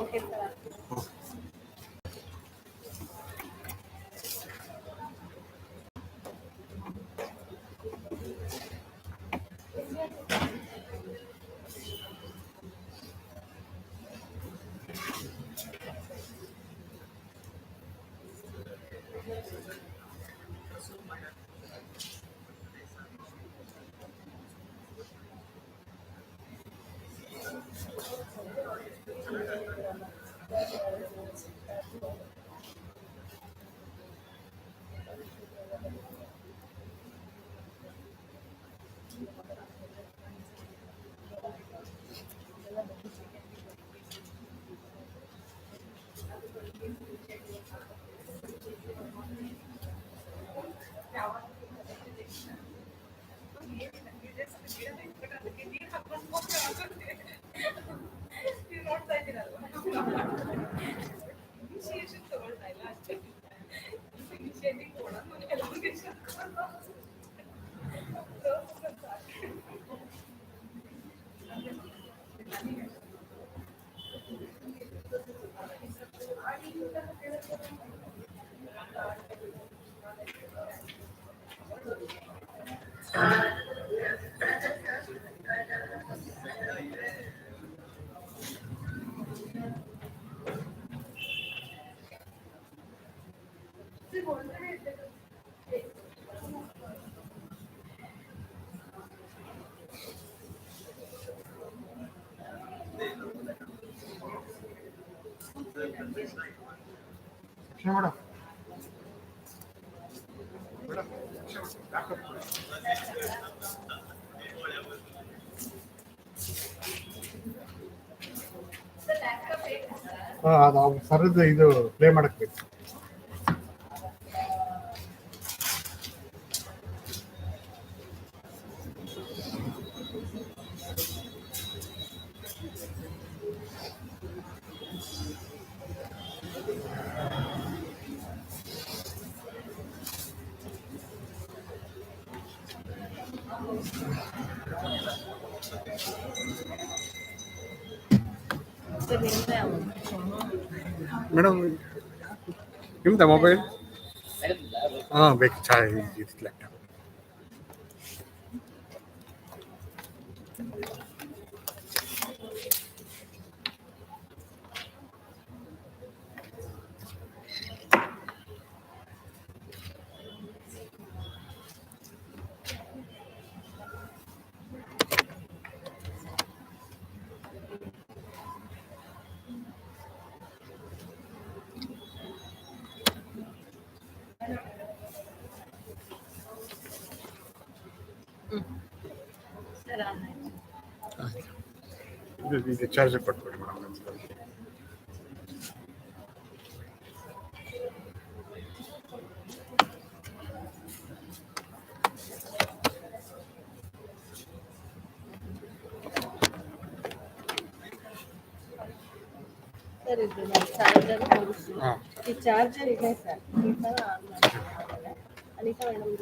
Okay sir. ನೋಡ್ತಾ ಇದ್ದೀರಲ್ವಾ, initiation ತಗೊಳ್ತಾ ಇಲ್ಲ ಅಷ್ಟೇ. ಇನಿಷಿಯೇಟಿವ್ ಕೊಡೋದು ಎಲಾಂಗೇಷನ್ ಮೇಡಮ್ ಅದು ಸರದ್ದು ಇದು ಪ್ಲೇ ಮಾಡಕ್ ಬೇಕು. ಮೇಡಮ್ ನಿಮ್ದ ಮೊಬೈಲ್? ಹಾಂ ಬೇಕು, ಚಾರ್ಜ್ ಲ್ಯಾಪ್ಟಾಪ್. ಇದು ಚಾರ್ಜರ್ ಕೊಟ್ಬಿಡಿ ಮೇಡಮ್. ಸರ್ ಇದು ನಾನು ಚಾರ್ಜರ್ ಮುಗಿಸಿ, ಈ ಚಾರ್ಜರ್ ಇದೆ ಸರ್, ಈ ಥರ ಅನಿತಾ ಮೇಡಮ್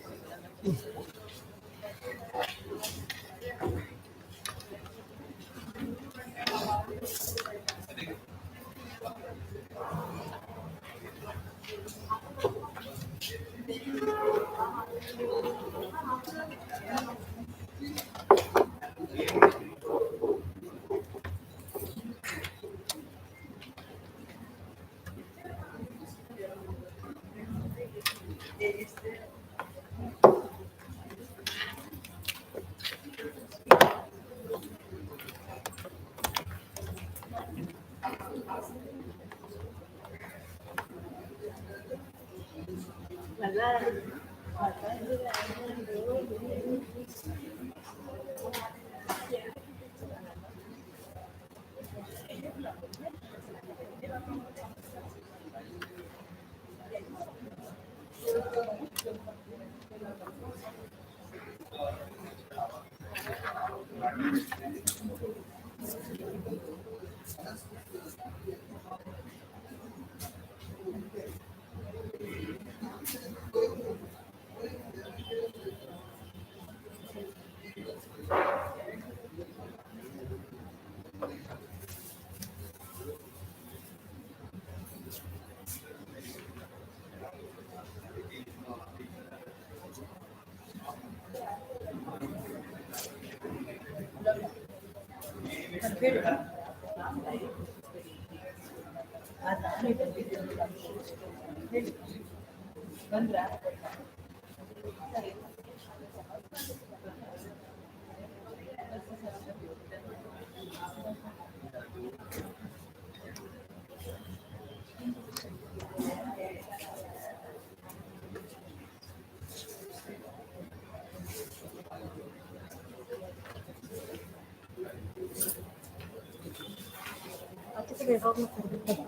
ಹೇಳಿ ಹೇಳಿ ಬಂದ್ರಾ ಆಚೆ ಕಡೆ ಯಾವಾಗಲೂ ಕೊಡ್ಬೇಕಲ್ಲ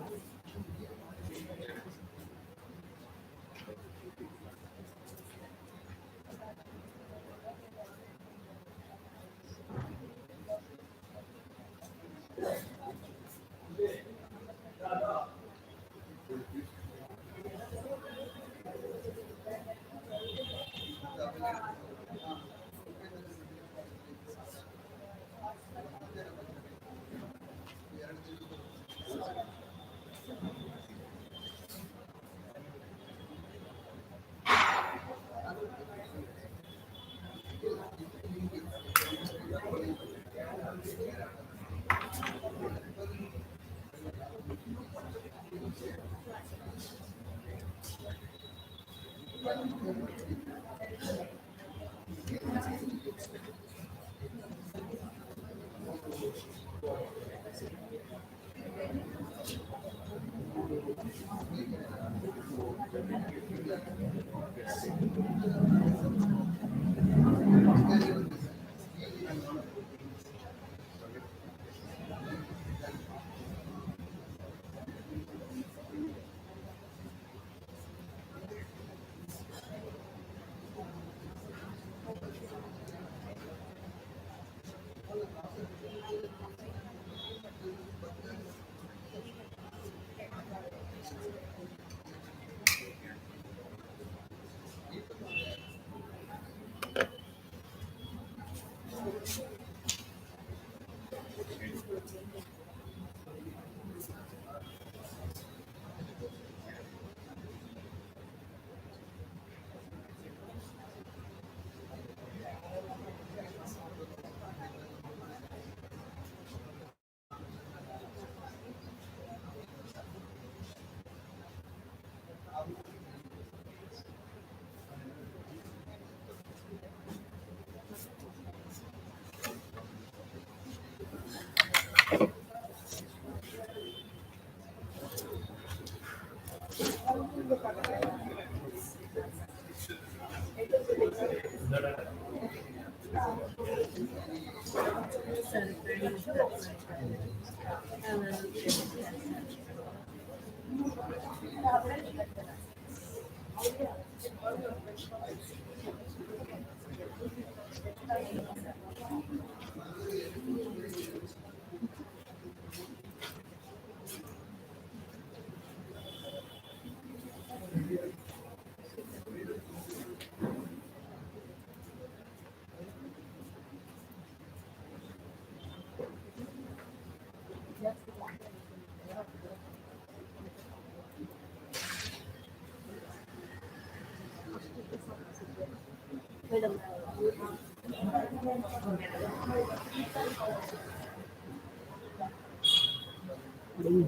ಮೇಡಮ್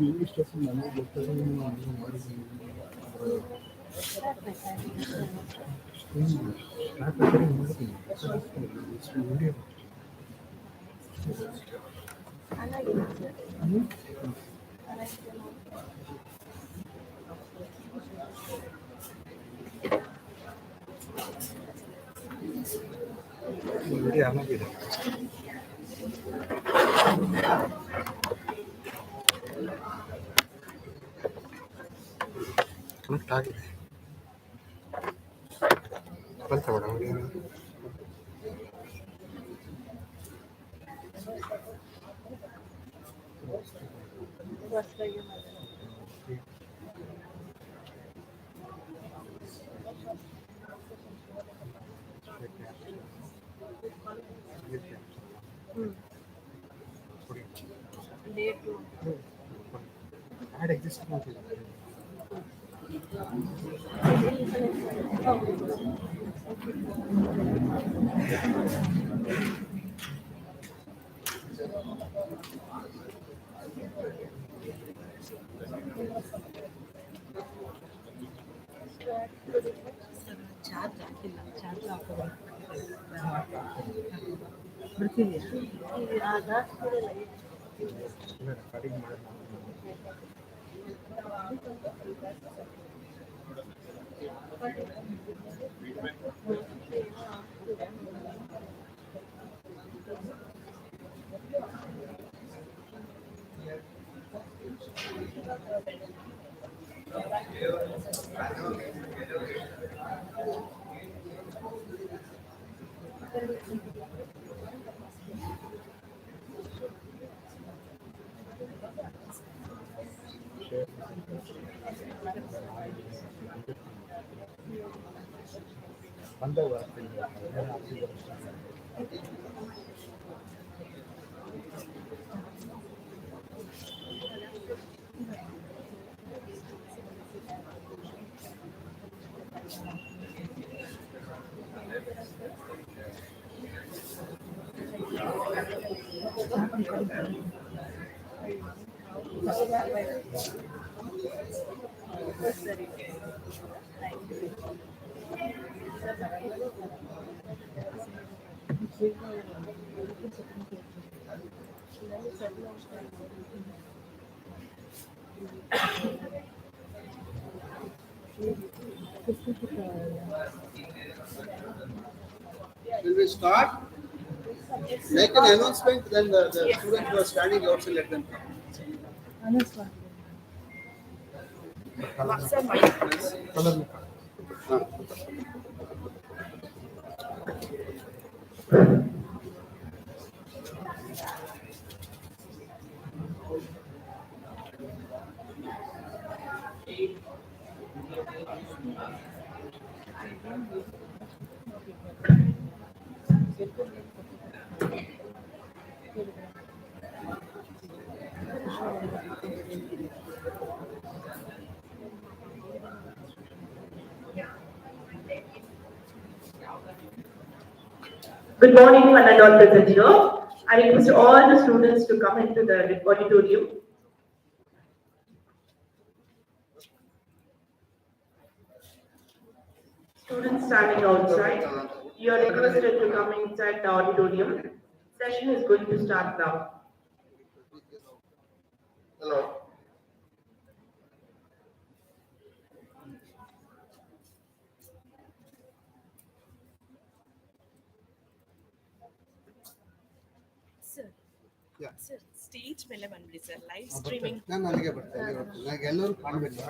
ವಿಡಿಯೋ ಆಗಿದೆ ಕನೆಕ್ಟ್ ಆಗಿದೆ ಬಂತ ಮೇಡಮ್ ಹೊಸದಾಗಿ ಡೇಟು ಆ್ಯಡ್ ಎಕ್ಸಿಸ್ಟ್ ಮಾಡ್ತಿಲ್ಲ ಈ ಆಧಾರ್ ಕೂಡ ಲೈಟ್ ಇಲ್ಲ ರೆಕಾರ್ಡಿಂಗ್ ಮಾಡಿ ಬಂದ ಸರಿ Will we start? Make an announcement, then the students who are standing outside, let them come. Colour Good morning, one and all present here. I request all the students to come into the auditorium. Students standing outside, you are requested to come inside the auditorium. Session is going to start now. Hello. Sir, Yeah. sir, stage ಮೇಲೆ ಬಂದ್ಬಿಡಿ sir live streaming ನಾನು ಅಲ್ಲಿಗೆ ಬರ್ತೇನೆ ನನಗೆ ಎಲ್ಲರೂ ಕಾಣಬೇಕು.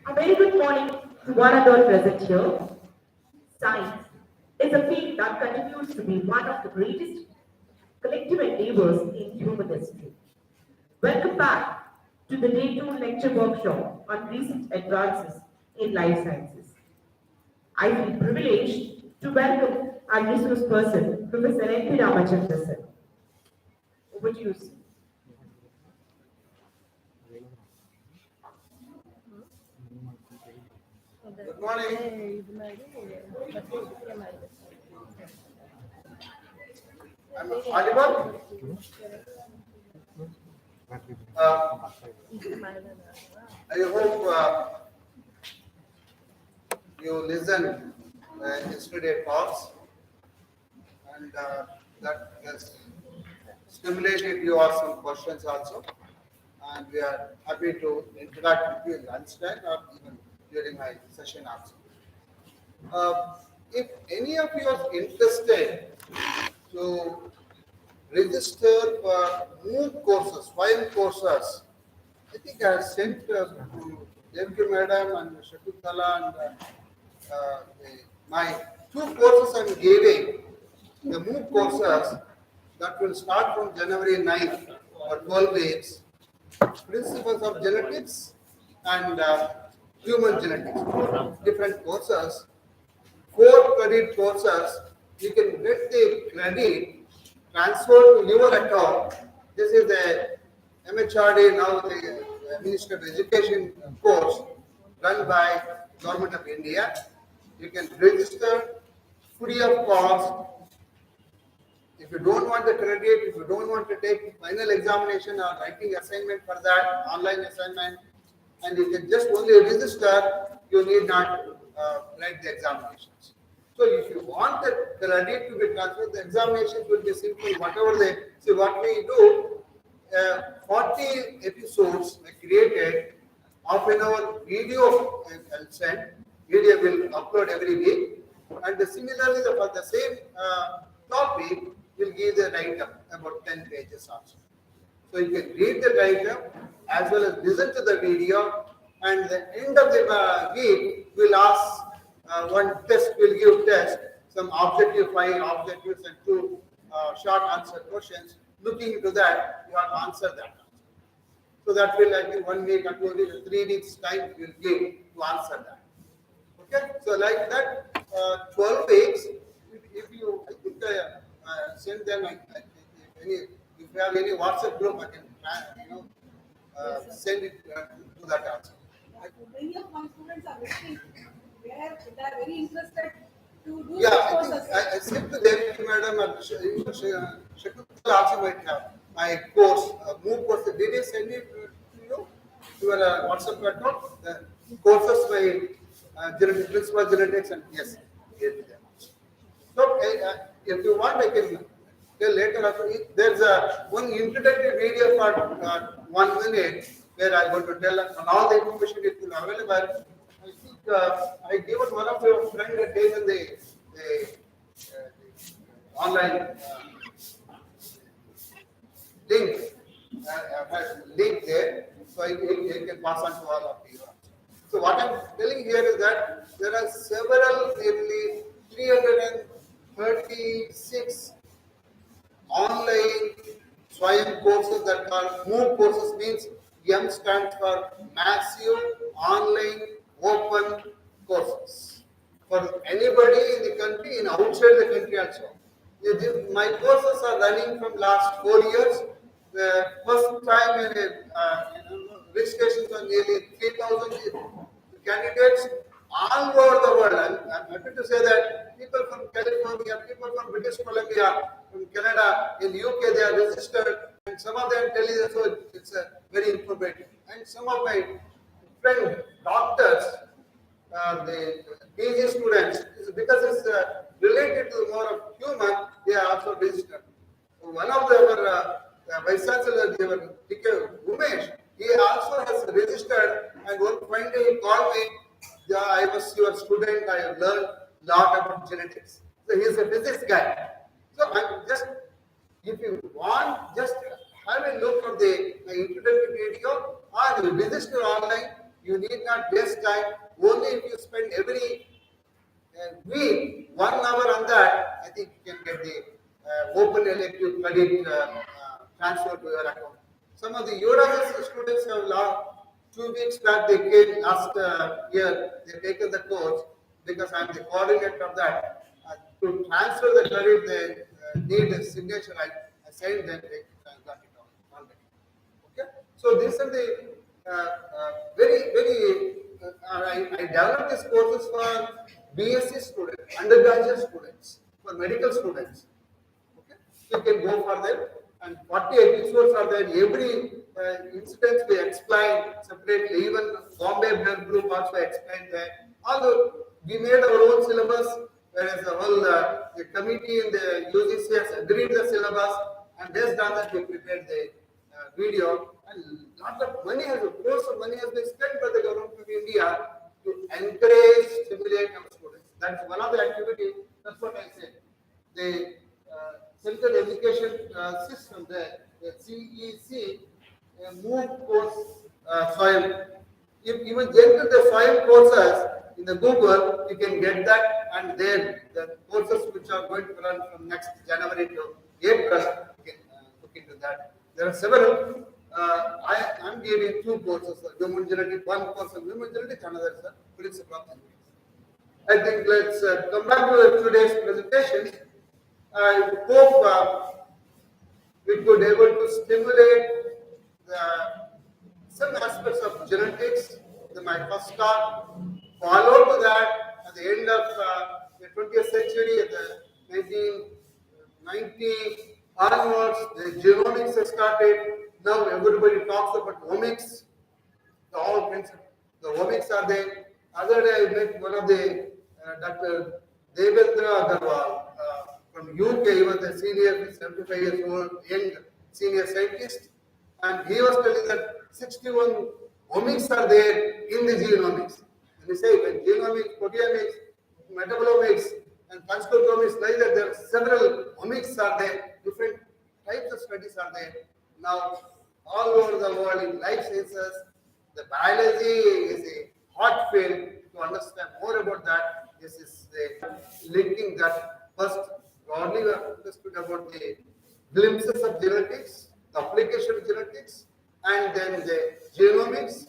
A very good morning to one and all present here. Science is a field that continues to be one of the greatest collective endeavors in human history. Welcome back to the Day 2 lecture workshop on recent advances in life sciences. I feel privileged to welcome our resource person, Professor N. P. Ramachandra sir. Over to you, sir. Good morning. ಇದು ಮಾಡಿ ಪತ್ರಿಕೆ ಮಾಡಿದೆ I'm audible? ಇದು ಮಾಡಿದ I hope you listen yesterday talks and that has stimulated you or some questions also. And we are happy to interact with you in lunchtime or even during my session also. If any of you are interested to register for MOOC courses, 5 courses, I think I have sent to Devki Madam and Shakuntala and my 2 courses I am giving, the MOOC courses that will start from January 9th for 12 weeks, principles of genetics and human genetics, different courses. 4 credit courses, you can get the credit transferred to your account. This is the MHRD, now the Ministry of Education course run by Government of India. You can register free of cost. If you don't want the credit, if you don't want to take final examination or writing assignment for that, online assignment, and you can just only register, you need not write the examinations. So if you want the credit to be transferred, the examinations will be simple, whatever they, see what we do, 40 episodes were created, half an hour video I'll send, video will upload every week, and similarly for the same topic, we'll give the write-up about 10 pages also. So you can read the write-up as well as listen to the video, and at the end of the week, we'll ask one test, we'll give test, some objective 5 objectives and 2 short answer questions. Looking into that, you have to answer that. So that will, I think, 1 week or 2 weeks, 3 weeks time we'll give to answer that. Okay, so like that, 12 weeks. If you, I think, send them. If you have any WhatsApp group, I can, send it to that also. Many of my students are listening, where they are very interested to do Yeah, this I course think as I said to them, madam, Shakuntala also might have my course, MOOC course. Did they send it to you? Your WhatsApp account? The courses by principal genetics and yes, so if you want, I can tell later. There's one introductory video for 1 minute where I'm going to tell on all the information is available. I think I given one of your friends that taken the online link. Link there, so I can pass on to all of you. So what I'm telling here is that there are several, nearly 336 online SWAYAM courses that are MOOC courses, means M stands for Massive Online Open Courses. For anybody in the country, in outside the country also. My courses are running from last 4 years. The first time registrations are nearly 3,000 candidates all over the world. I'm happy to say that people from California, people from British Columbia, from Canada, in UK, they are registered, and some of them tell you so it's very informative. And some of my friend doctors, the PG students, because it's related to more of human, they are also registered. One of our vice chancellor, Umesh, he also has registered, and one fine day he called me. Yeah, I was your student. I have learned a lot about genetics. So he is a physics guy. So I'm just, if you want, just have a look at the introductory video or you register online. You need not waste time. Only if you spend every week 1 hour on that, I think you can get the open elective credit transfer to your account. Some of the Udemy students have 2 weeks back, they came last year, they taken the course because I am the coordinator of that. To transfer the credit, they need a signature. I signed them, they got it all already. Okay? So these are the I developed these courses for BSc students, undergraduate students, for medical students. Okay? You can go for them. And 40 episodes are there. Every incident we explain separately. Even Bombay Blood Group also explained that. Although we made our own syllabus, whereas the whole the committee in the UGC has agreed the syllabus, and based on that we prepared the video. And lot of money has, of course, money has been spent by the government of India to encourage, stimulate our students. That's one of the activities. That's what I said. The Central Education System, the CEC, MOOC course SWAYAM. If even enter the SWAYAM courses in the Google, you can get that, and then the courses which are going to run from next January to April, you can look into that. There are several. I am giving 2 courses: human genetics, one course on human genetics, another is principle of genetics. I think let's come back to today's presentation. I hope we could able to stimulate the, some aspects of genetics. My first talk. Follow to that at the end of the 20th century, at the 1990 onwards, the genomics has started. Now everybody talks about omics. All kinds of the omics are there. Other day I met one of the Dr. Devendra Agarwal from UK. He was a senior, 75 years old, young senior scientist, and he was telling that 61 omics are there in the genomics. And he said when genomics, proteomics, metabolomics, and transcriptomics, like that, there are several omics are there. Different types of studies are there. Now, all over the world in life sciences, the biology is a hot field. To understand more about that, this is the linking that first broadly we have understood about the glimpses of genetics, the application of genetics, and then the genomics.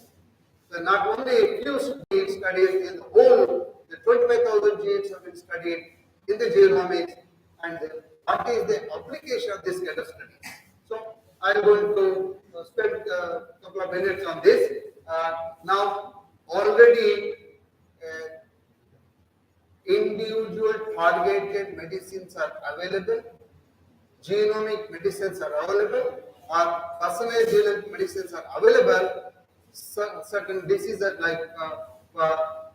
So not only a few genes studied in the whole, the 25,000 genes have been studied in the genomics, and what is the application of this kind of studies. So I'm going to spend a couple of minutes on this. Now, already individual targeted medicines are available, genomic medicines are available, or personalized genomic medicines are available. Certain diseases like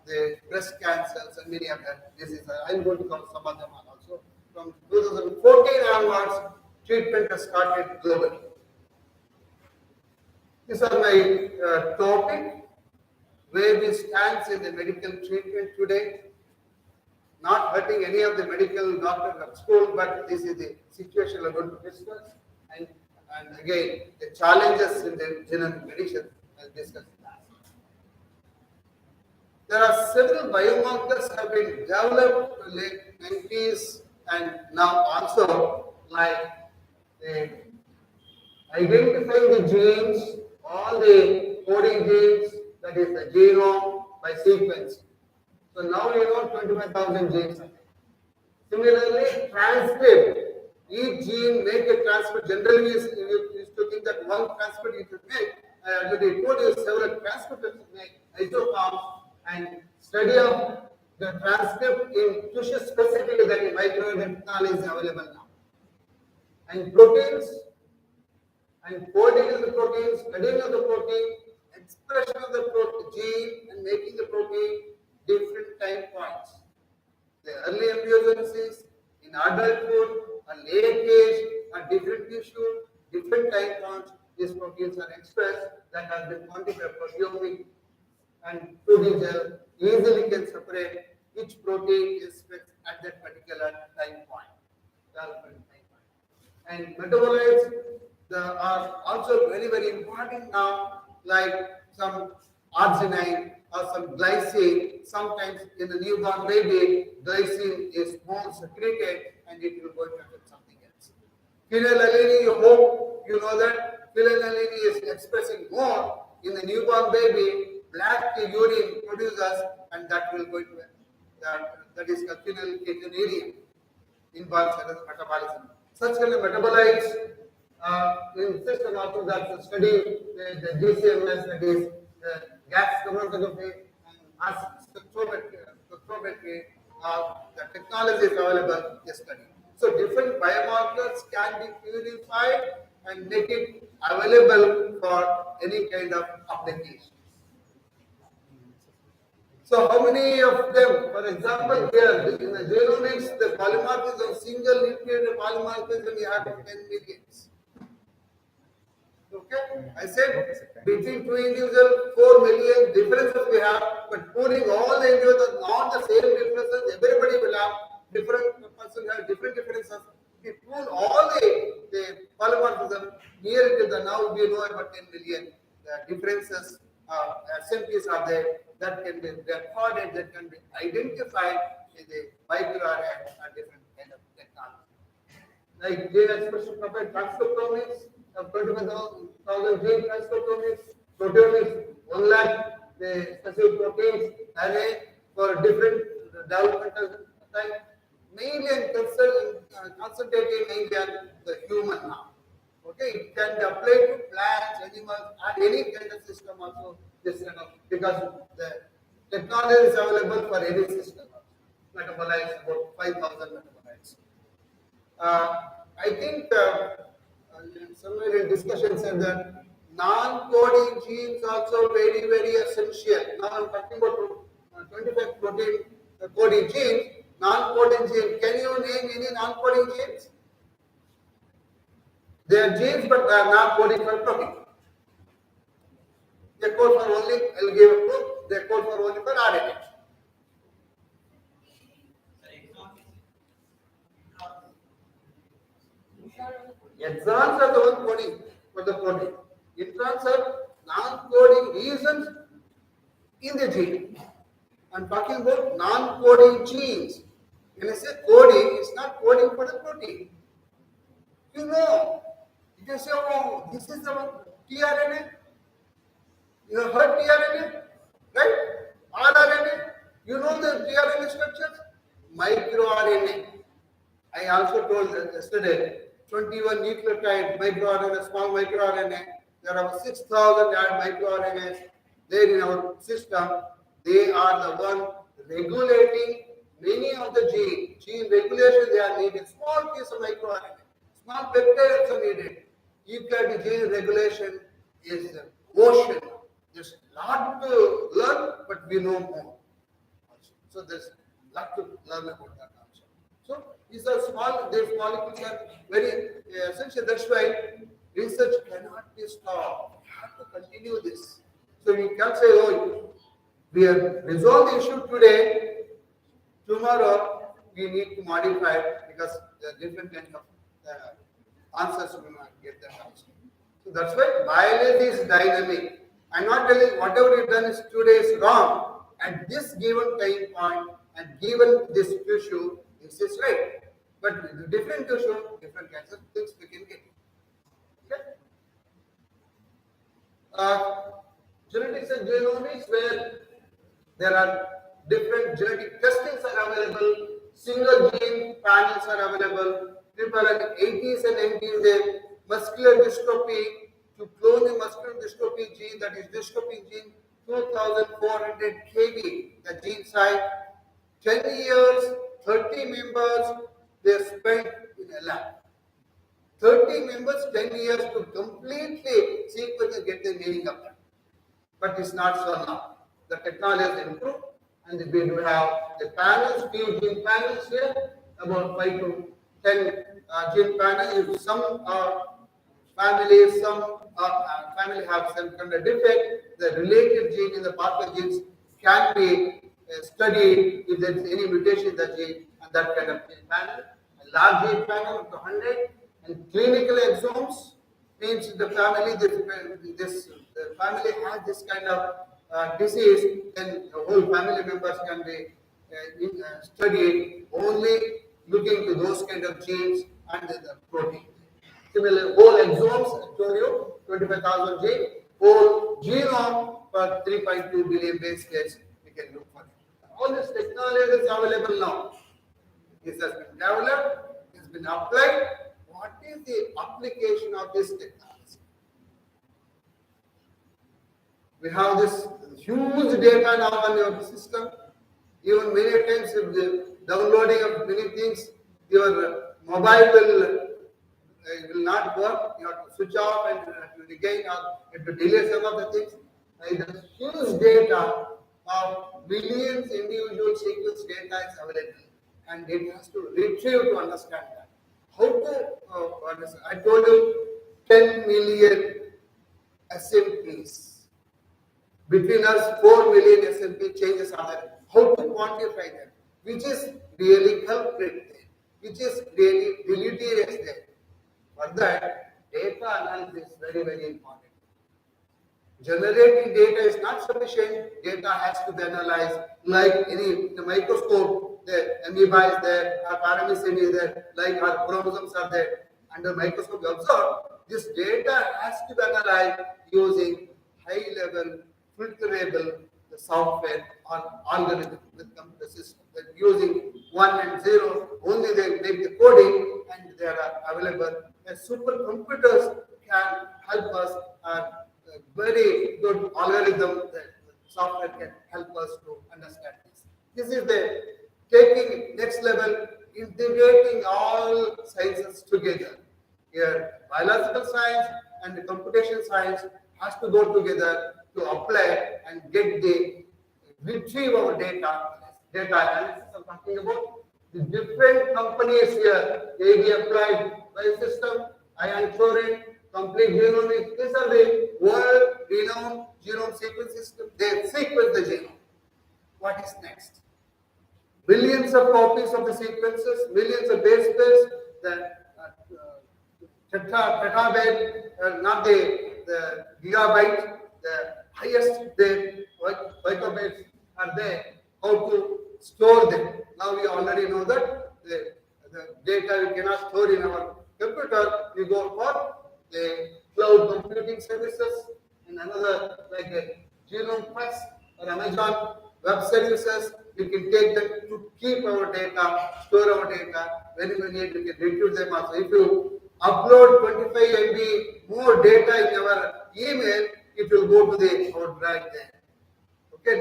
the breast cancers and many other diseases. I'm going to cover some of them also. From 2014 onwards, treatment has started globally. These are my topic, where we stand in the medical treatment today. Not hurting any of the medical doctors at school, but this is the situation we're going to discuss. And again, the challenges in the genomic medicine, I'll discuss that. There are several biomarkers have been developed in the late 90s and now also, like identifying the genes, all the coding genes, that is the genome by sequence. So now you know 25,000 genes. Similarly, transcript. Each gene make a transcript. Generally, you used to think that one transcript you should make. I already told you several transcripts to make isoforms, and study of the transcript in tissue specifically, that in microarray technology is available now. And proteins, and coding of the protein, studying of the protein, expression of the gene, and making the protein different time points. The early embryogenesis, in adulthood, a late age, a different tissue, different time points, these proteins are expressed, that has been quantified proteomic, and 2D gel easily can separate which protein is expressed at that particular time point. And metabolites are also very, very important now, like some arginine or some glycine. Sometimes in the newborn baby, glycine is more secreted and it will go to affect something else. Phenylalanine, you hope you know that phenylalanine is expressing more in the newborn baby. Black urine produces, and that will go to that is phenylketonuria involves metabolism. Such kind of metabolites in system also that study the GCMS, that is the gas chromatography and spectrometry, the technology is available to study. So different biomarkers can be purified and make it available for any kind of application. So how many of them, for example, here in the genomics, the polymorphism, single nucleotide polymorphism, we have 10 millions. Okay, I said between two individuals, 4 million differences we have, but pooling all the individuals, not the same differences, everybody will have different person have different differences. We pool all the polymorphism here to the now we know about 10 million. The differences, SNPs are there that can be recorded, that can be identified in the microarray and different kind of technology. Like gene expression profile transcriptomics, 25,000 gene transcriptomics, proteomics, 1 lakh the specific proteins array for different developmental time, mainly and concentrating mainly on the human now. Okay, it can be applied to plants, animals, and any kind of system also. This because the technology is available for any system. Metabolites about 5,000 metabolites. I think somewhere in discussion said that non-coding genes also very essential. Now I'm talking about 25 protein coding genes. Non-coding gene. Can you name any non-coding genes? They are genes, but they are not coding for protein. They code for only. I'll give a proof. They code for only for RNA. Exons are the one coding for the protein. Introns are non-coding regions in the gene. I'm talking about non-coding genes. When I say coding, it's not coding for the protein. You know, you can say, oh, this is our tRNA. You have heard tRNA, right? rRNA. You know the tRNA structures? MicroRNA. I also told yesterday, 21 nucleotide microRNA, small microRNA. There are 6,000 microRNAs there in our system. They are the one regulating many of the gene regulation. They are needed. Small piece of microRNA, small peptides are needed. Eukaryotic gene regulation is the ocean. There's a lot to learn, but we know more. So there's a lot to learn about that also. So these are small. These molecules are very essential. That's why research cannot be stopped. We have to continue this. So we can say, oh, we have resolved the issue today. Tomorrow we need to modify it because there are different kinds of answers we might get that answer. So that's why biology is dynamic. I'm not telling whatever you've done is today is wrong. At this given time point and given this issue, this is right. But with the different issue, different kinds of things we can get. Okay? Genetics and genomics, where there are different genetic testings are available, single gene panels are available. People in the 80s and 90s, they muscular dystrophy, to clone the muscular dystrophy gene, that is dystrophy gene, 2400 kb, the gene size, 10 years, 30 members, they spent in a lab. 30 members, 10 years to completely sequence and get the meaning of that. But it's not so now. The technology has improved, and we do have the panels, few gene panels here, about 5 to 10 gene panels. If some families, some family have some kind of defect, the related gene in the pathway genes can be studied if there is any mutation in the gene, and that kind of gene panel. A large gene panel up to 100, and clinical exomes means the family, the family has this kind of disease, then the whole family members can be studied only looking to those kind of genes and the protein. Similarly, whole exomes, I told you, 25,000 genes, whole genome for 3.2 billion base pairs, we can look for it. All this technology is available now. This has been developed, it's been applied. What is the application of this technology? We have this huge data now on your system. Even many times, if the downloading of many things, your mobile will not work. You have to switch off and regain, or you have to delay some of the things. The huge data of billions individual sequence data is available, and it has to retrieve to understand that. How to understand? I told you 10 million SNPs. Between us, 4 million SNP changes are there. How to quantify them? Which is really culprit there? Which is really deleterious there? For that, data analysis is very important. Generating data is not sufficient. Data has to be analyzed like the microscope. The amoeba is there, our paramecium is there, like our chromosomes are there. Under microscope, you observe this data has to be analyzed using high-level, filterable the software or algorithm with computer system. that using 1 and 0, only they make the coding and they are available. And supercomputers can help us, very good algorithm that software can help us to understand this. This is the taking next level, integrating all sciences together. Here, biological science and the computation science has to go together to apply and get the retrieve our data analysis. I'm talking about the different companies here. AD Applied Biosystem, Ion Fluorine, Complete Genomics. These are the world-renowned genome sequence system. They sequence the genome. What is next? Billions of copies of the sequences, millions of base pairs, the petabyte, not the gigabyte, the highest the bytes are there. How to store them? Now we already know that the data we cannot store in our computer. We go for the cloud computing services and another like a Genome Quest or Amazon Web Services. We can take them to keep our data, store our data. When we need, we can retrieve them also. If you upload 25 MB more data in your email, it will go to the our drive there. Okay,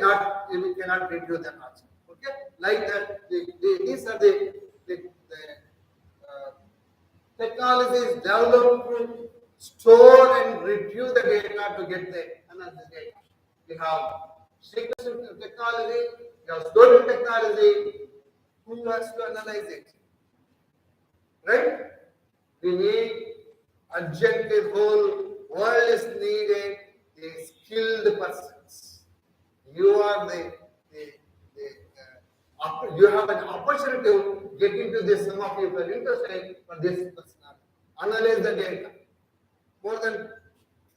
we cannot retrieve them also. Okay, like that. These are the technologies developed to store and retrieve the data to get the another data. We have sequencing technology, we have storage technology. Who has to analyze it? Right? We need urgent, the whole world is needed the skilled persons. You are you have an opportunity to get into this. Some of you are interested for this personality. Analyze the data. More than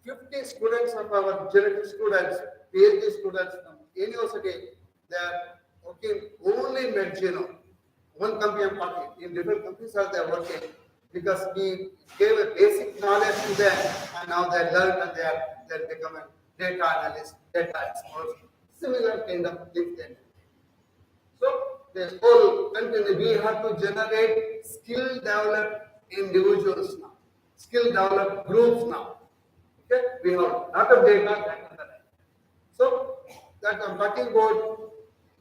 50 students of our genetic students, PhD students from university, they are working only in genome. One company I'm talking, in different companies are they working because we gave a basic knowledge to them and now they learn and they become a data analyst, data experts, similar kind of thing. So this whole continue, we have to generate skill developed individuals now, skill developed groups now. Okay, we have a lot of data that. So that I'm talking about,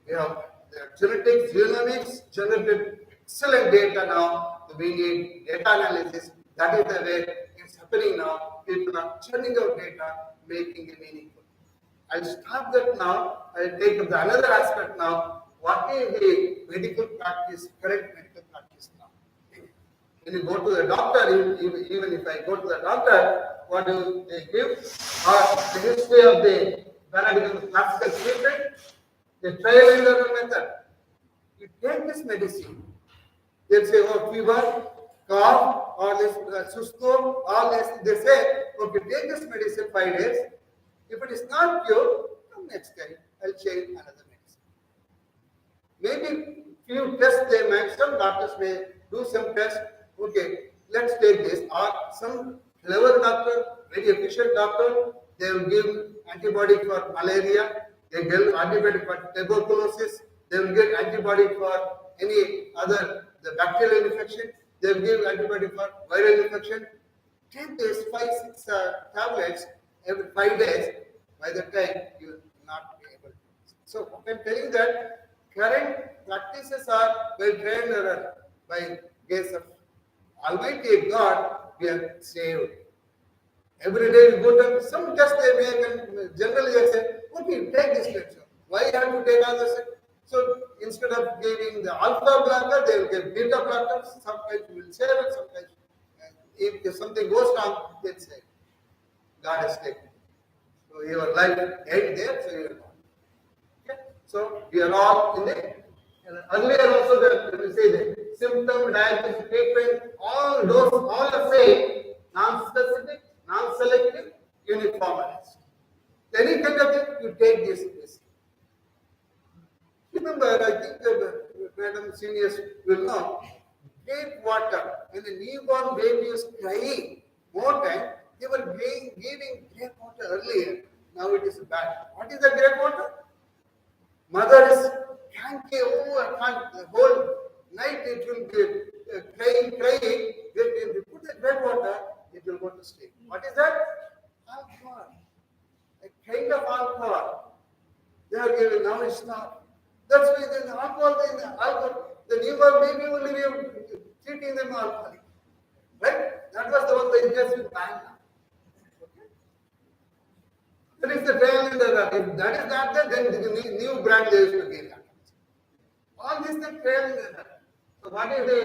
we have the genetics, genomics, generated excellent data now. We need data analysis. That is the way it's happening now. People are churning out data, making it meaningful. I'll stop that now. I'll take up the another aspect now. What is the medical practice, correct medical practice now? When you go to the doctor, even if I go to the doctor, what do they give? The history of the paradigm classical treatment, the trial and error method. You take this medicine, they'll say, oh, fever, cough, or this susto, all this. They say, okay, take this medicine 5 days. If it is not cured, come next time, I'll change another medicine. Maybe few tests they make, some doctors may do some tests. Okay, let's take this. Or some clever doctor, very efficient doctor, they will give antibiotic for malaria, they give antibiotic for tuberculosis, they will give antibiotic for any other the bacterial infection, they will give antibiotic for viral infection. Take this 5-6 tablets every 5 days. By the time you will not be able to. So I'm telling that current practices are by trial and error, by grace of Almighty God, we are saved. Every day we go to some test they make, generally they say, okay, take this lecture. Why have to take all this? So instead of giving the alpha blocker, they will give beta blockers. Sometimes we will save it, sometimes if something goes wrong, they'll say, God has taken. So your life ends there, so you are gone. Okay? So we are all in the earlier also we say the symptom, diagnosis, treatment, all the same, non-specific, non-selective, uniformized. Any kind of thing, you take this. Remember, I think Madam Seniors will know, grape water, when the newborn baby is crying, more time, they were giving grape water earlier. Now it is bad. What is the grape water? Mother is pancake, oh, I can't, the whole night it will be crying. If you put the red water, it will go to sleep. What is that? Alcohol. A kind of alcohol. They are giving, now it's not. That's why the alcohol, the newborn baby will be treating them alcoholic. Right? That was the one the Indians will ban now. Okay? That is the trial and error. If that is not there, then the new brand they used to give that. All this is the trial and error. So what is the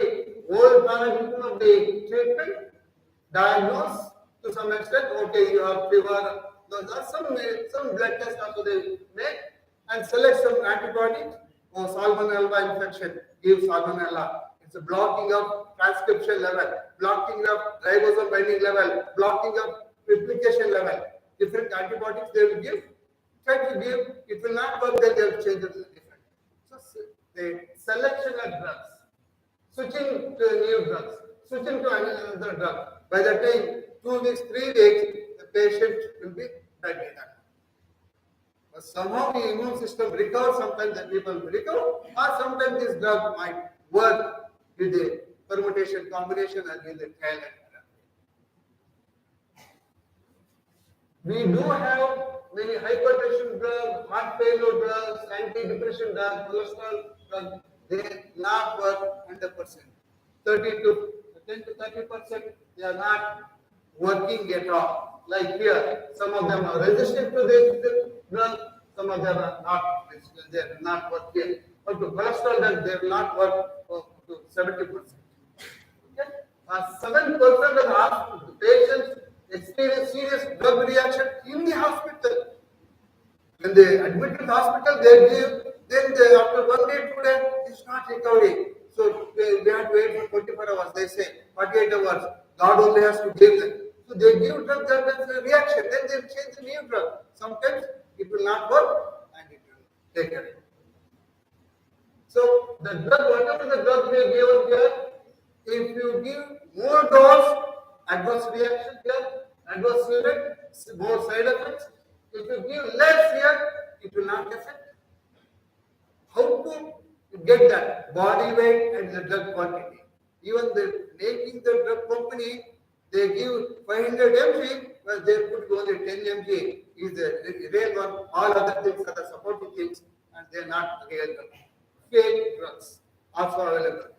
old paradigm of the treatment? Diagnose to some extent, okay, you have fever, those are some blood tests also they make, and select some antibiotics or salmonella infection, give salmonella. It's a blocking of transcription level, blocking of ribosome binding level, blocking of replication level. Different antibiotics they will give, try to give, it will not work, then they will change it to different. So the selection of drugs, switching to new drugs, switching to another drug. By the time 2 weeks, 3 weeks, the patient will be dead. But somehow the immune system recovers, sometimes the people will recover, or sometimes this drug might work with the permutation combination and with the trial and error. We do have many hypertension drugs, heart failure drugs, antidepressant drugs, cholesterol drugs. They not work 100%. 10 to 30%, they are not working at all. Like here, some of them are resistant to this drug, some of them are not resistant, they are not working. But to cholesterol drugs, they will not work to 70%. Okay? 7% of the patients experience serious drug reaction in the hospital. When they admit to the hospital, they give, then they, after 1 day, 2 days, it's not recovering. So they have to wait for 24 hours. They say 48 hours. God only has to give them. So they give drug that has a reaction. Then they change the new drug. Sometimes it will not work and it will take away. So the drug, whatever the drug we give here, if you give more dose, adverse reaction here, adverse event, more side effects. If you give less here, it will not affect. How to get that body weight and the drug quantity? Even the making the drug company, they give 500 mg, but they put only 10 mg is the real one. All other things are the supporting things, and they are not real drugs. Fake drugs also available.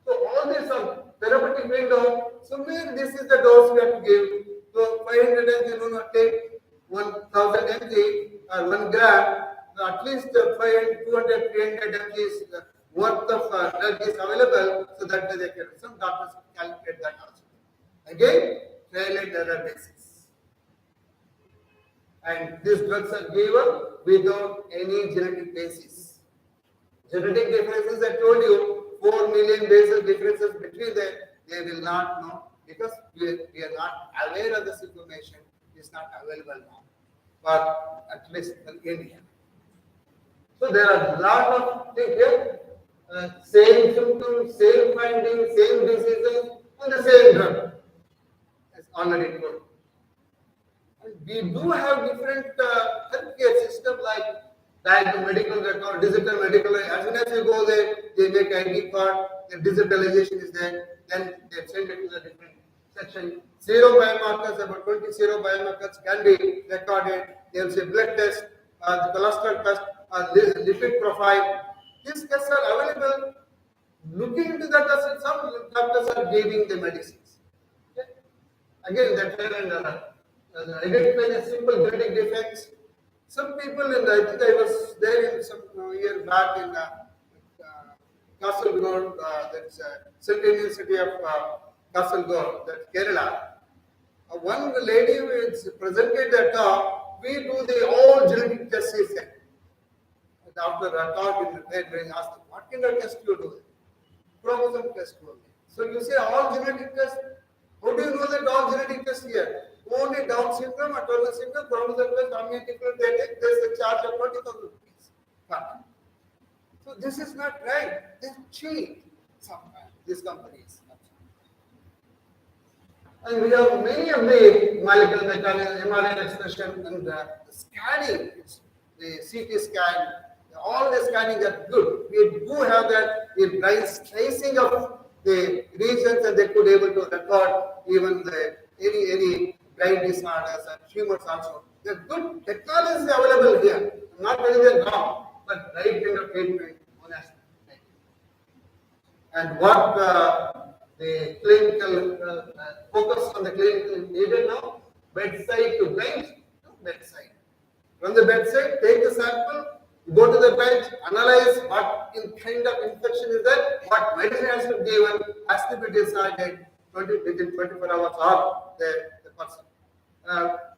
So all these are therapeutic window. So maybe this is the dose we have to give. So 500 mg, do not take 1000 mg or 1 gram. At least 500, 200, 300 mg is worth of drug is available, so that they can. Some doctors calculate that also. Again, trial and error basis. And these drugs are given without any genetic basis. Genetic differences, I told you, 4 million basis differences between them, they will not know because we are not aware of this information. It's not available now, but at least in India. So there are a lot of things here, same symptoms, same findings, same diseases, and the same drug, as already told. And we do have different healthcare system like medical record, digital medical record. As soon as you go there, they make ID card, the digitalization is there, then they send it to the different section. Zero biomarkers, about 20 zero biomarkers can be recorded. They will say blood test, the cholesterol test, lipid profile. These tests are available. Looking into that, some doctors are giving the medicines. Okay? Again, that trial and error. Identify the simple genetic defects. Some people, I think I was there in some year back in Kasaragod, that's Central University of Kasaragod, that's Kerala. One lady is presented that talk, we do the all genetic tests, he said. After a talk in the bed, when asked, what kind of test you do? Chromosome test only. So you say all genetic tests. How do you know that all genetic tests here? Only Down syndrome or Turner syndrome, chromosome test, how many people they take? There's a charge of 40,000 rupees. So this is not right. They cheat sometimes, these companies. And we have many of the molecular mechanics, mRNA expression, and the scanning, the CT scan, All the scanning are good. We do have that in blind tracing of the regions, and they could able to record even the any brain disorders and tumors also. The good technology is available here. I'm not telling them wrong, but right kind of treatment one has to make. And what the clinical focus on the clinical needed now, bedside to bench to bedside. From the bedside, take the sample, go to the bench, analyze what kind of infection is there, what medicine has to be given, has to be decided within 24 hours of the person.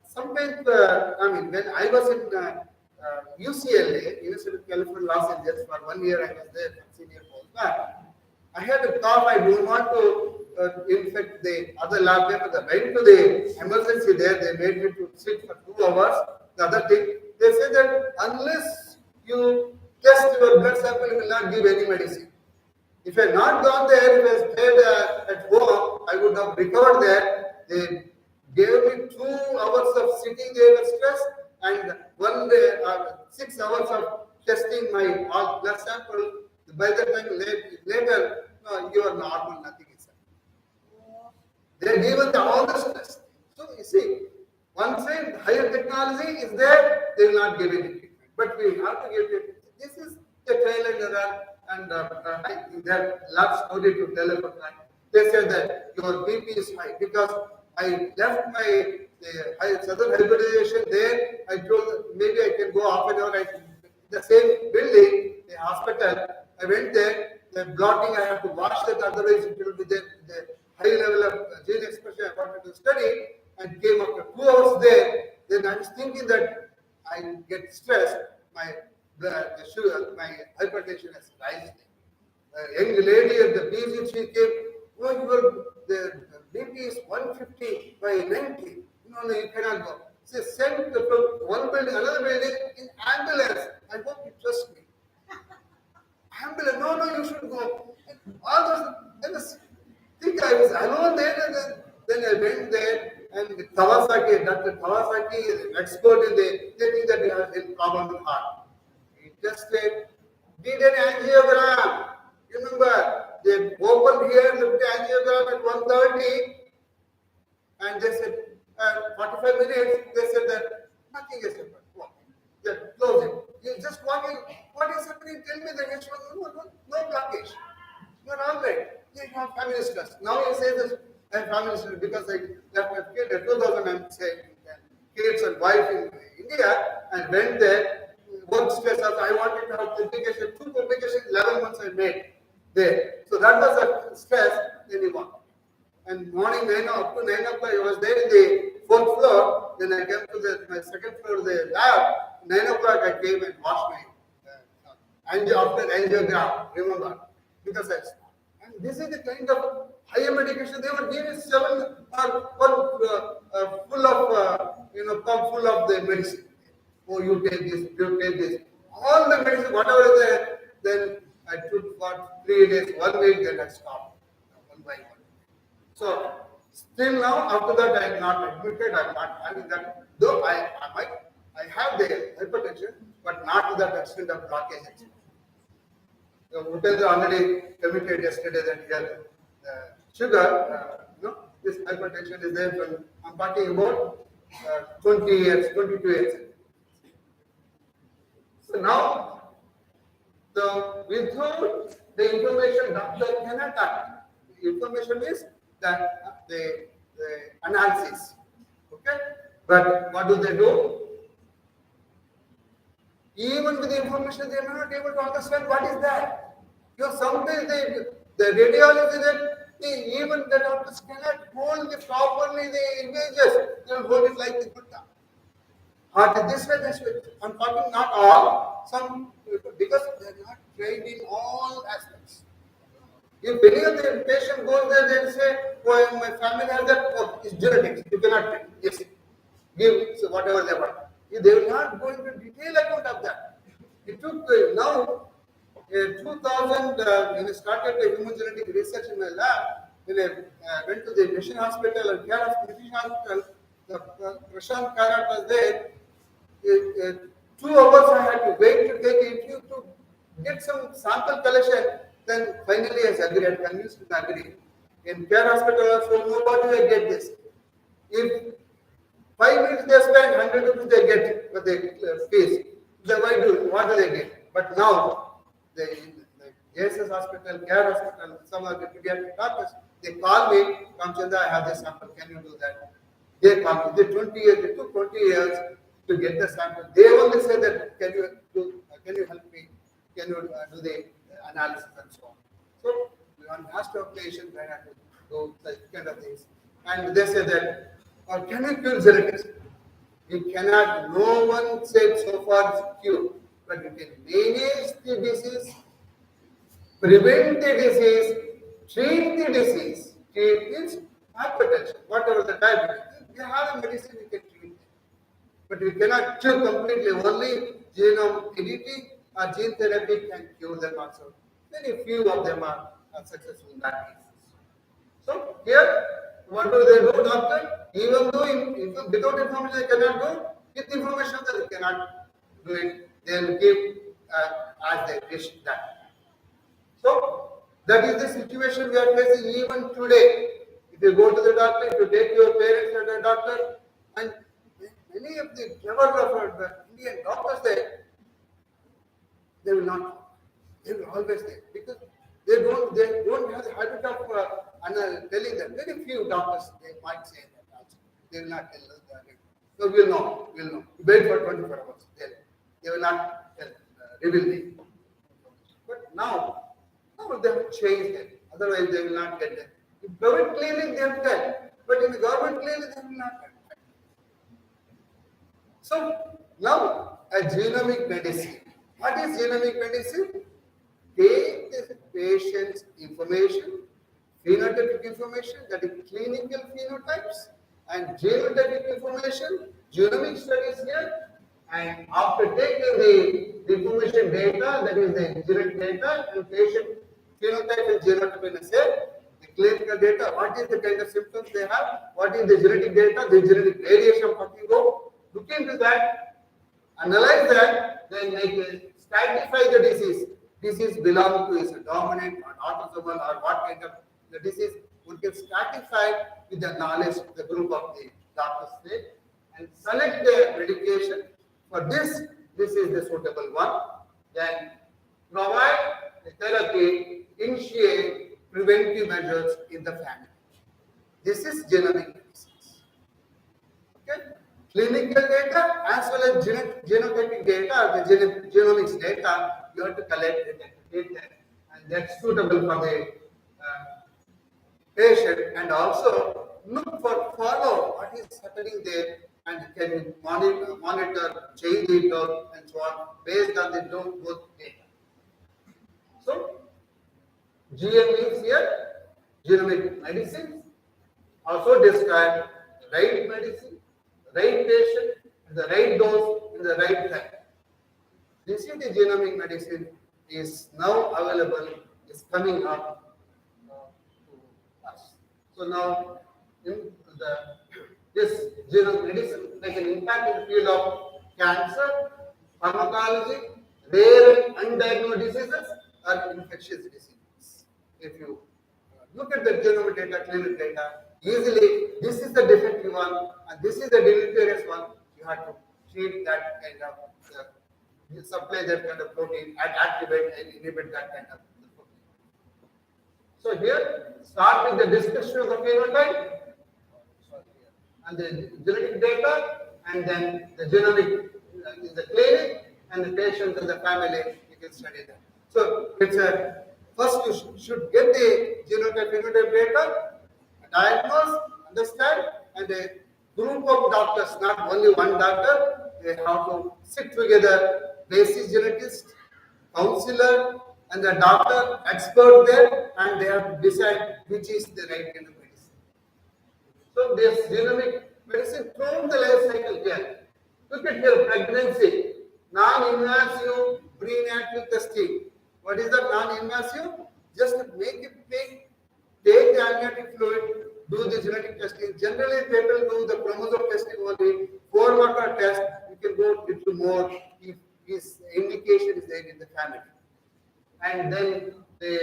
Sometimes, when I was in UCLA, University of California, Los Angeles, for 1 year I was there for senior postbac. I had a cough, I don't want to infect the other lab members. I went to the emergency there, they made me to sit for 2 hours. The other thing, they say that unless you test your blood sample, you will not give any medicine. If I had not gone there, if I stayed at home, I would have recovered there. They gave me 2 hours of sitting there with stress and 1 day, 6 hours of testing my all blood sample. By the time later, no, you are normal, nothing is happening. They are given all the stress. So you see, once higher technology is there, they will not give any treatment. But we have to give it. This is the trial and error, and I think that last story to tell about that. They said that your BP is high because I left my southern hybridization there. I told them, maybe I can go half an hour. The same building, the hospital. I went there. The blotting, I have to wash that, otherwise it will be the high level of gene expression I wanted to study. And came after 2 hours there. Then I was thinking that I get stressed. My the sugar, my hypertension has rising. A young lady at the PG, she came. Oh, the BP is 150 by 90. No, you cannot go. She sent from one building, another building in ambulance. I hope you trust me. Ambulance, no, you should go. All those, then I think I was alone there, then I went there, and Kawasaki, Dr. Kawasaki is an expert in they think that he has a problem with heart. He just did an angiogram. Remember, they opened here, looked at angiogram at 1:30, and they said, 45 minutes, they said that nothing is happened. Just close it. You just walk in. What is happening? Tell me the next one. No blockage. You are all right. You have family stress. Now you say this, I have family stress because I left my kid at 2000 and say, kids and wife in India and went there. Work stress. I wanted to have publication. 2 publications, 11 months I made there. So that was a stress. Then you walk. And morning 9 up to 9 o'clock, I was there in the 4th floor. Then I came to my 2nd floor, the lab. 9 o'clock I came and washed my after angiogram, remember, because and this is the kind of higher medication they were giving 7 or 1 full of pump full of the medicine. Oh, you take this, you take this. All the medicine, whatever is there, then I took for 3 days, 1 week, then I stopped one by one. So still now, after that, I am not admitted. I am not having that. Though I have the hypertension, but not to that extent of blockage. Utendra already committed yesterday that he had sugar. This hypertension is there. When I'm talking about 20 years, 22 years. So now, without the information, doctor cannot act. The information is that the analysis. Okay, but what do? Even with the information, they are not able to understand what is that. Because sometimes the radiology that even the doctors cannot hold properly the images. They will hold it like the Buddha. Heart is this way. I'm talking not all. Some because they are not trained in all aspects. If any of the patient goes there, they will say, "Oh, my family has that. Oh, it's genetics. You cannot train. Yes, give whatever they want." They will not go into detail account of that. It took now 2000 when I started the human genetic research in my lab. When I went to the Mission Hospital and care of Mission Hospital, Prashant Karat was there. 2 hours I had to wait to take interview to get some sample collection. Then finally I agreed, convinced to agree. In care hospital also, nobody will get this. If 5 minutes they spend, 100 rupees they get for the fees. Then what do they get? But now, the JSS hospital, care hospital, some of the pediatric doctors, they call me, Kamchanda, I have this sample, can you do that? They call me, they 20 years, it took 20 years to get the sample. They only say that, can you help me? Can you do the analysis and so on? So, one has to have patience, I have to do such kind of things. And they say that, can you cure genetics? You cannot, no one said so far it's cure, but you can manage the disease, prevent the disease, treat the disease. Treat means hypertension, whatever the diabetes. You have a medicine, you can treat it. But we cannot cure completely. Only genome editing or gene therapy can cure them also. Very few of them are successful in that case. So here, what do they do, doctor? Even though without information they cannot do, with information they cannot do it. They will give as they wish that. So that is the situation we are facing even today. If you go to the doctor, if you take your parents to the doctor, and many of the clever of the Indian doctors there, they will not. They will always there because they don't have the habit of telling them. Very few doctors they might say that also. They will not tell us that. So we'll know. Wait for 24 hours. They will not reveal the. But now they have changed it. Otherwise they will not get it. In private clinic they have done, but in the government clinic they will not get it. So now a genomic medicine. What is genomic medicine? Take the patient's information, phenotypic information, that is clinical phenotypes, and genotypic information, genomic studies here, and after taking the information data, that is the genetic data, and patient phenotype and genotype say, the clinical data, what is the kind of symptoms they have, what is the genetic data, the genetic variation of go, look into that, analyze that, then make a stratify the disease. Disease belong to is a dominant or autosomal or what kind of the disease would get stratified with the knowledge of the group of the doctors say and select the medication. For this is the suitable one. Then provide the therapy, initiate preventive measures in the family. This is genomic medicines. Okay? Clinical data as well as genotypic data, the genomics data, you have to collect it and take that, and that's suitable for the patient. And also look for follow what is happening there, and can you monitor, change it up, and so on based on the both data. So GM means here genomic medicine. Also describe right medicine, right patient, and the right dose in the right time. This is the genomic medicine is now available, is coming up to us. So now this genomic medicine makes an impact in the field of cancer, pharmacology, rare and undiagnosed diseases, or infectious diseases. If you look at the genomic data, clinical data, easily this is the defective one and this is the deleterious one. You have to treat that kind of supply that kind of protein and activate and inhibit that kind of protein. So here, start with the description of the phenotype and the genetic data, and then the genomic in the clinic and the patient and the family. You can study that. So it's a first you should get the genotype phenotype data, diagnose, understand, and a group of doctors, not only one doctor, they have to sit together. Basic geneticist, counselor, and the doctor, expert there, and they have to decide which is the right kind of medicine. So this genomic medicine throughout the life cycle here. Look at your pregnancy, non-invasive prenatal testing. What is the non-invasive? Just make it take the amniotic fluid, do the genetic testing. Generally, people do the chromosome testing only, 4-marker test. If can go little more if his indication is there in the family. And then the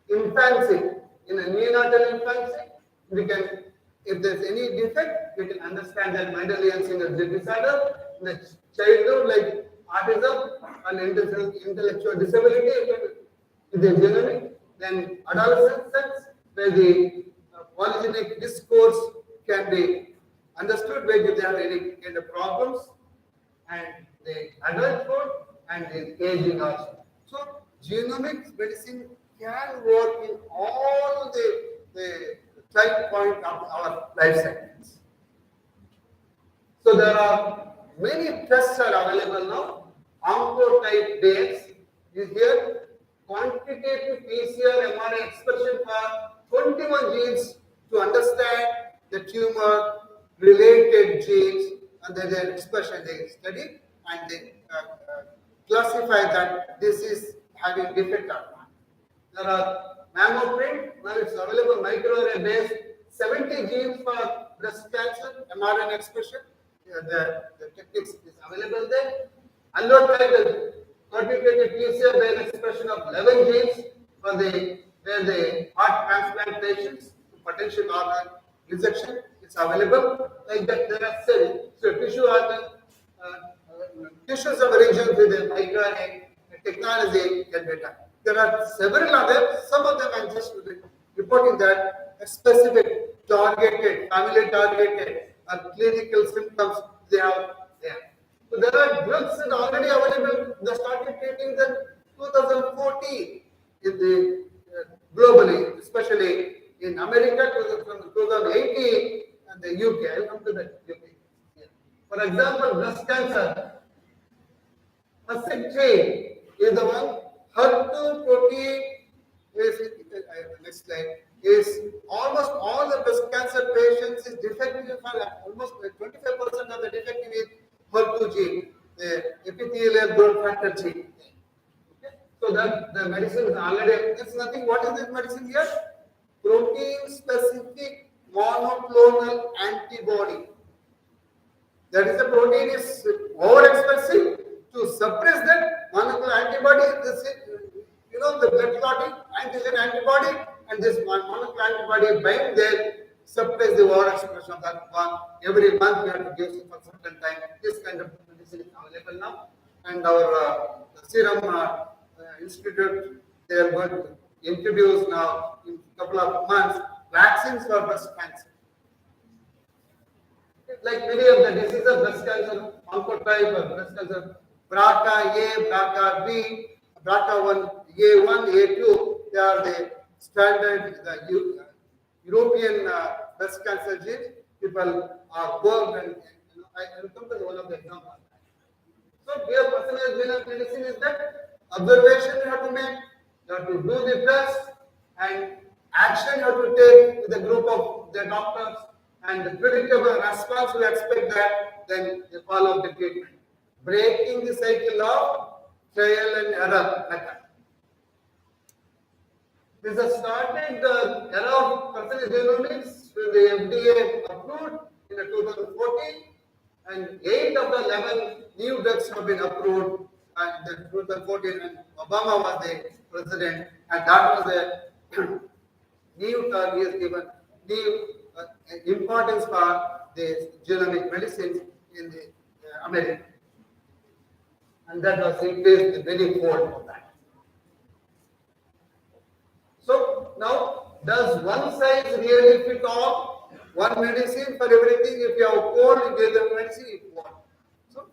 infancy, in a neonatal infancy, we can, if there's any defect, we can understand that Mendelian syndrome disorder. In the childhood, like autism and intellectual disability, if they're genomic, then adolescence, where the polygenic discourse can be understood, where they have any kind of problems, and the adulthood and the aging also. So genomic medicine can work in all the type point of our life cycles. So there are many tests are available now. Oncotype DX is here. Quantitative PCR mRNA expression for 21 genes to understand the tumor related genes and their expression they study, and they classify that this is having defect or not. There are mammoprint, now it's available microarray based 70 genes for breast cancer, mRNA expression. The techniques is available there. Allotype quantitative PCR based expression of 11 genes for where the heart transplant patients, potential organ rejection is available. Like that, there are cells, so tissue organ, tissues of regions with the microarray technology can be done. There are several others, some of them I'm just reporting that a specific targeted, family targeted, clinical symptoms they have there. So there are drugs that are already available. They started taking them 2014 in the globally, especially in America from 2018 and the UK. I'll come to that UK. For example, breast cancer. Acid is the one. HER2 protein is next slide. Is almost all the breast cancer patients is defective for almost 25% of the defective is HER2 gene, the epithelial growth factor gene. Okay. So that the medicine is already, it's nothing. What is this medicine here? Protein specific monoclonal antibody. That is, the protein is overexpressive. To suppress that monoclonal antibody, this is, the blood clotting antigen antibody, and this monoclonal antibody bind there, suppress the overexpression of that one. Every month we have to give for certain time. This kind of medicine is available now, and our Serum Institute, they are going to introduce now in a couple of months vaccines for breast cancer. Like many of the diseases of breast cancer, oncotype or breast cancer, BRCA A, BRCA B, BRCA1, A1, A2, they are the standard, the European breast cancer genes. People are worked, and I will come to one of the examples. So here personalized medicine is that observation you have to make, you have to do the test, and action you have to take with a group of the doctors, and the predictable response we expect that, then they follow the treatment. Breaking the cycle of trial and error method. This has started the era of personalized genomics with the FDA approved in 2014, and 8 of the 11 new drugs have been approved in 2014, and Obama was the president, and that was the new term he has given, new importance for the genomic medicine in the America. And that was increased many fold of that. So now, does one size really fit all? One medicine for everything. If you have cold, you get the medicine if you want. So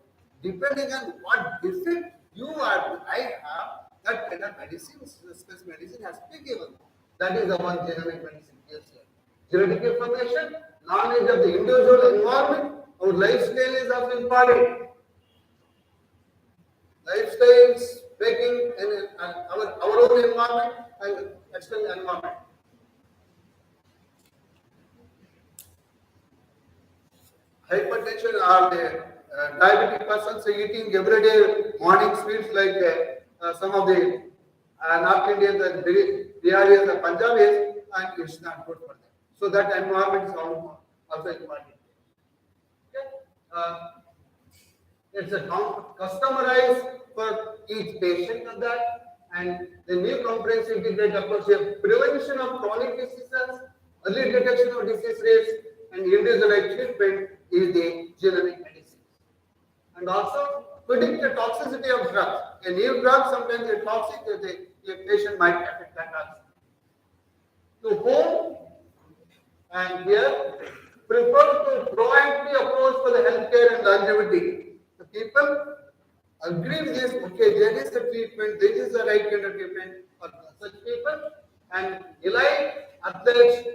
depending on what defect you are, I have, that kind of medicine, specific medicine has to be given. That is the one genomic medicine. Yes, sir. Genetic information, knowledge of the individual environment, our lifestyle is also important. Lifestyles making our own environment and external environment. Hypertension or the diabetic persons eating everyday morning sweets like some of the North Indians and Biharis and Punjabis, and it's not good for them. So that environment is also important. Okay. It's a customized for each patient of that. And the new comprehensive integrated approach is prevention of chronic diseases, early detection of disease rates, and individualized treatment is the genomic medicine. And also predict the toxicity of drugs. A new drug sometimes is toxic, the patient might affect that also. To whom and here prefer to proactively approach for the healthcare and longevity. The people agree with this, okay, there is a treatment, this is the right kind of treatment for such people, and elite athletes,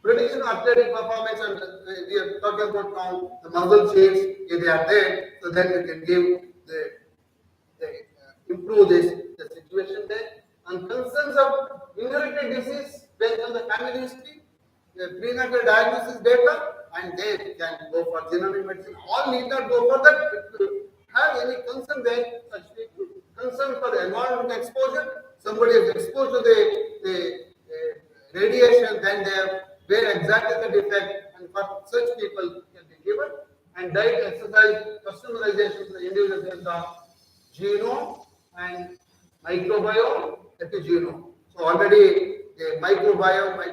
prediction of athletic performance, and we are talking about now the muscle change, if they are there, so then we can give improve the situation there. And concerns of inherited disease based on the family history, the prenatal diagnosis data, and they can go for genomic medicine. All need not go for that. If you have any concern there, such people, concern for the environment exposure, somebody is exposed to the radiation, then they have where exactly the defect, and for such people can be given. And diet, exercise, customization for the individual based on genome and microbiome, epigenome. So already the microbiota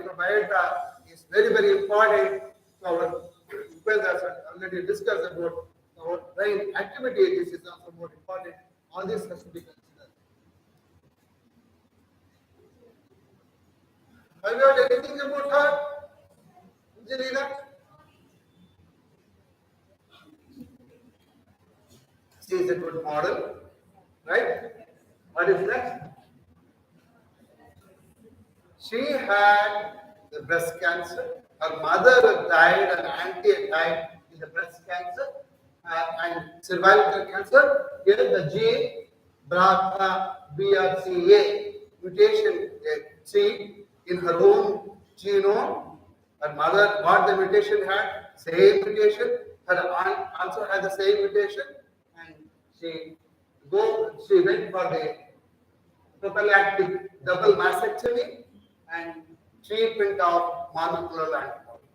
is very, very important. So our friends have already discussed about our brain activity. This is also more important. All this has to be considered. Have you heard anything about her? Angelina? She is a good model, right? What is next? She had the breast cancer. Her mother died, and auntie died in the breast cancer and cervical cancer. Here the gene BRCA mutation gene in her own genome. Her mother, what the mutation had, same mutation. Her aunt also had the same mutation, and she went for the prophylactic double mastectomy and treatment of monoclonal antibody.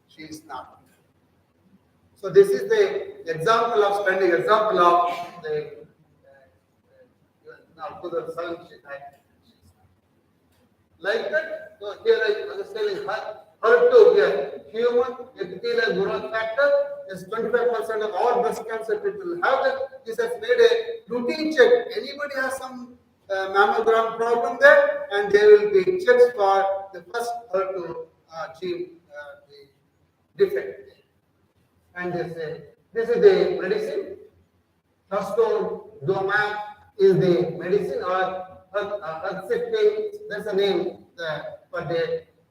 She is not. So this is the example of the now to the sun. Like that. So here I was telling HER2 here, human epithelial growth factor is 25% of all breast cancer people have that. This has made a routine check. Anybody has some mammogram problem there, and there will be checks for the first HER2 gene defect. And this is the medicine. Trastuzumab is the medicine, or herceptin. That's the name.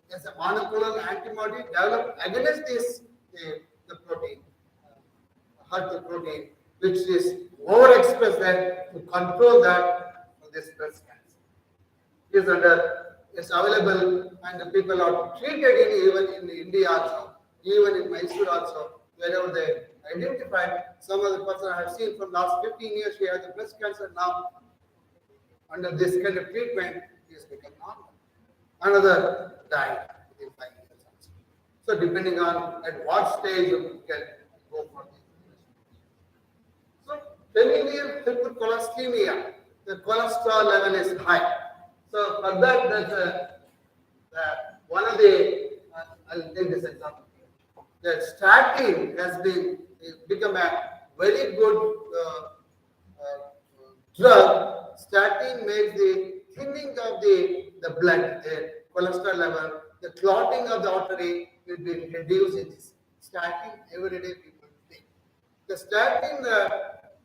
There's a monoclonal antibody developed against this the protein, HER2 protein, which is overexpressed there to control that for this breast cancer. It's available, and the people are treated even in India also, even in Mysore also, wherever they identified. Some of the person I have seen from last 15 years, she has the breast cancer now. Under this kind of treatment, he has become normal. Another died within 5 years also. So depending on at what stage you can go for this. So familial hypercholesteremia, the cholesterol level is high. So for that, that's one of the, I'll take this example. The statin has become a very good drug. Statin makes the thinning of the blood, the cholesterol level, the clotting of the artery will be reduced in this. Statin, everyday people take. The statin,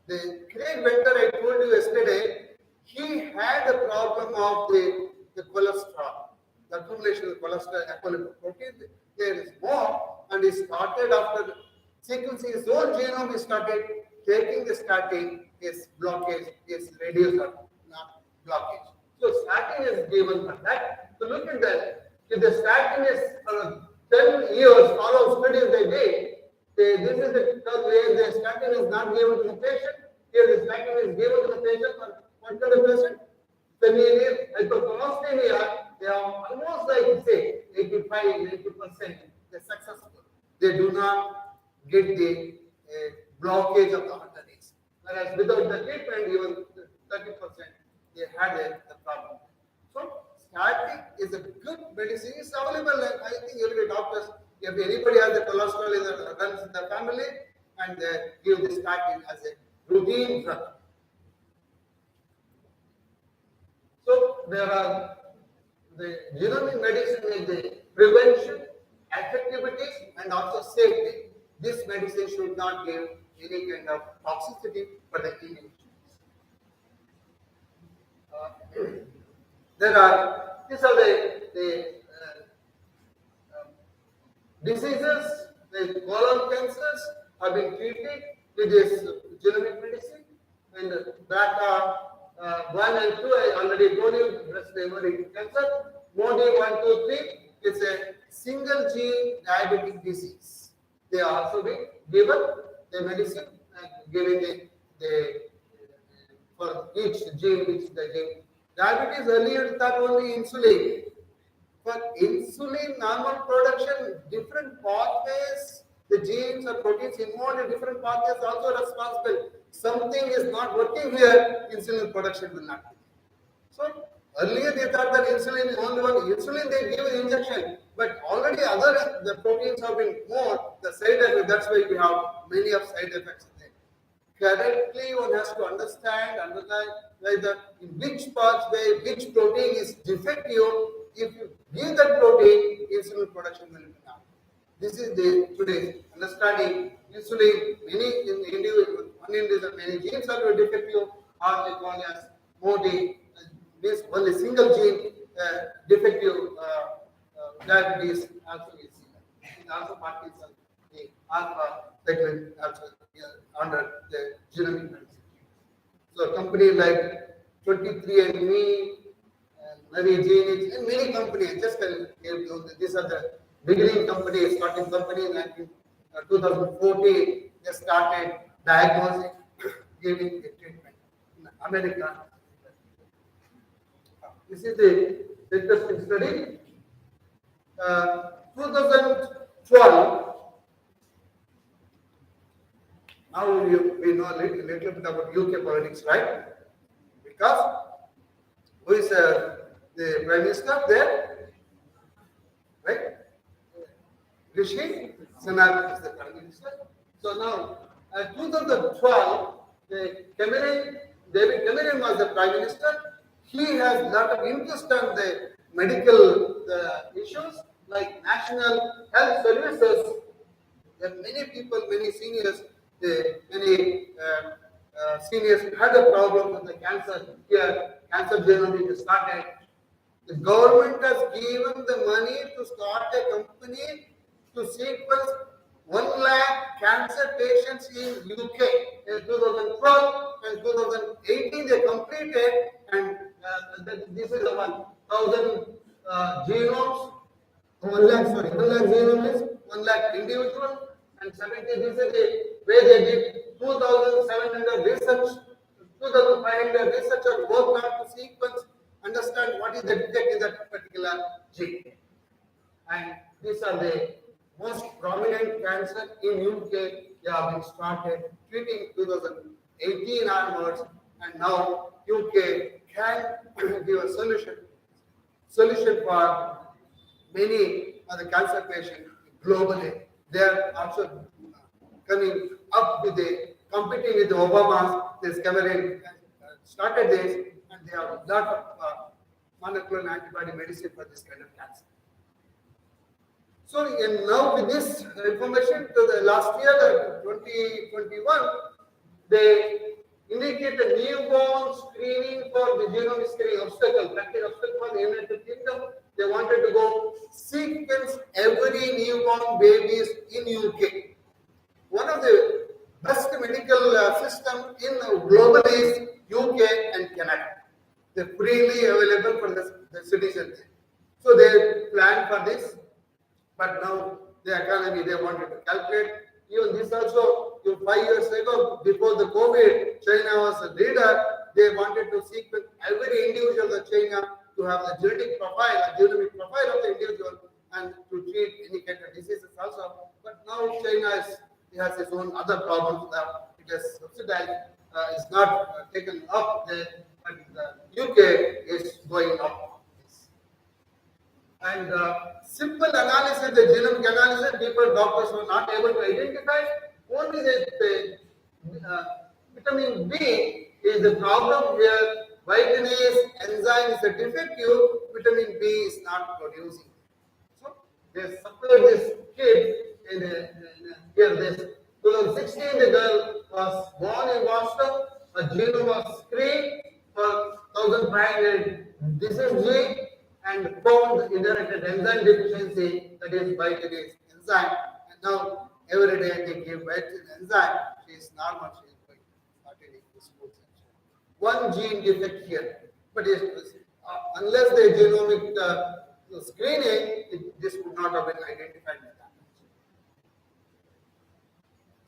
the Craig Venter I told you yesterday, he had a problem of the cholesterol, the accumulation of cholesterol, apolipoprotein. There is more, and he started after sequencing his own genome, he started taking the statin, his blockage is reduced or not blockage. So statin is given for that. So look at that. If the statin is 10 years, follow studies they did, this is the term where the statin is not given to the patient. Here the statin is given to the patient for what kind of patient? Familial hypercholesteremia, they are almost like say 85-90% they're successful. They do not get the blockage of the arteries. whereas without the treatment, even 30% they had the problem. So statin is a good medicine. It's available, and I think every doctors, if anybody has the cholesterol in the runs in the family, and they give the statin as a routine drug. So there are the genomic medicine is the prevention, effectiveness, and also safety. This medicine should not give any kind of toxicity for the individuals. These are the diseases, the colon cancers have been treated with this genomic medicine, and BRCA1 and 2, I already told you, breast ovarian cancer. MODY 1, 2, 3 is a single gene diabetic disease. They are also being given the medicine and giving the for each gene, which the gene. Diabetes earlier thought only insulin. For insulin normal production, different pathways, the genes or proteins involved in different pathways also responsible. Something is not working here, insulin production will not be. So earlier they thought that insulin is only one. Insulin they give an injection, but already other the proteins have been more. The side effects. That's why we have many of side effects. Correctly, one has to understand whether in which pathway, which protein is defective. If you give that protein, insulin production will be down. This is the today's understanding. Insulin, many genes are defective, or they call as MODY. This only single gene defective diabetes also is seen. And also Parkinson, the alpha segment also under the genomic medicine. So companies like 23andMe, Navigenics, and many companies, just these are the beginning companies, starting companies in 2014, they started diagnosing, giving the treatment in America. This is the interesting study. 2012. Now we know a little bit about UK politics, right? Because who is the Prime Minister there? Right? Rishi Sunak is the Prime Minister. So now, 2012, David Cameron was the Prime Minister. He has a lot of interest on the medical issues like national health services. There are many people, many seniors, many seniors had a problem with the cancer. Here, cancer genomics is started. The government has given the money to start a company to sequence 1 lakh cancer patients in UK. In 2012 and 2018 they completed, and this is the 1,000 genomes. 1 lakh genome is 1 lakh individual, and 70. This is the way they did 2,700 research, 2,500 researchers worked on to sequence, understand what is the defect in that particular gene. And these are the most prominent cancer in UK. They have been started treating 2018 onwards, and now UK can give a solution for many of the cancer patients globally. They are also coming up with competing with Obama's. This Cameron started this, and they have a lot of monoclonal antibody medicine for this kind of cancer. So now with this information to the last year, 2021, they indicate the newborn screening for the genome screening obstacle, practical obstacle for the United Kingdom. They wanted to go sequence every newborn babies in UK. One of the best medical system in global is UK and Canada. They're freely available for the citizens. So they planned for this, but now the economy they wanted to calculate. Even this also, 5 years ago, before the COVID, China was a leader. They wanted to sequence every individual of China to have the genetic profile, a genomic profile of the individual, and to treat any kind of diseases also. But now China has its own other problems. It it is subsidized, is not taken up there, but the UK is going up. And simple analysis, the genomic analysis, people, doctors were not able to identify. Only the vitamin B is the problem where Vitinase enzyme is a defective, vitamin B is not producing. So they supplied this kid here this 2016, the girl was born in Boston, a genome was screened for 1500 disease gene and found the inherited enzyme deficiency, that is Vitinase enzyme. And now every day they give Vitinase enzyme, she is normal, she is going started in the school section. One gene defect here, but unless the genomic screening, this would not have been identified by that.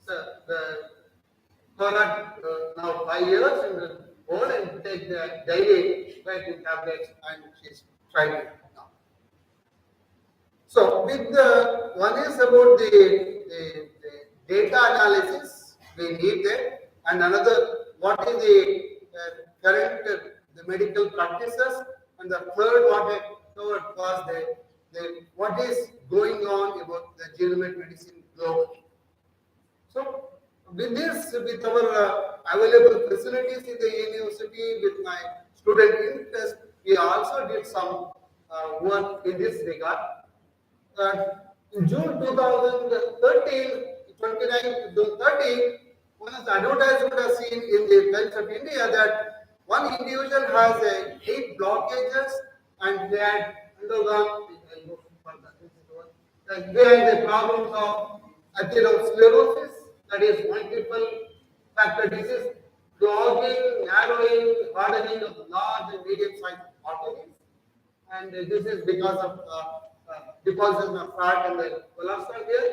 So the product now 5 years and old and take the daily vitamin tablets and she's trying it now. So with the one is about the data analysis we need there, and another what is the current the medical practices, and the third what I covered was the what is going on about the genomic medicine globally. So with this, with our available facilities in the university, with my student interest, we also did some work in this regard. In June 2013, 29 June 13, one of the advertisement was seen in the Times of India that one individual has 8 blockages and they had undergone the problems of atherosclerosis, that is multiple factor disease, clogging, narrowing, hardening of large and medium sized arteries, and this is because of deposition of fat and the cholesterol here.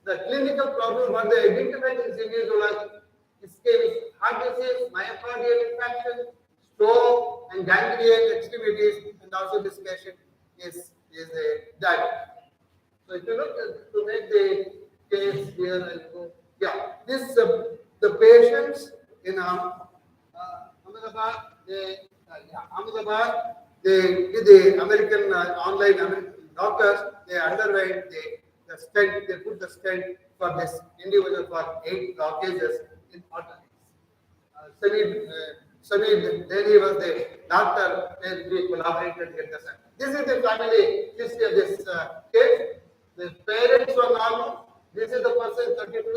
The clinical problem what they identified in this individual as ischemic heart disease, myocardial infarction, stroke, and ganglion extremities, and also this patient is a diabetic. So if you look to make the case here and go, yeah, this the patients in Ahmedabad, the American online American doctors, they underwent the stent, they put the stent for this individual for 8 blockages in arteries. Samir, then he was the doctor, and we collaborated with the center. This is the family history of this case. The parents were normal. This is the person 32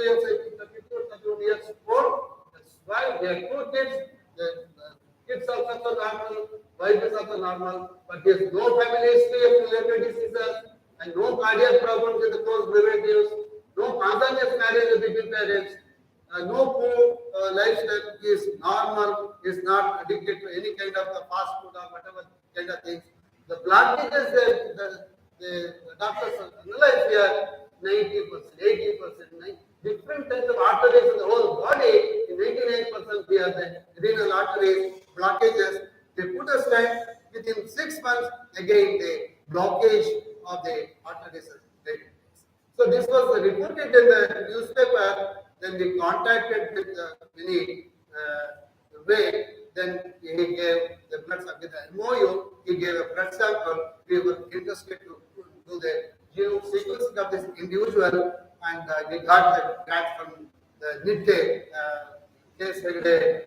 years old. That's why they have 2 kids. The kids are also normal, wife is also normal, but there is no family history of related diseases and no cardiac problems with the close relatives, no spontaneous marriage between parents, no poor lifestyle, is normal, is not addicted to any kind of fast food or whatever kind of things. The blockages the doctors analyze here 90%, 80%, different types of arteries in the whole body. In 99% we have the renal arteries blockages. They put a stent. Within 6 months, again the blockage of the arteries. So this was reported in the newspaper. Then we contacted with many way. Then he gave the blood sample, the MOU. He gave a blood sample. We were interested to do the genome sequencing of this individual, and we got the grant from the NITE, Case Hegde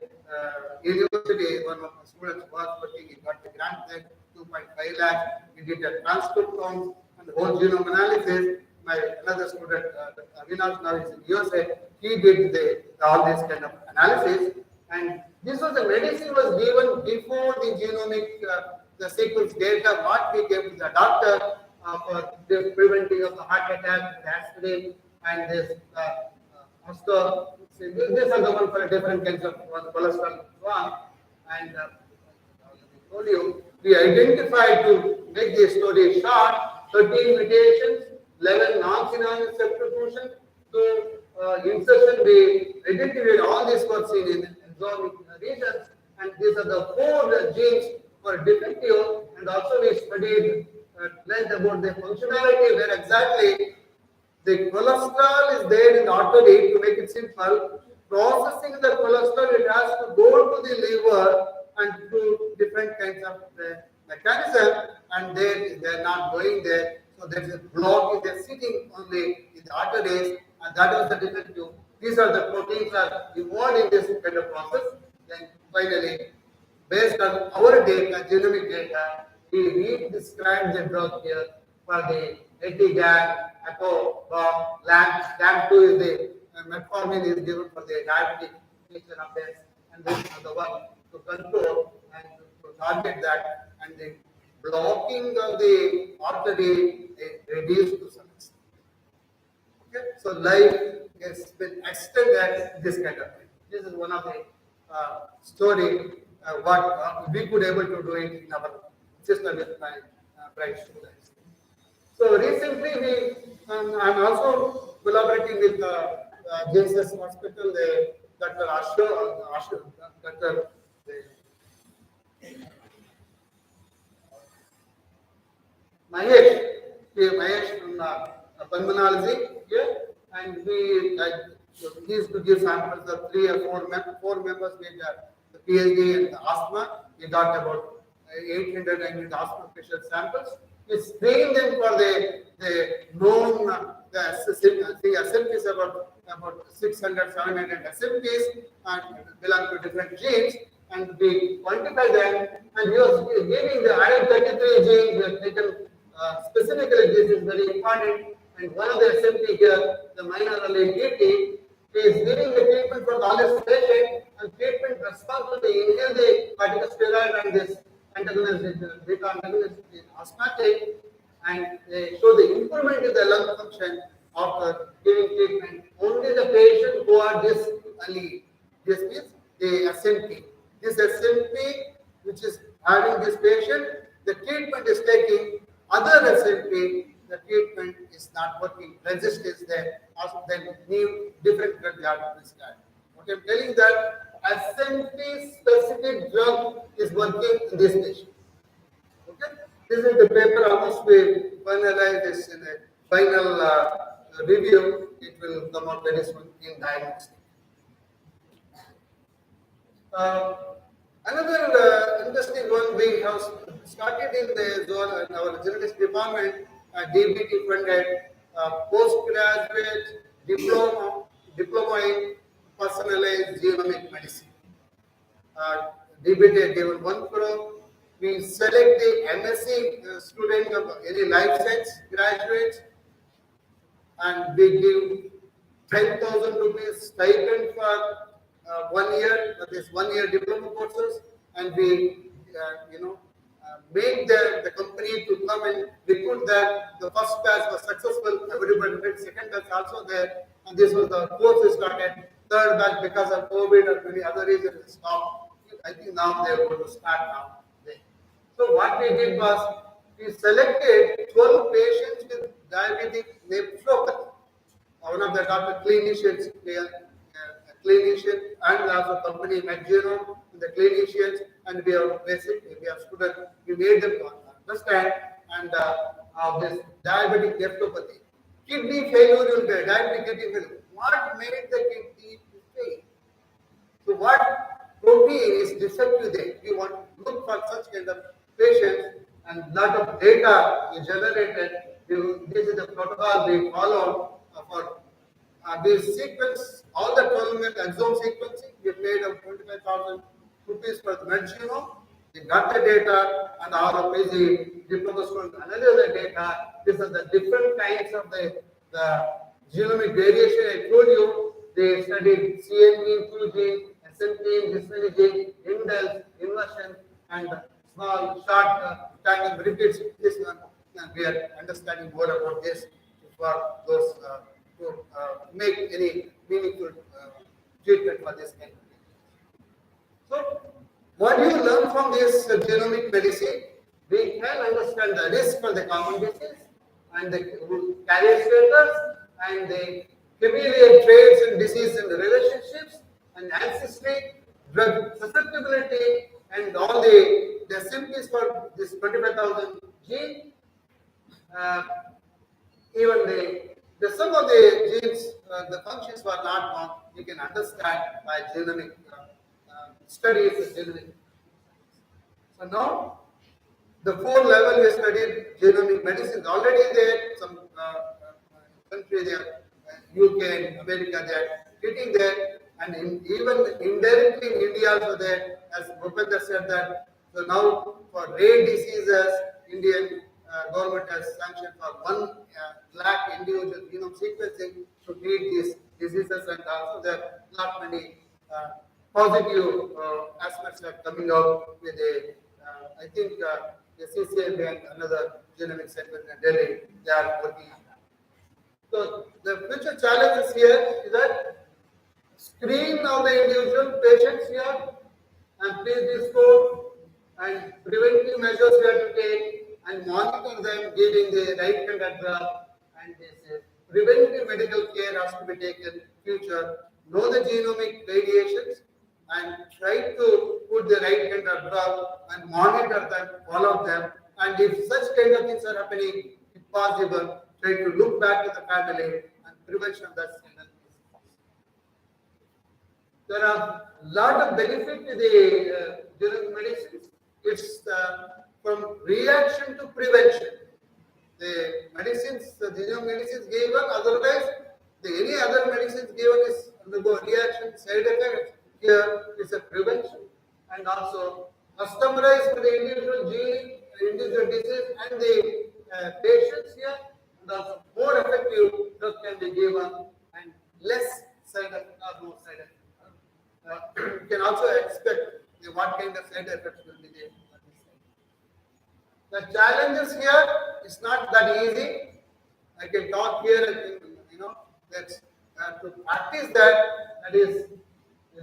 University. One of the students was working. He got the grant there, 2.5 lakhs. We did a transcript count and the whole genome analysis. My another student, Avinash, now is in USA. He did all this kind of analysis, and this was the medicine was given before the genomic the sequence data. What we gave to the doctor for the preventing of the heart attack, aspirin, and this also. These are the one for different kinds of cholesterol one, and told you we identified to make the story short 13 mutations, 11 non-synonymous substitution, 2 insertion. We identified all these were seen in exotic regions, and these are the 4 genes for defective, and also we studied learned about the functionality where exactly the cholesterol is there in the artery. To make it simple, processing the cholesterol, it has to go to the liver and through different kinds of mechanism, and they're not going there. So there is a block, they're sitting only in the arteries, and that was the defective. These are the proteins are involved in this kind of process. Then finally, based on our data, genomic data, we redescribed the drug here for the Etigag, Echo, LAM2 is the metformin is given for the diabetic nature of this, and this is the one to control and to target that, and the blocking of the artery is reduced to some extent. Okay, so life has been extended this kind of thing. This is one of the story what we could able to do it in our system with my bright students. So recently I'm also collaborating with JSS Hospital, Dr. Ashu, Dr. Mahesh from pulmonology here, and he used to give samples of 3 or 4 members with the PhD and the asthma. He got about 800 asthma patient samples. We screened them for the known SNPs, about 600, 700 SNPs, and belong to different genes, and we quantify them, and he was giving the IL-33 gene. We have taken specifically, this is very important, and one of the SNP here, the minor allele DT, is giving the treatment for the ALS patient, and treatment response to inhale the corticosteroid and this antagonist, beta antagonist is asthmatic, and they show the improvement in the lung function after giving treatment. Only the patient who are this allele, this is the SNP. This SNP, which is having this patient, the treatment is taking other SNP, the treatment is not working. Resist is there. Then new different drug are prescribed. What I'm telling that SNP specific drug is working in this patient. Okay, this is the paper. Almost we finalize this in a final review. It will come out very soon in diagnostic. Another interesting one, we have started in the zone in our genetics department, DBT funded postgraduate diploma in personalized genomic medicine. DBT given 1 crore. We select the MSc student of any life science graduates, and we give 10,000 rupees stipend for 1 year, that is 1 year diploma courses, and we make the company to come and recruit that. The first batch was successful, everybody did, second batch also there, and this was the fourth we started, third batch because of COVID or many other reasons stopped. I think now they are going to start now. So what we did was, we selected 12 patients with diabetic nephropathy. One of the doctor clinicians, clinician, and also company MedGenome, the clinicians, and we have students. We made them understand and this diabetic nephropathy, kidney failure will be diabetic kidney failure. What made the kidney fail? So what protein is defective there? We want to look for such kind of patients, and lot of data is generated. This is the protocol we followed for. We sequence all the 12-month exome sequencing. We paid 25,000 rupees for the MedGenome. We got the data, and all of the diploma students analyze the data. These are the different kinds of the genomic variation. I told you they studied CNV, full gene, SNP, dysphagy gene, indels, inversion, and small, short, tandem repeats. This one, and we are understanding more about this for those to make any meaningful treatment for this kind of thing. So, what do you learn from this genomic medicine? We can understand the risk for the common disease and the carrier status and the familial traits and disease and the relationships and ancestry, drug susceptibility, and all the symptoms for this 25,000 gene. Even some of the genes, the functions were not known. You can understand by genomic studies of genomic. So now, the 4 level we studied genomic medicine already there. Some country there, UK and America, they are treating there, and even indirectly in India also there. As Bhupender said that, so now for rare diseases, Indian government has sanctioned for 1 lakh individual genome sequencing to treat these diseases, and also there are not many positive aspects are coming out with a, I think the CCMB and another genomic center in Delhi, they are working on that. So the future challenges here is that screen of the individual patients here and please this code and preventive measures we have to take and monitor them, giving the right kind of drug, and this preventive medical care has to be taken future. Know the genomic variations and try to put the right kind of drug and monitor them, follow them, and if such kind of things are happening, if possible, try to look back to the family and prevention of that kind of things. There are a lot of benefit to the genomic medicines. It's from reaction to prevention. The medicines, the genomic medicines given, otherwise, any other medicines given is undergo reaction, side effects. Here is a prevention and also customized for the individual gene, individual disease, and the patients here, and also more effective drug can be given and less side effects or no side effects. You can also expect what kind of side effects will be there. The challenges here is not that easy. I can talk here, I think, that's to practice that is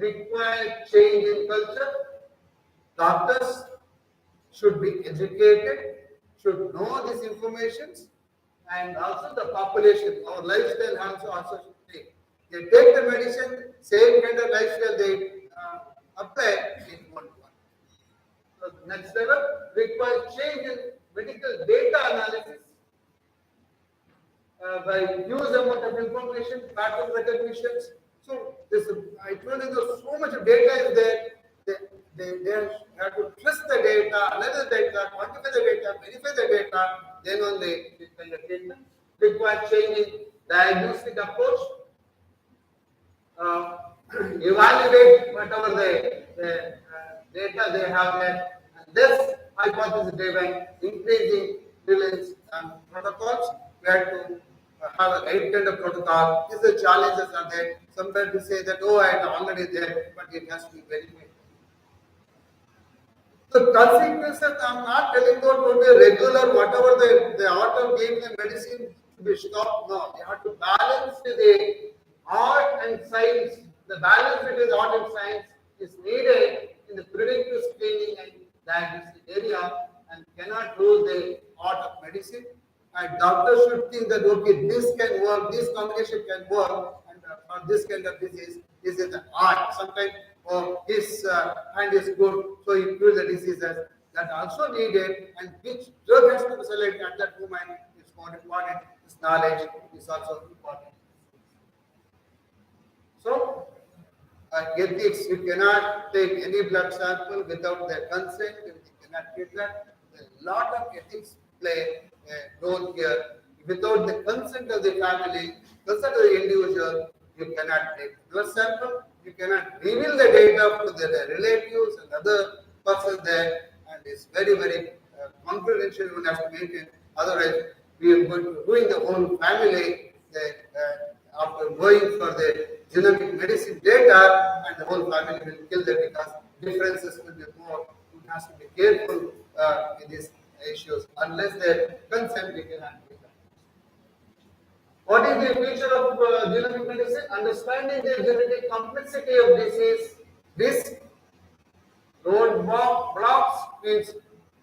required change in culture. Doctors should be educated, should know these informations, and also the population, our lifestyle also should take. They take the medicine, same kind of lifestyle they apply, it won't work. So next level requires change in medical data analysis by huge amount of information, pattern recognitions. So this, I told you, there's so much data is there. They have to trust the data, analyze the data, quantify the data, verify the data. Then only this kind of treatment. Require change in diagnostic approach. Evaluate whatever the data they have there, and less hypothesis driven, increasing reliance and protocols. We have to have a right kind of protocol. These are the challenges are there. Sometimes we say that, oh, I am already there, but it has to be verified. So consequences, I'm not telling about to be regular, whatever the art of giving the medicine to be stopped. No, you have to balance the art and science. The balance between art and science is needed in the preventive screening and diagnostic area, and cannot rule the art of medicine. And doctors should think that, okay, this can work, this combination can work, and for this kind of disease, this is the art. Sometimes, oh, his hand is good, so he cures the diseases. That also needed, and which drug has to be selected at that moment is more important. This knowledge is also important. So, ethics, you cannot take any blood sample without their consent, you cannot get that. A lot of ethics play a role here. Without the consent of the family, consent of the individual, you cannot take blood sample, you cannot reveal the data to the relatives and other persons there, and it's very, very confidential, one has to maintain. Otherwise, we are going to ruin the whole family after going for the genomic medicine data, and the whole family will kill them because differences will be more. One has to be careful in these issues. Unless they consent, we cannot do that. What is the future of genomic medicine? Understanding the genetic complexity of disease, risk, blocks means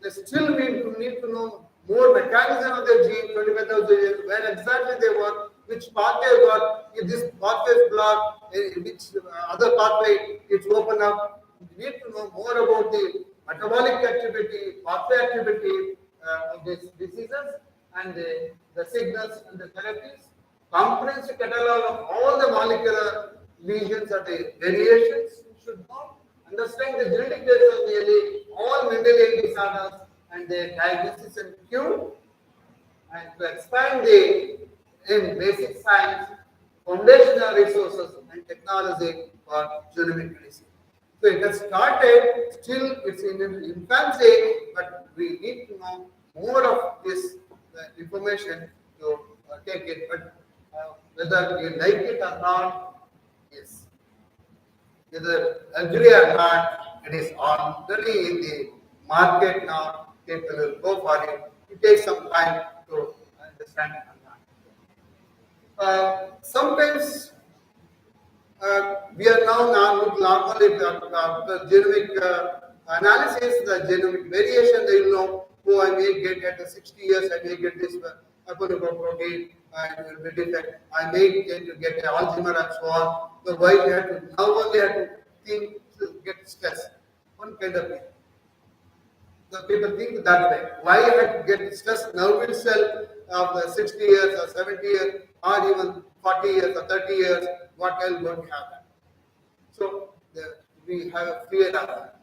they still need to know more mechanism of the gene, 25,000 genes, where exactly they work, which pathway work, if this pathway is blocked, which other pathway it's open up. We need to know more about the metabolic activity, pathway activity of these diseases, and the signals and the therapies, comprehensive catalog of all the molecular lesions and the variations. You should know, understand the genetic basis of nearly all Mendelian disorders and their diagnosis and cure, and to expand the in basic science, foundational resources and technology for genomic medicine. So it has started, still it's in its infancy, but we need to know more of this information to take it. But whether you like it or not, yes. Whether agree or not, it is already in the market now. People will go for it. It takes some time to understand it or not. Sometimes we are now not only the genomic analysis, the genomic variation. They will know, oh, I may get at 60 years, I may get this protein and will be defect. I may get to get Alzheimer and so on. So why we have to now only have to think to get stress? One kind of thing. The people think that way. Why I have to get stressed now itself of 60 years or 70 years or even 40 years or 30 years, what else going to happen? So we have a fear of that.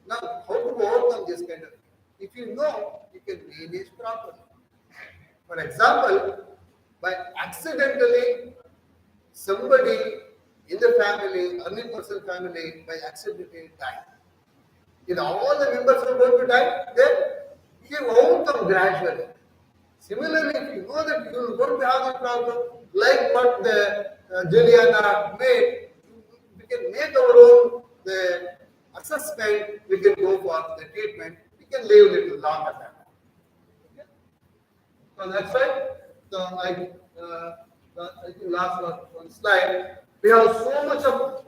Now, how to overcome this kind of thing? If you know, you can manage properly. For example, by accidentally somebody in the family, early person family, by accidentally died. If all the members are going to die, then you overcome gradually. Similarly, if you know that you are going to have a problem, like what the Juliana made, we can make our own the assessment, we can go for the treatment, we can live a little longer than that. Okay? So that's why, so I think last one slide, we have so much of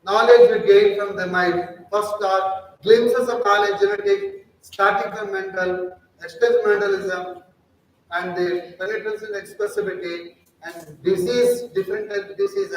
knowledge we gained from my first thought, glimpses of knowledge, genetics, starting from mental, extends mentalism, and the penetrance and expressibility, and disease, different types of diseases,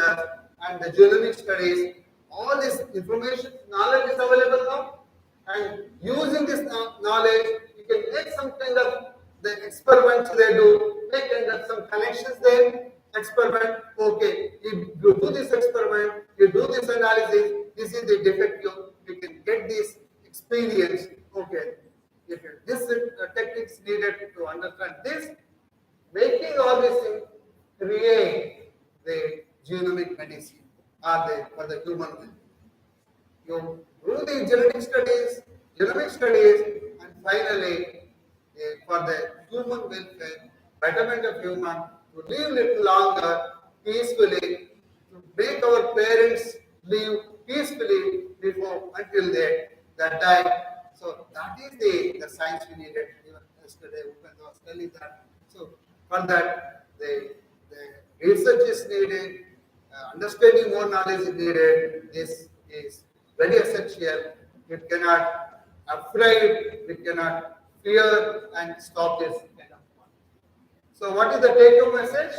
and the genomic studies. All this information, knowledge is available now, and using this knowledge, you can make some kind of the experiments they do, make kind of some connections there. Experiment, okay, you do this experiment, you do this analysis, this is the defect, you can get this experience, okay. If this techniques needed to understand this, making all these things create the genomic medicine for the human being. You do the genetic studies, genomic studies, and finally for the human welfare, betterment of human, to live little longer peacefully, to make our parents live peacefully until they die. So that is the science we needed. Even yesterday, Upendra was telling that. So for that, the research is needed, understanding more knowledge is needed. This is very essential. We cannot afraid, we cannot fear and stop this kind of one. So what is the take-home message?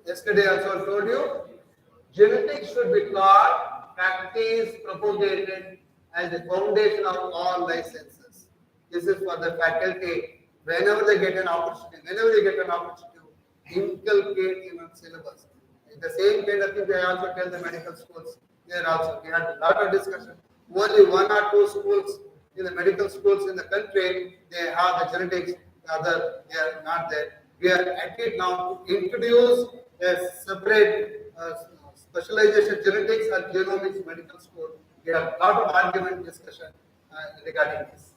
Yesterday also I told you, genetics should be taught, practiced, propagated as the foundation of all licenses. This is for the faculty. Whenever they get an opportunity, inculcate in a syllabus. The same kind of thing they also tell the medical schools. There also we had a lot of discussion. Only one or two schools in the medical schools in the country they have the genetics. The other they are not there. We are at it now to introduce a separate specialization genetics and genomics medical school. We have a lot of argument discussion regarding this.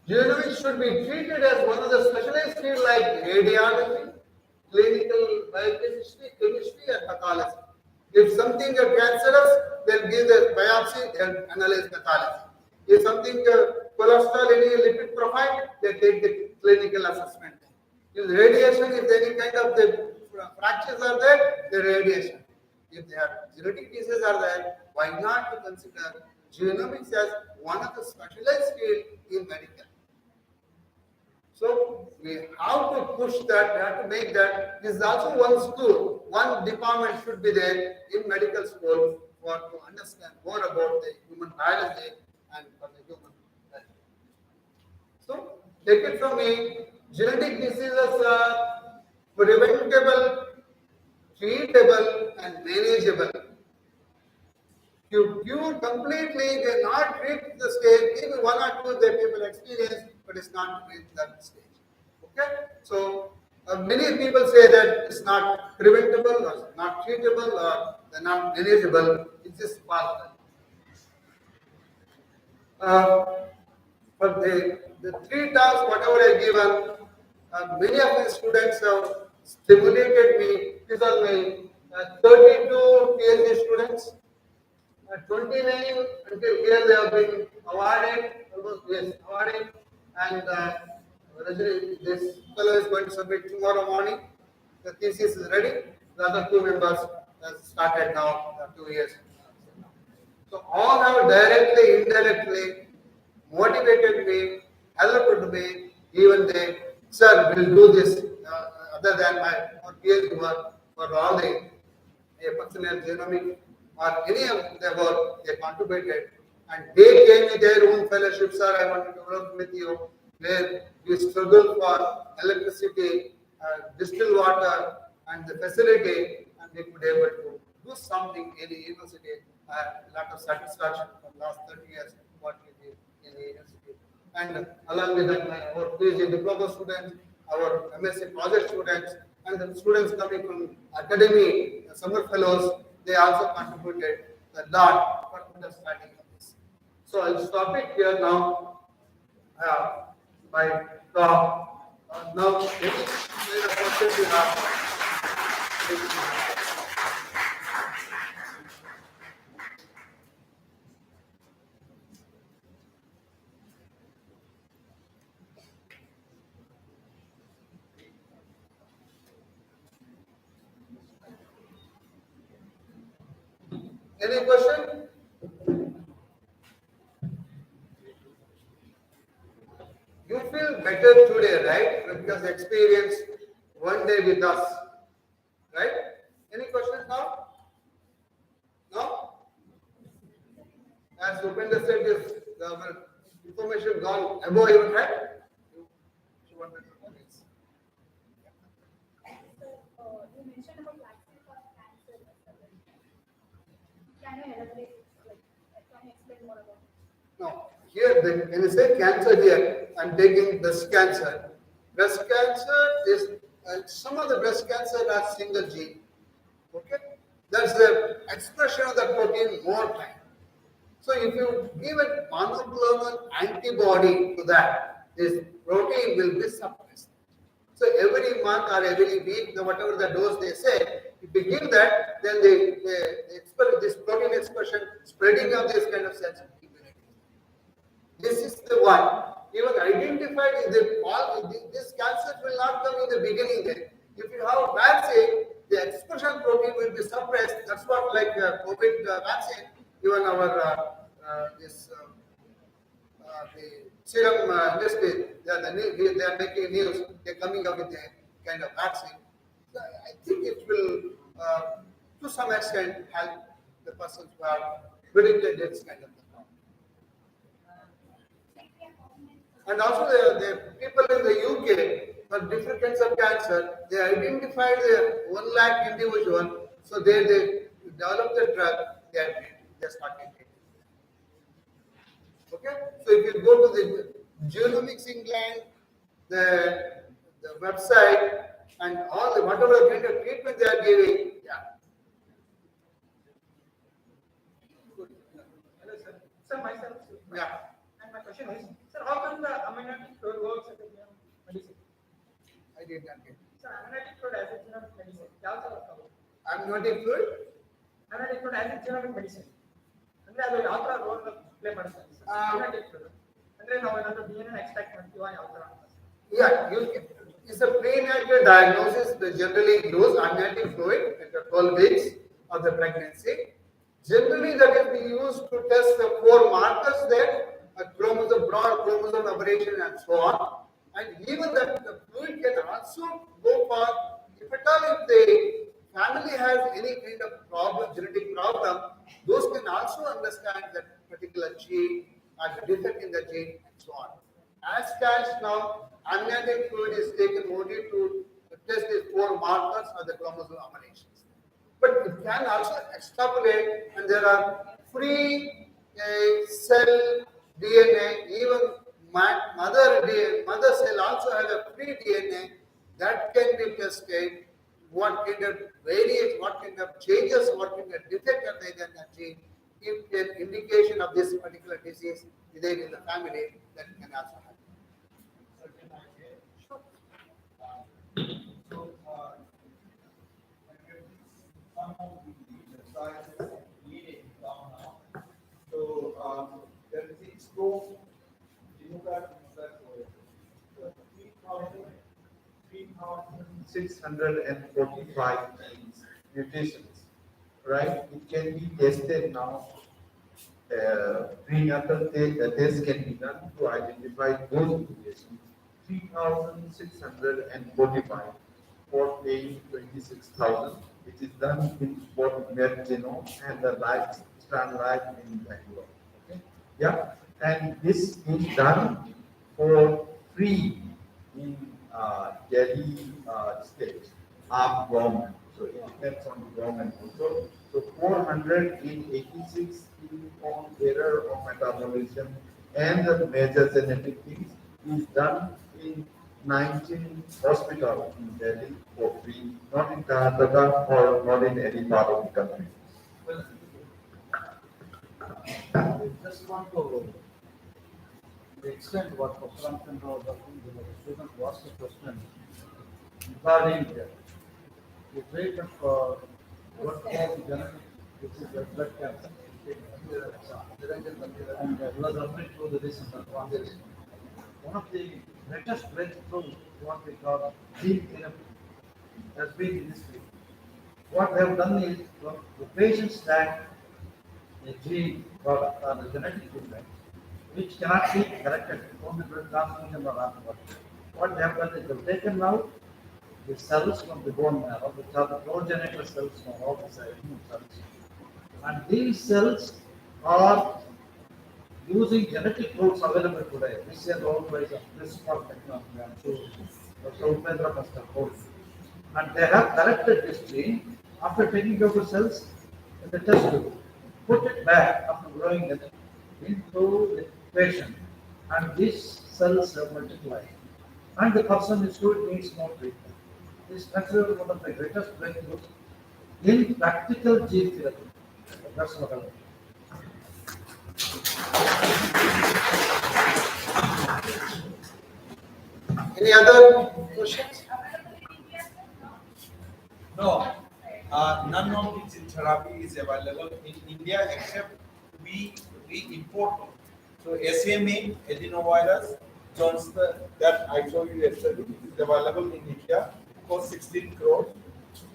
Genomics should be treated as one of the specialized fields like radiology, clinical biochemistry, chemistry, and pathology. If something is cancerous, they'll give the biopsy and analyze pathology. If something cholesterol, any lipid profile, they take the clinical assessment. If radiation, if any kind of the fractures are there, the radiation. If there are genetic diseases are there, why not to consider genomics as one of the specialized fields in medical? So we have to push that, we have to make that. This is also one school, one department should be there in medical school for to understand more about the human biology and for the human health. So take it from me, genetic diseases are preventable, treatable, and manageable. You cure completely, they not reach the stage, maybe one or two that people experience, but it's not reached that stage. Okay? So, many people say that it's not preventable, or not treatable, or they're not manageable. It is false. But the three tasks, whatever I given, many of the students have stimulated me. These are my 32 PhD students. 29 until here they have been awarded, almost yes, awarded, and Rajani, this fellow is going to submit tomorrow morning. The thesis is ready. The other two members have started now, 2 years. So all have directly, indirectly motivated me, helped me, even they, sir, will do this other than my PhD work for all the personal genomic or any of the work they contributed, and they gave me their own fellowship, sir. I want to work with you, where we struggle for electricity, distilled water, and the facility, and we could able to do something in the university. A lot of satisfaction from last 30 years what we did in the university. And along with that, our PhD diploma students, our MSc project students, and the students coming from academy, summer fellows, they also contributed a lot for understanding of this. So I'll stop it here now. My talk. Now, any questions you have? Please. Any question? You feel better today, right? Because experience one day with us, right? Any questions now? No? As Upendra said, is the information gone above your head? You wanted to comment? You mentioned about vaccine for cancer. Can you elaborate? Can you explain more about it? No. Here, when you say cancer here, I'm taking breast cancer. Breast cancer is, some of the breast cancer are single gene. Okay? That's the expression of the protein more time. So if you give a monoclonal antibody to that, this protein will be suppressed. So every month or every week, whatever the dose they say, if you give that, then they expel this protein expression, spreading of this kind of cells. This is the one. Even identified in this cancer will not come in the beginning then. If you have vaccine, the expression protein will be suppressed. That's what like COVID vaccine, even our the serum industry, they are making news, they're coming up with a kind of vaccine. So I think it will, to some extent, help the persons who have predicted this kind of problem. And also the people in the UK for different kinds of cancer, they identified the 1 lakh individual, so they developed the drug, they started taking. Okay, so if you go to the Genomics England, the website, and all the whatever kind of treatment they are giving, yeah. Good. Hello, sir. Sir, myself. Yeah. And my question is, sir, how come the amniotic fluid works as a genomic medicine? I did not get. Sir, amniotic fluid as a genomic medicine. Amniotic fluid? Amniotic fluid as a genomic medicine. ಅಂದ್ರೆ ಅದು ಯಾವ ತರ role play ಮಾಡುತ್ತೆ amniotic fluid. ಅಂದ್ರೆ ನಾವು ಏನಾದರೂ DNA extract ಮಾಡ್ತೀವಾ ಯಾವ ತರ ಅಂತ? Yeah, it's a prenatal diagnosis. They generally use amniotic fluid at the 12 weeks of the pregnancy. Generally, that is being used to test the 4 markers there, a chromosome, broad chromosome aberration, and so on. And even that the fluid can also go for, if at all, if the family has any kind of problem, genetic problem, those can also understand that particular gene or the defect in the gene and so on. as stands now, amniotic fluid is taken only to test these 4 markers of the chromosomal aberrations. But it can also extrapolate, and there are free cell DNA, even mother cell also have a free DNA that can be tested. What kind of variants, what kind of changes, what kind of defect are there in that gene? If an indication of this particular disease is there in the family, that can also happen. So, some of the exercises needed down now. So, there is a stroke, demographic research for 3,645 mutations, right? It can be tested now. Prenatal tests can be done to identify those mutations. 3,645 for paying 26,000, which is done in both Genome and the Life Strand Life in Bangalore. Okay, yeah, and this is done for free in Delhi state, armed government. So it depends on the government also. So 486 on error of metabolism and the major genetic things is done in 19 hospitals in Delhi for free, not in Karnataka or not in any part of the country. Well, I just want to extend what Dr. Chandra was asking. The student asked a question regarding the treatment for what cause genetic disease like blood cancer. And was referring to the recent advances. One of the greatest breakthroughs, what we call gene therapy, has been in this field. What they have done is, the patients that a gene product or the genetic defect, which cannot be corrected only blood transfusion or antibody. What they have done is they've taken out the cells from the bone marrow, which are the progenitor cells from all the immune cells. And these cells are using genetic codes available today. This is always a CRISPR technology. I'm sure Dr. Upendra must have told you. And they have corrected this gene after taking over cells in the test tube, put it back after growing it into the patient, and these cells have multiplied. And the person is good, needs no treatment. This is considered one of the greatest breakthroughs in practical gene therapy. That's what I want. Any other questions? No, none of the gene therapy is available in India except we import. So SMA, adenovirus, Johnston, that I showed you yesterday, is available in India for 16 crores,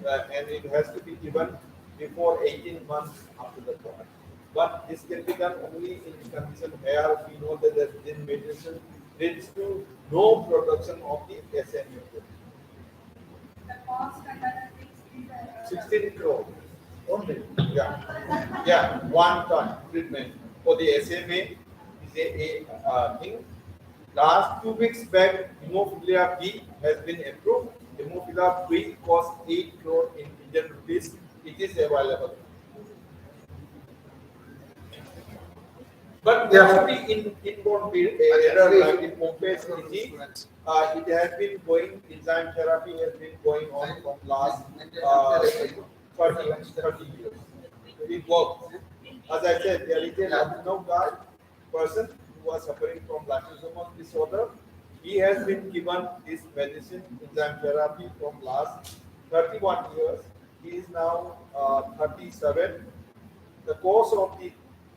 and it has to be given before 18 months after the product. But this can be done only in condition where we know that the gene mutation leads to no production of the SMA protein. The cost and other things is 16 crores only. Yeah, one time treatment for the SMA is a thing. Last 2 weeks back, hemophilia B has been approved. Hemophilia B costs 8 crore in Indian rupees. It is available. But mostly in inborn error like in obesity, it has been going, enzyme therapy has been going on from last 30 years. It works. As I said, there is a Lucknow guy, person who was suffering from lysosomal disorder. He has been given this medicine, enzyme therapy, from last 31 years. He is now 37. The cost of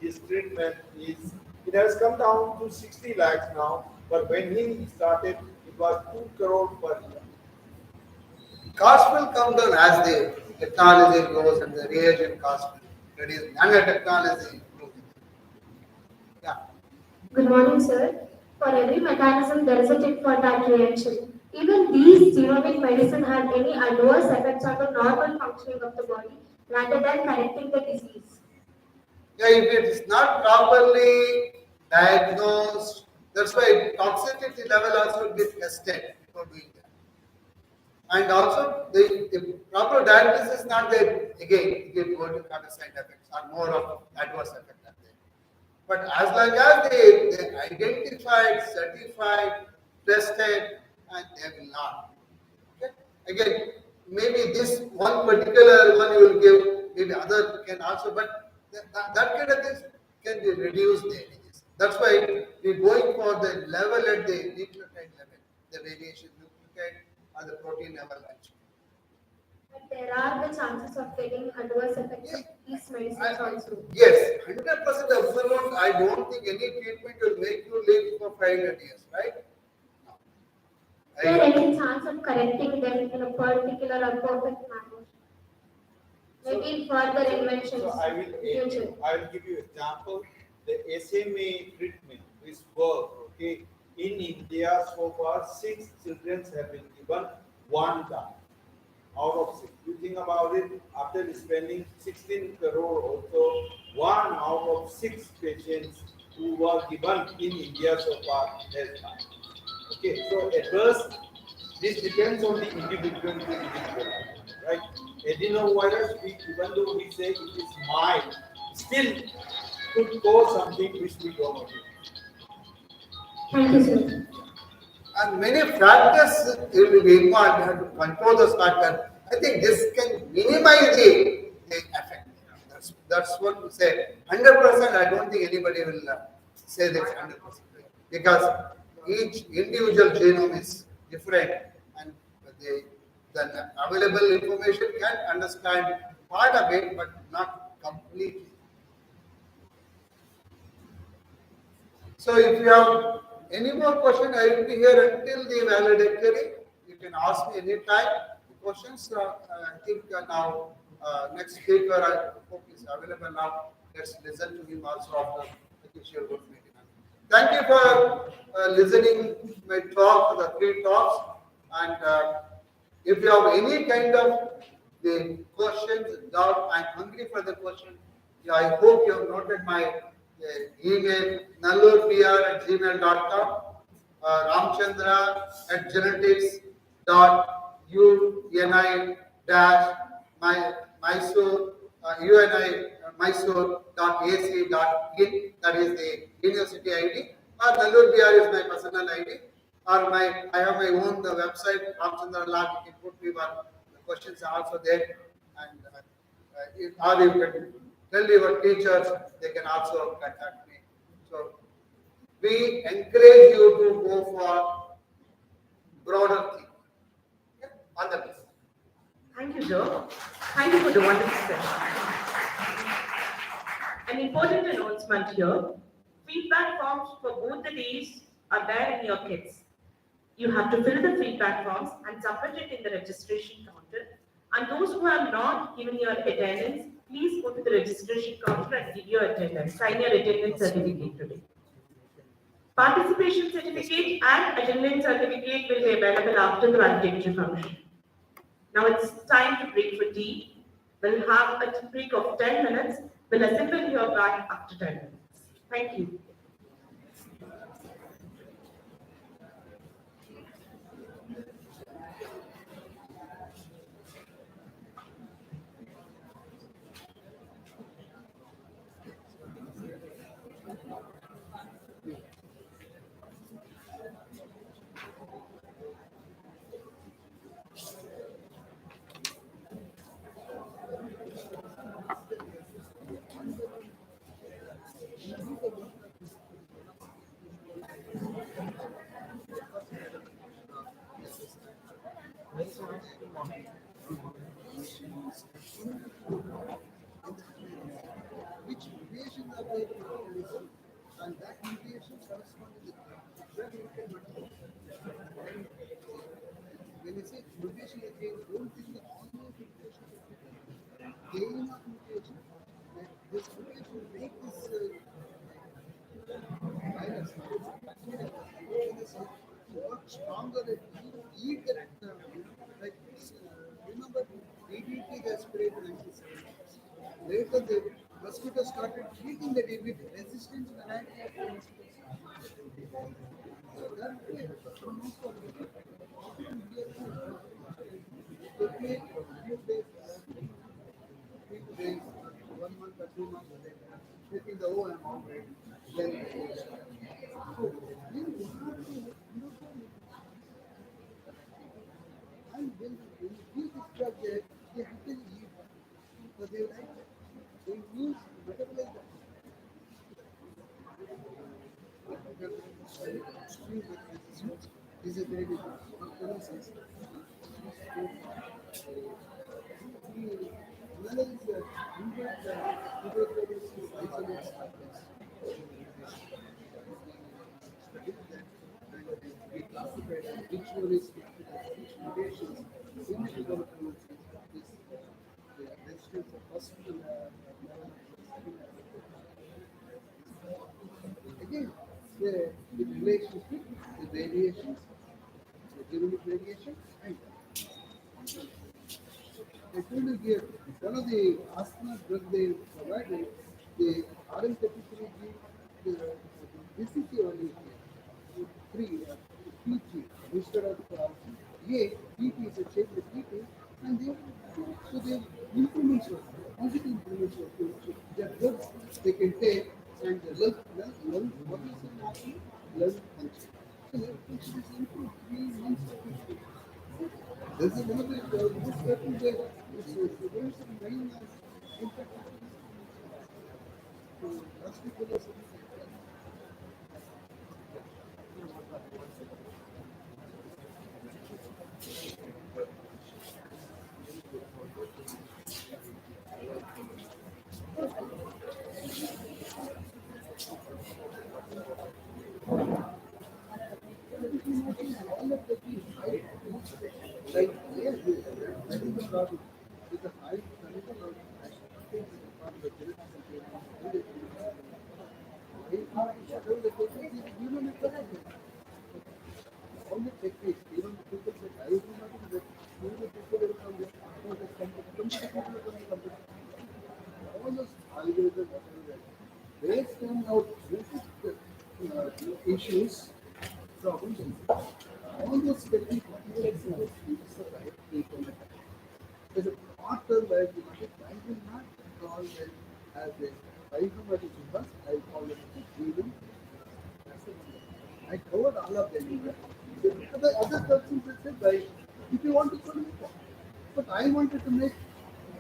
his treatment is, it has come down to 60 lakhs now, but when he started, it was 2 crore per year. Cost will come down as the technology grows and the reagent cost, that is nanotechnology improves. Yeah. Good morning, sir. For every mechanism, there is a tit for tat reaction. Even these genomic medicine have any adverse effects on the normal functioning of the body rather than correcting the disease. Yeah, if it is not properly diagnosed That's why toxicity level also will be tested before doing that. And also, the proper diagnosis is not there. Again, it is going to have a side effects or more of adverse effect than there. But as long as they identified, certified, tested, and they will not. Okay? Again, maybe this one particular one you will give, maybe other can also, but that kind of things can be reduced there. That's why we're going for the level at the nucleotide level, the variation nucleotide or the protein level actually. But there are the chances of getting adverse effects of these medicines also. Yes, 100% absolute. I don't think any treatment will make you live for 500 years, right? Is there any chance of correcting them in a particular or perfect manner? Maybe further inventions. So I will give you example. The SMA treatment, this work, okay, in India so far 6 children have been given, 1 died out of 6. You think about it, after spending 16 crore also, 1 out of 6 patients who were given in India so far has died. Okay, so at first, this depends on the individual to individual, right? Adenovirus, even though we say it is mild, still could cause something which we don't know. Thank you, sir. And many factors will be involved. You have to control those factors. I think this can minimize the effect. That's what we say. 100%, I don't think anybody will say this 100%. Because each individual genome is different and the available information can understand part of it, but not completely. So if you have any more question, I will be here until the valedictory. You can ask me anytime. Questions, I think now next speaker, I hope is available now. Let's listen to him also after the initial good meeting. Thank you for listening my talk, the 3 talks. And if you have any kind of the questions, doubt, I'm hungry for the question. Yeah, I hope you have noted my email nallurpr@gmail.com, ramchandra@uni-mysore.ac.in, that is the university ID, or Nallur PR is my personal ID, or I have my own website, Ramchandra Lab. You can put me one. The questions are also there, and or you can tell your teachers, they can also contact me. So we encourage you to go for broader thing. Okay? On the list. Thank you, Joe. Thank you for the wonderful session. An important announcement here. Feedback forms for both the days are there in your kits. You have to fill the feedback forms and submit it in the registration counter. And those who have not given your attendance, please go to the registration counter and give your attendance. Sign your attendance certificate today. Participation certificate and attendance certificate will be available after the valedictory function. Now it's time to break for tea. We'll have a break of 10 minutes. We'll assemble here back after 10 minutes. Thank you. Which mutations are there in the organism, and that mutation corresponds to the when you say mutation again, don't think the only mutation. Gain of mutation, that this mutation make this virus work stronger and eat that. Like remember, DDT has spread in 1970s. Later, the mosquitoes started eating the DDT, resistance to the Few days, 1 month or 2 months later, they think, oh, I'm all right. Then they will start. So, then you have to understand. And when you give this project, they have to eat. So they like that. They use metabolize that. This is very good. Again, the relationship, the variations, the genomic variation, and I told you here, one of the asthma drug they provided, the RM33 give the BCG only here. 3, PT, instead of A, PT is a change with PT, and they, so they improvements were, positive improvements were, so their drugs they can take, and the lung, what is it happening? Lung function. So lung function is improved 3 months of it. This is one of the most important way. It's very impact. So last week was all of the things, right? Like, yes, I think the problem with the high clinical or all the techniques, even the people say, I do not do that. Even the people will come there, all those algorithms, whatever, based on our basic issues, problems, all those techniques, there's a partner where the market I will not call them as a bioinformatics because I call them as a driven. I covered all of them. The other substances said, like, if you want to call it, but I wanted to make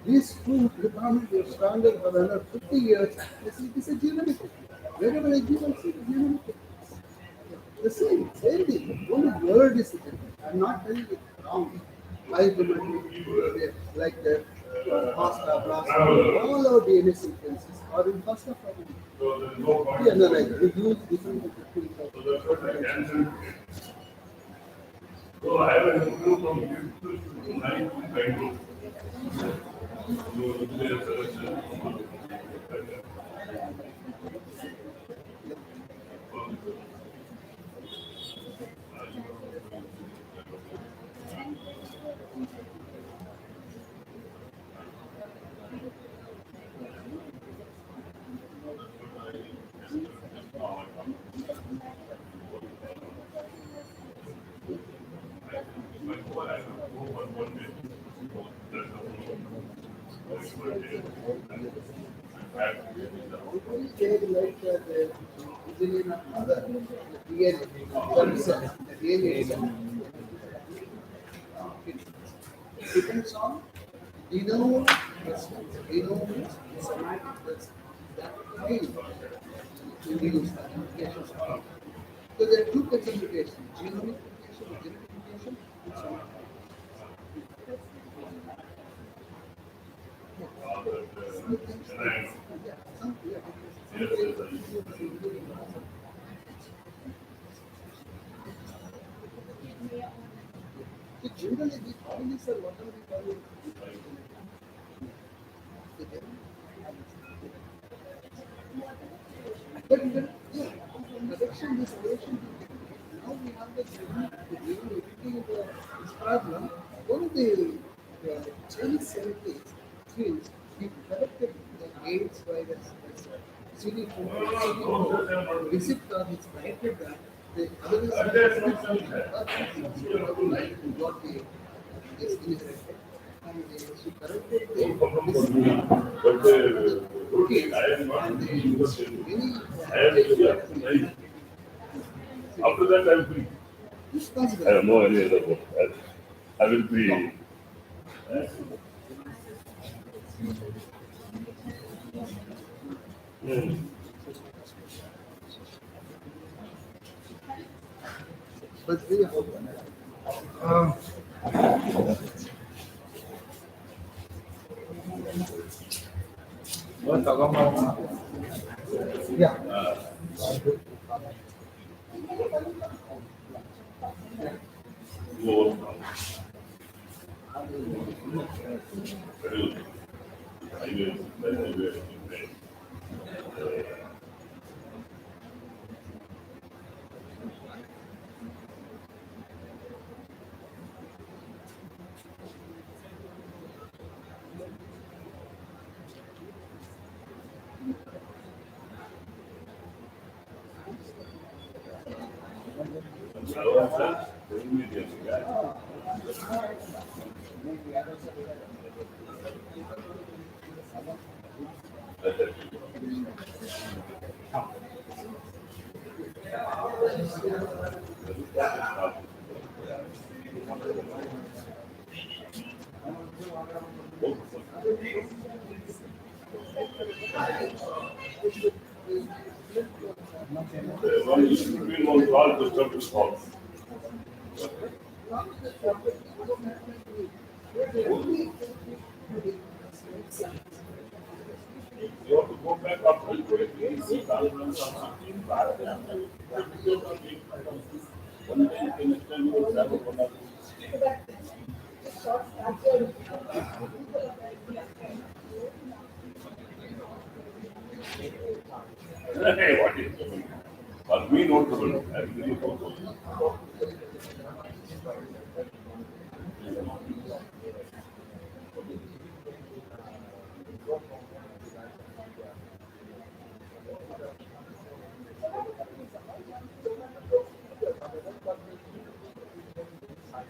these two requirements stronger for another 50 years. It is a genetic. Wherever I give, I see genetic. The same thing. Only word is different. I'm not telling it wrong. Like the pasta, blast, all our DNA sequences are in pasta problem. Yeah, no, right. We use different techniques. So I have a group from YouTube to 9 to 5. Depends on genome, genome, semantics, that field. We use that applications. So there are two kinds of mutation: genomic mutation, genetic mutation, and semantic. So generally, these families are whatever we call it. But yeah, prediction, this relation to now we have the everything in this problem. One of the Chinese scientists, we collected the AIDS virus CD receipt card is writed that the other is got the this inherit. And she corrected the But routine I am not and after that, I will be. I have no idea about that. I will be. But yeah. Between one call to service calls. You have to go back up and correctly see balance of something bad. One day you can extend your travel for that. Hey, what is trouble? Or we know trouble. I will really know trouble.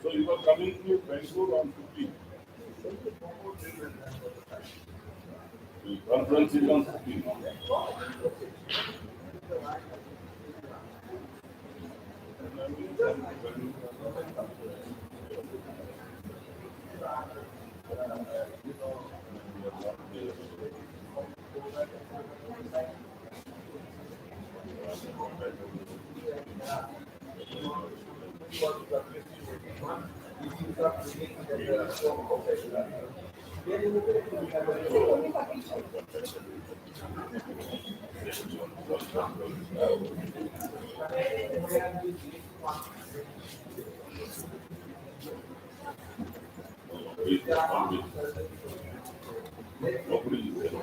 So you are coming to Bangalore on 15. The conference is on 15. Nobody is there.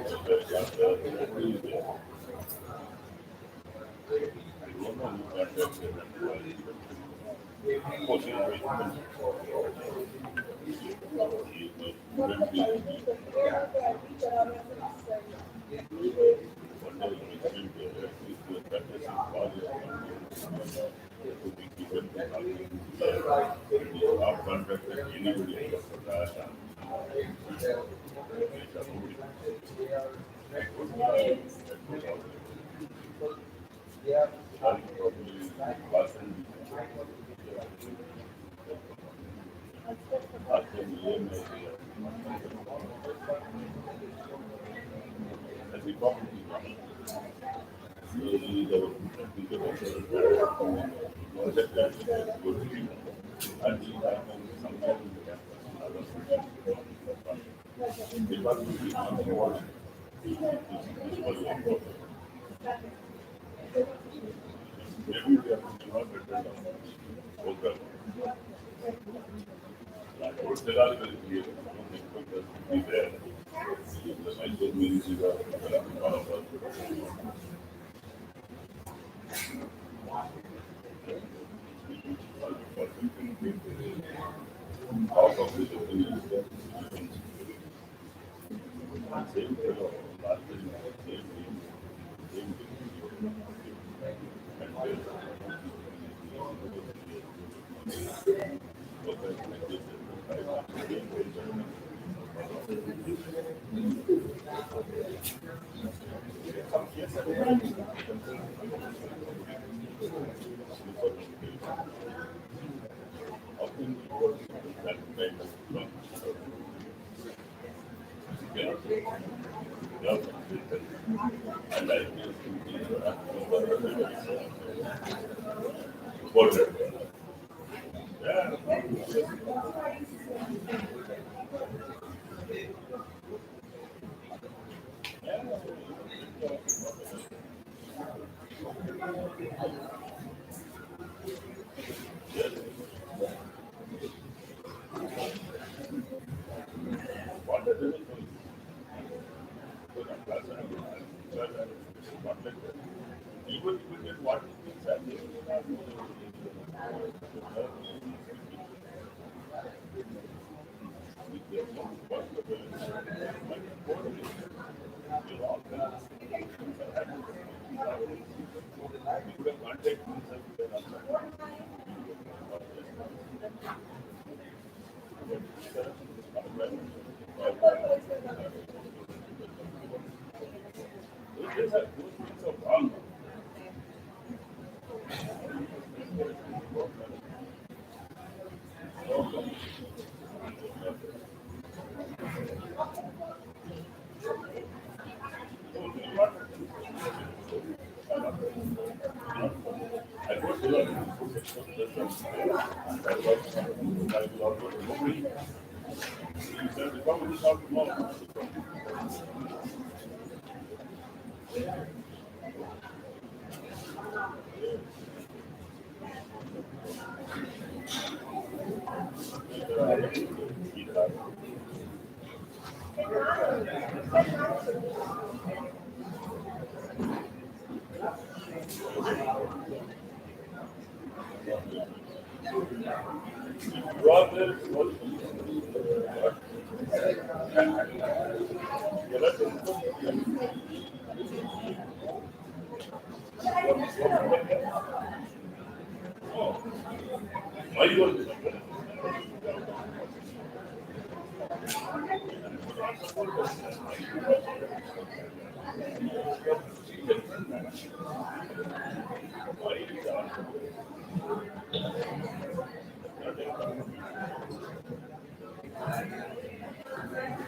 Even if you get what is happening, you are there. My God.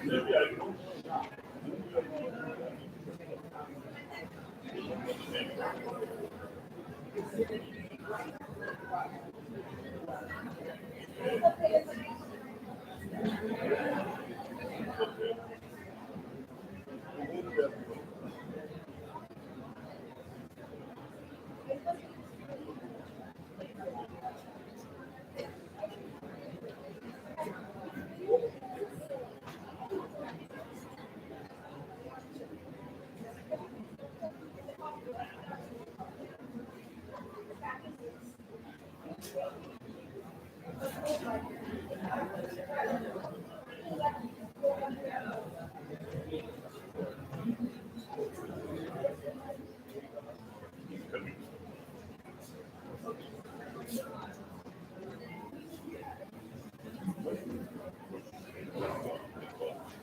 Maybe I know.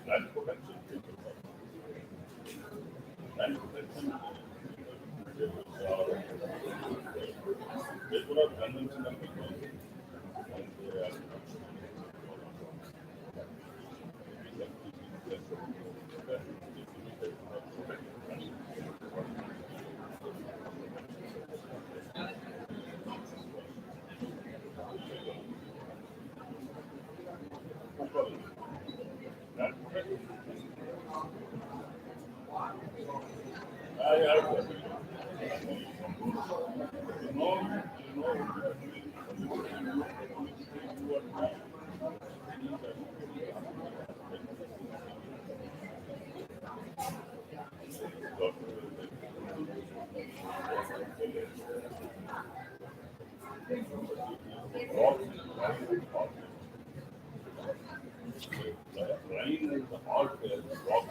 Land protection. Land protection. They put up conventional people. And they are rain and the hot rock.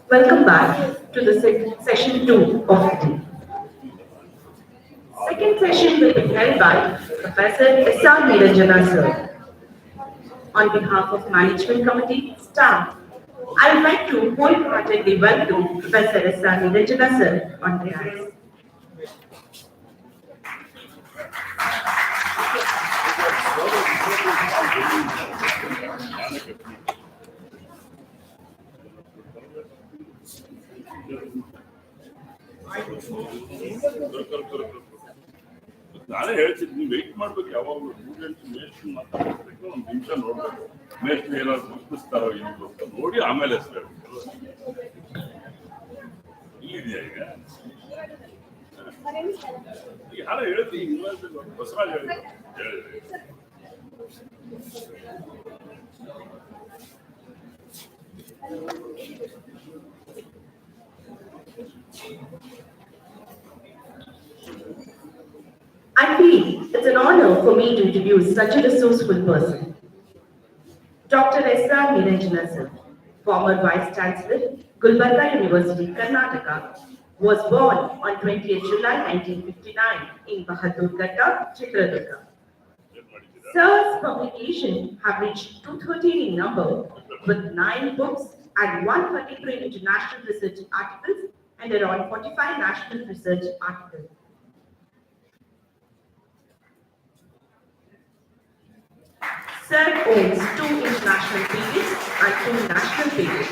Welcome back to the session 2 of the day. Second session will be held by Professor S.R. Niranjana sir. On behalf of Management Committee, staff, I would like to wholeheartedly welcome Professor S.R. Niranjana sir on behalf. ನಾನೇ ಹೇಳ್ತೀನಿ, ನೀವು weight ಮಾಡ್ಬೇಕು. ಯಾವಾಗಲೂ students ಮೇಸ್ಟ್ ಮಾತಾಡ್ಬೇಕು, ಒಂದು ನಿಮಿಷ ನೋಡ್ಬೇಕು. ಮೇಸ್ಟ್ ಏನಾದ್ರು ಗುರುತಿಸ್ತಾರೋ ಏನು ಅಂತ ನೋಡಿ ಆಮೇಲೆ ಹೆಸರು ಹೇಳ್ಬೇಕು. ಇಲ್ಲಿದೆಯಾ ಈಗ? ಯಾರು ಹೇಳಿದ್ರಿ? ಬಸವರಾಜ್ ಹೇಳಿದ್ರಿ. I feel it's an honor for me to introduce such a resourceful person. Dr. S.R. Niranjana sir, former Vice Chancellor, Gulbarga University, Karnataka, was born on 20th July 1959 in Bahadurgarh, Chitradurga. Sir's publications have reached 213 in number, with 9 books and 133 international research articles and around 45 national research articles. Sir owns 2 international patents and 2 national patents.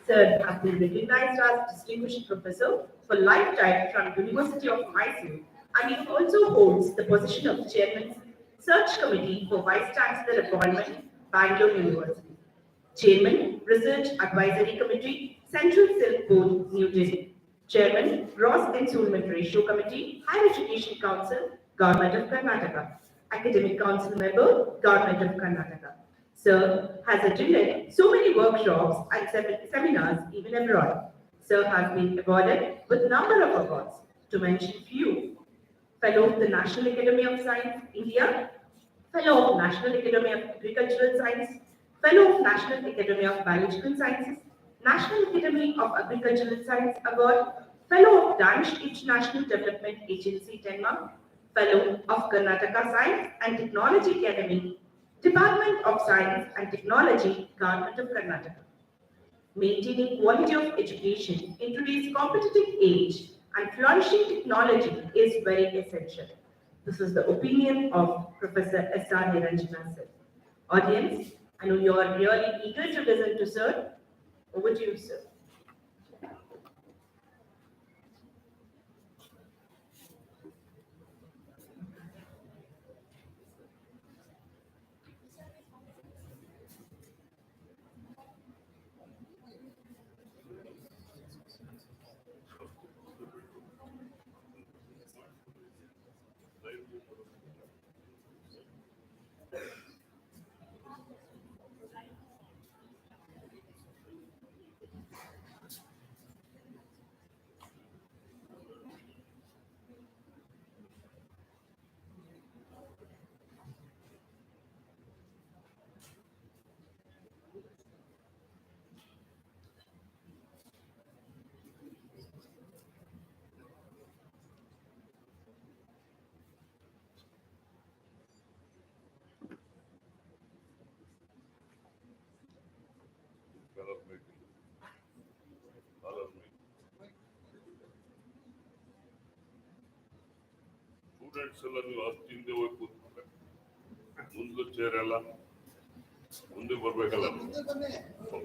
Sir has been recognized as Distinguished Professor for lifetime from University of Mysore, and he also holds the position of Chairman, Search Committee for Vice Chancellor Appointment, Bangalore University. Chairman, Research Advisory Committee, Central Silk Board, New Delhi. Chairman, Gross Enrollment Ratio Committee, Higher Education Council, Government of Karnataka. Academic Council Member, Government of Karnataka. Sir has attended so many workshops and seminars even abroad. Sir has been awarded with number of awards, to mention few. Fellow of the National Academy of Science, India, Fellow of National Academy of Agricultural Science, Fellow of National Academy of Biological Sciences, National Academy of Agricultural Science Award, Fellow of Danish International Development Agency, Denmark, Fellow of Karnataka Science and Technology Academy, Department of Science and Technology, Government of Karnataka. Maintaining quality of education in today's competitive age and flourishing technology is very essential. This is the opinion of Professor S.R. Niranjana sir. Audience, I know you are really eager to listen to sir. Over to you, sir. Students ಎಲ್ಲ ನೀವು ಹಿಂದೆ ಹೋಗಿ ಕೂತ್ಕೊಂಡ್ರೆ ಮುಂದೆ chair ಎಲ್ಲ ಮುಂದೆ ಬರ್ಬೇಕಲ್ಲ.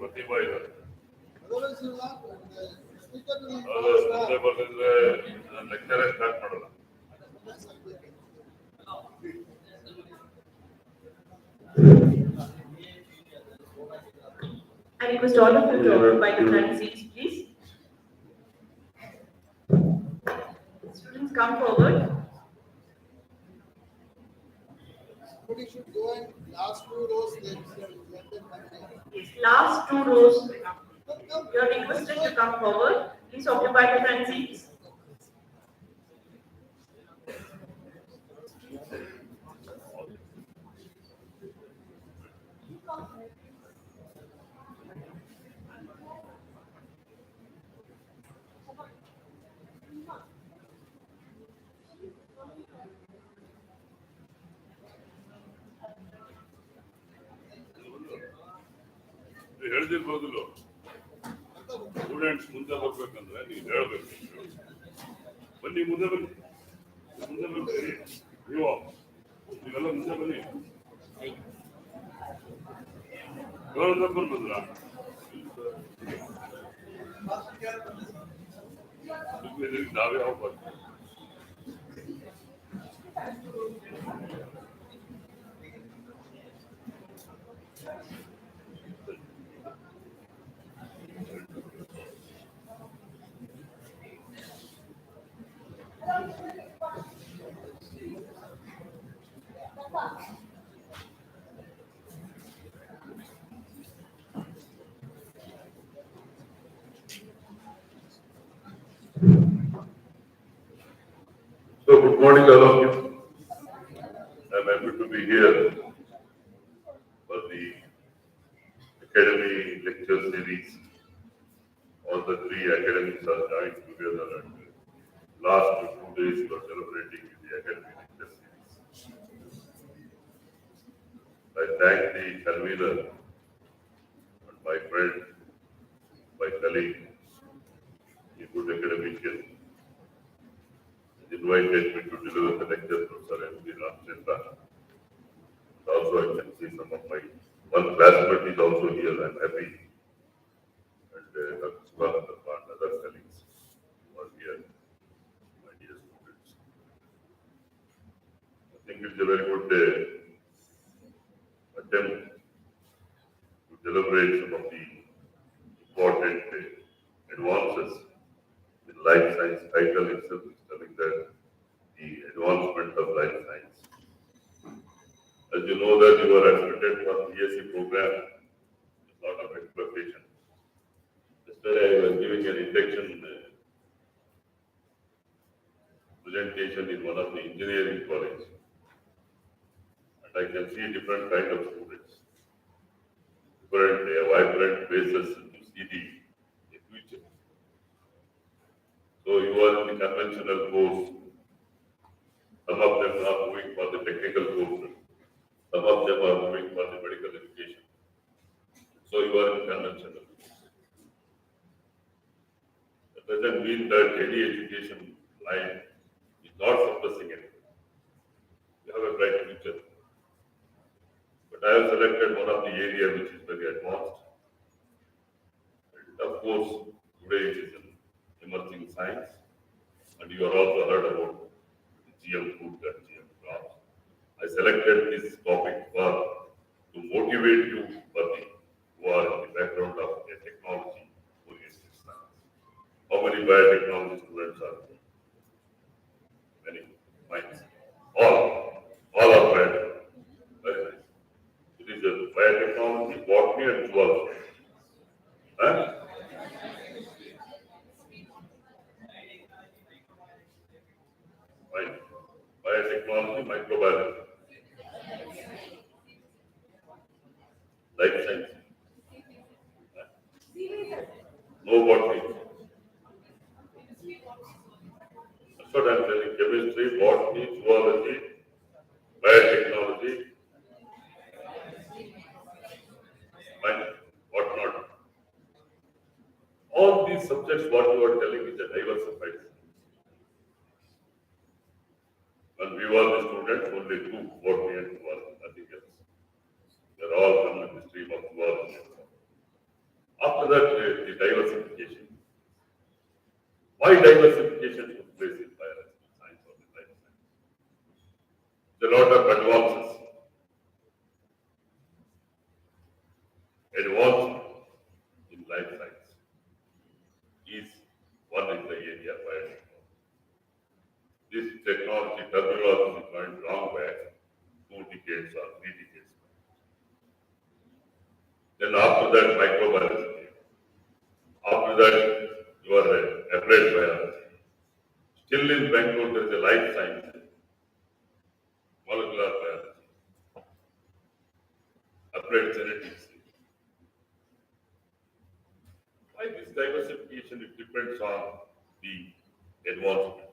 ಪ್ರತಿಭಾ ಇದ್ದಾರೆ, ಮುಂದೆ ಬರ್ದಿದ್ರೆ ಲೆಕ್ಚರೇ ಸ್ಟಾರ್ಟ್ ಮಾಡಲ್ಲ. I request all of you to occupy the front seats, please. Students, come forward. Somebody should go and Last 2 rows, then. Last 2 rows, you are requested to come forward. Please occupy the front seats. ಹೇಳ್ದಿರ್ಬೋದಿಲ್ಲ students ಮುಂದೆ ಬರ್ಬೇಕಂದ್ರೆ ನೀವು ಹೇಳ್ಬೇಕು ಬನ್ನಿ ಮುಂದೆ ಬನ್ನಿ ಮುಂದೆ ಬನ್ನಿ ನೀವು ನೀವೆಲ್ಲ ಮುಂದೆ ಬನ್ನಿ ಬಂದ್ರ ನಾವೇ ಯಾವ ಬರ್ತೀವಿ So good morning all of you. I'm happy to be here for the Academy lecture series. All the 3 academics are joined together and last 2 days we are celebrating the Academy lecture series. I thank the convener and my friend, my colleague, a good academician, invited me to deliver the lecture to Sir M. V. Ramchandra. Also, I can see some of my one classmate is also here. I'm happy. And Dr. Subhananda and other colleagues who are here, my dear students. I think it's a very good attempt to celebrate some of the important advances in life science. Title itself is telling that the advancement of life science. As you know that you are admitted for BSc program, a lot of expectation. Yesterday I was giving an induction presentation in one of the engineering college, and I can see different kind of students, different vibrant faces to see the future. So you are in the conventional course. Some of them are moving for the technical courses. Some of them are moving for the medical education. So you are in conventional. That doesn't mean that any education line is not suppressing anything. You have a bright future. But I have selected one of the area which is very advanced. And of course, today it is an emerging science. And you are also heard about the GM food and GM crops. I selected this topic to motivate you for the who are in the background of a technology oriented science. How many biotechnology students are there? Many. Minds. All are biotechnology. Very nice. It is a biotechnology, botany and zoology. Huh? Biotechnology, microbiology, life science, no botany. That's what I'm telling. Chemistry, botany, zoology, biotechnology, what not. All these subjects, what you are telling is a diversified. When we were the students, only 2 botany and zoology, nothing else. They're all come in the stream of zoology. After that, the diversification. Why diversification took place in biological science or in life science? There are a lot of advances. Advancement in life science is one in the area of biotechnology. This technology terminology is going long back, 2 decades or 3 decades. Then after that, microbiology. After that, you are applied biology. Still in Bangalore, there is a life science, molecular biology, applied genetics. Why this diversification? It depends on the advancement.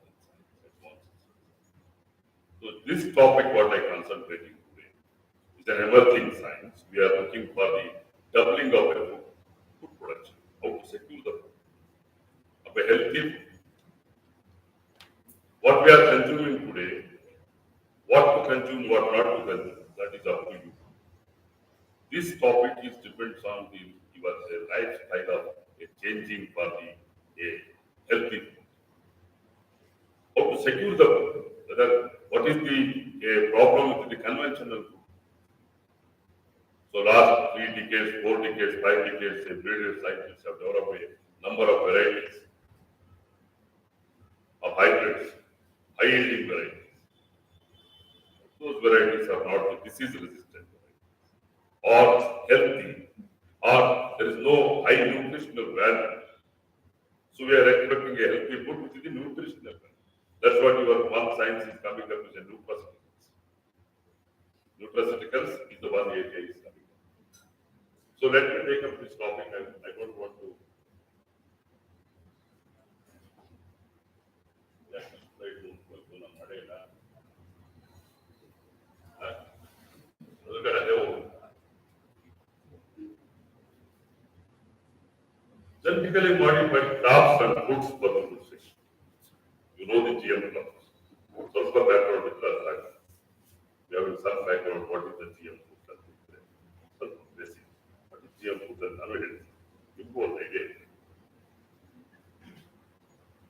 So this topic, what I concentrating today, is an emerging science. We are looking for the doubling of a food production. How to secure the food of a healthy food. What we are consuming today, what to consume, what not to consume, that is up to you. This topic is depends on the your lifestyle of a changing for the a healthy food. How to secure the food, whether what is the problem with the conventional food. So last 3 decades, 4 decades, 5 decades, breeders scientists have developed a number of varieties of hybrids, high yielding varieties. Those varieties are not disease resistant or healthy, or there is no high nutritional value. So we are expecting a healthy food with the nutritional value. That's what your one science is coming up with a nutraceuticals. Nutraceuticals is the one area is coming up. So let me take up this topic. I don't want to. Genetically modified crops and foods for the food section. You know the GM crops. So for background with us, we have some background what is the GM food. Some basic. What is GM food and unhealthy? You go idea.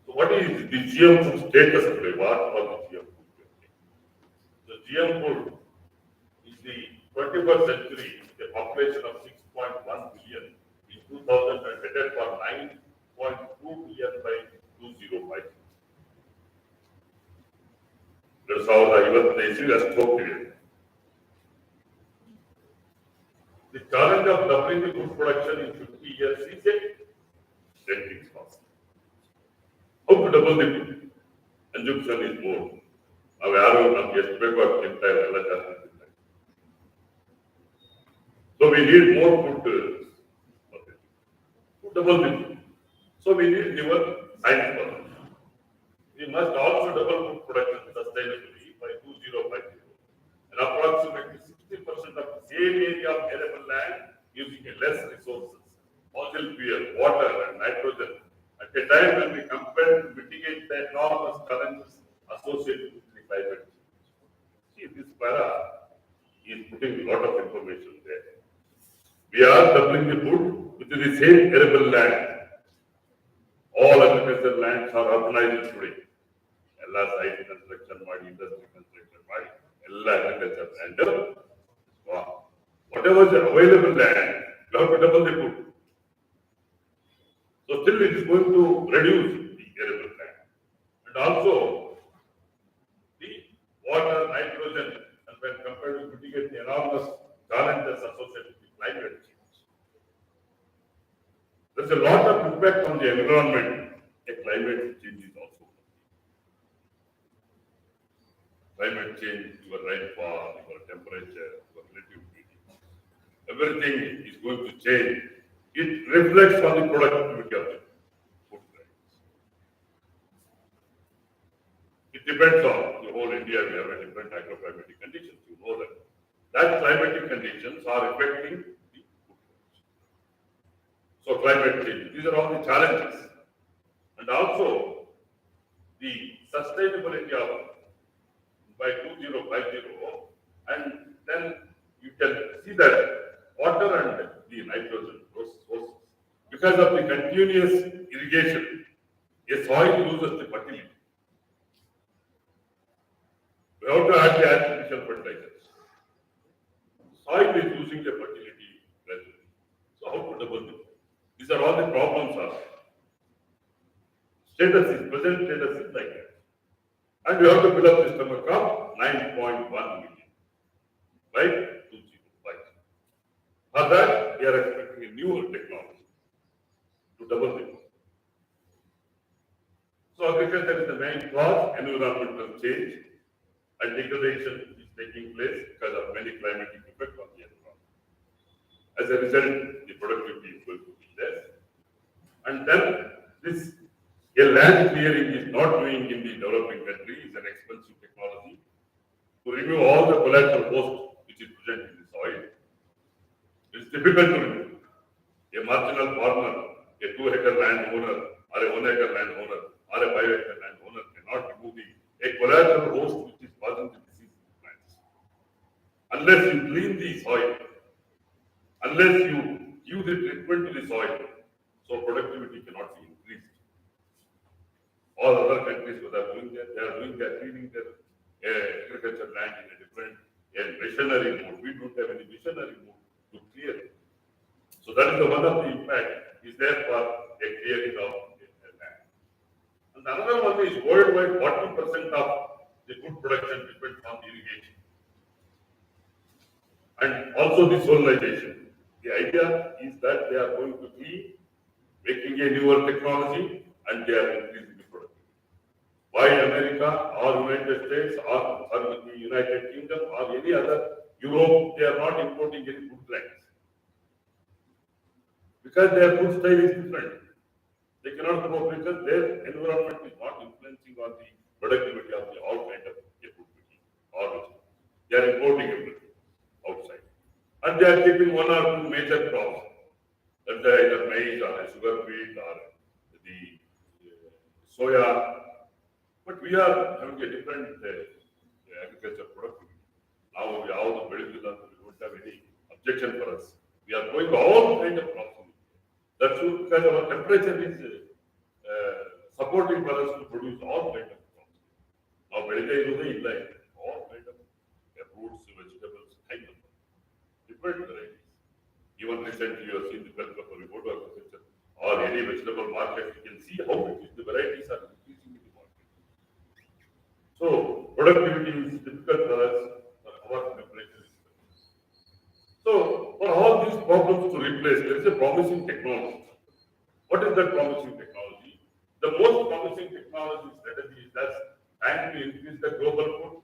So what is the GM food status today? What was the GM food? The GM food is the 21st century, a population of 6.1 billion in 2000 and headed for 9.2 billion by 2005. That's how the event issue has spoken. The challenge of doubling the food production in 50 years is a denting cost. How to double the food? Consumption is more. ನಾವು ಯಾರು ನಮ್ಗೆ ಎಷ್ಟು ಬೇಕು ಅಷ್ಟು ತಿಂತಾ ಇಲ್ಲ, ಎಲ್ಲ ಜಾಸ್ತಿ ತಿಂತಾ ಇಲ್ಲ. So we need more food to double the food. So we need newer science for that. We must also double food production sustainably by 2050. And approximately 60% of the same area of arable land using less resources, fossil fuel, water and nitrogen, at a time when we compare to mitigate the enormous challenges associated with the climate change. See, this para is putting a lot of information there. We are doubling the food within the same arable land. All agricultural lands are urbanized today. All site construction, industry construction, all agricultural land. Whatever is available land, you have to double the food. So still it is going to reduce the arable land. And also the water, nitrogen, and when compared to mitigate the enormous challenges associated with climate change. There's a lot of impact on the environment. A climate change is also. Climate change, your rainfall, your temperature, your relative humidity. Everything is going to change. It reflects on the productivity of the food grains. It depends on the whole India. We have a different agroclimatic conditions. You know that. That climatic conditions are affecting the food grains. So climate change. These are all the challenges. And also the sustainability of by 2050, and then you can see that water and the nitrogen sources. Because of the continuous irrigation, a soil loses the fertility. We have to add the artificial fertilizers. Soil is losing the fertility gradually. So how to double them? These are all the problems are. Present status is like that. And we have to build up the stomach of 9.1 million by 2005. For that, we are expecting a newer technology to double it. So agriculture is the main cause, environmental change and degradation is taking place because of many climatic effects on the environment. As a result, the productivity is going to be less. And then this a land clearing is not doing in the developing country is an expensive technology to remove all the collateral host which is present in the soil. It is difficult to remove. A marginal farmer, a 2-acre landowner, or a 1-acre landowner, or a 5-acre landowner cannot remove a collateral host which is causing the disease in the plants. Unless you clean the soil, unless you give the treatment to the soil, so productivity cannot be increased. All other countries what are doing that, they are cleaning their agriculture land in a different missionary mode. We don't have any missionary mode to clear it. So that is the one of the impact is there for a clearing of land. And another one is worldwide 40% of the food production depends on irrigation. And also the soilization. The idea is that they are going to be making a newer technology and they are increasing the productivity. Why America or United States or the United Kingdom or any other Europe, they are not importing any food plants. Because their food style is different. They cannot grow because their environment is not influencing on the productivity of the all kind of food or vegetable. They are importing everything outside. And they are keeping 1 or 2 major crops. That's either maize or a sugar beet or the soya. But we are having a different agriculture productivity. Now we have the medical, we don't have any objection for us. We are growing all kinds of crops. That's true because our temperature is supporting for us to produce all kinds of crops. Now medical is like all kinds of fruits, vegetables, kind of different varieties. Even recently you have seen the wealth of a report of agriculture or any vegetable market, you can see how the varieties are increasing in the market. So productivity is difficult for us, for our temperature is difficult. So for all these problems to replace, there is a promising technology. What is that promising technology? The most promising technology strategy is that trying to increase the global food,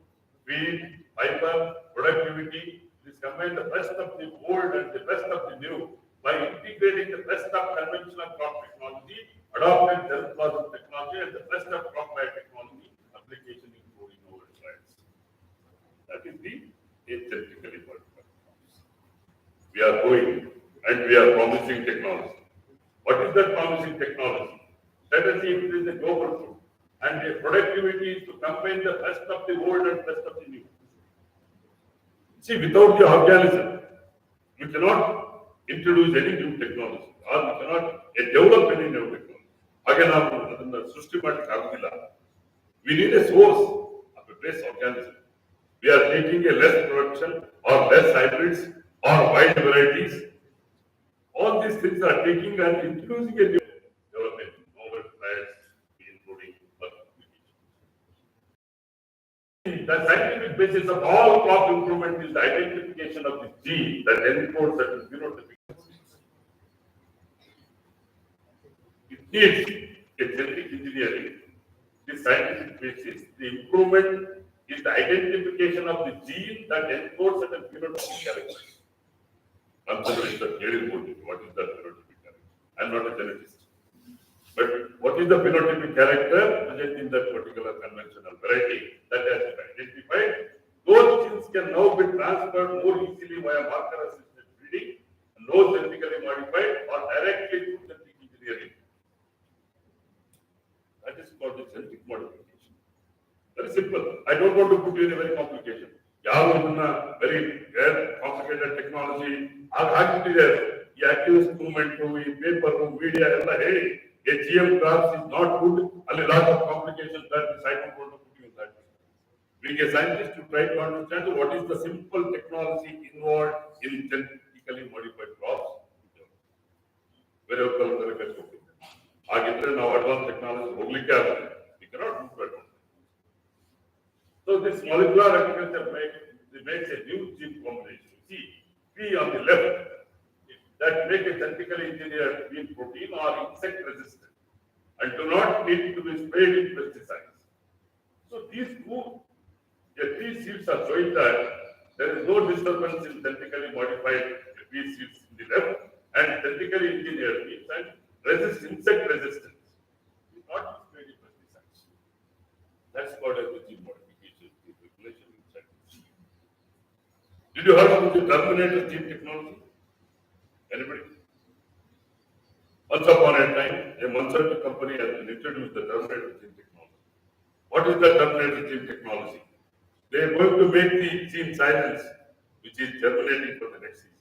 feed, fiber, productivity. This combine the best of the old and the best of the new by integrating the best of conventional crop technology, adopting germplasm technology, and the best of crop biotechnology application in growing over trials. That is the genetically modified crops. We are going and we are promising technology. What is that promising technology? Strategy increase the global food and the productivity is to combine the best of the old and best of the new. See, without the organism, we cannot introduce any new technology or we cannot develop any new technology. Again, systematic agila. We need a source of a base organism. We are taking a less production or less hybrids or wide varieties. All these things are taking and introducing a new development, novel plants, including the scientific basis of all crop improvement is the identification of the gene that encodes certain phenotypic. It needs a genetic engineering. The scientific basis, the improvement is the identification of the gene that encodes certain phenotypic characters. Consider what is the phenotypic character? I am not a geneticist. But what is the phenotypic character present in that particular conventional variety that has been identified? Those genes can now be transferred more easily via marker-assisted breeding, and those genetically modified or directly through genetic engineering. That is called the genetic modification. Very simple. I don't want to put you in a very complication. Very complicated technology. The activist movement, paper, media, a GM crops is not good, and a lot of complications that I don't want to put you in that. Being a scientist to try to understand what is the simple technology involved in genetically modified crops. Very well. Now advanced technology, we cannot move that. So this molecular agriculture makes a new gene combination. See, P on the left, that make a genetically engineered bean protein are insect resistant and do not need to be sprayed with pesticides. So these three seeds are showing that there is no disturbance in genetically modified pea seeds in the left and genetically engineered beans and insect resistance. It's not sprayed with pesticides. That's what is the gene modification, the regulation inside the seed. Did you hear about the terminator gene technology? Anybody? Once upon a time, a Monsanto company has been introduced the terminator gene technology. What is the terminator gene technology? They are going to make the gene silence, which is germinating for the next season.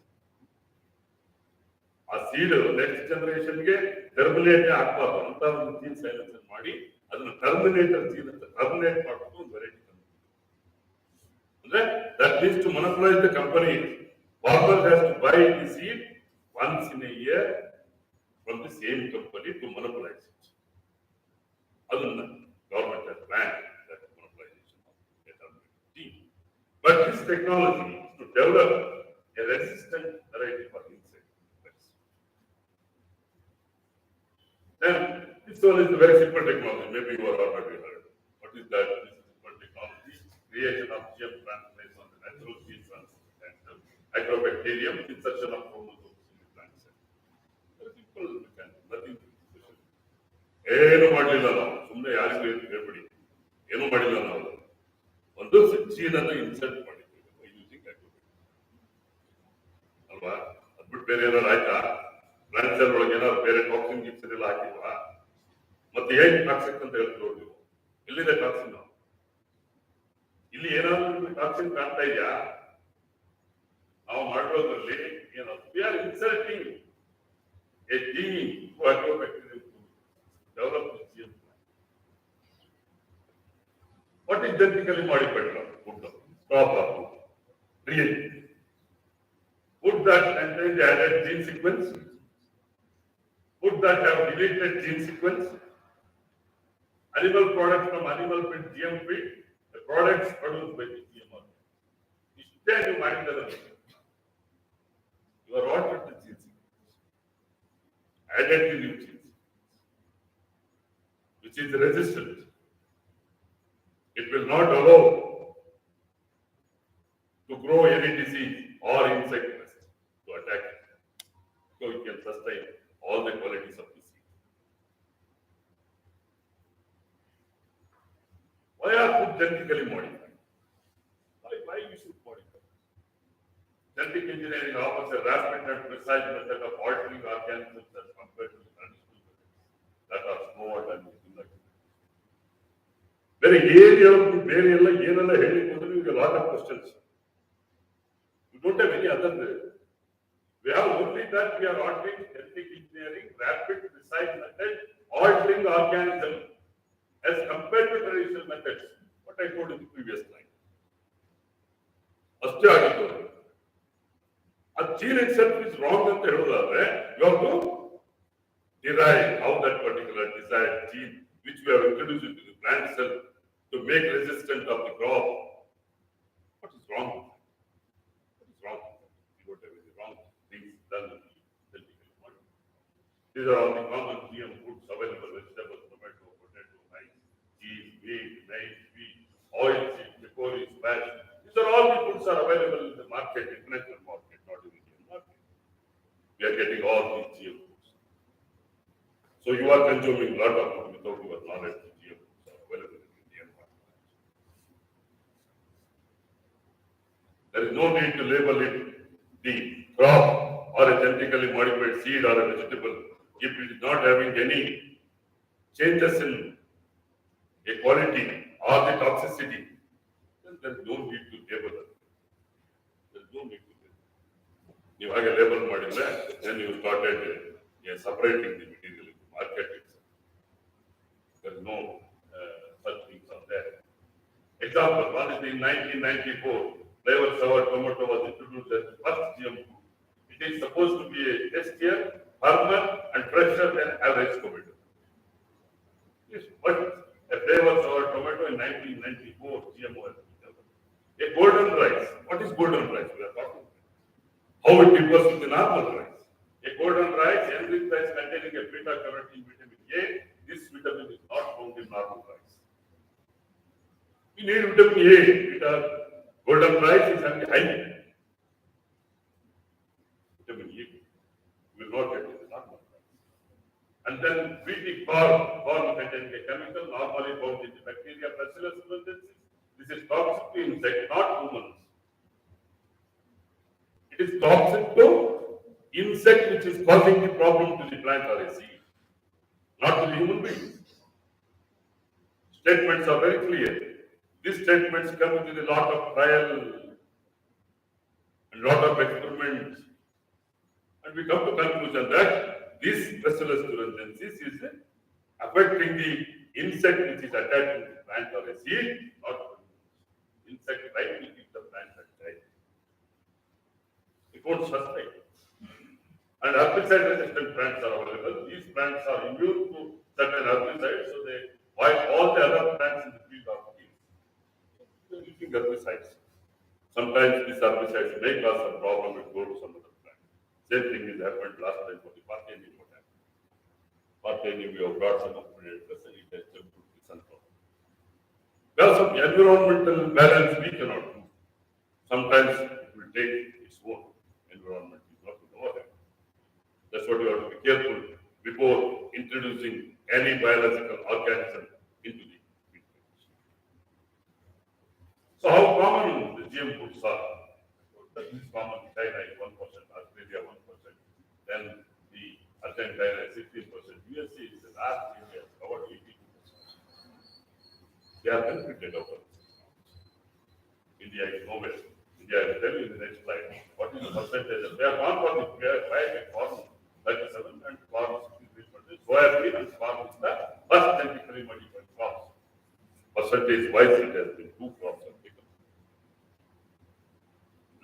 ಆ seed next ಜನರೇಷನ್ಗೆ terminate ಆಗ್ಬಾರ್ದು ಅಂತ ಒಂದು gene silence ಮಾಡಿ ಅದನ್ನ Terminator gene ಅಂತ terminate ಮಾಡ್ಕೊಂಡು ಒಂದು variety ಅಂದ್ರೆ that means to monopolise the company farmer has to buy the seed once in a year from the same company to monopolize it. Adunna government has planned that monopolization of the terminator gene. But this technology is to develop a resistant variety for insect. Then this one is a very simple technology. Maybe you are already heard. What is that? This is simple technology. Creation of GM transplants on the natural seed and agrobacterium, insertion of chromosomes in the plant cell. Very simple mechanism. Nothing special. ಏನು ಮಾಡಲಿಲ್ಲ ನಾವು ಸುಮ್ಮನೆ ಯಾರಿಗೂ ಹೇಳ್ಬೇಡಿ ಏನು ಮಾಡಿಲ್ಲ ನಾವು ಒಂದು ಜೀನ್ ಅನ್ನು ಇನ್ಸರ್ಟ್ ಮಾಡಿದ್ದೇವೆ ಯೂಸಿಂಗ್ agrobacterium ಅಲ್ವಾ ಅದ್ಬಿಟ್ಟು ಬೇರೆ ಏನಾದ್ರು ಆಯ್ತಾ ಪ್ಲಾಂಟ್ ಸೆಲ್ ಒಳಗೆ ಏನಾದ್ರು ಬೇರೆ ಟಾಕ್ಸಿನ್ ಗಿಕ್ಸಿನ್ ಎಲ್ಲ ಹಾಕಿಲ್ವಾ ಮತ್ತೆ ಹೇಗೆ ಟಾಕ್ಸಿಕ್ ಅಂತ ಹೇಳ್ತೀವಿ ನೀವು ಎಲ್ಲಿದೆ ಟಾಕ್ಸಿನ್ ಇಲ್ಲಿ ಏನಾದ್ರು ಟಾಕ್ಸಿನ್ ಕಾಣ್ತಾ ಇದೆಯಾ ನಾವು ಮಾಡಿರೋದ್ರಲ್ಲಿ ಏನು we are inserting a gene to agrobacterium to develop this gene. What is genetically modified food? Crop or food? Really? Food that contains the added gene sequence? Food that have deleted gene sequence? Animal products from animal feed, GM feed, the products produced by the GM organism. Instead, you might tell them, you are altered the gene sequence, added the new gene sequence, which is resistant. It will not allow to grow any disease or insect pest to attack it. So it can sustain all the qualities of the seed. Why are food genetically modified? Why we should modify? Genetic engineering offers a rapid and precise method of altering organisms as compared to the traditional methods that are slower and ineffective. ಬೇರೆ ಬೇರೆ ಎಲ್ಲ ಏನೆಲ್ಲ ಹೇಳಿ ಹೋದ್ರೆ ನಿಮಗೆ lot of questions you don't have any other we have only that we are altering genetic engineering rapid precise method altering organism as compared to traditional methods what I told in the previous slide ಅಷ್ಟೇ ಆಗಿತ್ತು ಆ gene itself is wrong ಅಂತ ಹೇಳೋದಾದ್ರೆ you have to derive how that particular desired gene which we have introduced into the plant cell to make resistant of the crop. What is wrong? What is wrong? We don't have any wrong things done with the genetically modified. These are all the common GM foods available: vegetables, tomato, potato, rice, cheese, wheat, maize, wheat, oil seed, licorice, squash. These are all the foods are available in the market, international market, not in the Indian market. We are getting all these GM foods. So you are consuming a lot of food without your knowledge. The GM foods are available in the Indian market. There is no need to label it the crop or a genetically modified seed or a vegetable if it is not having any changes in a quality or the toxicity. Then there is no need to label it. There is no need to label. You have a label ಮಾಡಿದ್ರೆ then you started separating the material in the market itself. There is no such things are there. Example, one is in 1994, flavor sour tomato was introduced as the first GM food. It is supposed to be a tastier, firmer, and fresher than average tomato. Yes, but a flavor sour tomato in 1994, GMO has been developed. A golden rice. What is golden rice? We are talking about how it differs with the normal rice. A golden rice, enriched rice containing a beta-carotene vitamin A, this vitamin is not found in normal rice. We need vitamin A because golden rice is having high vitamin A. We will not get it in normal rice. And then wheat corn containing a chemical normally found in the bacteria Bacillus thuringiensis. This is toxic to insect, not humans. It is toxic to insect which is causing the problem to the plant or a seed, not to the human beings. Statements are very clear. These statements come with a lot of trial and lot of experiments. And we come to conclusion that this Bacillus thuringiensis is affecting the insect which is attached to the plant or a seed, not insect right will keep the plant alive. It won't sustain. And herbicide resistant plants are available. These plants are immune to certain herbicides, so they wipe all the other plants in the field are killed. They're using herbicides. Sometimes these herbicides may cause some problem and go to some other plant. Same thing has happened last time for the Parthianium. Parthianium, we have brought some of it has jumped to the sunflower. There are some environmental balance we cannot do. Sometimes it will take its own environment. Is not to know that. That's what you have to be careful before introducing any biological organism into the feed. So how common the GM foods are? That is common in China is 1%, Australia 1%, then the Argentina is 16%, USA is the last area covered 82%. They are benefited over. India is nowhere. India, I will tell you in the next slide. What is the percentage? They are gone for the corn 37 and corn 63%. Soybean and corn is the first genetically modified crops. Percentage wise, it has been 2 crops are taken.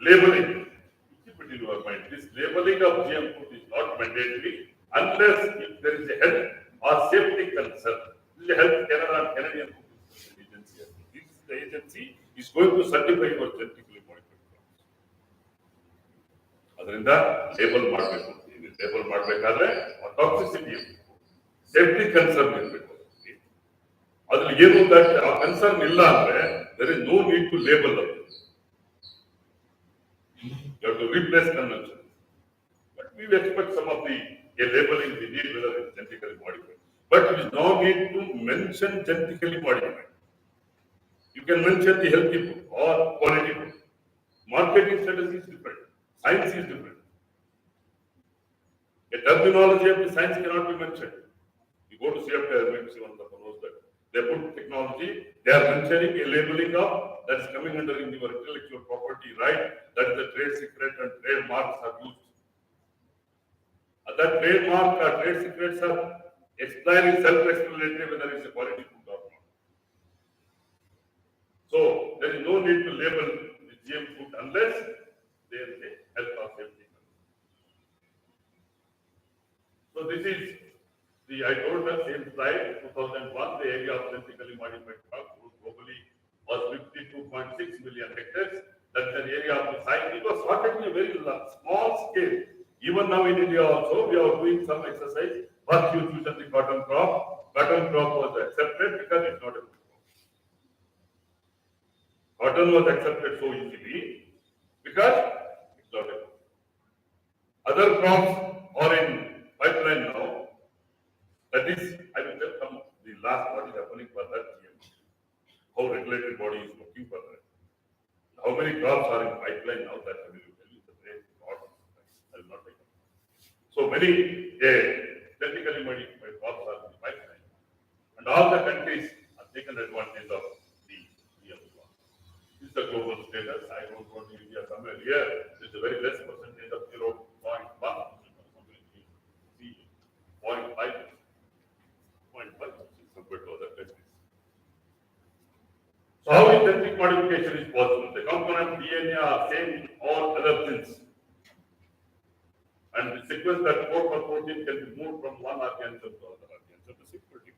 Labeling. Keep it in your mind. This labeling of GM food is not mandatory unless if there is a health or safety concern. This is a Health Canada and Canadian Food Agency. This agency is going to certify your genetically modified crops. ಅದರಿಂದ label ಮಾಡಬೇಕು. Label ಮಾಡಬೇಕಾದ್ರೆ toxicity safety concern ಇರಬೇಕು. ಅದ್ರಲ್ಲಿ ಏನು ಆ concern ಇಲ್ಲ ಅಂದ್ರೆ there is no need to label them. You have to replace convention. But we expect some of the labeling we need whether it's genetically modified. But it is no need to mention genetically modified. You can mention the healthy food or quality food. Marketing strategy is different. Science is different. The terminology of the science cannot be mentioned. You go to CFTI, maybe one of the knows that they put technology, they are mentioning a labeling of that is coming under in your intellectual property right, that is the trade secret and trademarks are used. And that trademark or trade secrets are explaining self-explanatory whether it's a quality food or not. So there is no need to label the GM food unless there is a health or safety. So this is I told the same slide, 2001, the area of genetically modified crops globally was 52.6 million hectares. That's an area of the size. It was started in a very small scale. Even now in India also, we are doing some exercise. First you choose the cotton crop. Cotton crop was accepted because it's not a good crop. Cotton was accepted so easily because it's not a good crop. Other crops are in pipeline now. That is, I will tell some the last what is happening for that GM. How regulatory body is looking for that. How many crops are in pipeline now that I will tell you the great lot. I will not take it. So many genetically modified crops are in the pipeline. And all the countries have taken advantage of the GM crop. This is the global status. I don't want to India somewhere here. This is a very less percentage of 0.1. 0.5 compared to other countries. So how is genetic modification is possible? The component DNA are same in all other things. And the sequence that code for protein can be moved from one organism to another organism. The security.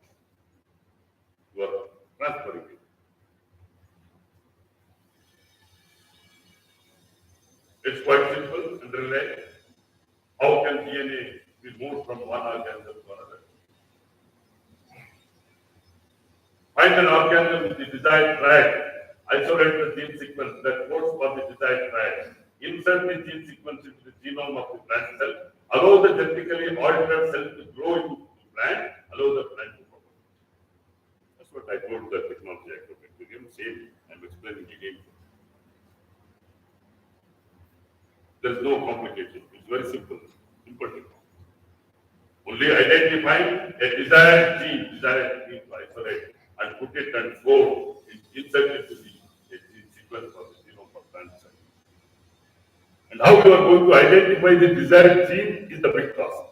You are transferring it. It's quite simple and related. How can DNA DNA, we move from one organism to another. Find an organism with the desired triad, isolate the gene sequence that codes for the desired triad, insert the gene sequence into the genome of the plant cell, allow the genetically altered cell to grow into the plant, allow the plant to grow. That's what I told the technology agrobacterium. Same, I'm explaining again. There's no complication. It's very simple. Simple technology. Only identify a desired gene to isolate and put it and go insert it to the gene sequence of the genome of plant cell. And how you are going to identify the desired gene is the big task.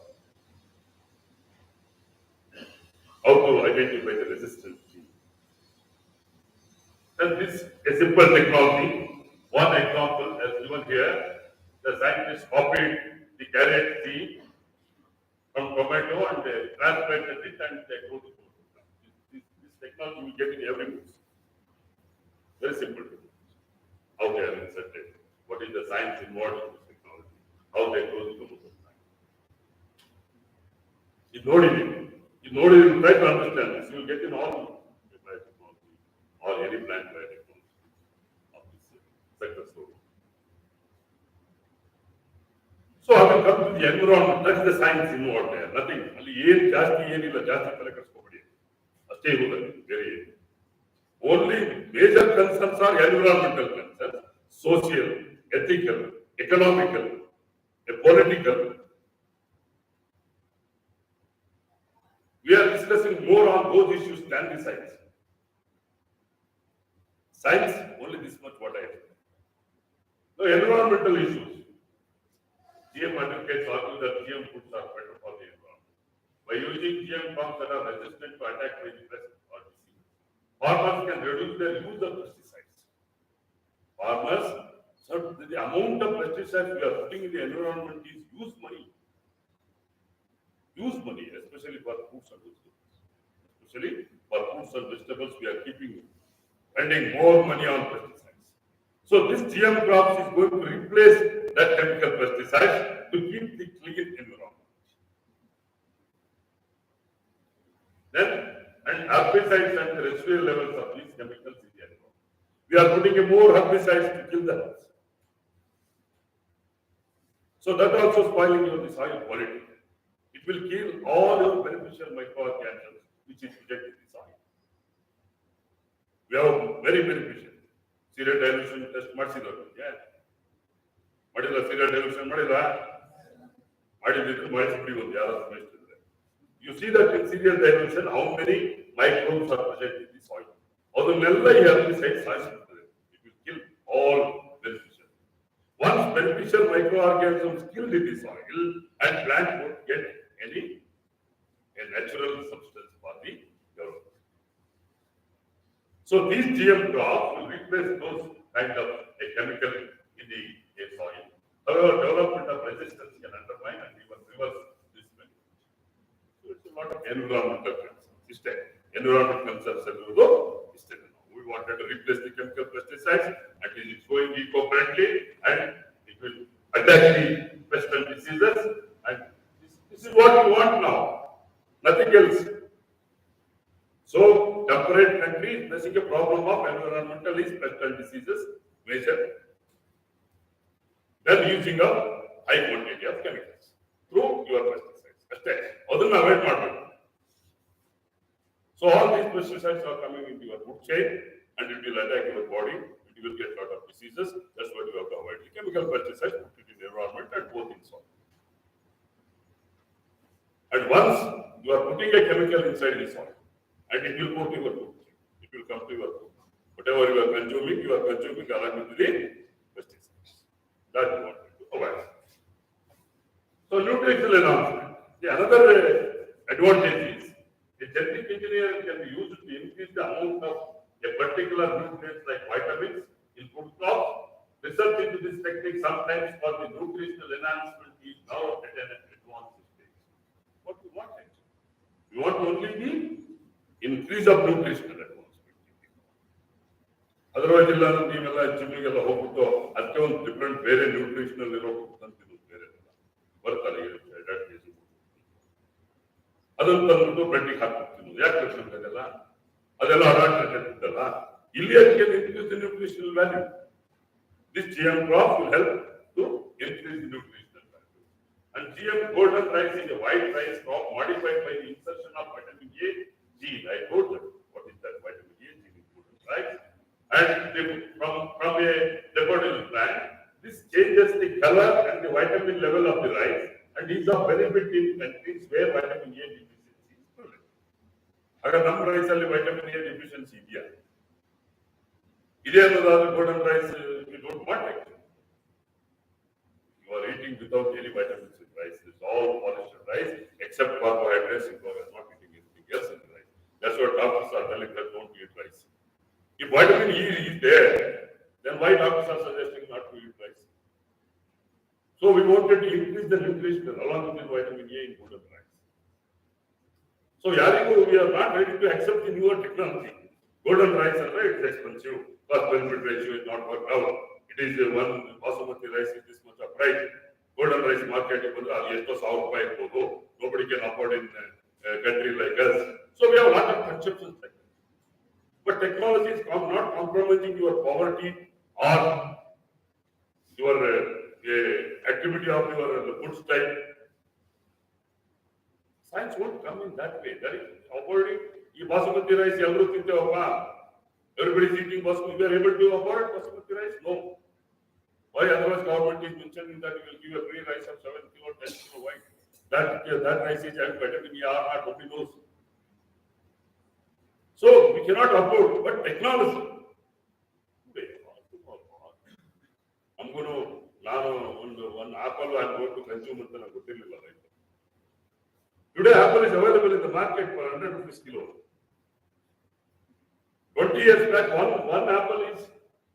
How to identify the resistant gene. And this is a simple technology. One example as given here, the scientists copied the carrot seed from tomato and they transplanted it and they grew the food. This technology we get in every book. Very simple. How they are inserted. What is the science involved in this technology? How they grow the tomato plant. You know, try to understand this. You will get in all biotechnology or any plant biotechnology of this success story. So I will come to the environment. That's the science involved there. Nothing. Only only major concerns are environmental concerns, social, ethical, economical, political. We are discussing more on those issues than the science. Science, only this much what I explained. No environmental issues. GM advocates argue that GM foods are better for the environment. By using GM crops that are resistant to attack by the pest or disease, farmers can reduce their use of pesticides. Farmers, so the amount of pesticides we are putting in the environment is use money. Use money, especially for fruits and vegetables. Especially for fruits and vegetables, we are spending more money on pesticides. So this GM crops is going to replace that chemical pesticides to keep the clean environment. Then, and herbicides and the residual levels of these chemicals in the environment. We are putting more herbicides to kill the herbs. So that also spoiling your soil quality. It will kill all your beneficial microorganisms which is present in the soil. We have very beneficial. Cereal dilution test ಮಾಡಿಸಿದ್ರು. ಮಾಡಿಲ್ಲ cereal dilution ಮಾಡಿಲ್ಲ. ಮಾಡಿದ್ರೆ ಮಾಡಿಸ್ಬಿಡಿ ಒಂದು ಯಾರಾದ್ರೂ ಬೆಳೆಸ್ತಿದ್ರೆ. You see that in cereal dilution how many microbes are present in the soil. ಅದನ್ನೆಲ್ಲ ಈ herbicide ಸಾಯಿಸುತ್ತದೆ. It will kill all beneficial. Once beneficial microorganisms killed in the soil and plant won't get a natural substance for the development. So these GM crops will replace those kind of a chemical in the soil. However, development of resistance can undermine and even reverse this benefit. So it's a lot of environmental concerns. Environmental concerns we wanted to replace the chemical pesticides and it is going eco-friendly and it will attack the pest and diseases and this is what we want now. Nothing else. So, temperate countries facing a problem of environmental pest and diseases major. Then using a high quantity of chemicals through your pesticides. Avoid market. So all these pesticides are coming into your food chain and it will attack your body. It will get a lot of diseases. That's what you have to avoid. The chemical pesticides put it in the environment and both in soil. And once you are putting a chemical inside the soil, and it will go to your food. It will come to your food. Whatever you are consuming along with the pesticides. That you want to avoid. So nutritional enhancement. The another advantage is a genetic engineer can be used to increase the amount of a particular nutrients like vitamins in food crops. Research into this technique sometimes for the nutritional enhancement is now at an advanced stage. What do you want actually? You want only the increase of nutritional advancement. Otherwise, ನೀವೆಲ್ಲ ಜಿಮ್ಮಿಗೆಲ್ಲ ಹೋಗ್ಬಿಟ್ಟು ಅದಕ್ಕೆ ಒಂದು different ಬೇರೆ nutritional ಇರೋ food ಅಂತ ಬೇರೆ ಬರ್ತಾರೆ ಅದನ್ನು ತಂದ್ಬಿಟ್ಟು ಬ್ಲಡ್ಡಿಗೆ ಹಾಕ್ಬಿಡ್ತೀನಿ. ಯಾಕೆ ಅದೆಲ್ಲ ಅದೆಲ್ಲ ಅಡಾಲ್ಟ್ರೇಟೆಡ್ ಇಲ್ಲಿ ಅದಕ್ಕೆ increase the nutritional value. This GM crop will help to increase the nutritional value. And GM golden rice is a white rice crop modified by the insertion of vitamin A gene. I told you what is that vitamin A gene in golden rice. And from a daffodil plant, this changes the color and the vitamin level of the rice and is of benefit in countries where vitamin A deficiency is present. Agar nam rice alli vitamin A deficiency idea. Ide annodadre golden rice we don't want actually. You are eating without any vitamins in rice. It's all polished rice except carbohydrates. You are not eating anything else in rice. That's what doctors are telling us, don't eat rice. If vitamin E is there, then why doctors are suggesting not to eat rice? So we wanted to increase the nutrition along with the vitamin A in golden rice. So yarigu, we are not ready to accept the newer technology. Golden rice, it's expensive. Cost benefit ratio is not worked out. It is one basmati rice is this much of price. Golden rice market nobody can afford in a country like us. So we have a lot of conceptions like that. But technology is not compromising your poverty or your activity of your food style. Science won't come in that way. That is affording. Basmati rice, everybody is eating basmati. We are able to afford basmati rice? No. Why otherwise government is mentioning that we will give a free rice of 7 kilo, 10 kilo. Why? That rice is having vitamin E or not, nobody knows. So we cannot afford, but technology. I'm going to one apple I'm going to consume ಅಂತ ನನಗೆ ಗೊತ್ತಿರಲಿಲ್ಲ. Today apple is available in the market for 100 rupees kilo. 20 years back, one apple is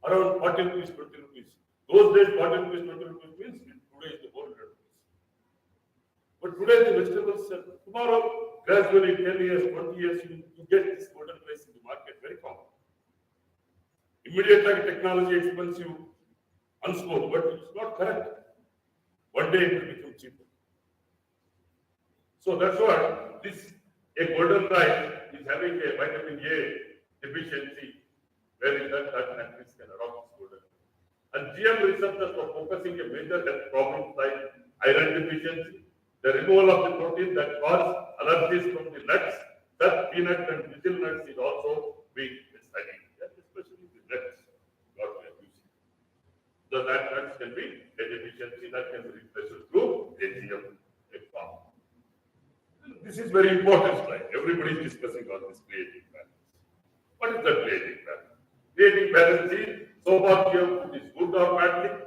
around 40 rupees, 20 rupees. Those days, 40 rupees, 20 rupees means today is the 400 rupees. But today the vegetables, tomorrow, gradually 10 years, 20 years, you get this golden rice in the market, very common. Immediately technology expensive, unspoken, but it's not correct. One day it will become cheaper. So that's what a golden rice is having a vitamin A deficiency, where is that countries can adopt this golden. And GM researchers are focusing on major health problems like iron deficiency, the removal of the protein that cause allergies from the nuts, that peanut and brazil nuts is also being studied, especially the nuts what we are using. So that nuts can be a deficiency that can be replaced through a GM farm. This is very important slide. Everybody is discussing on this creating balance. What is the creating balance? Creating balance is so far GM food is good or bad thing.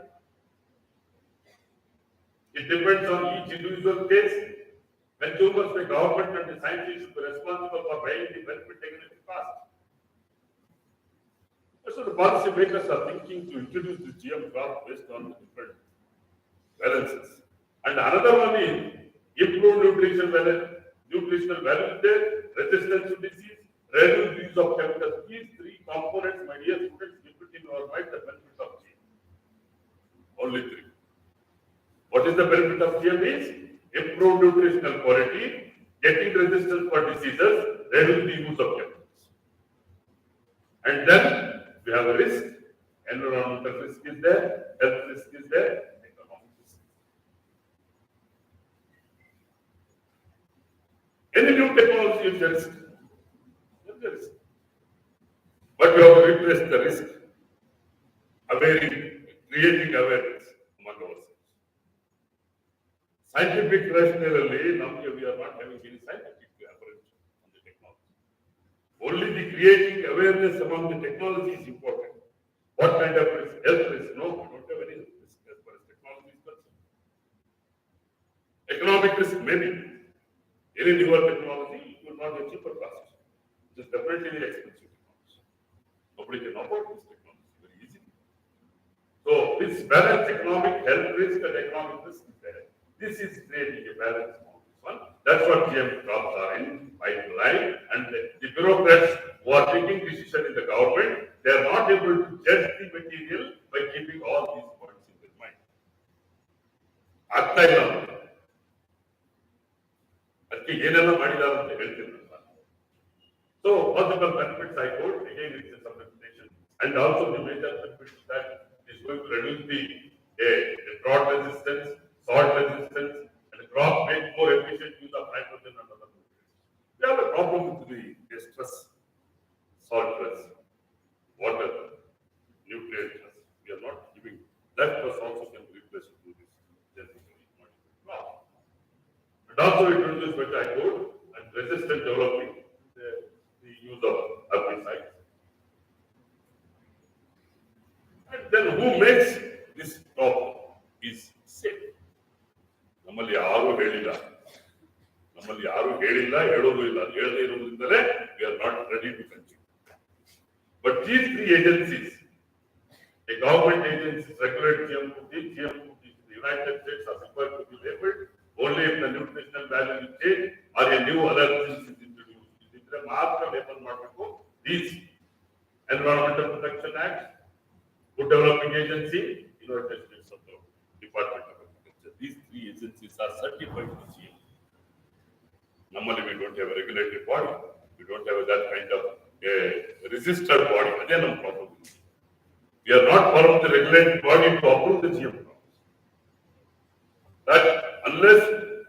It depends on each individual case. Consumers, the government and the scientists should be responsible for weighing the benefit against the cost. So the policy makers are thinking to introduce the GM crop based on the different balances. And another one is improved nutritional value there, resistance to disease, reduced use of chemicals. These three components, my dear students, we put in our mind the benefit of GM. Only three. What is the benefit of GM is improved nutritional quality, getting resistance for diseases, reduce the use of chemicals. And then we have a risk, environmental risk is there, health risk is there, economic risk. Any new technology is a risk. There is a risk. But we have to replace the risk, creating awareness among ourselves. Scientific rationale, we are not having any scientific approach on the technology. Only the creating awareness among the technology is important. What kind of risk? Health risk? No, we don't have any risk as far as technology is concerned. Economic risk, maybe. Any newer technology, it will not be cheaper cost. It is definitely very expensive technology. Nobody can afford this technology very easily. So this balance, economic, health risk and economic risk is there. This is creating a balance on this one. That's what GM crops are in pipeline. And the bureaucrats who are taking decision in the government, they are not able to judge the material by keeping all these points in their mind. ಅದಕ್ಕೆ ಏನೆಲ್ಲ ಮಾಡಿದ್ದಾರೆ ಅಂತ ಹೇಳ್ತೀನಿ ನಾನು. So possible benefits I told again it is some reputation and also the major benefits that is going to reduce the drought resistance, salt resistance, and the crop make more efficient use of nitrogen and other nutrients. We have a problem with the stress, salt stress, water, nutrient stress. We are not giving that plus also can be replaced through this genetically modified crop. And also it reduces what I told and resistant developing the use of herbicides. And then who makes this crop is safe. ನಮ್ಮಲ್ಲಿ ಯಾರು ಹೇಳಿಲ್ಲ, ಹೇಳೋದು ಇಲ್ಲ, ಹೇಳದೇ ಇರುವುದರಿಂದಲೇ we are not ready to consume. But these three agencies, the government agencies regulate GM food in the United States are required to be labeled only if the nutritional value is changed or a new allergens is introduced. ಇದಕ್ಕೆ ಮಾತ್ರ label ಮಾಡಬೇಕು. These Environmental Protection Act, Food Developing Agency, United States of the Department of Agriculture. These three agencies are certified to GM. Normally we don't have a regulated body. We don't have that kind of a registered body. Again, no problem. We are not part of the regulated body to approve the GM crops. That unless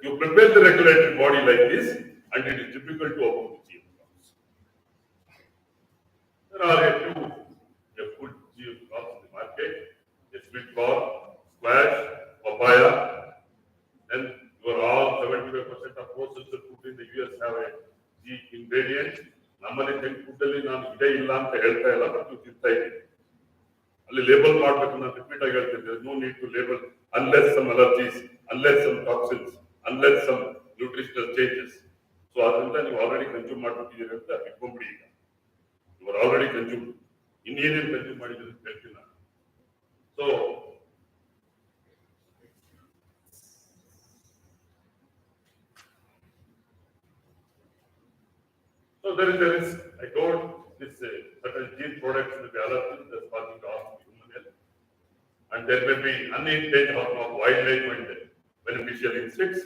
you prepare the regulated body like this, and it is difficult to approve the GM crops. There are a few good GM crops in the market: a sweet corn, squash, papaya, and you are all 75% of processed food in the US have a G ingredient. ನಮ್ಮಲ್ಲಿ junk food ಅಲ್ಲಿ ನಾನು ಇದೇ ಇಲ್ಲ ಅಂತ ಹೇಳ್ತಾ ಇಲ್ಲ, but ನೀವು ತಿಂತಾ ಇದ್ದೀನಿ. ಅಲ್ಲಿ ಲೇಬಲ್ ಮಾಡಬೇಕು, ನಾನು ರಿಪೀಟ್ ಆಗಿ ಹೇಳ್ತಿದ್ದೆ, no need to label unless some allergies, unless some toxins, unless some nutritional changes. So ಅದರಿಂದ ನೀವು ಆಲ್ರೆಡಿ ಕನ್ಸ್ಯೂಮ್ ಮಾಡ್ಬಿಟ್ಟಿದ್ದೀರಿ ಅಂತ ಇಟ್ಕೊಂಡ್ಬಿಡಿ. ಈಗ ಯು ಆರ್ ಆಲ್ರೆಡಿ ಕನ್ಸ್ಯೂಮ್, ಇನ್ನೇನೇನು ಕನ್ಸ್ಯೂಮ್ ಮಾಡಿದ್ದೀರಿ ಅಂತ ಹೇಳ್ತೀನಿ ನಾನು. So there is a risk. I told this certain gene products will be allergens that's causing harm to human health, and there may be unintended harm of wildlife and beneficial insects.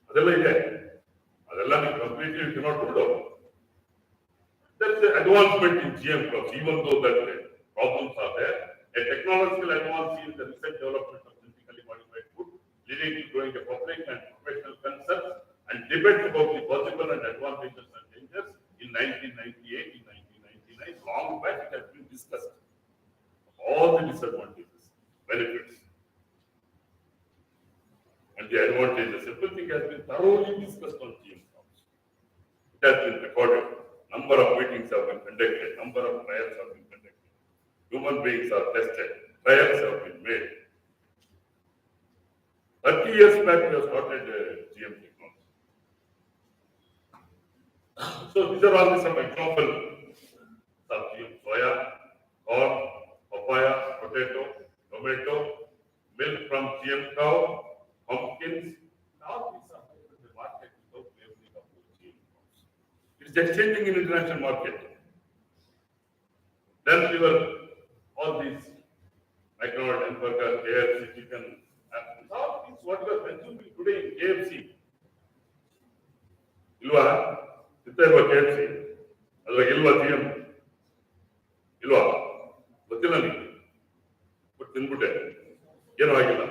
ಅದೆಲ್ಲ ಇದೆ, ಅದೆಲ್ಲ ನೀವು completely you cannot rule out. That's the advancement in GM crops, even though that problems are there. A technological advance in the recent development of genetically modified food, leading to growing a public and professional concerns and debate about the possible and advantages and dangers. In 1998, in 1999, long back it has been discussed. All the disadvantages, benefits, and the advantages, everything has been thoroughly discussed on GM crops. It has been recorded. Number of meetings have been conducted, number of trials have been conducted. Human beings are tested, trials have been made. 30 years back we have started GM technology. So these are all some examples of GM: soya, corn, papaya, potato, tomato, milk from GM cow, pumpkins. Now these are in the market without labeling of GM crops. It is exchanging in international market. Then we were all these McDonald's, hamburger, KFC, chicken. All these what we are consuming today in KFC. Ilva, ಇಲ್ವಾ KFC? ಅದ್ರಾಗ ಇಲ್ವಾ GM? ಇಲ್ವಾ? ಗೊತ್ತಿಲ್ಲ ನಿಮಗೆ, but ತಿನ್ಬಿಟ್ಟೆ, ಏನೂ ಆಗಿಲ್ಲ.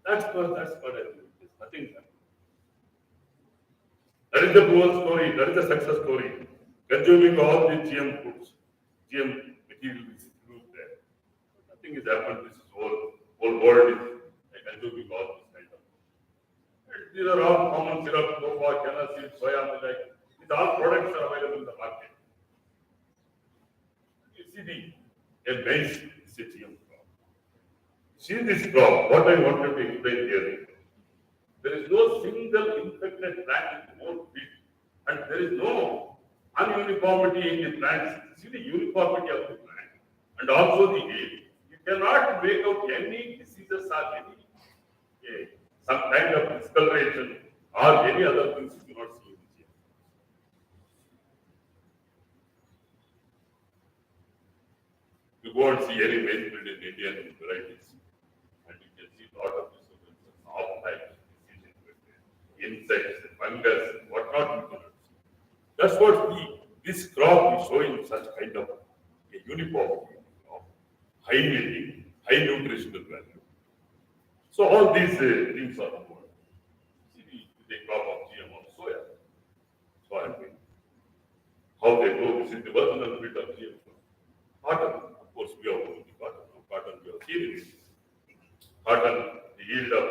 That's what I do. Nothing. That is the proven story. That is the success story. Consuming all the GM foods, GM material is used there. Nothing has happened. This is whole world is consuming all this kind of. These are all common syrup, cocoa, chana seed, soya milk. These all products are available in the market. You see a maize is a GM crop. See this crop. What I wanted to explain here. There is no single infected plant in the whole field, and there is no ununiformity in the plants. See the uniformity of the plant, and also the yield. You cannot make out any diseases or any some kind of discoloration or any other things you cannot see in the GM. You go and see any maize field in Indian varieties, and you can see a lot of disturbances, all types of diseases. insects, fungus, whatnot included. That's what this crop is showing such kind of a uniformity of high yielding, high nutritional value. So all these things are important. See the crop of GMO soya, soybean, how they grow. This is the original bit of GMO. Cotton, of course, we have only cotton. Now, cotton we have seen it. Cotton, the yield of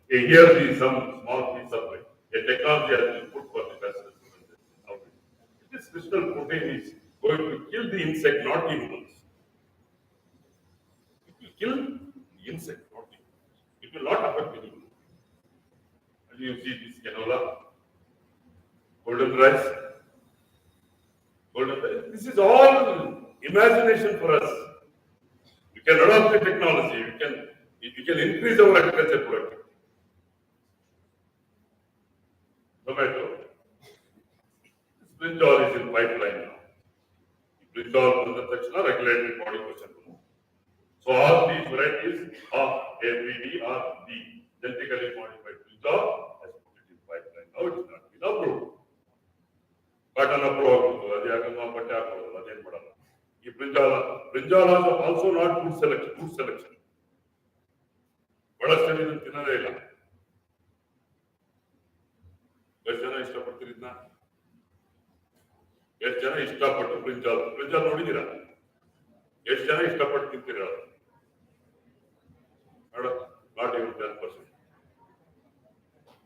here is some small piece of it. A technology has been put for the vessels. This crystal protein is going to kill the insect, not the humans. It will kill the insect, not the humans. It will not affect the humans. And you see this canola, golden rice. This is all imagination for us. We can adopt the technology. We can increase our agriculture productivity. Tomato. Brinjal is in pipeline now. Brinjal is the regulatory body question. So all these varieties of ABD or the genetically modified brinjal has put it in pipeline. Now it is not been approved. Cotton approved. Brinjal also not food selection. Food selection. ಬಳಸ್ತೀನಿ ಅಂತ ತಿನ್ನೋದೇ ಇಲ್ಲ. ಎಷ್ಟು ಜನ ಇಷ್ಟಪಡ್ತೀರಿ ಇದನ್ನ? ಎಷ್ಟು ಜನ ಇಷ್ಟಪಟ್ಟು ಬ್ರಿಂಜಾಲ್ ನೋಡಿದ್ದೀರಾ? ಎಷ್ಟು ಜನ ಇಷ್ಟಪಟ್ಟು ತಿಂತೀರಾ? Not even 10%.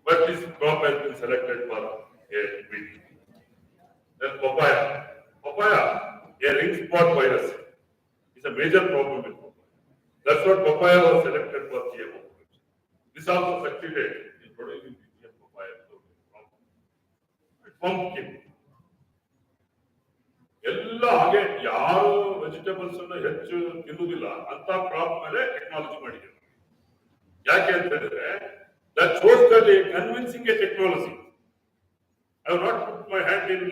But this crop has been selected for a wheat. Then papaya, a ring spot virus is a major problem with papaya. That's what papaya was selected for GMO. This also succeeded in producing the GM papaya. Pumpkin. ಎಲ್ಲ ಹಾಗೆ ಯಾರು vegetables ಅನ್ನು ಹೆಚ್ಚು ತಿನ್ನುವುದಿಲ್ಲ ಅಂತ crop ಮೇಲೆ technology ಮಾಡಿದ್ದಾರೆ. ಯಾಕೆ ಅಂತ ಹೇಳಿದ್ರೆ that shows that a convincing a technology. I have not put my hand in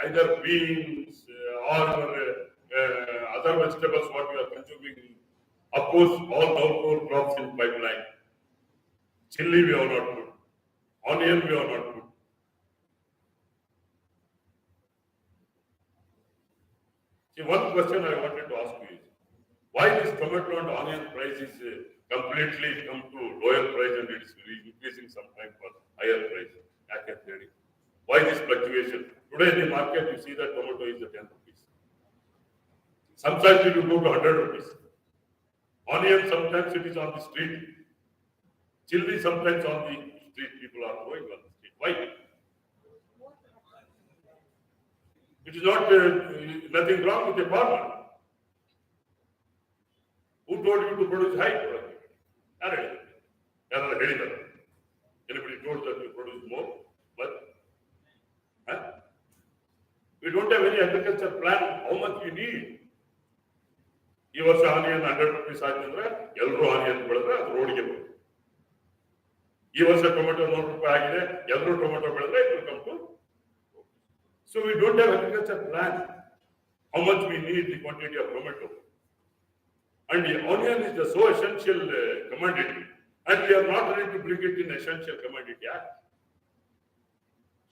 either beans or other vegetables what we are consuming. Of course, all outdoor crops in pipeline. Chili we have not put, onion we have not put. See, one question I wanted to ask you is, why this tomato and onion price is completely come to lower price and it is increasing sometime for higher price? Why this fluctuation? Today in the market you see that tomato is at 10 rupees. Sometimes it will go to 100 rupees. Onion sometimes it is on the street. Chili sometimes on the street. People are going on the street. Why? It is not nothing wrong with a farmer. Who told you to produce high productivity? Anybody told that you produce more? But we don't have any agriculture plan how much we need. ಈ ವರ್ಷ onion 100 rupees ಆಯ್ತಂದ್ರೆ ಎಲ್ಲರೂ onion ಬೆಳೆದ್ರೆ ಅದು ರೋಡ್ಗೆ ಬರುತ್ತೆ. ಈ ವರ್ಷ ಟೊಮೆಟೊ 100 ರೂಪಾಯಿ ಆಗಿದೆ, ಎಲ್ಲರೂ ಟೊಮೆಟೊ ಬೆಳೆದ್ರೆ it will come to. So we don't have agriculture plan how much we need the quantity of tomato. And the onion is the so essential commodity, and we are not ready to bring it in essential commodity act.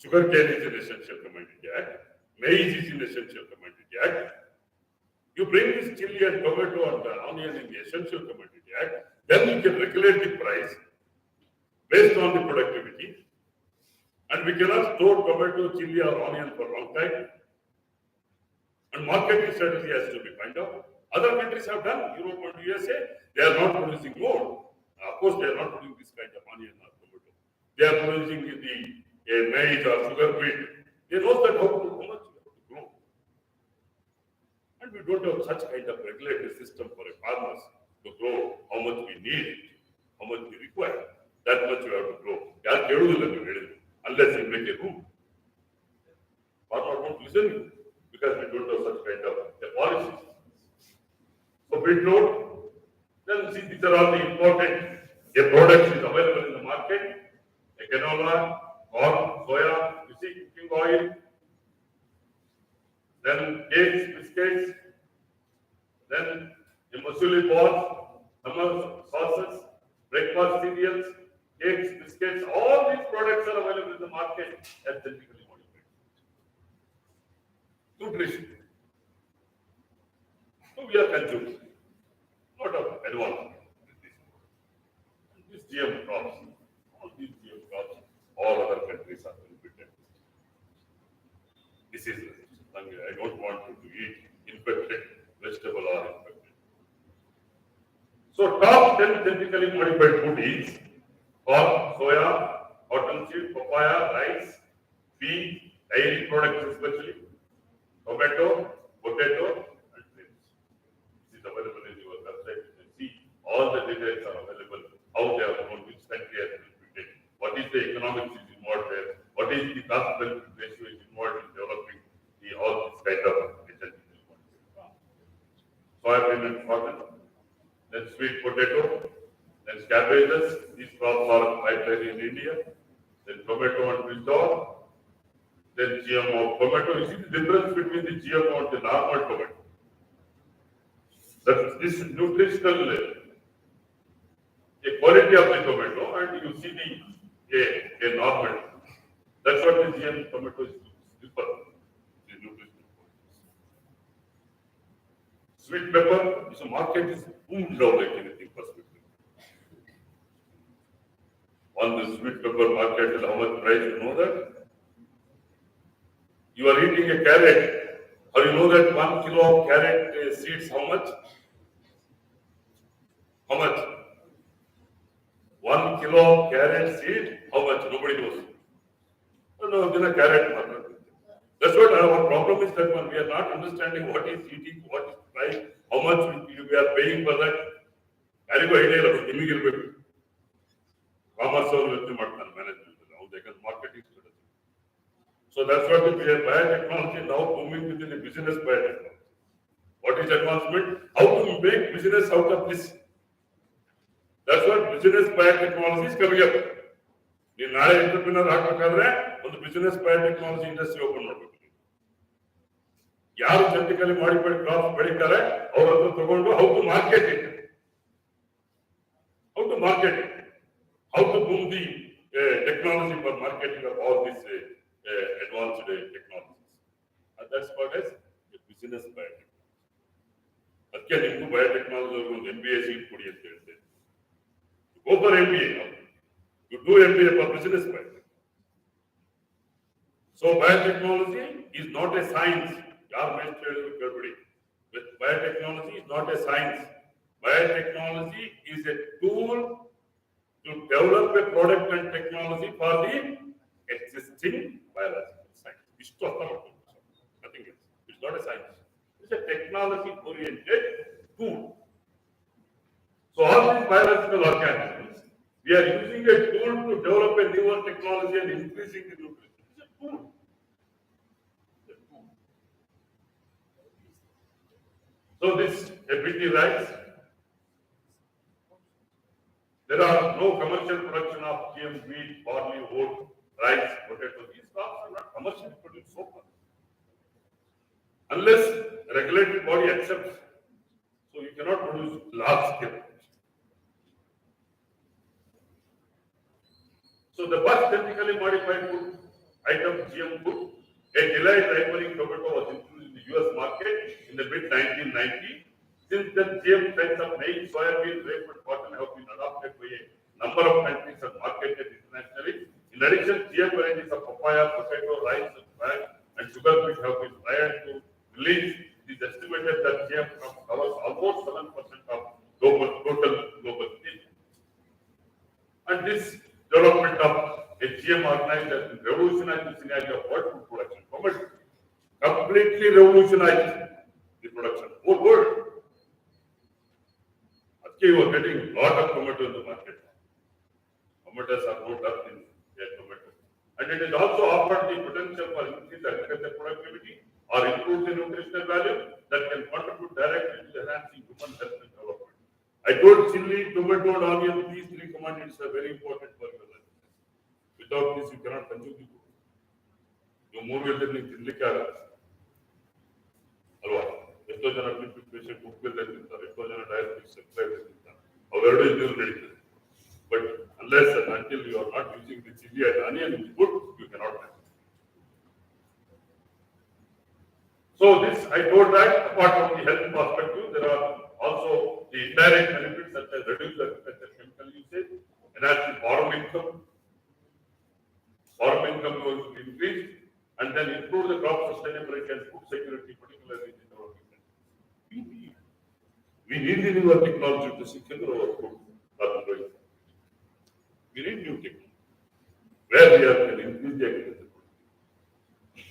Sugar cane is an essential commodity act. Maize is an essential commodity act. You bring this chili and tomato and onion in the essential commodity act, then you can regulate the price based on the productivity. And we cannot store tomato, chili or onion for a long time. And marketing strategy has to be found out. Other countries have done, Europe and USA, they are not producing more. Of course, they are not producing this kind of onion or tomato. They are producing the maize or sugar beet. They know that how much you have to grow. And we don't have such kind of regulatory system for a farmers to grow how much we need, how much we require. That much you have to grow. Unless you make a rule. Farmer won't listen because we don't have such kind of policies. So beetroot, then see these are all the important products is available in the market. A canola, corn, soya, you see cooking oil, then cakes, biscuits, then the muesli balls, summer sauces, breakfast cereals, cakes, biscuits, all these products are available in the market as genetically modified. Nutrition. So we are consuming a lot of advancement in this. And these GM crops, all these GM crops, all other countries are benefited. This is something I don't want to eat infected vegetable or infected. So top 10 genetically modified food is corn, soya, cottonseed, papaya, rice, wheat, dairy products especially, tomato, potato, and grapes. This is available in your website. You can see all the details are available. How they are grown, which country has benefited, what is the economics is involved there, what is the cost benefit ratio is involved in developing all this kind of genetically modified crops. Soybean and cotton, then sweet potato, then cabbages. These crops are widely in India. Then tomato and brinjal. Then GMO tomato. You see the difference between the GMO and the normal tomato. That is this nutritional quality of the tomato, and you see the normal. That's what the GM tomato is different. The nutritional qualities. Sweet pepper. So market is boomed now like anything perspective. On the sweet pepper market, how much price you know that? You are eating a carrot, or you know that 1 kilo of carrot seeds how much? How much? 1 kilo of carrot seed, how much? Nobody knows. No, then a carrot market. That's what our problem is, that one we are not understanding what is eating, what is price, how much we are paying for that. ಯಾರಿಗೂ idea ಇಲ್ಲ, ನಿಮಗಿರ್ಬೇಕು. Commerce ಅವರು ಯೋಚನೆ ಮಾಡ್ತಾರೆ, management how they can marketing strategy. So that's what we have biotechnology now booming within the business biotechnology. What is advancement? How to make business out of this? That's what business biotechnology is coming up. ನೀವು ನಾಳೆ entrepreneur ಆಗ್ಬೇಕಾದ್ರೆ ಒಂದು business biotechnology industry open ಮಾಡಬೇಕು. ಯಾರು genetically modified crops ಬೆಳೀತಾರೆ ಅವ್ರ ಹತ್ರ ತಗೊಂಡು how to market it, how to boom the technology for marketing of all these advanced technologies. And that's called as a business biotechnology. ಅದಕ್ಕೆ ನಿಮಗೂ ಬಯೋಟೆಕ್ನಾಲಜಿ ಒಂದು MBA seat ಕೊಡಿ ಅಂತ ಹೇಳ್ತೇನೆ. Go for MBA. You do MBA for business biotechnology. So biotechnology is not a science. Biotechnology is not a science. Biotechnology is a tool to develop a product and technology for the existing biological science. Nothing else. It's not a science. It's a technology-oriented tool. So all these biological organisms, we are using a tool to develop a newer technology and increasing the nutrition. It's a tool. So this FBT rice, there are no commercial production of GM wheat, barley, oat, rice, potato. These crops are not commercially produced so far. Unless a regulatory body accepts, so you cannot produce large scale. So the first genetically modified food item, GM food, a delayed ripening tomato was introduced in the US market in the mid-1990s. Since then, GM types of maize, soybean, rape, and cotton have been adopted by a number of countries and marketed internationally. In addition, GM varieties of papaya, potato, rice, and sugar beet have been tried to release. It is estimated that GM covers almost 7% of total global need. And this development of a GM organization has revolutionized the scenario of world food production. Completely revolutionized the production of whole world. You are getting a lot of tomato in the market. Tomatoes are not up in their tomato. And it is also offered the potential for increased agricultural productivity or improve the nutritional value that can contribute directly to enhancing human health and development. I told chili, tomato, and onion, these three commodities are very important for your life. Without this, you cannot consume the food. You move it in the car. ಎಷ್ಟೋ ಜನ patient ಉಪ್ಪಿಲ್ಲದೆ ತಿಂತಾರೆ, ಎಷ್ಟೋ ಜನ diabetes ಅವೆರಡು ಇದು ನಡೀತದೆ. But unless and until you are not using the chili and onion in food, you cannot have it. So this, I told that apart from the health perspective, there are also the indirect benefits such as reduced agricultural chemical usage, enhance the farm income going to be increased, and then improve the crop sustainability and food security, particularly in the developing countries. We need the newer technology to secure our food. We need new technology where we can increase the agriculture.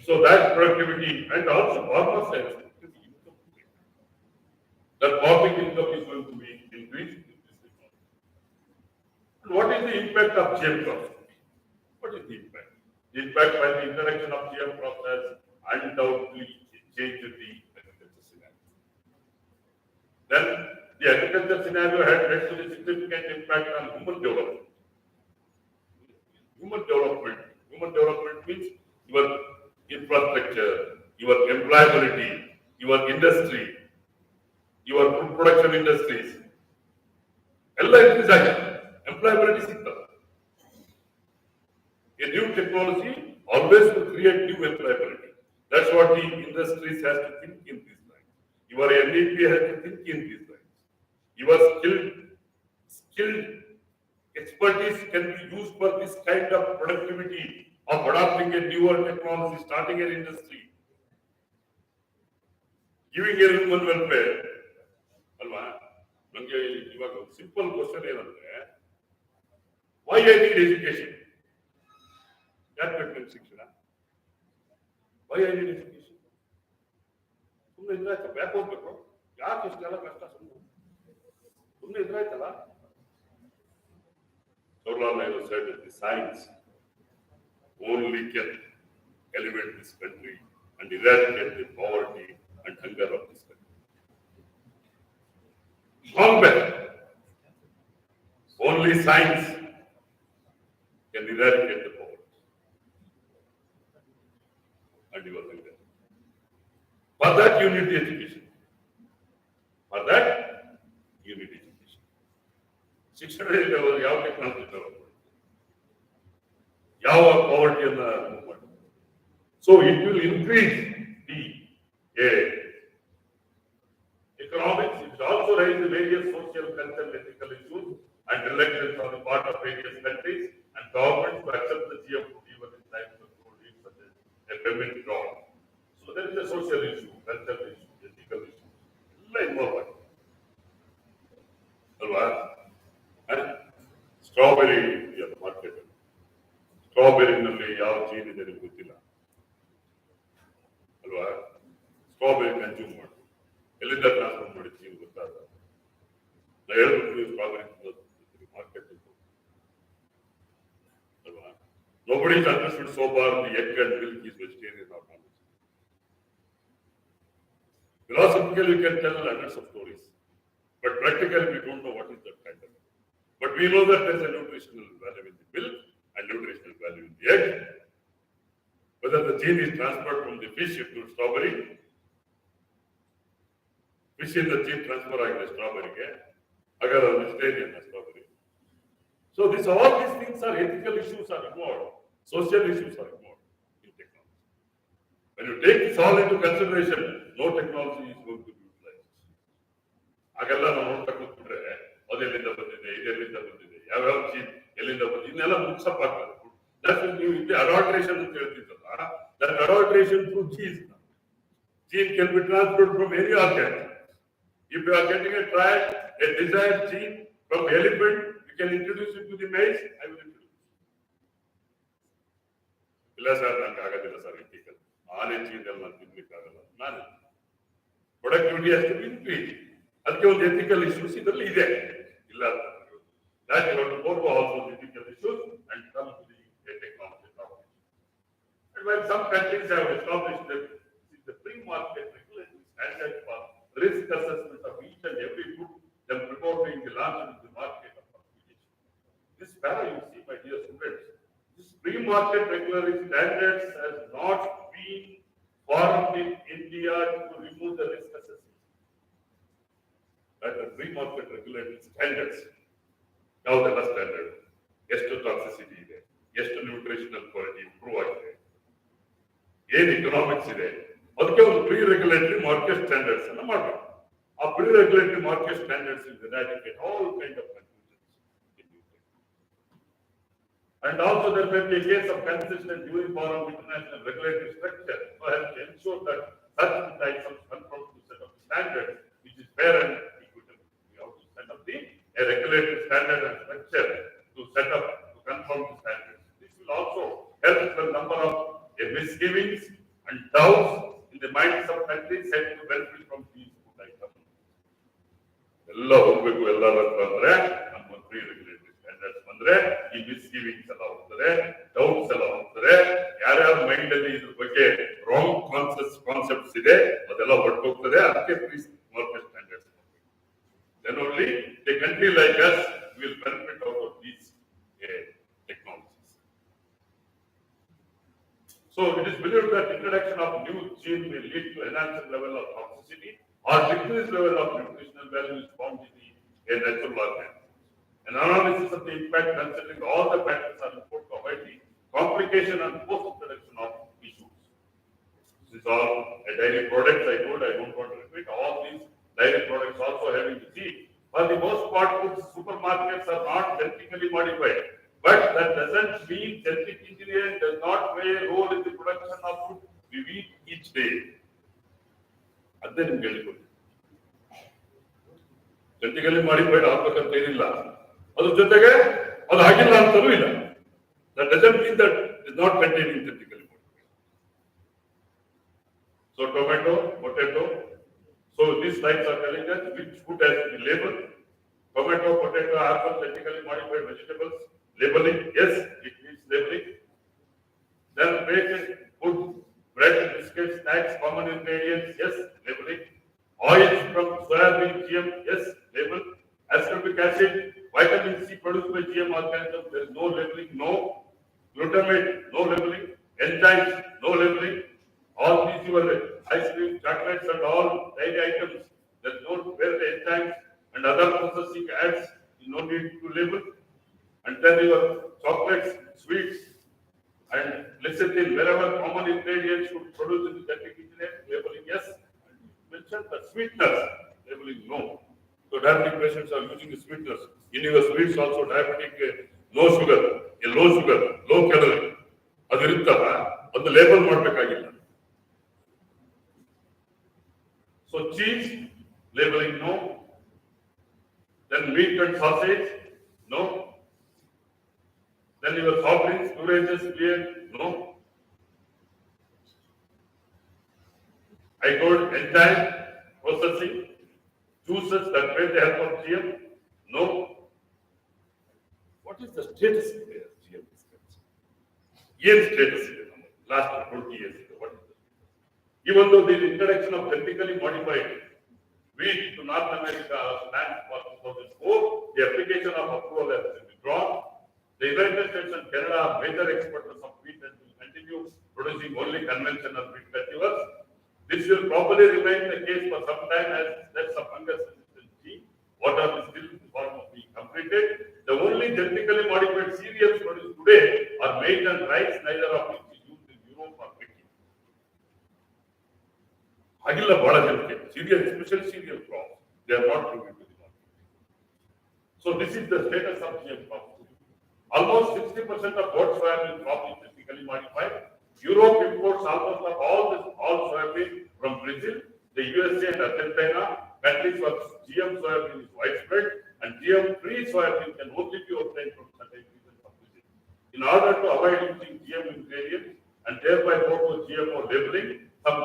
So that productivity and also farmer side, that farming income is going to be increased in this technology. And what is the impact of GM crops? What is the impact? The impact by the introduction of GM crops has undoubtedly changed the agriculture scenario. Then the agriculture scenario had led to the significant impact on human development. Human development means your infrastructure, your employability, your industry, your food production industries. Employability sector. A new technology always will create new employability. That's what the industries has to think in these lines. Your NEP has to think in these lines. Your skilled expertise can be used for this kind of productivity of adopting a newer technology, starting an industry, giving a human welfare. Alva, nange ivaga simple question ಏನಂದ್ರೆ why I need education? ಯಾಕೆ ಬೇಕು ನನಗೆ ಶಿಕ್ಷಣ? Why I need education? ಸುಮ್ಮನೆ ಇದ್ರಾಯ್ತಲ್ಲ, ಯಾಕೆ ಹೋಗ್ಬೇಕು? ಯಾಕೆ ಇಷ್ಟೆಲ್ಲ ಕಷ್ಟ ಸುಮ್ಮನೆ ಇದ್ರಾಯ್ತಲ್ಲ? Jawaharlal Nehru said that the science only can elevate this country and eradicate the poverty and hunger of this country. Long back, only science can eradicate the poverty and your hunger. For that, you need the education. For that, you need education. ಶಿಕ್ಷಣದಲ್ಲಿ ಅವರು ಯಾವ technology develop ಯಾವ ಪಾವರ್ಟಿಯನ್ನ ಮಾಡಿ so it will increase the economics. It also raises various social, cultural, ethical issues and reluctance on the part of various countries and governments to accept the GM food even in times of COVID, such as a payment fraud. So there is a social issue, cultural issue, ethical issue. Involved. Strawberry market, ಸ್ಟ್ರಾಬೆರಿನಲ್ಲಿ ಯಾವ gene ಇದೆ ನಿಮ್ಗೆ ಗೊತ್ತಿಲ್ಲ ಅಲ್ವಾ? Strawberry consume ಮಾಡಿ ಎಲ್ಲಿಂದ transfer ಮಾಡಿ gene ಗೊತ್ತಾಗ ನಾ ಹೇಳ್ಬಿಟ್ಟು ಸ್ಟ್ರಾಬೆರಿ ಮಾರ್ಕೆಟ್ ಅಲ್ವಾ? Nobody is understood so far the egg and milk is vegetarian or not. Philosophically, we can tell hundreds of stories, but practically we don't know what is that kind of. But we know that there is a nutritional value in the milk and nutritional value in the egg. Whether the gene is transferred from the fish into strawberry, fish in the gene transfer agile strawberry, agar vegetarian strawberry. So all these things are ethical issues are involved, social issues are involved in technology. When you take this all into consideration, no technology is going to be utilized. Agalla ನಾವು ನೋಡ್ತಾ ಕೂತ್ಬಿಟ್ರೆ ಅದೆಲ್ಲಿಂದ ಬಂದಿದೆ, ಇದೆಲ್ಲಿಂದ ಬಂದಿದೆ, ಯಾವ್ಯಾವ gene ಎಲ್ಲಿಂದ ಬಂದಿದೆ, ಇದನ್ನೆಲ್ಲ ಮುಕ್ಸಪ್ ಆಗ್ತದೆ. ನೀವು ಇಲ್ಲಿ ಅಡಾಲ್ಟ್ರೇಷನ್ ಅಂತ ಹೇಳ್ತಿದ್ದಲ್ಲ, that adulteration through genes. Gene can be transferred from any organ. If you are getting a trial, a desired gene from elephant, you can introduce it to the maize. I will introduce. ಇಲ್ಲ sir, ನಂಗೆ ಆಗೋದಿಲ್ಲ sir, ethical ಆನೆ gene ಎಲ್ಲ ನಾನು ತಿನ್ಲಿಕ್ಕೆ ಆಗಲ್ಲ. ನಾನು productivity ಅಷ್ಟು ಇನ್ಕ್ರೀಸ್, ಅದಕ್ಕೆ ಒಂದು ಎಥಿಕಲ್ ಇಶ್ಯೂಸ್ ಇದರಲ್ಲಿ ಇದೆ. ಇಲ್ಲ that you have to go to all those ethical issues and come to the technology problem. And when some countries have established that the free market regulatory standard for risk assessment of each and every good, then before being launched into the market of application. This para you see, my dear students, this free market regulatory standards has not been formed in India to remove the risk assessment. That the free market regulatory standards ಯಾವುದೆಲ್ಲ standard, ಎಷ್ಟು toxicity ಇದೆ, ಎಷ್ಟು nutritional quality improve ಆಗಿದೆ, ಏನ್ economics ಇದೆ, ಅದಕ್ಕೆ ಒಂದು pre regulatory market standards ಅನ್ನ ಮಾಡಬೇಕು. ಆ pre regulatory market standards will eradicate all kind of confusions in UK. And also there may be a case of consistent uniform international regulatory structure, so as to ensure that such items conform to set of standards which is fair and equitable. We have to set up a regulatory standard and structure to set up to conform to standards. This will also help the number of misgivings and doubts in the minds of countries set to benefit from these food items. ಎಲ್ಲ ಹೋಗ್ಬೇಕು, ಎಲ್ಲರ ಬಂದ್ರೆ ನಮ್ಮ pre regulatory standards ಬಂದ್ರೆ ಈ ಮಿಸ್ಗಿವಿಂಗ್ಸ್ ಎಲ್ಲ ಹೋಗ್ತದೆ, doubts ಎಲ್ಲ ಹೋಗ್ತದೆ. ಯಾರ್ಯಾರ ಮೈಂಡ್ ಅಲ್ಲಿ ಇದ್ರ ಬಗ್ಗೆ ರಾಂಗ್ ಕಾನ್ಸೆಪ್ಟ್ಸ್ ಇದೆ ಅದೆಲ್ಲ ಹೊರಟೋಗ್ತದೆ. ಅದಕ್ಕೆ pre market standards. Then only a country like us will benefit out of these technologies. So it is believed that introduction of new gene may lead to enhanced level of toxicity or decreased level of nutritional value is found in a natural organism. An analysis of the impact considering all the factors are reported to avoid the complication and post-introduction of issues. This is all a dairy products I told, I don't want to repeat. All these dairy products also having the seed. For the most part, food supermarkets are not genetically modified. But that doesn't mean genetic engineering does not play a role in the production of food we eat each day. ಅದೇ ನಿಮ್ಗೆ ಹೇಳಿಕೊಡಿ. Genetically modified ಆಗ್ಬೇಕಂತ ಏನಿಲ್ಲ, ಅದ್ರ ಜೊತೆಗೆ ಅದು ಆಗಿಲ್ಲ ಅಂತಲೂ ಇಲ್ಲ. That doesn't mean that it is not containing genetically modified. So tomato, potato. So these slides are telling us which food has to be labeled. Tomato, potato, apple, genetically modified vegetables. Labeling, yes, it needs labeling. Then baked food, bread, biscuits, snacks, common ingredients, yes, labeling. Oils from soybean, GM, yes, label. Ascorbic acid, vitamin C produced by GM organisms, there is no labeling, no. Glutamate, no labeling. Enzymes, no labeling. All these your ice cream, chocolates and all dairy items, there is no where the enzymes and other processing adds, you no need to label. And then your chocolates, sweets, and lecithin, wherever common ingredients should produce in the genetic engineering, labeling yes. And mention the sweetness, labeling no. So diabetic patients are using the sweetness. In your sweets also diabetic, no sugar, a low sugar, low calorie. ಅದು ಇರುತ್ತಲ್ಲ, ಅದು label ಮಾಡಬೇಕಾಗಿಲ್ಲ. So cheese, labeling no. Then meat and sausage, no. Then your soft drinks, beverages, beer, no. I told enzyme processing, juices that may the help of GM, no. What is the status of the GM biscuits? Yen status last 20 years ago. What is the status? Even though the introduction of genetically modified wheat to North America planned for 2004, the application of approval has been withdrawn. The United States and Canada are major exporters of wheat and will continue producing only conventional wheat cultivars. This will probably remain the case for some time as deaths of fungus-resistant gene, what are still in the form of being completed. The only genetically modified cereals produced today are maize and rice, neither of which is used in Europe or baking. Agilla bada janake cereal, especially cereal crops, they are not moving to the market. So this is the status of GM crops. Almost 60% of what soybean crop is genetically modified. Europe imports almost of all soybean from Brazil, the USA and Argentina. Countries where GM soybean is widespread and GM-free soybean can only be obtained from certain regions of Brazil. In order to avoid using GM ingredients and thereby go to GMO labeling, some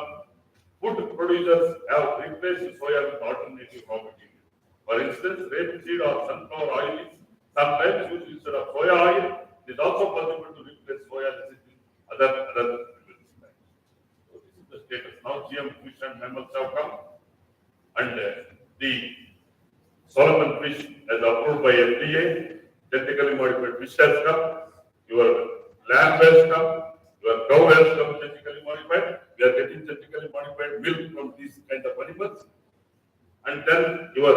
food producers have replaced soya with alternative raw material. For instance, rapeseed or sunflower oil is sometimes used instead of soya oil. It is also possible to replace soya lecithin other fuels. So this is the status. Now GM fish and mammals have come, and the Solomon fish as approved by FDA. Genetically modified fish has come. Your lamb has come. Your cow has come genetically modified. We are getting genetically modified milk from these kind of animals, and then your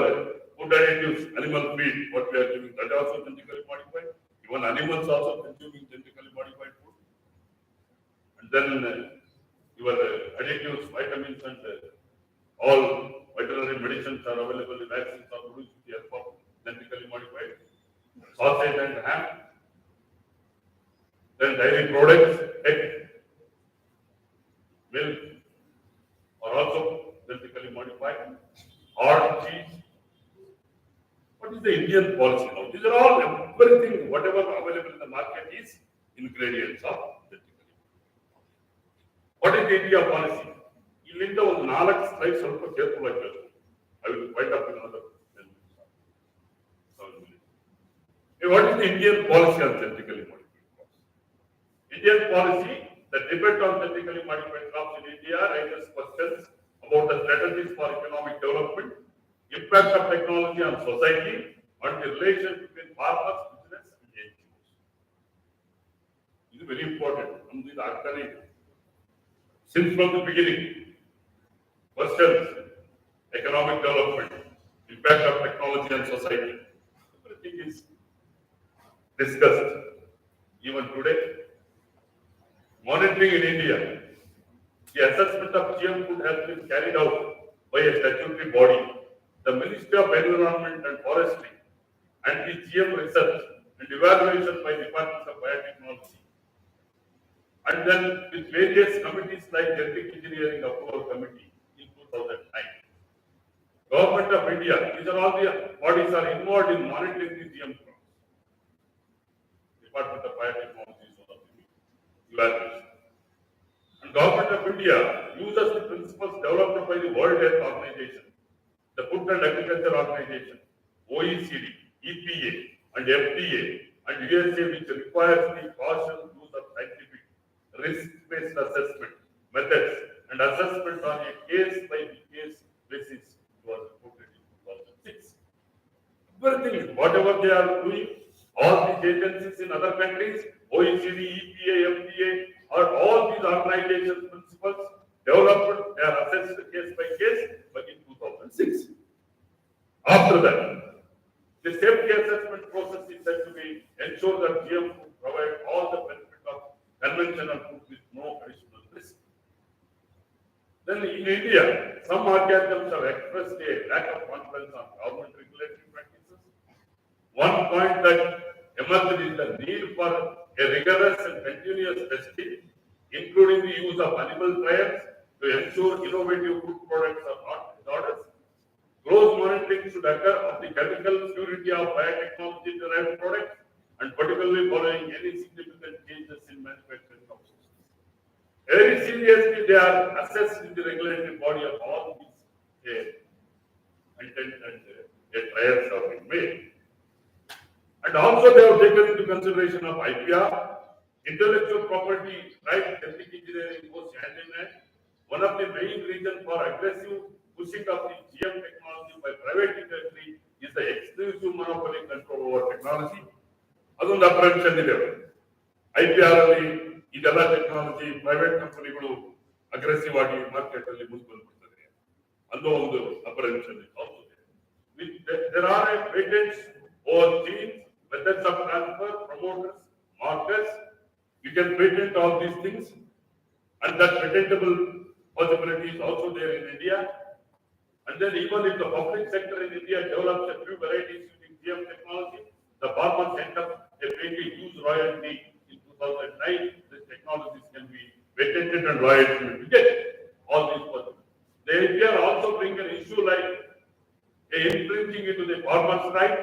food additives, animal feed, what we are giving, that also genetically modified. Even animals also consuming genetically modified food. And then your additives, vitamins, and all veterinary medicines are available in vaccines are produced with the help of genetically modified. Sausage and ham. Then dairy products, egg, milk are also genetically modified. Hard cheese. What is the Indian policy now? These are all everything, whatever available in the market is ingredients of genetically. What is the India policy? Illinda ಒಂದು 4 slides ಸ್ವಲ್ಪ careful ಆಗಿ ಕೇಳಿ. I will wind up in another 10 minutes. 7 minutes. What is the Indian policy on genetically modified crops? Indian policy, the debate on genetically modified crops in India raises questions about the strategies for economic development, impact of technology on society, and the relation between farmers, business, and NGOs. This is very important. Since from the beginning, questions, economic development, impact of technology on society, everything is discussed. Even today, monitoring in India, the assessment of GM food has been carried out by a statutory body, the Ministry of Environment and Forestry, and the GM research and evaluation by Department of Biotechnology. And then with various committees like Genetic Engineering Approval Committee in 2009. Government of India, these are all the bodies are involved in monitoring the GM crops. Department of Biotechnology is one of the evaluation. And Government of India uses the principles developed by the World Health Organization, the Food and Agriculture Organization, OECD, EPA, and FDA, and USA, which requires the cautious use of scientific risk-based assessment methods and assessment on a case-by-case basis. Was reported in 2006. Everything, whatever they are doing, all these agencies in other countries, OECD, EPA, FDA, or all these organizations' principles developed, they are assessed case by case, but in 2006. After that, the safety assessment process is said to be ensure that GM food provide all the benefit of conventional food with no additional risk. Then in India, some organisms have expressed a lack of confidence on government regulatory practices. One point that emerged is the need for a rigorous and continuous testing, including the use of animal trials to ensure innovative food products are not disorders. Close monitoring should occur of the chemical purity of biotechnology-derived products, and particularly following any significant changes in manufacturing processes. Very seriously, they are assessed in the regulatory body of all these content and trials have been made. And also they have taken into consideration of IPR, intellectual property, right, genetic engineering goes hand in hand. One of the main reasons for aggressive pushing of the GM technology by private industry is the exclusive monopoly control over technology. ಅದೊಂದು apprehension ಇದೆ. IPR ಅಲ್ಲಿ ಇದೆಲ್ಲ technology private ಕಂಪನಿಗಳು aggressive ಆಗಿ market ಅಲ್ಲಿ ಮುಂದುವರಿತಾರೆ ಅನ್ನೋ ಒಂದು apprehension ಇದೆ. There are patents over genes, methods of transfer, promoters, markers. You can patent all these things, and that patentable possibility is also there in India. And then even if the public sector in India develops a few varieties using GM technology, the farmers end up paying a huge royalty. In 2009, these technologies can be patented and royalty will be get all these possible. The IPR also bring an issue like infringing into the farmers' right.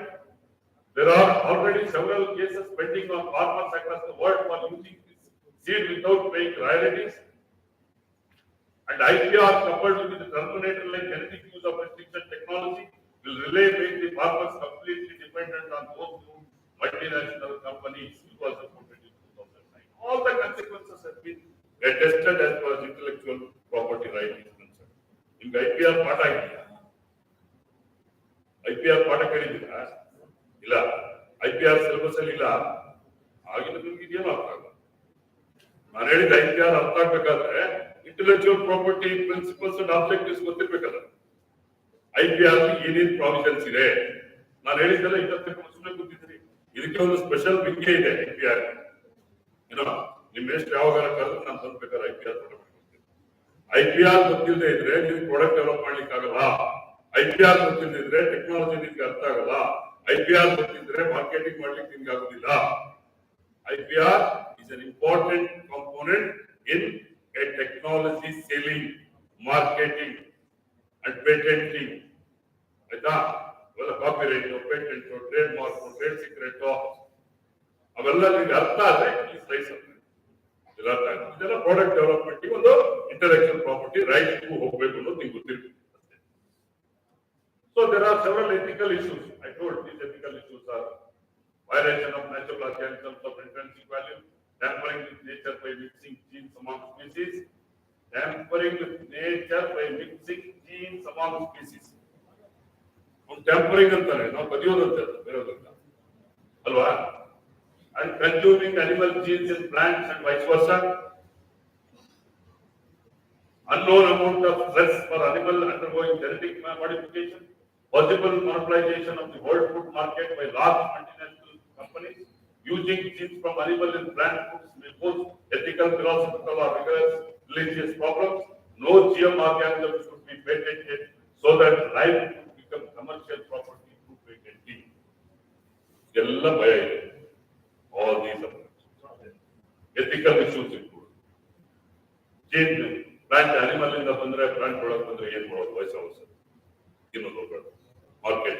There are already several cases pending on farmers across the world for using this seed without paying royalties. And IPR coupled with the terminator like genetic use of restriction technology will make the farmers completely dependent on those multinational companies. It was reported in 2009. All the consequences have been tested as far as intellectual property right is concerned. In IPR part idea. IPR part ಕರೀದಿರಾ ಇಲ್ಲ IPR syllabus ಅಲ್ಲಿ ಇಲ್ಲ ಆಗಿನ ನಿಮಗೆ ಏನು ಅರ್ಥ ಆಗಲ್ಲ. ನಾನು ಹೇಳಿದ IPR ಅರ್ಥ ಆಗಬೇಕಾದ್ರೆ intellectual property principles and objectives ಗೊತ್ತಿರಬೇಕಲ್ಲ. IPR ಏನೇನು ಪ್ರಾವಿಷನ್ಸ್ ಇದೆ ನಾನು ಹೇಳಿದ್ದೆಲ್ಲ ಇದಕ್ಕೆ ಸುಮ್ಮನೆ ಕೂತಿದ್ರಿ. ಇದಕ್ಕೆ ಒಂದು ಸ್ಪೆಷಲ್ ವಿಂಗೇ ಇದೆ IPR. ಏನೋ ನಿಮ್ಮ ಎಷ್ಟು ಯಾವಾಗ ಕರೆದು ನಾನು ತಂದ್ಬೇಕಾದ್ರೆ IPR IPR ಗೊತ್ತಿಲ್ಲದೆ ಇದ್ರೆ ನೀವು ಪ್ರಾಡಕ್ಟ್ ಡೆವಲಪ್ ಮಾಡ್ಲಿಕ್ಕೆ ಆಗಲ್ಲ. IPR ಗೊತ್ತಿಲ್ಲದಿದ್ರೆ ಟೆಕ್ನಾಲಜಿ ನಿಮ್ಗೆ ಅರ್ಥ ಆಗಲ್ಲ. IPR ಗೊತ್ತಿದ್ರೆ ಮಾರ್ಕೆಟಿಂಗ್ ಮಾಡ್ಲಿಕ್ಕೆ ನಿಮ್ಗೆ ಆಗುದಿಲ್ಲ. IPR is an important component in a technology selling, marketing and patenting. ಆಯ್ತಾ? ಇವೆಲ್ಲ copyright, patent, trade mark, trade secret ಅವೆಲ್ಲ ನಿಮ್ಗೆ ಅರ್ಥ ಆದ್ರೆ ಈ ಸ್ಲೈಸ್ ಇದೆಲ್ಲ ಪ್ರಾಡಕ್ಟ್ ಡೆವಲಪ್ಮೆಂಟ್ ಒಂದು ಇಂಟೆಲೆಕ್ಚುಯಲ್ ಪ್ರಾಪರ್ಟಿ ರೈಟ್ ಹೋಗ್ಬೇಕು ಅನ್ನೋದು ನಿಮ್ಗೆ ಗೊತ್ತಿರ್ಬೇಕು. So there are several ethical issues. I told these ethical issues are violation of natural laws in terms of intrinsic value, tampering with nature by mixing genes among species, tampering with nature by mixing genes among species. On tampering ಅಂತಾರೆ ನಾವು ಬದಿಯೋದಂತೆ ಬೇರೆದಂತ ಅಲ್ವಾ? And consuming animal genes in plants and vice versa. Unknown amount of stress for animal undergoing genetic modification. Possible monopolization of the world food market by large multinational companies using genes from animal and plant foods may pose ethical, philosophical or rigorous religious problems. No GM organism should be patented so that life could become commercial property through patenting. Yella bhaya ide. All these are ethical issues include gene plant animal in the bandre plant product bandre yen madodu voice house ಇನ್ನೊಂದು market.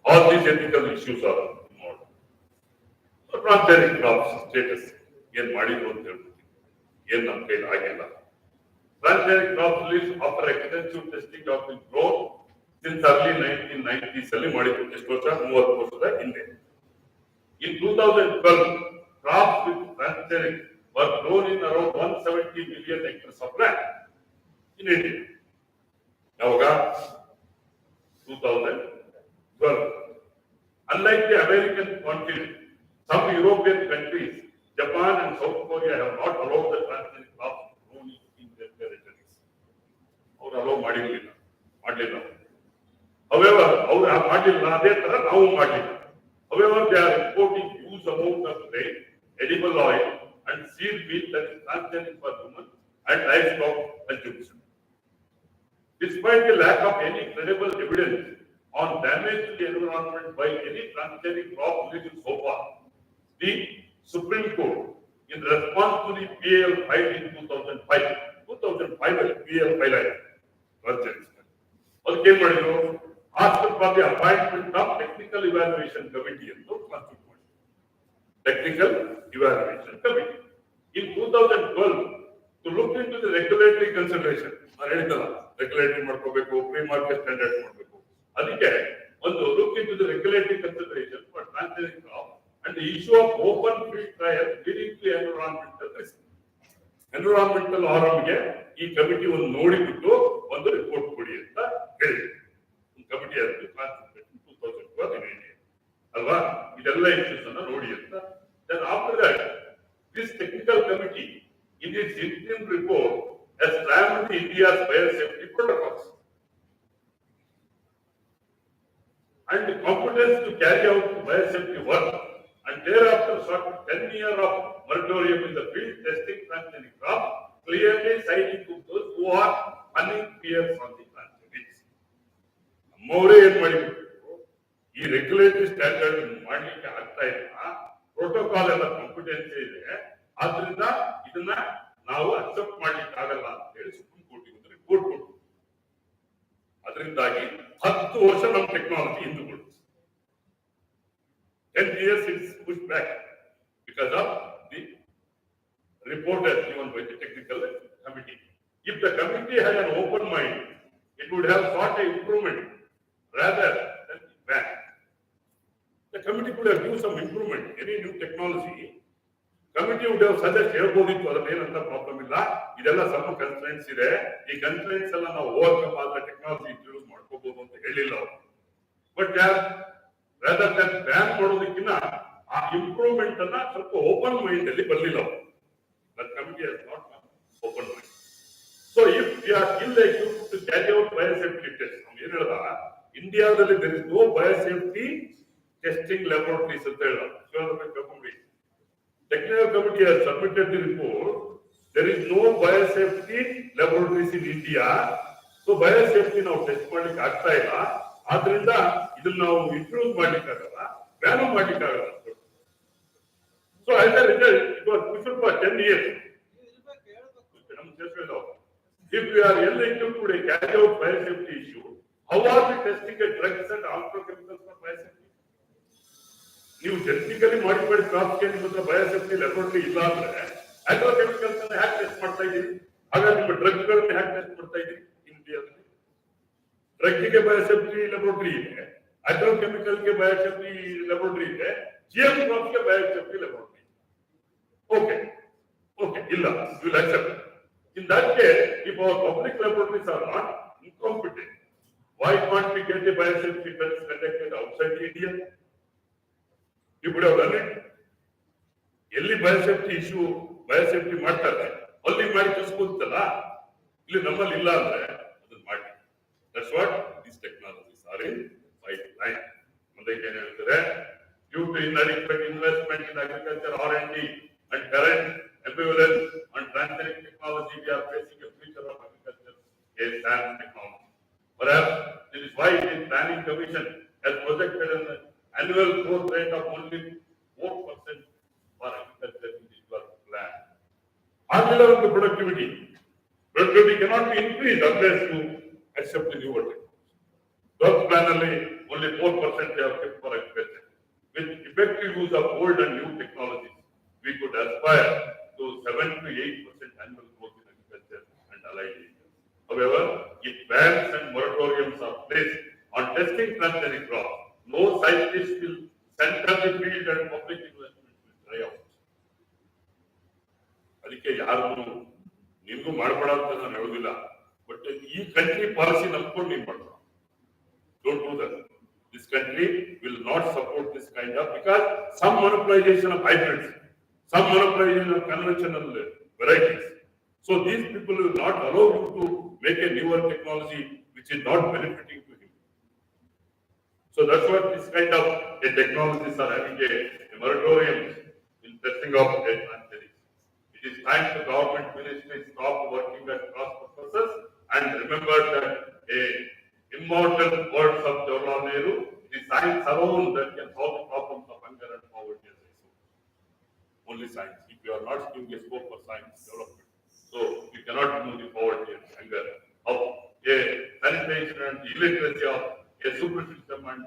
All these ethical issues are involved. So transgenic crops status ಏನ್ ಮಾಡಿದ್ರು ಅಂತ ಹೇಳ್ಬಿಟ್ಟು ಏನ್ ನಮ್ಮ ಕೈಲಿ ಆಗಿಲ್ಲ. Transgenic crops release after extensive testing of the growth since early 1990s ಅಲ್ಲಿ ಮಾಡಿದ್ರು. ಎಷ್ಟು ವರ್ಷ? 30 ವರ್ಷದ ಹಿಂದೆ. In 2012, crops with transgenic were grown in around 170 million acres of land in India. ಯಾವಾಗ? 2012. Unlike the American continent, some European countries, Japan and South Korea have not allowed the transgenic crops grown in their territories. ಅವರು hello ಮಾಡಿರಲಿಲ್ಲ. However, ಅವರು ಮಾಡಲಿಲ್ಲ ಅದೇ ತರ ನಾವು ಮಾಡಲಿಲ್ಲ. However, they are importing huge amount of grain, edible oil, and seed meat that is transgenic for human and livestock consumption. Despite the lack of any credible evidence on damage to the environment by any transgenic crop released so far, the Supreme Court, in response to the PAL file in 2005 PAL file transgenic. ಅದಕ್ಕೆ ಏನ್ ಮಾಡಿದ್ರು? Asked for the appointment of technical evaluation committee ಎಂದು constitute ಮಾಡಿದ್ರು. Technical evaluation committee in 2012 to look into the regulatory consideration. ನಾನು ಹೇಳಿದ್ದಲ್ಲ, regulatory ಮಾಡ್ಕೋಬೇಕು, pre market standard ಮಾಡಬೇಕು. ಅದಕ್ಕೆ ಒಂದು look into the regulatory consideration for transgenic crop and the issue of open field trial leading to environmental risk. Environmental ಆರಂಭಿಗೆ ಈ committee ಒಂದು ನೋಡಿಬಿಟ್ಟು ಒಂದು ರಿಪೋರ್ಟ್ ಕೊಡಿ ಅಂತ ಹೇಳಿದ್ರು. ಕಮಿಟಿ ಆಯ್ತು 2012 ಅಲ್ವಾ? ಇದೆಲ್ಲ ಇಶ್ಯೂಸ್ ಅನ್ನ ನೋಡಿ ಅಂತ. Then after that, this technical committee in its interim report has examined India's biosafety protocols and the competence to carry out biosafety work, and thereafter sought 10 years of moratorium in the field testing transgenic crops, clearly citing to those who are running fears on the transgenics. ನಮ್ಮವರೇ ಏನ್ ಮಾಡಿಬಿಟ್ಟು ಈ regulatory standard ಮಾಡ್ಲಿಕ್ಕೆ ಆಗ್ತಾ ಇಲ್ಲ, protocol ಎಲ್ಲ competency ಇದೆ, ಆದ್ರಿಂದ ಇದನ್ನ ನಾವು ಅಕ್ಸೆಪ್ಟ್ ಮಾಡ್ಲಿಕ್ಕೆ ಆಗಲ್ಲ ಅಂತ ಹೇಳಿ ಸುಪ್ರೀಂ ಕೋರ್ಟಿಗೆ ಒಂದು ರಿಪೋರ್ಟ್ ಕೊಟ್ಟು, ಅದರಿಂದಾಗಿ 10 ವರ್ಷ ನಮ್ಮ ಟೆಕ್ನಾಲಜಿ ಹಿಂದುಗಳು. 10 years it's pushed back because of the report as given by the technical committee. If the committee had an open mind, it would have sought an improvement rather than ban. The committee could have given some improvement. Any new technology, committee would have suggested ಹೇಳ್ಬೋದಿತ್ತು, ಅದನ್ನೇನಂತ problem ಇಲ್ಲ, ಇದೆಲ್ಲ ಸ್ವಲ್ಪ constraints ಇದೆ, ಈ constraints ಎಲ್ಲ ನಾವು overcome ಆದ್ರೆ ಟೆಕ್ನಾಲಜಿ ಇಂಟ್ರೊಡ್ಯೂಸ್ ಮಾಡ್ಕೋಬಹುದು ಅಂತ ಹೇಳಿಲ್ಲ ಅವರು. ಬಟ್ rather than ban ಮಾಡೋದಕ್ಕಿಂತ ಆ ಇಂಪ್ರೂವ್ಮೆಂಟ್ ಅನ್ನ ಸ್ವಲ್ಪ ಓಪನ್ ಮೈಂಡ್ ಅಲ್ಲಿ ಬರಲಿಲ್ಲ ಅವರು. That committee has not open mind. So if we are ill equipped to carry out biosafety tests, ನಾವು ಏನ್ ಹೇಳ್ದ, ಇಂಡಿಯಾದಲ್ಲಿ there is no biosafety testing laboratories ಅಂತ ಹೇಳ್ದ. Technical committee has submitted the report. There is no biosafety laboratories in India. So biosafety ನಾವು test ಮಾಡ್ಲಿಕ್ಕೆ ಆಗ್ತಾ ಇಲ್ಲ. ಆದ್ರಿಂದ ಇದನ್ನ ನಾವು ಇಂಪ್ರೂವ್ ಮಾಡ್ಲಿಕ್ಕಾಗಲ್ಲ, ವ್ಯಾಲ್ಯೂ ಮಾಡ್ಲಿಕ್ಕಾಗಲ್ಲ. So as a result, it was pushed for 10 years. If we are elected to carry out biosafety issue, how are we testing a drugs and agrochemicals for biosafety? ನೀವು genetically modified crops ಗೆ ನಿಮ್ಮ ಹತ್ರ ಬಯೋಸೆಫ್ಟಿ laboratory ಇಲ್ಲ ಅಂದ್ರೆ ಅಗ್ರೋಕೆಮಿಕಲ್ಸ್ ಅನ್ನು hack test ಮಾಡ್ತಾ ಇದ್ದೀರಿ? ಹಾಗಾದ್ರೆ ನಿಮ್ಮ ಡ್ರಗ್ಸ್ ಗಳನ್ನು ಹ್ಯಾಕ್ ಟೆಸ್ಟ್ ಮಾಡ್ತಾ ಇದ್ದೀರಿ? ಇಂಡಿಯಾದಲ್ಲಿ ಡ್ರಗ್ ಗೆ ಬಯೋಸೆಫ್ಟಿ ಲ್ಯಾಬೋರೇಟರಿ ಇದೆ, ಅಗ್ರೋಕೆಮಿಕಲ್ ಗೆ ಬಯೋಸೆಫ್ಟಿ ಲ್ಯಾಬೋರೇಟರಿ ಇದೆ, ಜಿಎಂ ಕ್ರಾಪ್ಸ್ ಗೆ ಬಯೋಸೆಫ್ಟಿ ಲ್ಯಾಬೋರೇಟರಿ. ಓಕೆ ಇಲ್ಲ, you will accept. In that case, if our public laboratories are not incompetent, why can't we get a biosafety test conducted outside India? You could have done it. ಎಲ್ಲಿ ಬಯೋಸೆಫ್ಟಿ issue ಬಯೋಸೆಫ್ಟಿ ಮಾಡ್ತಾರೆ ಅಲ್ಲಿ ಮಾಡಿ ಕಳ್ಸ್ಕೊಳ್ತಲ್ಲ, ಇಲ್ಲಿ ನಮ್ಮಲ್ಲಿ ಇಲ್ಲ ಅಂದ್ರೆ ಅದನ್ನ ಮಾಡಿ. That's what these technologies are in pipeline. ಮುಂದಕ್ಕೆ ಏನ್ ಹೇಳ್ತಾರೆ, due to inadequate investment in agriculture R&D and current ambivalence on transgenic technology, we are facing a future of agriculture a SAM technology. Perhaps this is why the Planning Commission has projected an annual growth rate of only 4% for agriculture in this plan. Agricultural productivity cannot be increased unless you accept the newer technology. Growth plan only 4% they have kept for agriculture. With effective use of old and new technologies, we could aspire to 7 to 8% annual growth in agriculture and allied areas. However, if bans and moratoriums are placed on testing transgenic crops, no scientist will center the field and public investment will dry out. ಅದಕ್ಕೆ ಯಾರು ನಿಮಗೂ ಮಾಡಬೇಡ ಅಂತ ನಾನು ಹೇಳುದಿಲ್ಲ, but ಈ country policy ನಂಬ್ಕೊಂಡು ನೀವು ಮಾಡ್ತಾರೆ. Don't do that. This country will not support this kind of, because some monopolization of hybrids, some monopolization of conventional varieties. So these people will not allow you to make a newer technology which is not benefiting to him. So that's what this kind of technologies are having a moratorium in testing of transgenics. It is time the government ministry stop working at cross purposes and remember that a immortal words of Jawaharlal Nehru, it is science alone that can solve the problems of hunger and poverty. Only science. If you are not giving a scope for science development, so we cannot remove the poverty and hunger of a sanitation and illiteracy of a super system and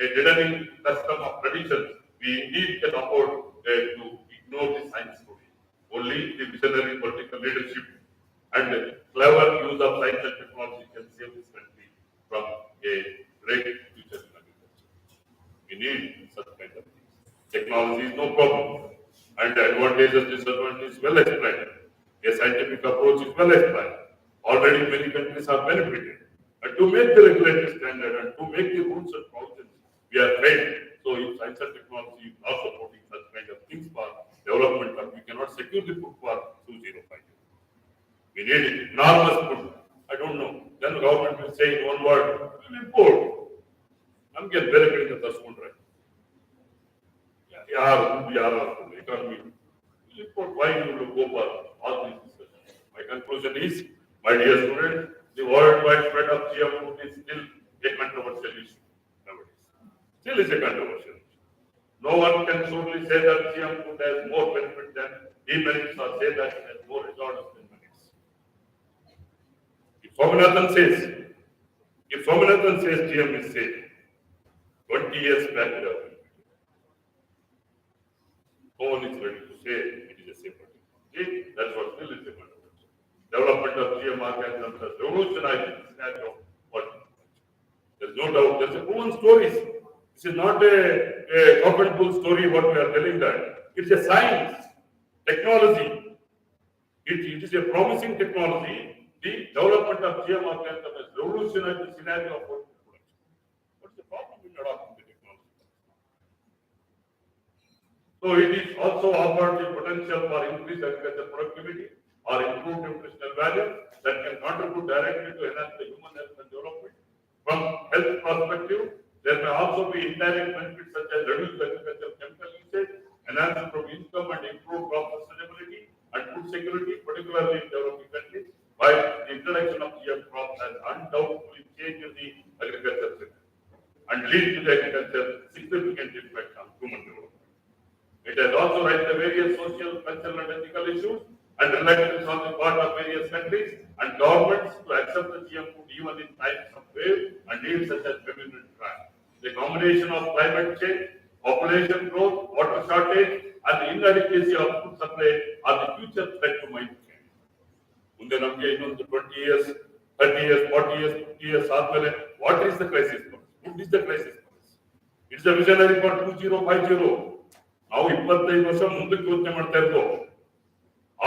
a deadening custom of traditions. We indeed can afford to ignore the science story. Only the visionary political leadership and clever use of science and technology can save this country from a great future in agriculture. We need such kind of things. Technology is no problem, and advantages, disadvantages well explained. A scientific approach is well explained. Already many countries are benefited. And to make the regulatory standard and to make the rules and provisions, we are trained. So if science and technology is not supporting such kind of things for development, and we cannot secure the food for 2050. We need enormous food. I don't know. Then the government will say in one word, we'll import. I'm getting very good at this one, right? Economy. Import. Why you will go for all these discussions? My conclusion is, my dear students, the worldwide spread of GM food is still a controversial issue nowadays. Still is a controversial issue. No one can surely say that GM food has more benefit than demerits or say that it has more hazardous than merits. If Swaminathan says GM is safe, 20 years back it happened. No one is ready to say it is a safe technology. That's what still is a controversy. Development of GM organisms has revolutionized the scenario of horticulture. There is no doubt. There is a proven stories. This is not a cock and bull story what we are telling that. It's a science, technology. It is a promising technology. The development of GM organisms has revolutionized the scenario of horticulture. What's the problem in adopting the technology? So it is also offered the potential for increased agricultural productivity or improved nutritional value that can contribute directly to enhance the human health and development. From health perspective, there may also be indirect benefits such as reduced agricultural chemical usage, enhancement of income and improved crop sustainability and food security, particularly in developing countries, while the introduction of GM crops has undoubtedly changed the agriculture sector and lead to the agriculture significant impact on human development. It has also raised the various social, cultural, and ethical issues and reluctance on the part of various countries and governments to accept the GM food even in times of wave and needs such as famine and crime. The combination of climate change, population growth, water shortage, and the inadequacy of food supply are the future threat to climate change. ಮುಂದೆ ನಮಗೆ ಇನ್ನೊಂದು 20 years, 30 years, 40 years, 50 years ಆದ್ಮೇಲೆ what is the crisis for us? Food is the crisis for us. It's a visionary for 2050. ನಾವು 25 ವರ್ಷ ಮುಂದಕ್ಕೆ ಯೋಚನೆ ಮಾಡ್ತಾ ಇರೋದು.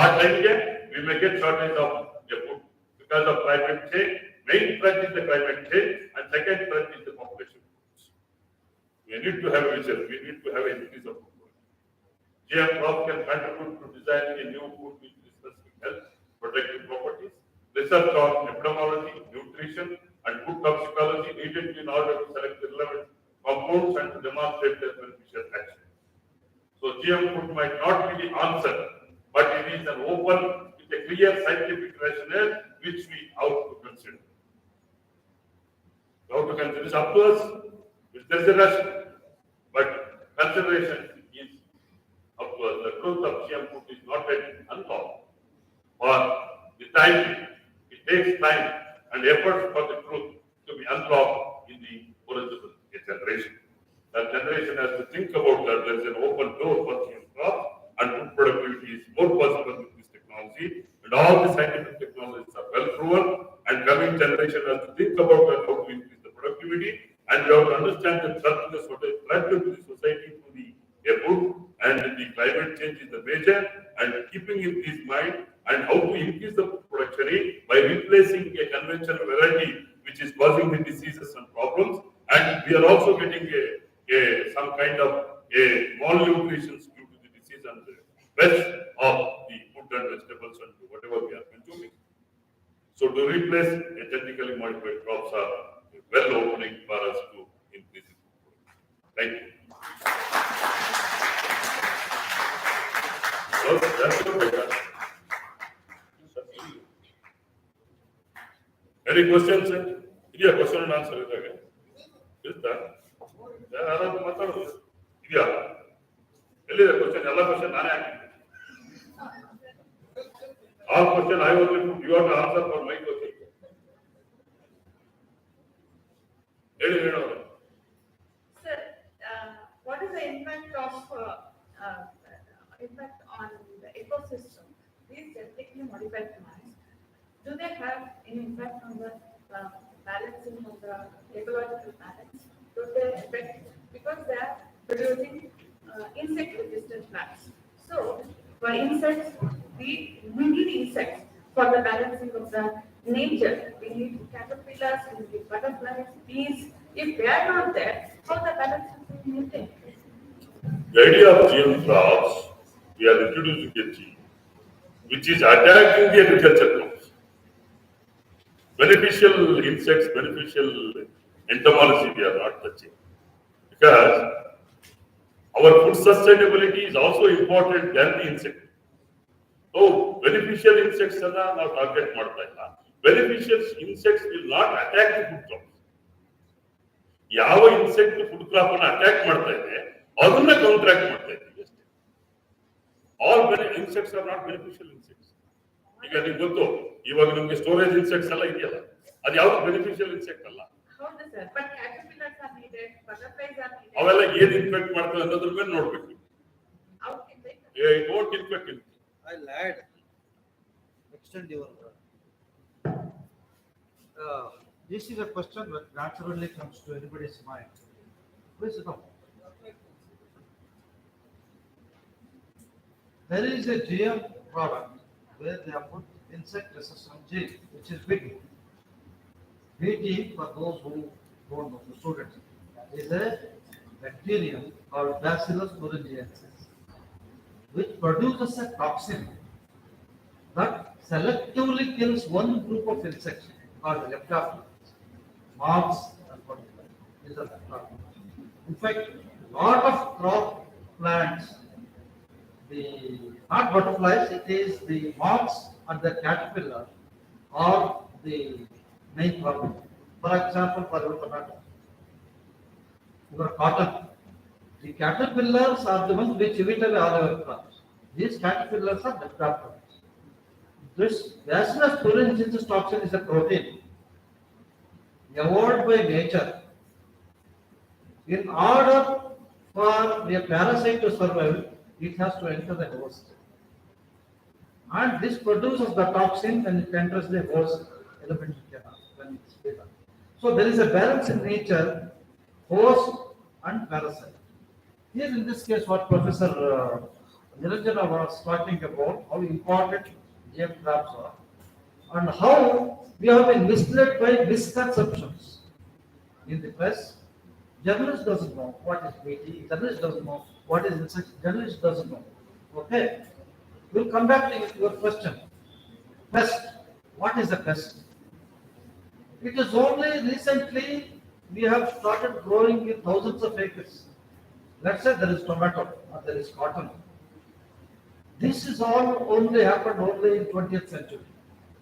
ಆ ಟೈಮ್ಗೆ we may get shortage of food because of climate change. Main threat is the climate change and second threat is the population. We need to have a vision. We need to have an increase of food. GM crops can contribute to designing a new food with specific health protective properties. Research on epidemiology, nutrition, and food toxicology needed in order to select the relevant compounds and to demonstrate their beneficial action. So GM food might not be the answer, but it is an open with a clear scientific rationale which we have to consider. We have to consider. It's up to us. There is a rationale, but consideration is up to us. The truth of GM food is not yet unlocked. For the time, it takes time and effort for the truth to be unlocked in the original generation. That generation has to think about that there is an open door for GM crops and food productivity is more possible with this technology. And all the scientific technologies are well proven and coming generation has to think about that, how to increase the productivity, and we have to understand the threat to the society through the food and the climate change is the major, and keeping in this mind and how to increase the production by replacing a conventional variety which is causing the diseases and problems, and we are also getting some kind of malnutrition due to the disease and the best of the food and vegetables and whatever we are consuming. So to replace a genetically modified crops are well opening for us to increase it. Thank you. So that's it. Any questions? Yeah, question and answer is again. Is that? ಯಾರಾದ್ರೂ ಮಾತಾಡೋದು ಇದೆಯಾ? ಎಲ್ಲಿದೆ question? ಎಲ್ಲ question ನಾನೇ ಹಾಕಿದ್ದೆ. All question I only put, you have to answer for my question. ಹೇಳಿ ಹೇಳೋದು. Sir, what is the impact on the ecosystem? These genetically modified plants, do they have any impact on the balancing of the ecological balance? Do they affect, because they are producing insect-resistant plants? So, for insects, we need insects for the balancing of the nature. We need caterpillars, we need butterflies, bees. If they are not there, how the balance is maintained? The idea of GM crops, we are introducing a gene which is attacking the agriculture crops. Beneficial insects, beneficial entomology we are not touching, because our food sustainability is also important than the insect. So beneficial insects are not target ಮಾಡ್ತಾ ಇಲ್ಲ. Beneficial insects will not attack the food crops. ಯಾವ insect food crop ಅನ್ನು attack ಮಾಡ್ತಾ ಇದೆ ಅದನ್ನ contract ಮಾಡ್ತಾ ಇದೆ ಅಷ್ಟೇ. All insects are not beneficial insects. ಈಗ ನಿಮ್ಗೆ ಗೊತ್ತು, ಇವಾಗ ನಮ್ಗೆ ಸ್ಟೋರೇಜ್ ಇನ್ಸೆಕ್ಟ್ಸ್ ಎಲ್ಲ ಇದೆಯಲ್ಲ, ಅದು ಯಾವ್ದು ಬೆನಿಫಿಷಿಯಲ್ ಇನ್ಸೆಕ್ಟ್ ಅಲ್ಲ. ಹೌದು sir, but caterpillars are needed, butterflies are needed. ಅವೆಲ್ಲ ಏನ್ ಇನ್ಫೆಕ್ಟ್ ಮಾಡ್ತವೆ ಅನ್ನೋದ್ರ ಮೇಲೆ ನೋಡ್ಬೇಕು. Don't infect in. I'll add, extend your. This is a question that naturally comes to anybody's mind. Please know. There is a GM product where they have put insect resistant gene, which is BT. BT, for those who don't know, the students, is a bacterium called Bacillus thuringiensis, which produces a toxin that selectively kills one group of insects called leptospiras. moths and butterflies. These are the problem. In fact, lot of crop plants, the not butterflies, it is the moths and the caterpillar are the main problem. For example, for your tomato, your cotton, the caterpillars are the ones which eat away all our crops. These caterpillars are the crop. This Bacillus thuringiensis toxin is a protein evolved by nature. In order for a parasite to survive, it has to enter the host. And this produces the toxin when it enters the host elementary canal, when it's given. So there is a balance in nature, host and parasite. Here in this case, what Professor Niranjana was talking about, how important GM crops are, and how we have been misled by misconceptions in the press. Journalist doesn't know what is BT, journalist doesn't know what is insect, journalist doesn't know. Okay? We'll come back to your question. Pest. What is a pest? It is only recently we have started growing in thousands of acres. Let's say there is tomato or there is cotton. This is all only happened only in 20th century.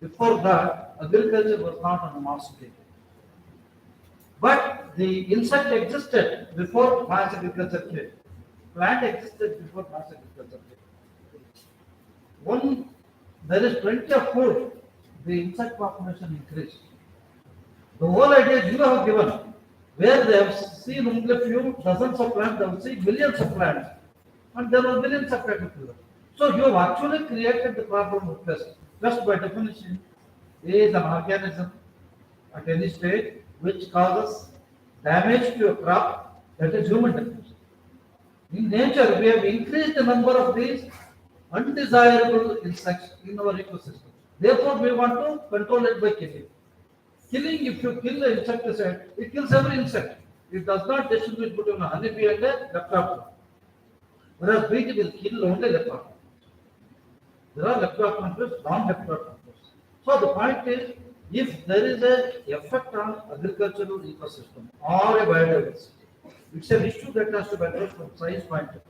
Before that, agriculture was not on a mass scale. But the insect existed before mass agriculture came. Plant existed before mass agriculture came. When there is plenty of food, the insect population increased. The whole idea you have given, where they have seen only a few dozens of plants, they have seen millions of plants, and there were millions of caterpillars. So you have actually created the problem of pest. Pest by definition is an organism at any stage which causes damage to a crop. That is human definition. In nature, we have increased the number of these undesirable insects in our ecosystem. Therefore, we want to control it by killing. Killing, if you kill the insecticide, it kills every insect. It does not distinguish between a honeybee and a leptopterm. Whereas bee will kill only leptopterm. There are leptopterms, non-leptopterms. So the point is, if there is a effect on agricultural ecosystem or a biodiversity, it's an issue that has to be addressed from science point of view.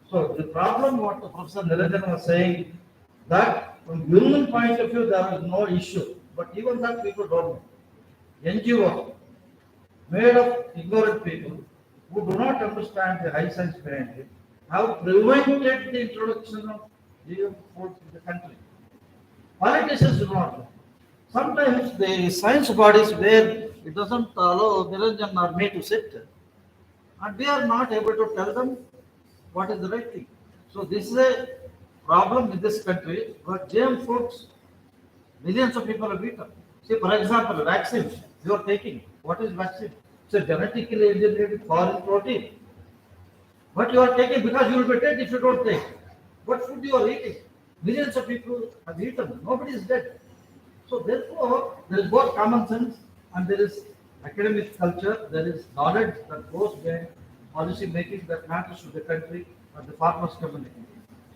So the problem what Professor Niranjan was saying, that from human point of view there is no issue, but even that people don't know. NGO made of ignorant people who do not understand the high science behind it have prevented the introduction of GM foods in the country. Politicians do not know. Sometimes the science bodies where it doesn't allow Niranjan or me to sit, and we are not able to tell them what is the right thing. So this is a problem in this country, but GM foods, millions of people have eaten. See, for example, vaccine you are taking. What is vaccine? It's a genetically engineered foreign protein. But you are taking because you will be dead if you don't take. What food you are eating? Millions of people have eaten. Nobody is dead. So therefore, there is both common sense and there is academic culture. There is knowledge that goes behind policy making that matters to the country and the farmers community.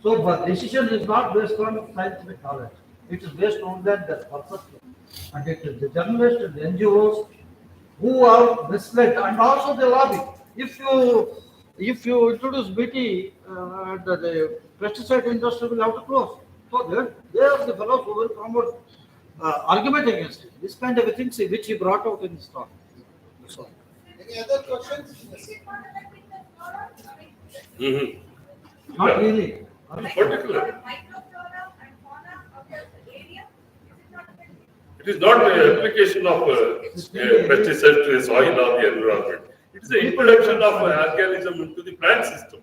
So, but decision is not based on scientific knowledge. It is based on that perception. And it is the journalists and the NGOs who are misled, and also the lobby. If you introduce BT, the pesticide industry will have to close. So they are the fellows who will promote argument against it. This kind of a thing which he brought out in his talk. That's all. Any other questions? Not really. Particular. Microflora and fauna of the area, is it not affected? It is not the application of pesticides to the soil or the environment. It is the introduction of organism into the plant system.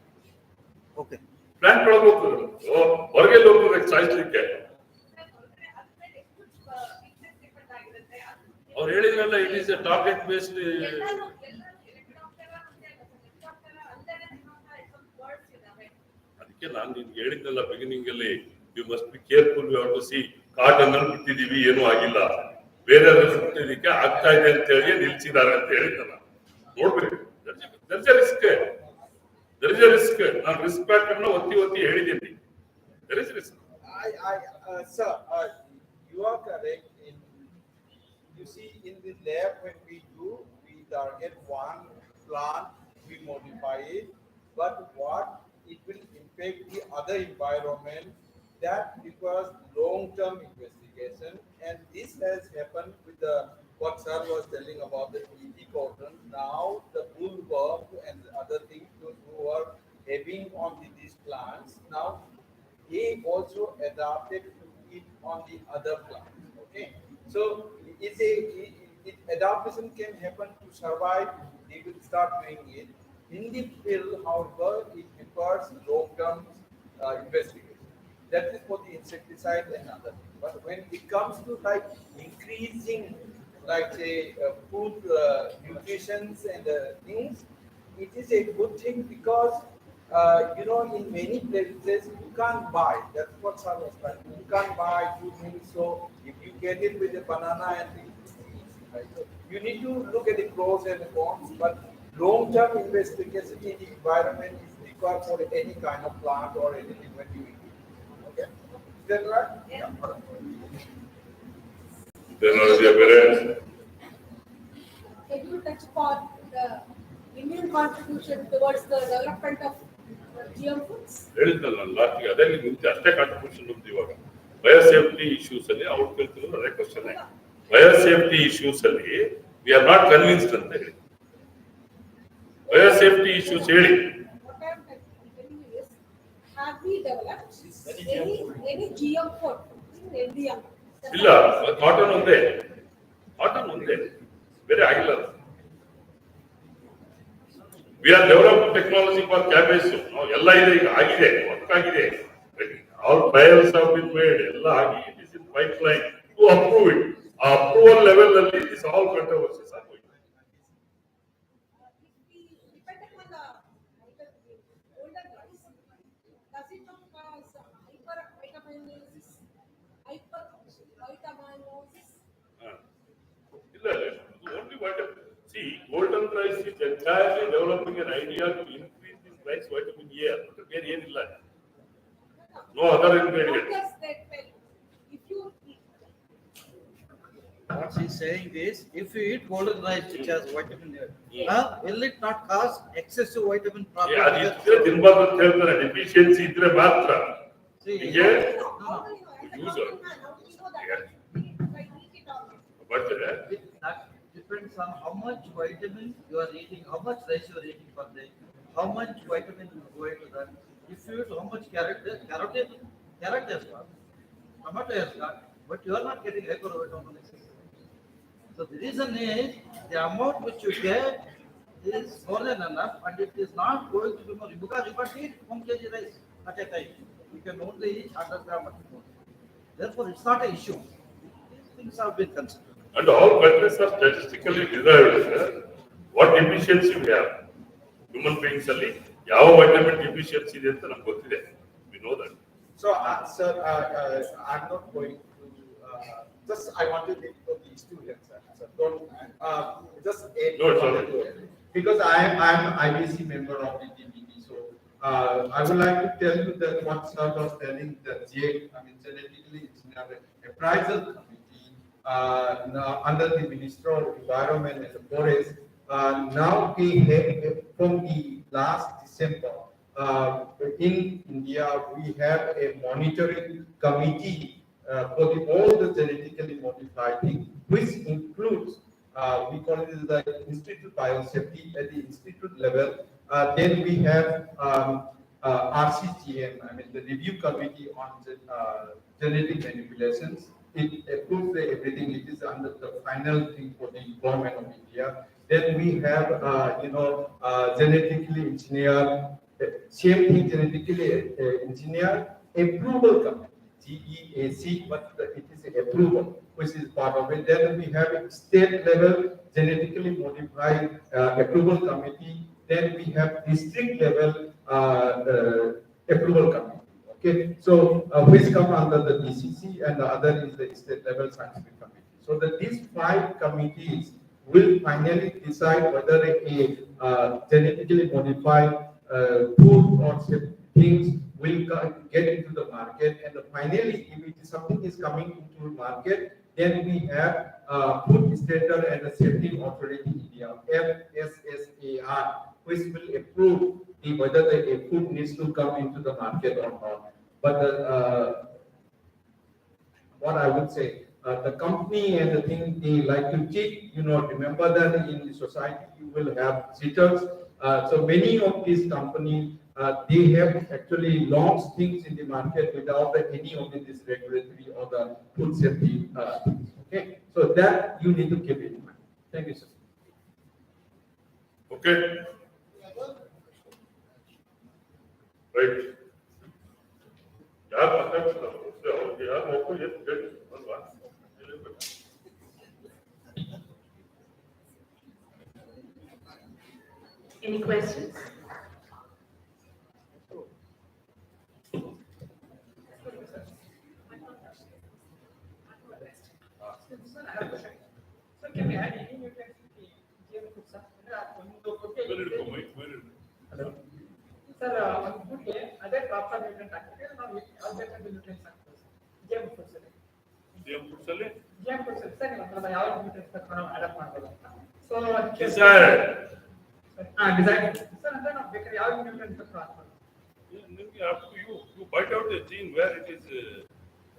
Okay. Plant ಹೊರಗೆ ಹೋಗ್ಬೇಕು ಸಾಯಿಸ್ಲಿಕ್ಕೆ ಅವ್ರು ಹೇಳಿದ್ರಲ್ಲ it is target based. ಅದಕ್ಕೆ ನಾನು ನಿನ್ಗೆ ಹೇಳಿದ್ನಲ್ಲ beginning ಅಲ್ಲಿ, you must be careful, you have to see cotton ಅಲ್ಲಿ ಬಿಟ್ಟಿದೀವಿ ಏನೂ ಆಗಿಲ್ಲ, ಬೇರೆ ಬಿಟ್ಟಿದ್ದಕ್ಕೆ ಆಗ್ತಾ ಇದೆ ಅಂತ ಹೇಳಿ ನಿಲ್ಸಿದ್ದಾರೆ ಅಂತ ಹೇಳಿದ್ನಲ್ಲ. ನೋಡ್ಬೇಕು, ದರ್ ಇಸ್ ಎ ರಿಸ್ಕ್. ನಾನು ರಿಸ್ಕ್ ಫ್ಯಾಕ್ಟರ್ ನ ಒತ್ತಿ ಹೇಳಿದ್ದೀನಿ. There is risk. Sir, you are correct in you see in the lab when we do, we target one plant, we modify it, but what it will impact the other environment, that requires long-term investigation, and this has happened with the what sir was telling about the ET cotton. Now the bullworm and the other things those who are having on these plants, now they also adapted to it on the other plants. Okay, so adaptation can happen to survive. They will start doing it. In the field, however, it requires long-term investigation. That is for the insecticide and other things. But when it comes to like increasing, like say, food nutrition and things, it is a good thing because in many places you can't buy. That's what Sir was trying. You can't buy food things. So if you get it with a banana and things, it's easy, right? So you need to look at the pros and the cons, but long-term investigation in the environment is required for any kind of plant or anything when you eat it. Okay? Is that right? Yeah. Then are the parents? Can you touch upon the Indian contribution towards the development of GM foods? ಹೇಳಿದ್ನಲ್ಲ ಲಾಸ್ಟ್ಗೆ ಅದೇ ಮುಂಚೆ ಅಷ್ಟೇ contribution ನಮ್ದು ಇವಾಗ biosafety issues ಅಲ್ಲಿ ಅವ್ರು ಕೇಳ್ತಿರೋದು ಅದೇ ಕ್ವಶನ್ ಬಯೋಸೇಫ್ಟಿ ಇಶ್ಯೂಸ್ ಅಲ್ಲಿ ವಿ ಆರ್ ನಾಟ್ ಕನ್ವಿನ್ಸ್ಡ್ ಅಂತ ಹೇಳಿ ಬಯೋಸೇಫ್ಟಿ ಇಶ್ಯೂಸ್ ಹೇಳಿ What I am telling you is, have we developed any GM food in India? ಇಲ್ಲ ಕಾಟನ್ ಒಂದೇ ಬೇರೆ ಆಗಿಲ್ಲ ಅದು. We are developing technology for cabbage. ನಾವು ಎಲ್ಲ ಇದೆ ಈಗ ಆಗಿದೆ ವರ್ಕ್ ಆಗಿದೆ all trials have been made ಎಲ್ಲ ಆಗಿ it is in pipeline to approve it. ಆ approval level ಅಲ್ಲಿ this all controversies are going. If we depend upon the older guys, does it not cause hypervitaminosis? ಇಲ್ಲ only vitamin. See, golden rice is entirely developing an idea to increase this rice vitamin A. But ಬೇರೆ ಏನಿಲ್ಲ. No other ingredient. If you What she's saying is, if you eat golden rice which has vitamin A, will it not cause excessive vitamin problem? ಅದು ಇದ್ರೆ ತಿನ್ಬಾರ್ದು ಅಂತ ಹೇಳ್ತಾರೆ deficiency ಇದ್ರೆ ಮಾತ್ರ. ಹೀಗೆ but that depends on how much vitamin you are eating, how much rice you are eating per day, how much vitamin you go into that. If you eat how much carrot has got, tomato has got, but you are not getting hypervitamin. So the reason is the amount which you get is more than enough, and it is not going to be more because you can't eat 1 kg rice at a time. You can only eat 100 grams at most. Therefore, it's not an issue. These things have been considered. and all countries are statistically derived. What deficiency we have? Human beings ಅಲ್ಲಿ ಯಾವ vitamin deficiency ಇದೆ ಅಂತ ನಮ್ಗೆ ಗೊತ್ತಿದೆ. We know that. So, sir, I'm not going to. Just I want to leave for the students. Sir, don't just No, it's all right. because I'm IBC member of the DBT. So I would like to tell you that what sir was telling the genetically engineered appraisal committee under the Minister of Environment and the Forest. Now we have from the last December in India we have a monitoring committee for all the genetically modified things, which includes we call it the Institute Biosafety at the institute level. Then we have RCGM, the review committee on genetic manipulations. It approves everything. It is under the final thing for the government of India. Then we have genetically engineered, same thing, genetically engineered approval committee. GEAC, but it is approval, which is part of it. Then we have state level genetically modified approval committee. Then we have district level approval committee. Okay, so which come under the DCC and the other is the state level scientific committee. So that these 5 committees will finally decide whether a genetically modified food or things will get into the market, and finally, if something is coming into the market, Then we have Food Standard and Safety Authority India, FSSAI, which will approve whether the food needs to come into the market or not. But what I would say, the company and the thing they like to cheat, remember that in the society you will have cheaters. So many of these companies, they have actually launched things in the market without any of this regulatory or the food safety things. Okay, so that you need to keep in mind. Thank you, sir. Okay. Right. Any questions? Sir, I have a question. Sir, can we add any nutrients to the GM food, sir? Hello. Sir, ಒಂದು ಫುಡ್ಗೆ ಅದೇ proper nutrient ಹಾಕಿದ್ರೆ ನಾವು ಯಾವ ಬೇಕಾದ nutrients ಹಾಕ್ತೀವಿ GM foods ಅಲ್ಲಿ. GM foods ಅಲ್ಲಿ sir ನೀವು ಯಾವ ನ್ಯೂಟ್ರಿಯೆಂಟ್ಸ್ ನಾವು ಅಡಾಪ್ಟ್ ಮಾಡ್ಬೋದು ಅಂತ. ಸೊ ಡಿಸೈಡ್ ಸರ್ ಅಂದ್ರೆ ನಾವು ಬೇಕಾದ್ರೆ ಯಾವ ನ್ಯೂಟ್ರಿಯೆಂಟ್ಸ್ ಹಾಕ್ಬೋದು. Up to you. You point out the gene where it is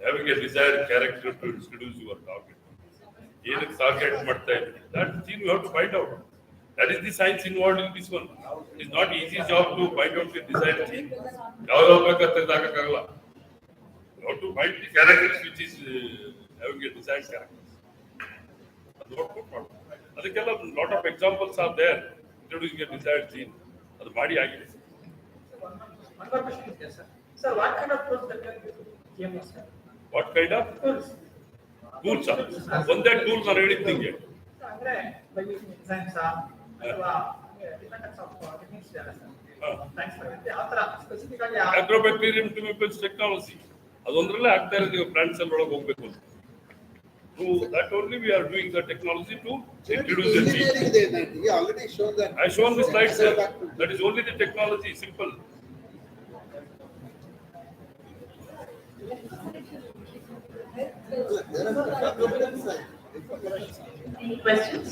having a desired character to introduce your target. Target that gene you have to find out. That is the science involved in this one. It is not easy job to find out the desired gene. You have to find the characters which is having a desired character. A lot of examples are there introducing a desired gene. The body agrees. One more question is there, sir. Sir, what kind of tools that you are using GMO, sir? What kind of Tools. Tools are. One that tools are anything yet. Sir, ಅಂದ್ರೆ by using enzymes ಅಥವಾ different types of techniques there, sir. Thanks for it. ಆ ತರ specific ಆಗಿ Agrobacterium chemicals technology. ಅದೊಂದರಲ್ಲೇ ಆಗ್ತಾ ಇರೋದು plants ಅಲ್ಲಿ ಒಳಗೆ ಹೋಗ್ಬೇಕು ಅಂತ. So that only we are doing the technology to introduce the gene. We already shown that. I shown the slides, sir. That is only the technology, simple. Any questions?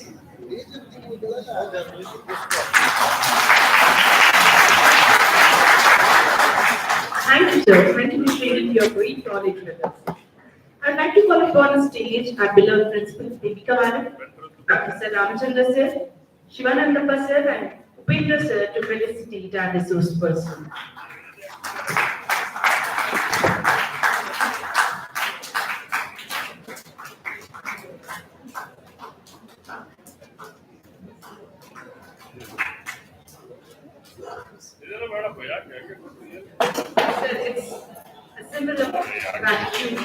Thank you, sir. Thank you for sharing your great knowledge with us. I'd like to call upon the stage our beloved principal, Devika Madam, Professor Ramachandra sir, Shivananda sir, and Upendra sir to felicitate our resource person. It's a symbol of gratitude.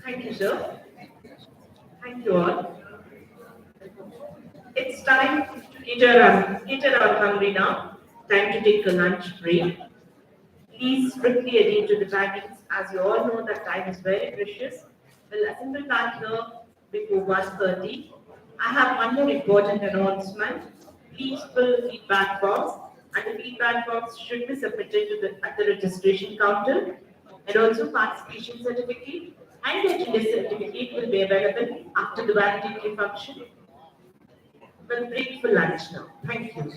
Thank you, sir. Thank you all. It's time to enter our hungry now. Time to take a lunch break. Please strictly adhere to the timings, as you all know that time is very precious. We'll assemble back here before 1:30. I have one more important announcement. Please fill feedback box, and the feedback box should be submitted at the registration counter. And also participation certificate and the attendance certificate will be available after the validity function. We'll break for lunch now. Thank you.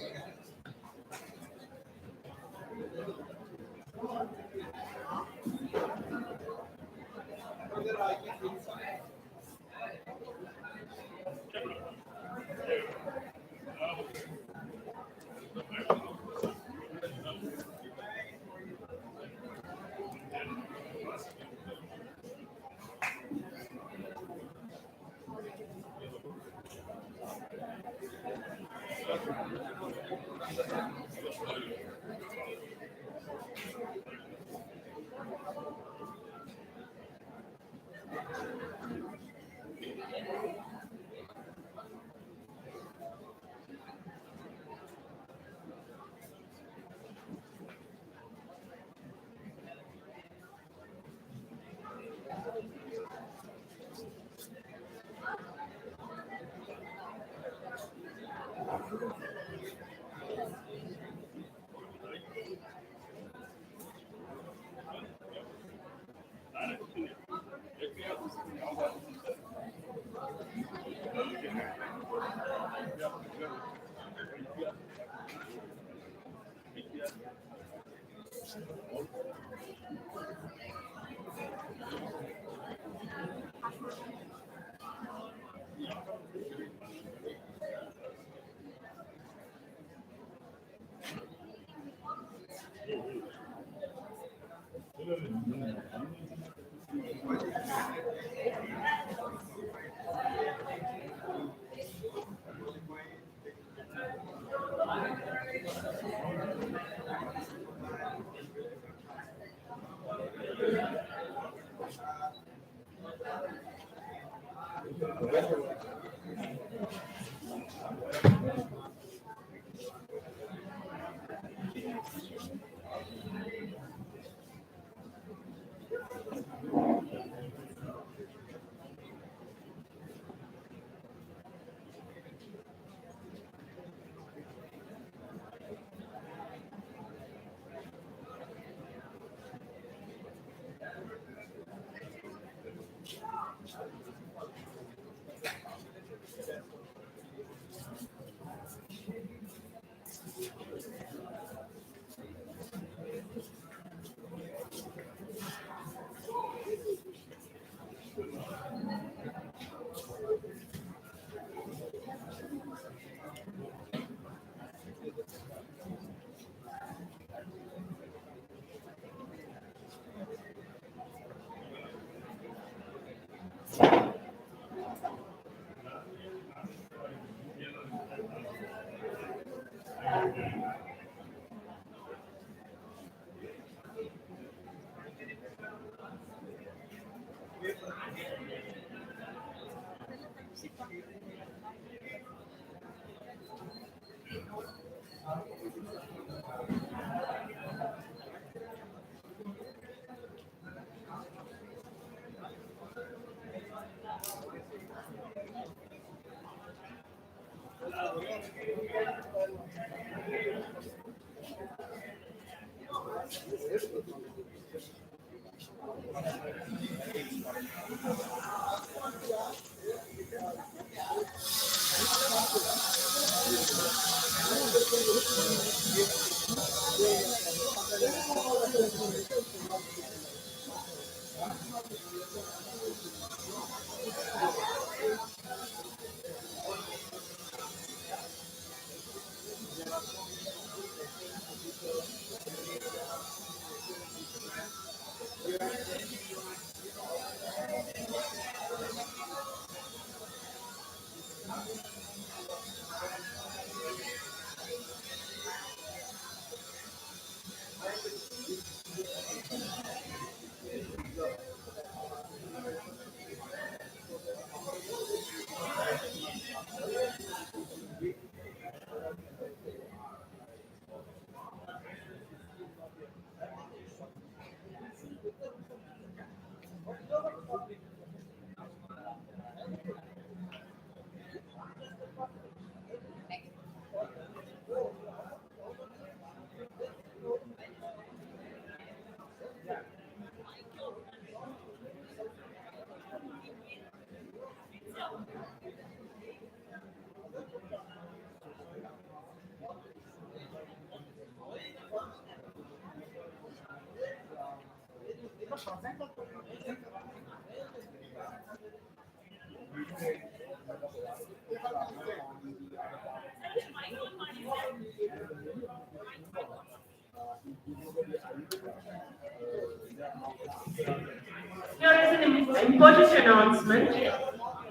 Here is an important announcement.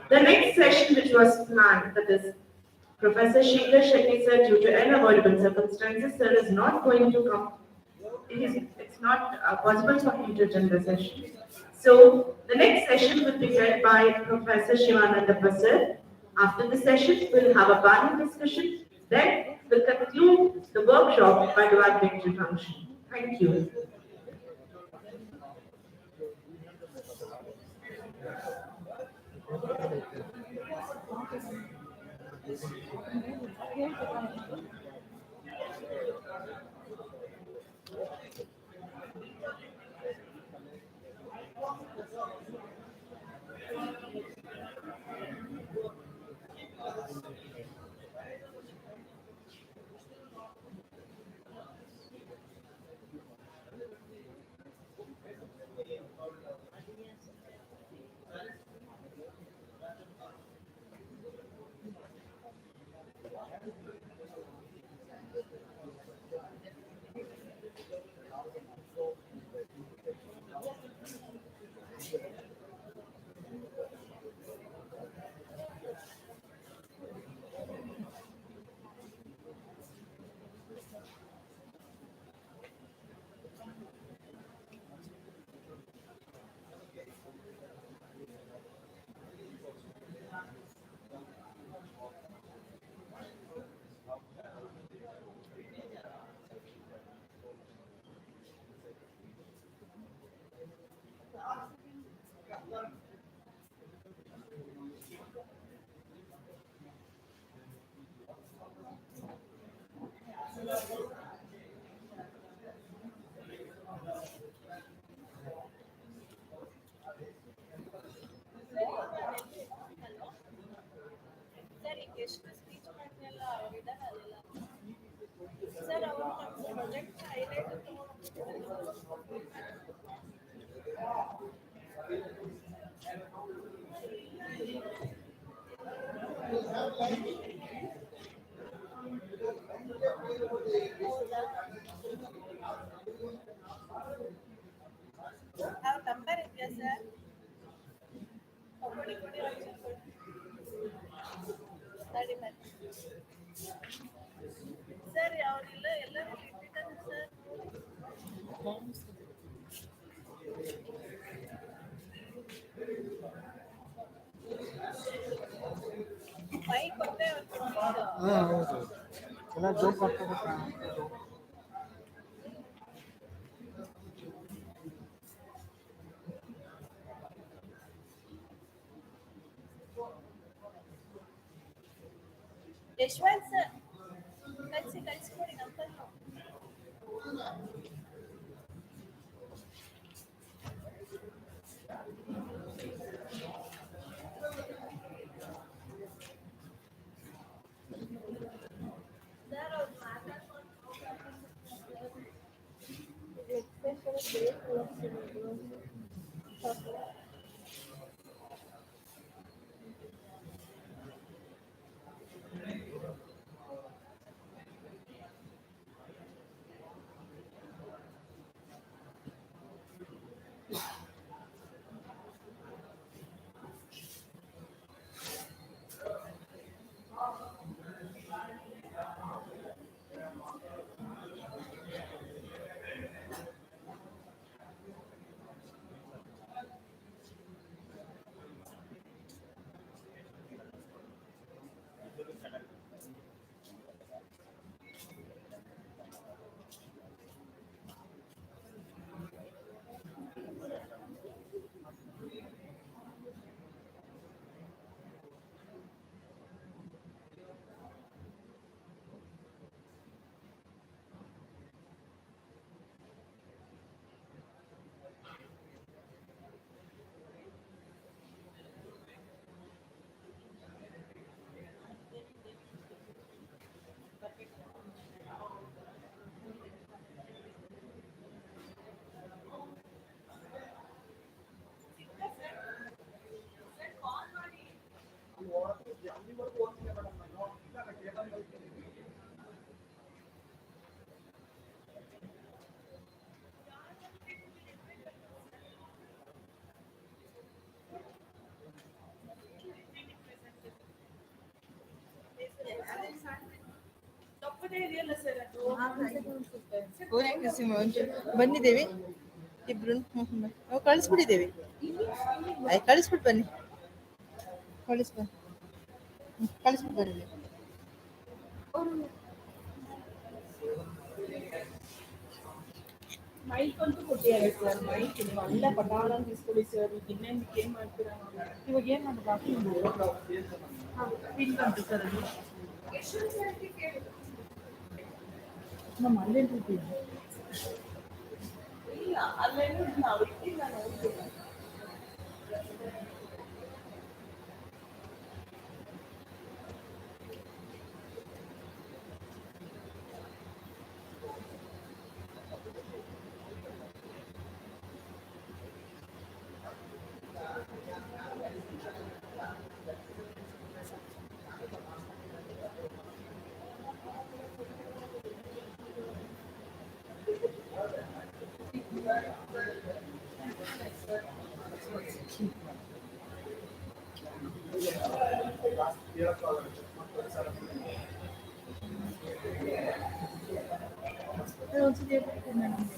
The next session which was planned, that is Professor Shekhar Shetty sir, due to unavoidable circumstances, sir is not going to come. It's not possible for him to attend the session. So the next session will be led by Professor Shivananda Prasad. After the session, we'll have a panel discussion. Then we'll conclude the workshop by the victory function. Thank you. Sir ಎಷ್ಟು speech ಮಾಡ್ತಿರಲ್ಲ ವಿಧಾನ ಅಲ್ಲ sir ಅವರು ನಮ್ಮ project highlight ಅವ್ರ number ಇದೆಯಾ sir ಕೊಡಿ ಕೊಡಿ ಸರಿ ಮಾಡಿ ಸರ್ ಅವರಿಲ್ಲ ಎಲ್ಲರೂ ಇಟ್ಟಿದ್ದಾರೆ ಸರ್ ಮೈಕ್ ಒಂದೇ ಹೌದು ಎಲ್ಲ ಜೋಕ್ ಮಾಡ್ಕೋಬೇಕು. ಯಶವಂತ್ ಸರ್ ಕಳಿಸ್ಕೊಡಿ ನಂಬರ್ ಸರ್ ಅವ್ರು ಇಲ್ಲಿವರೆಗೂ ಓದ್ತಿದ್ದೆ ಮೇಡಮ್ ನಾನು ಇಲ್ಲ ಕೇಬಲ್ ಹೋಗ್ತೀನಿ. ತಪ್ಪದೇ ಇದೆಯಲ್ಲ ಸರ್ ಅದು ಬಂದಿದ್ದೇವೆ ಇಬ್ರು ನಾವು ಕಳಿಸ್ಬಿಟ್ಟಿದ್ದೇವೆ ಕಳಿಸ್ಬಿಟ್ಟು ಬನ್ನಿ ಕಳಿಸ್ಬಿಟ್ಟು ಬನ್ನಿ ಮೈಕ್ ಅಂತೂ ಕೊಟ್ಟಿದ್ದಾರೆ ಸರ್ ಮೈಕ್ ನೀವು ಅಲ್ಲ ಪಟಾಳ తీసుಕೊಳ್ಳಿ ಸರ್ ಈಗ ಇನ್ನೇನು ಏನ್ ಮಾಡ್ತೀರಾ ಇವಾಗ ಏನ್ ಮಾಡೋದು ಪಿನ್ ಬಂತು ಸರ್ ಅದು ನಮ್ಮ ಅಲ್ಲೇ ಇಲ್ಲ ಅಲ್ಲೇನು ನಾವು ಇಟ್ಟಿಲ್ಲ ನೋಡ್ತೀವಿ ಒಂದ್ಸತಿ ನನಗೆ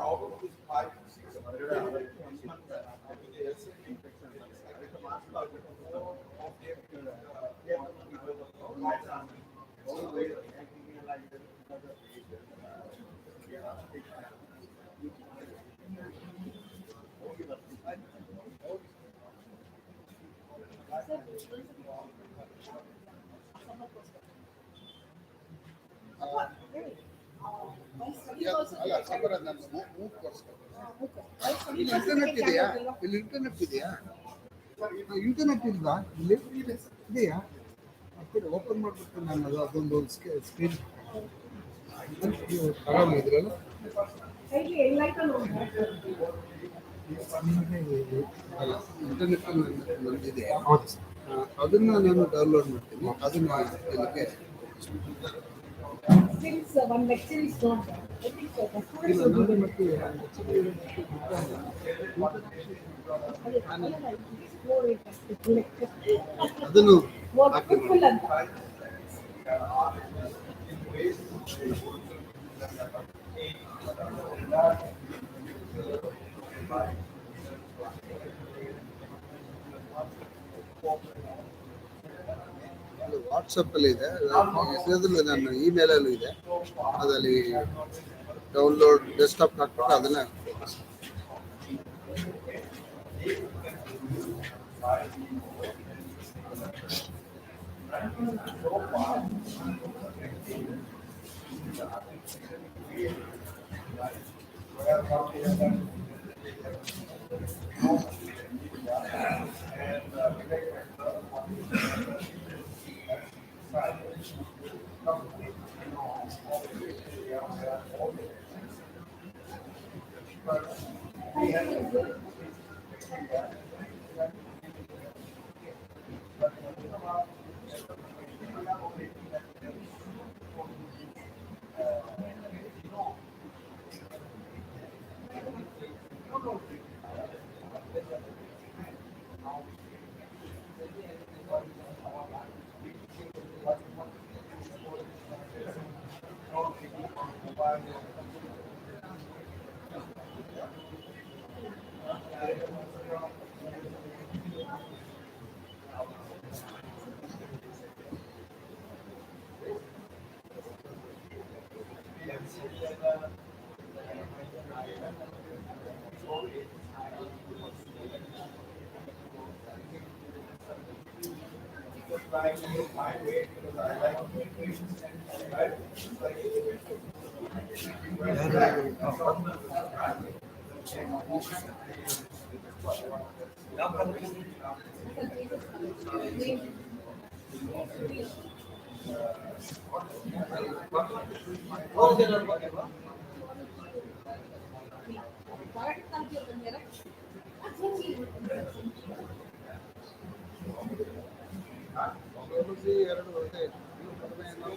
Out of this 5 to 600, internet ಇದೆಯಾ? ಇಲ್ಲಿ ಇಂಟರ್ನೆಟ್ ಇದೆಯಾ? ಇಂಟರ್ನೆಟ್ ಇಲ್ವಾ ಇಲ್ಲಿ? ಇದೆಯಾ? ಓಪನ್ ಮಾಡ್ಬಿಟ್ಟು ನಾನು ಅದೊಂದು ಸ್ಕ್ರೀನ್ ಆರಾಮಿದ್ರಲ್ಲ? ಅಲ್ಲ ಇಂಟರ್ನೆಟ್ ನಂದಿದೆ, ಅದನ್ನ ನಾನು ಡೌನ್ಲೋಡ್ ಮಾಡ್ತೀನಿ. ಅದನ್ನ ಇದಕ್ಕೆ Since one lecture is not done, I think the students ಇಲ್ಲ, will ನಾನು be ಮಾಡ್ತೀವಿ. ಅದನ್ನು ಹಾಕಿ full ಅಂತ. ವಾಟ್ಸಪ್ ಅಲ್ಲಿ ಇದೆ, ಇದರಲ್ಲಿ ನನ್ನ ಇಮೇಲ್ ಅಲ್ಲೂ ಇದೆ. ಅದಲ್ಲಿ ಡೌನ್ಲೋಡ್ ಡೆಸ್ಕ್ಟಾಪ್ ಹಾಕ್ಬಿಟ್ಟು ಅದನ್ನ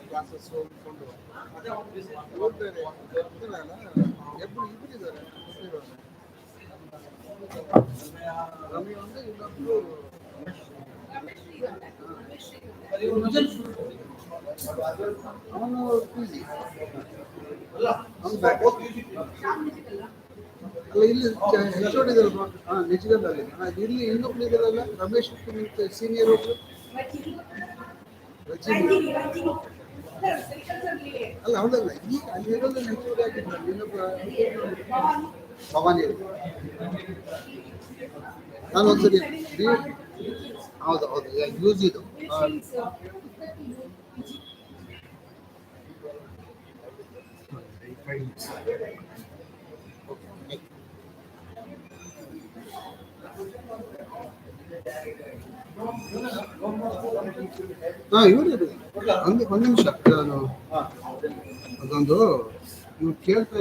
ಕ್ಲಾಸಸ್ ಹೋಗ್ಕೊಂಡು ಎಬ್ರು ಇಬ್ಬರಿದ್ದಾರೆ. ರವಿ ಒಂದು ಇನ್ನೊಬ್ರು ಅವನು PG. ಅಲ್ಲ ಇಲ್ಲಿ HOD ಇದಲ್ವಾ? ನಿಜಗಲ್ ಅಲ್ಲಿ ಇಲ್ಲಿ ಇನ್ನೊಬ್ರು ಇದಾರಲ್ಲ ರಮೇಶ್ ಸೀನಿಯರ್ ಒಬ್ರು ಅಲ್ಲ ಹೌದಲ್ಲ, ಈಗ ಅಲ್ಲಿರೋದು HOD ಆಗಿದ್ರಲ್ಲ ಇನ್ನೊಬ್ಬ ಭವಾನಿ. ನಾನು ಒಂದ್ಸರಿ ಹೌದು ಹೌದು ಯೂಸ್ ಇದು ಇವರು ಒಂದು ನಿಮಿಷ ನಾನು ಅದೊಂದು ಇವ್ರು ಕೇಳ್ತಾ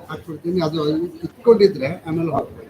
ಹಾಕ್ಬಿಡ್ತೀನಿ. ಅದು ಇಟ್ಕೊಂಡಿದ್ರೆ ಆಮೇಲೆ ಹಾಕ್ಬೇಕು.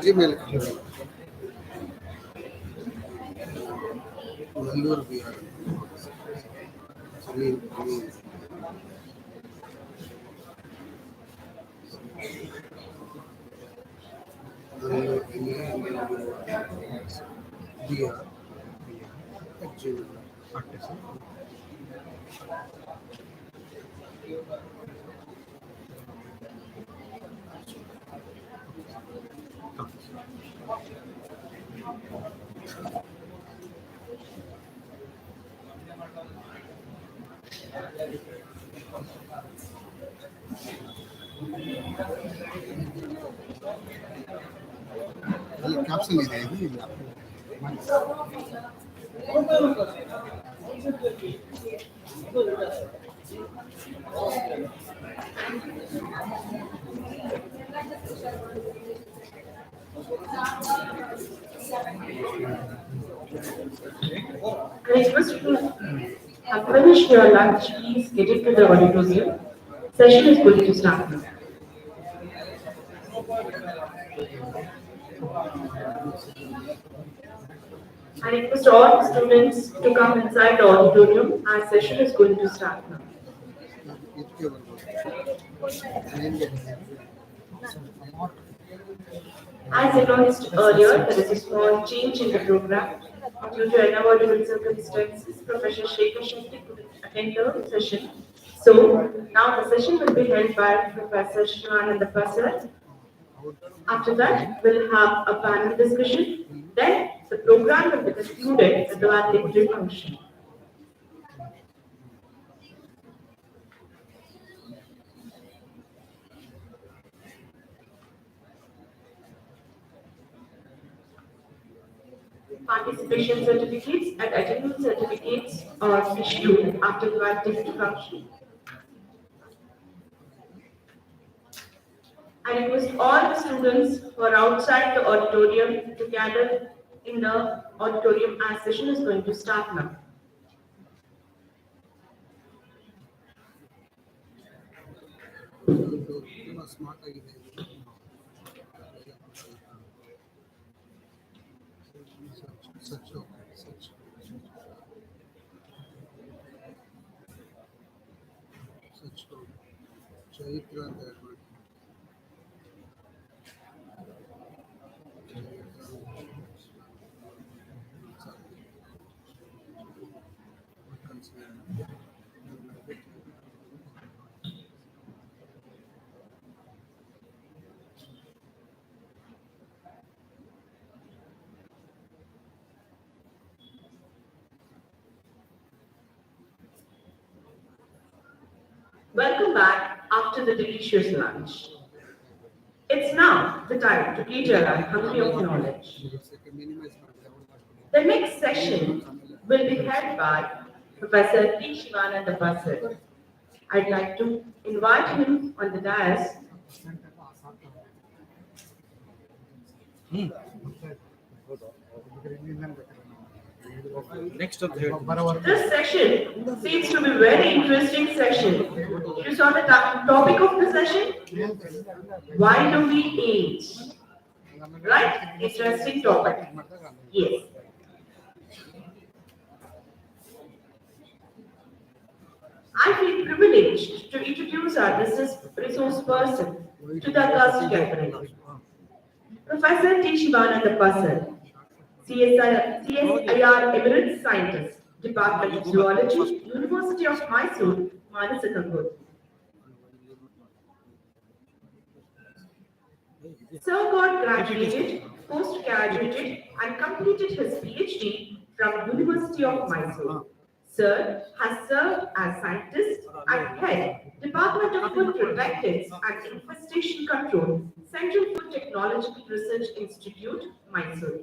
Gmail. Nellore BR. ಕ್ಯಾಪ್ಸಲ್ ಇದೆ ಇದು ಇಲ್ಲ Request to have finished your lunch, please get into the auditorium. Session is going to start now. I request all students to come inside the auditorium. Our session is going to start now. As announced earlier, there is a small change in the program. Due to unavoidable circumstances, Professor Shekhar Shetty couldn't attend the session. So, now the session will be held by Professor Shivananda Prasad. After that, we'll have a panel discussion. Then, the program will be concluded with the valedictory function. Participation certificates and attendance certificates are issued after the valedictory function. I request all the students who are outside the auditorium to gather in the auditorium as session is going to start now. Chaitra ಅಂತ Welcome back after the delicious lunch. It's now the time to eat your hungry of knowledge. The next session will be held by Professor T. Shivananda Basar. I'd like to invite him on the dais. Next up there. This session seems to be a very interesting session. You saw the topic of the session? Why do we age? Right? Interesting topic. Yes. I feel privileged to introduce our resource person to the august gathering. Professor T. Shivananda Basar, CSIR Emeritus Scientist, Department of Zoology, University of Mysore, Manasakagur. Sir got graduated, postgraduated, and completed his PhD from University of Mysore. Sir has served as scientist and head, Department of Food Protectants and Infestation Control, Central Food Technological Research Institute, Mysore.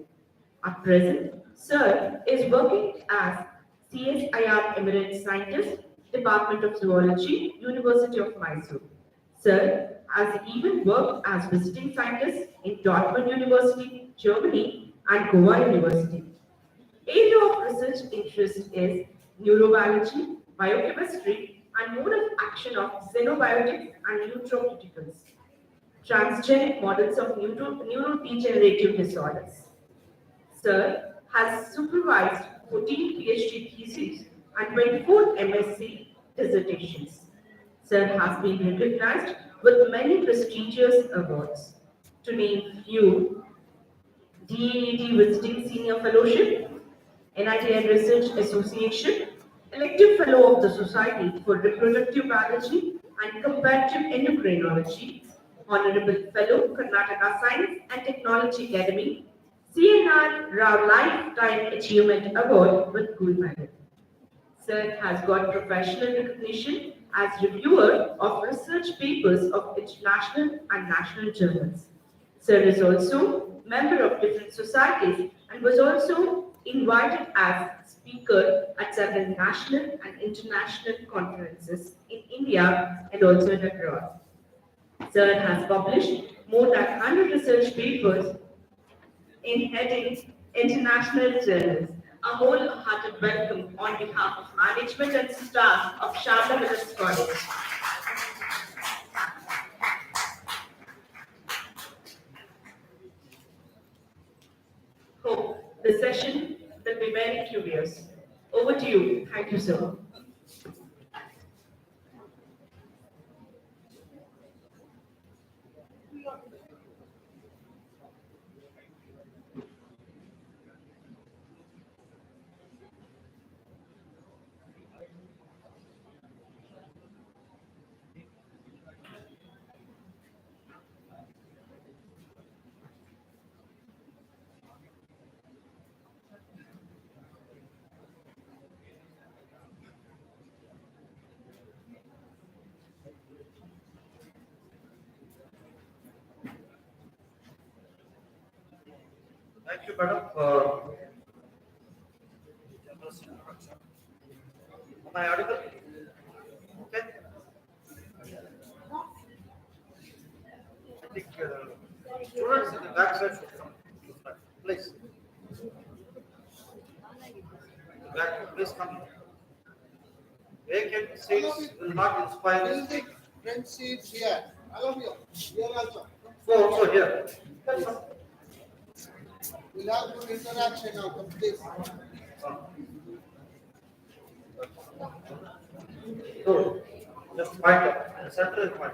At present, Sir is working as CSIR Emeritus Scientist, Department of Zoology, University of Mysore. Sir has even worked as visiting scientist in Dortmund University, Germany, and Goa University. Area of research interest is neurobiology, biochemistry, and mode of action of xenobiotics and nutraceuticals, transgenic models of neurodegenerative disorders. Sir has supervised 14 PhD theses and 24 MSc dissertations. Sir has been recognized with many prestigious awards. To name few, DAAD Visiting Senior Fellowship, NITI Research Association, Elective Fellow of the Society for Reproductive Biology and Comparative Endocrinology, Honorable Fellow, Karnataka Science and Technology Academy, CNR Rao Lifetime Achievement Award with Gold Medal. Sir has got professional recognition as reviewer of research papers of international and national journals. Sir is also member of different societies and was also invited as speaker at several national and international conferences in India and also abroad. Sir has published more than 100 research papers in heading international journals. A wholehearted welcome on behalf of management and staff of Sharda Mills College. Hope the session will be very curious. Over to you. Thank you, sir. Thank you, madam, for generous introduction. Am I audible? Okay. I think students in the back side should come. Please. The back, please come. Vacant seats will not inspire us. Friend seats here. I love you. Here also. So also here. We'll have good interaction now, please. So, just point up. The center is point.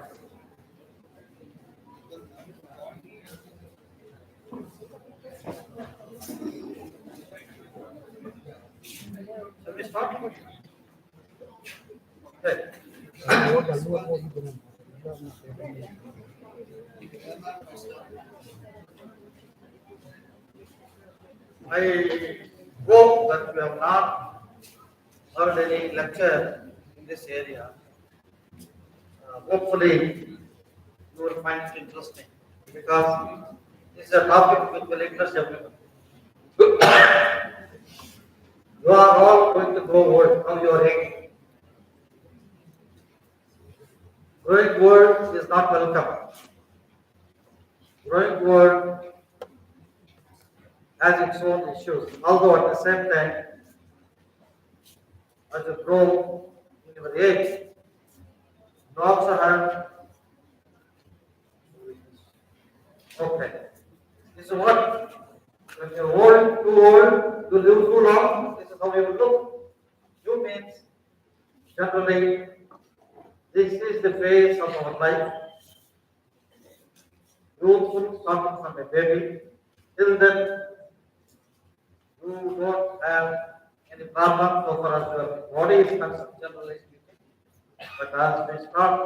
So we start. Okay. I hope that we have not heard any lecture in this area. Hopefully, you will find it interesting because this is a topic which will interest everyone. You are all going to grow old, now you are aging. Growing old is not welcome. Growing old has its own issues, although at the same time, as you grow in your age, you also have, okay, this is what, when you're old, too old, you live too long, this is how you will look. You means, generally, this is the phase of our life. Youthful starting from a baby, till then, you don't have any problem so far as your body is concerned, generally speaking. But as we start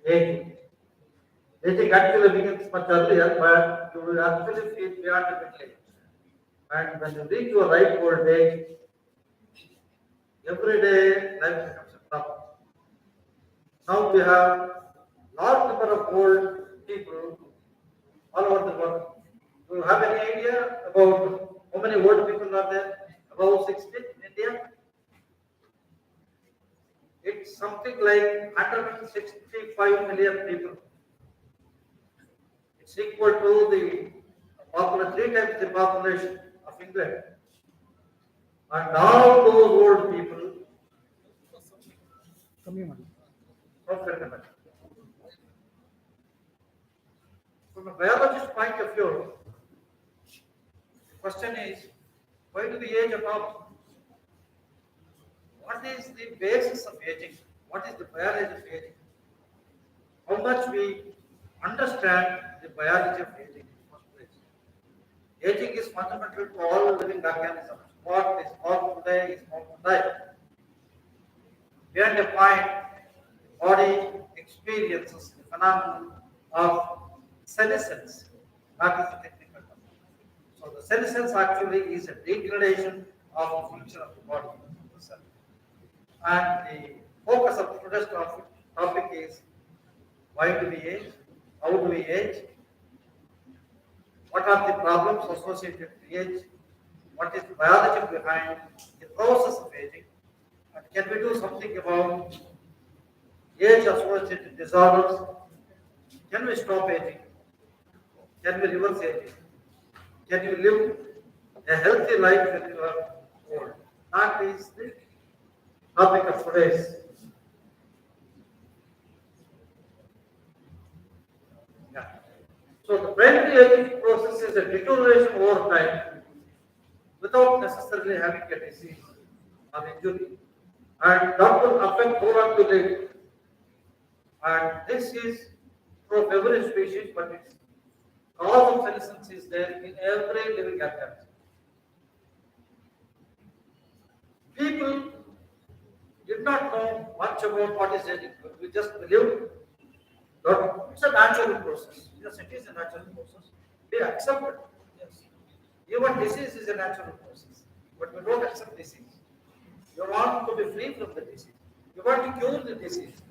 aging, aging actually begins much earlier, but you will actually feel beyond the middle age. And when you reach your ripe old age, everyday life becomes a problem. Now we have large number of old people all over the world. Do you have any idea about how many old people are there? Above 60 in India? It's something like 165 million people. It's equal to the population, 3 times the population of England. And all those old people from a biologist point of view, the question is, why do we age a problem? What is the basis of aging? What is the biology of aging? How much we understand the biology of aging in the first place? Aging is fundamental to all living organisms. What is born today is born to die. Beyond a point, the body experiences the phenomenon of senescence. That is the technical term. So the senescence actually is a degradation of the function of the body. And the focus of today's topic is, why do we age? How do we age? What are the problems associated with age? What is the biology behind the process of aging? And can we do something about age-associated disorders? Can we stop aging? Can we reverse aging? Can you live a healthy life when you are old? That is the topic of today's. Yeah. So the primary aging process is a deterioration over time without necessarily having a disease or injury. And that will affect how long you live. And this is true of every species, but its cause of senescence is there in every living organism. People did not know much about what is aging. We just believed that it's a natural process. Yes, it is a natural process. We accept it. Yes. Even disease is a natural process. But we don't accept disease. You want to be free from the disease. You want to cure the disease.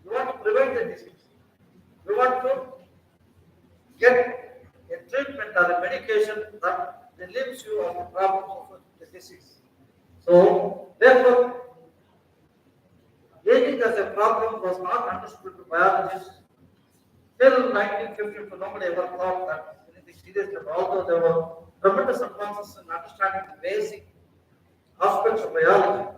You want to prevent the disease. You want to get a treatment or a medication that relieves you of the problems of the disease. So, therefore, aging as a problem was not understood by biologists till 1950. Nobody ever thought that anything serious, although there were tremendous advances in understanding the basic aspects of biology.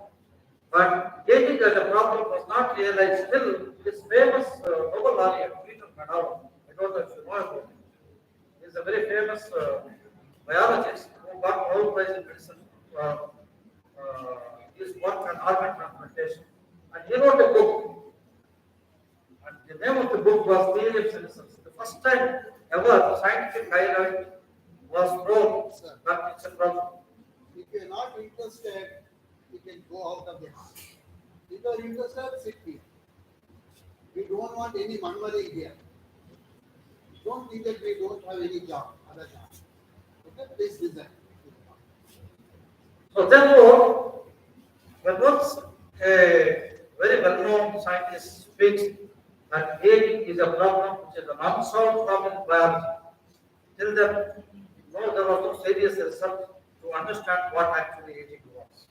But aging as a problem was not realized till this famous Nobel laureate, Peter Madoff. I don't know if you know about him. He is a very famous biologist who got Nobel Prize in medicine for his work on organ transplantation. And he wrote a book. And the name of the book was Theory of Senescence. The first time ever scientific highlight was thrown that it's a problem. If you are not interested, you can go out of the house. If you are interested, sit here. We don't want any manmari here. Don't think that we don't have any job, other job. Okay, please listen. So therefore, when once a very well-known scientist speaks that aging is a problem, which is an unsolved problem in biology, till then, no, there was no serious research to understand what actually aging was.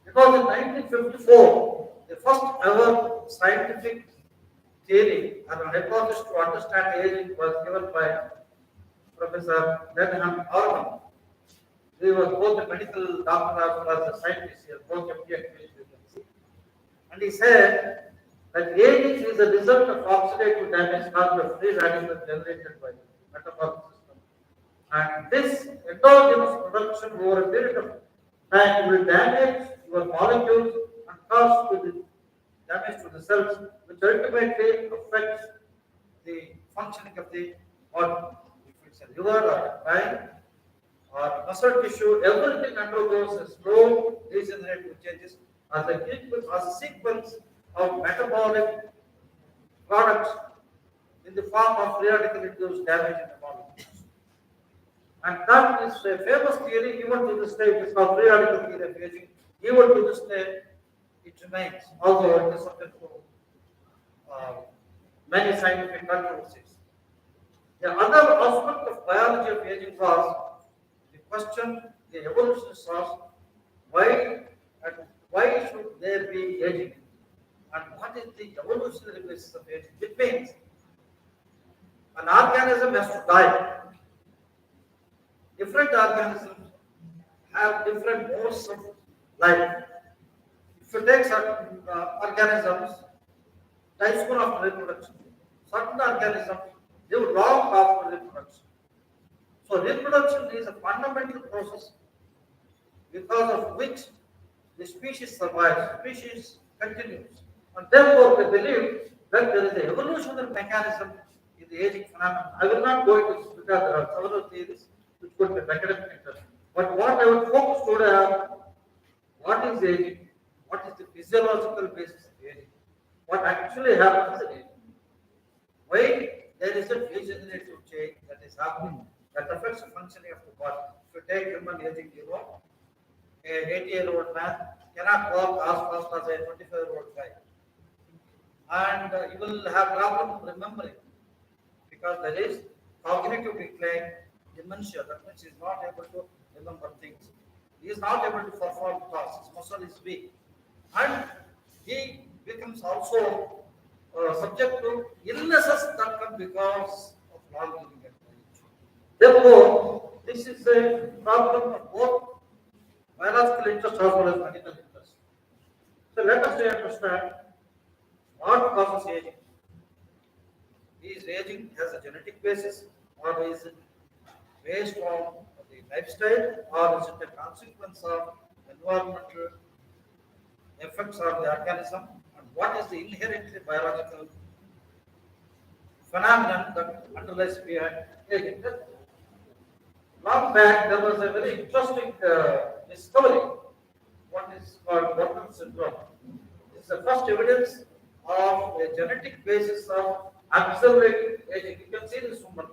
Because in 1954, the first ever scientific theory and a hypothesis to understand aging was given by Professor Denham Orman. He was both a medical doctor as well as a scientist. He has both MD and PhD, you can see. And he said that aging is a result of oxidative damage caused by free radicals generated by the metabolic system. And this endogenous production over a period of time will damage your molecules and cause damage to the cells, which ultimately affects the functioning of the body. If it's a liver or a brain or muscle tissue, everything undergoes a slow degenerative changes as a sequence of metabolic products in the form of free radical induced damage in the molecules. And that is a famous theory even to this day. It is called free radical theory of aging. Even to this day, it remains, although it is subject to many scientific controversies. The other aspect of biology of aging was the question the evolutionists asked, why should there be aging? And what is the evolutionary basis of aging? It means an organism has to die. Different organisms have different modes of life. If you take certain organisms, die soon after reproduction. Certain organisms live long after reproduction. So reproduction is a fundamental process because of which the species survives, species continues. And therefore they believe that there is an evolutionary mechanism in the aging phenomenon. I will not go into this because there are several theories which could be academic interest. But what I would focus today on, what is aging? What is the physiological basis of aging? What actually happens in aging? Why there is a degenerative change that is happening that affects the functioning of the body. If you take human aging, you know, an 80-year-old man cannot walk as fast as a 25-year-old guy. And you will have problem remembering because there is cognitive decline, dementia, that means he is not able to remember things. He is not able to perform tasks, his muscle is weak. And he becomes also subject to illnesses that come because of long living at age. Therefore, this is a problem of both biological interest as well as medical interest. So let us understand what causes aging. Is aging has a genetic basis, or is it based on the lifestyle, or is it a consequence of environmental effects on the organism? And what is the inherently biological phenomenon that underlies behind aging? Long back, there was a very interesting discovery, what is called Burton syndrome. It's the first evidence of a genetic basis of accelerated aging. You can see this woman.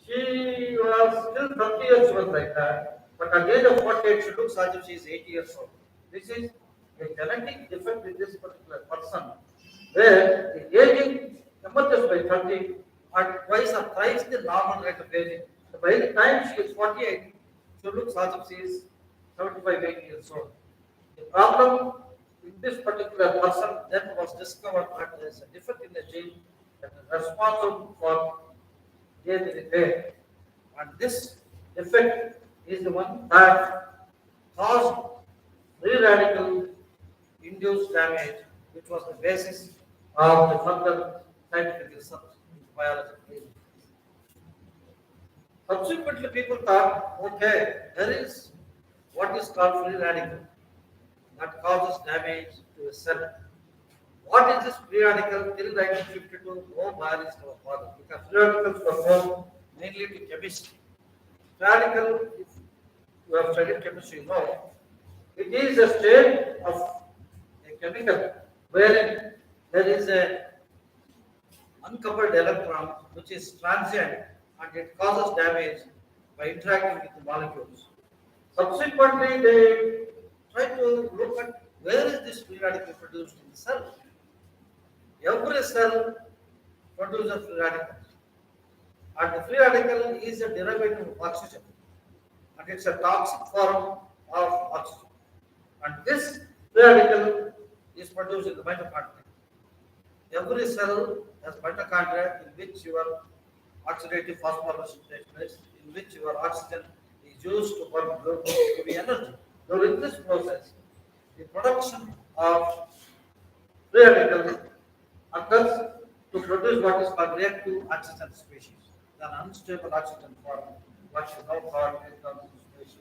She was still 30 years old like that, but at the age of 48, she looks as if she is 80 years old. This is a genetic defect in this particular person, where the aging emerges by 30 and twice or thrice the normal rate of aging. So by the time she is 48, she looks as if she is 75, 80 years old. The problem in this particular person then was discovered that there is a defect in the gene that is responsible for age repair. And this defect is the one that caused free radical induced damage, which was the basis of the further scientific research in biology. Subsequently, people thought, okay, there is what is called free radical that causes damage to a cell. What is this free radical? Till 1952, no biologist was bothered because free radicals were known mainly to chemistry. Radical, if you have studied chemistry, you know, it is a state of a chemical wherein there is a uncoupled electron which is transient and it causes damage by interacting with the molecules. Subsequently, they try to look at where is this free radical produced in the cell. Every cell produces free radicals. And the free radical is a derivative of oxygen. And it's a toxic form of oxygen. And this free radical is produced in the mitochondria. Every cell has mitochondria in which your oxidative phosphorylation takes place, in which your oxygen is used to burn glucose to give you energy. During this process, the production of free radical occurs to produce what is called reactive oxygen species, an unstable oxygen form, what is now called reactive species,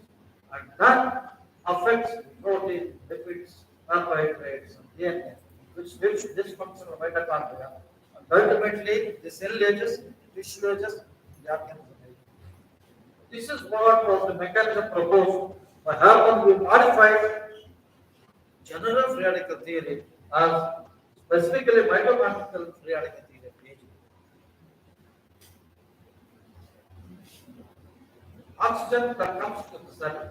and that affects protein, lipids, carbohydrates, and DNA, which leads to dysfunctional mitochondria. And ultimately, the cell ages, tissue ages, the organism ages. This is what was the mechanism proposed by Harman, who modified general free radical theory as specifically mitochondrial free radical theory of aging. Oxygen that comes to the cell,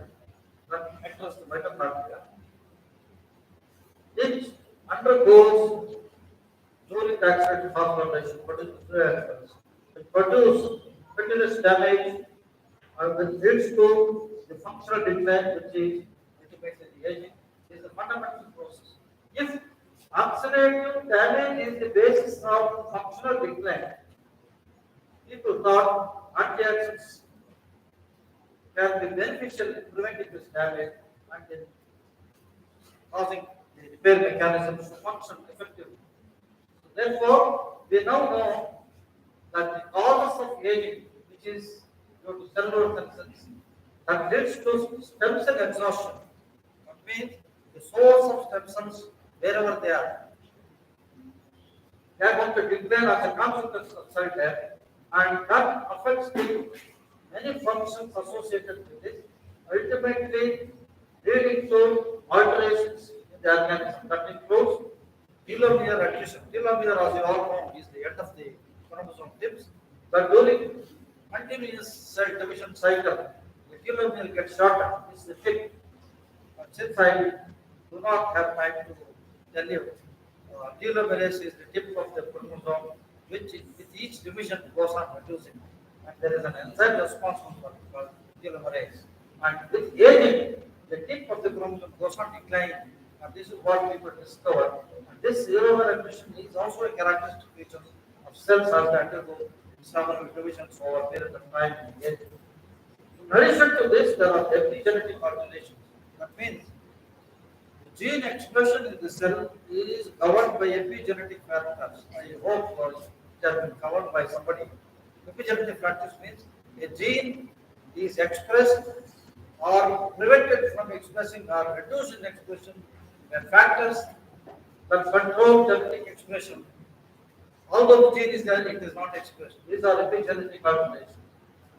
that enters the mitochondria, it undergoes uric acid phosphorylation, produces free radicals. It produces continuous damage which leads to the functional decline, which is ultimately the aging, is a fundamental process. If oxidative damage is the basis of functional decline, people thought antioxidants can be beneficial in preventing this damage and in causing the repair mechanisms to function effectively. Therefore, we now know that the causes of aging, which is due to cellular toxins, that leads to stem cell exhaustion. That means the source of stem cells, wherever they are going to decline as a consequence of cell death, and that affects the many functions associated with this, ultimately leading to alterations in the organism. That includes telomere attrition. Telomere, as you all know, is the end of the chromosome tips. But during continuous cell division cycle, the telomere gets shorter. This is the tip. But since I do not have time to tell you, telomerase is the tip of the chromosome, which with each division goes on reducing. And there is an enzyme responsible for it called telomerase. And with aging, the tip of the chromosome goes on declining. And this is what people discovered. And this telomere attrition is also a characteristic feature of cells as they undergo several divisions over a period of time in aging. In addition to this, there are epigenetic alterations. That means the gene expression in the cell is governed by epigenetic factors. I hope it has been covered by somebody. Epigenetic factors means a gene is expressed or prevented from expressing or reduced in expression by factors that control genetic expression. Although the gene is there, it is not expressed. These are epigenetic alterations.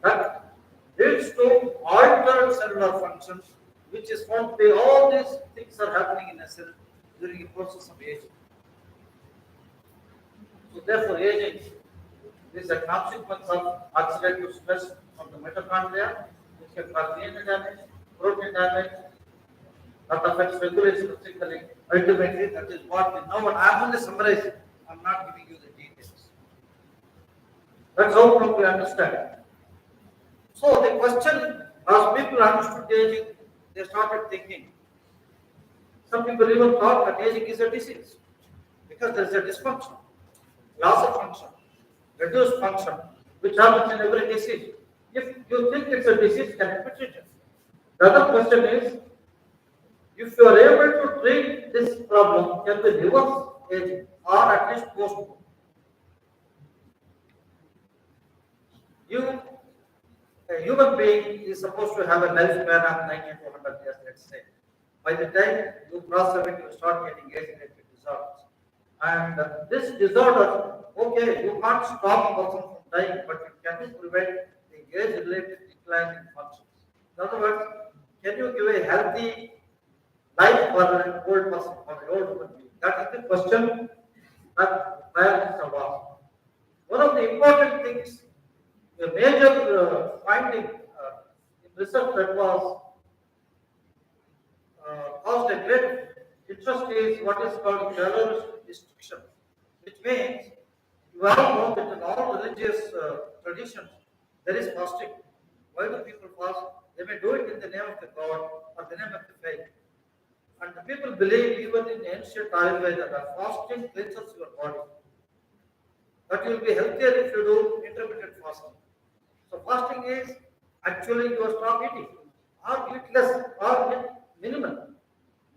That leads to altered cellular functions, which is found to be all these things are happening in a cell during the process of aging. So therefore, aging is a consequence of oxidative stress from the mitochondria, which can cause DNA damage, protein damage, that affects regulation of signaling. Ultimately, that is what we know. And I am only summarizing. I am not giving you the details. That's how we understand. So the question, as people understood aging, they started thinking. Some people even thought that aging is a disease because there is a dysfunction, loss of function, reduced function, which happens in every disease. If you think it's a disease, can it be treated? The other question is, if you are able to treat this problem, can we reverse aging or at least postpone? A human being is supposed to have a lifespan of 90 to 100 years, let's say. By the time you cross 70, you start getting age-related disorders. And this disorder, okay, you can't stop a person from dying, but you can prevent the age-related decline in functions. In other words, can you give a healthy life for an old person, for an old human being? That is the question that scientists have asked. One of the important things, a major finding in research that was caused a great interest is what is called calorie restriction, which means you all know that in all religious traditions there is fasting. Why do people fast? They may do it in the name of the God or the name of the faith. And the people believe even in ancient Ayurveda that fasting cleanses your body. That you will be healthier if you do intermittent fasting. So fasting is actually you stop eating or eat less or eat minimal.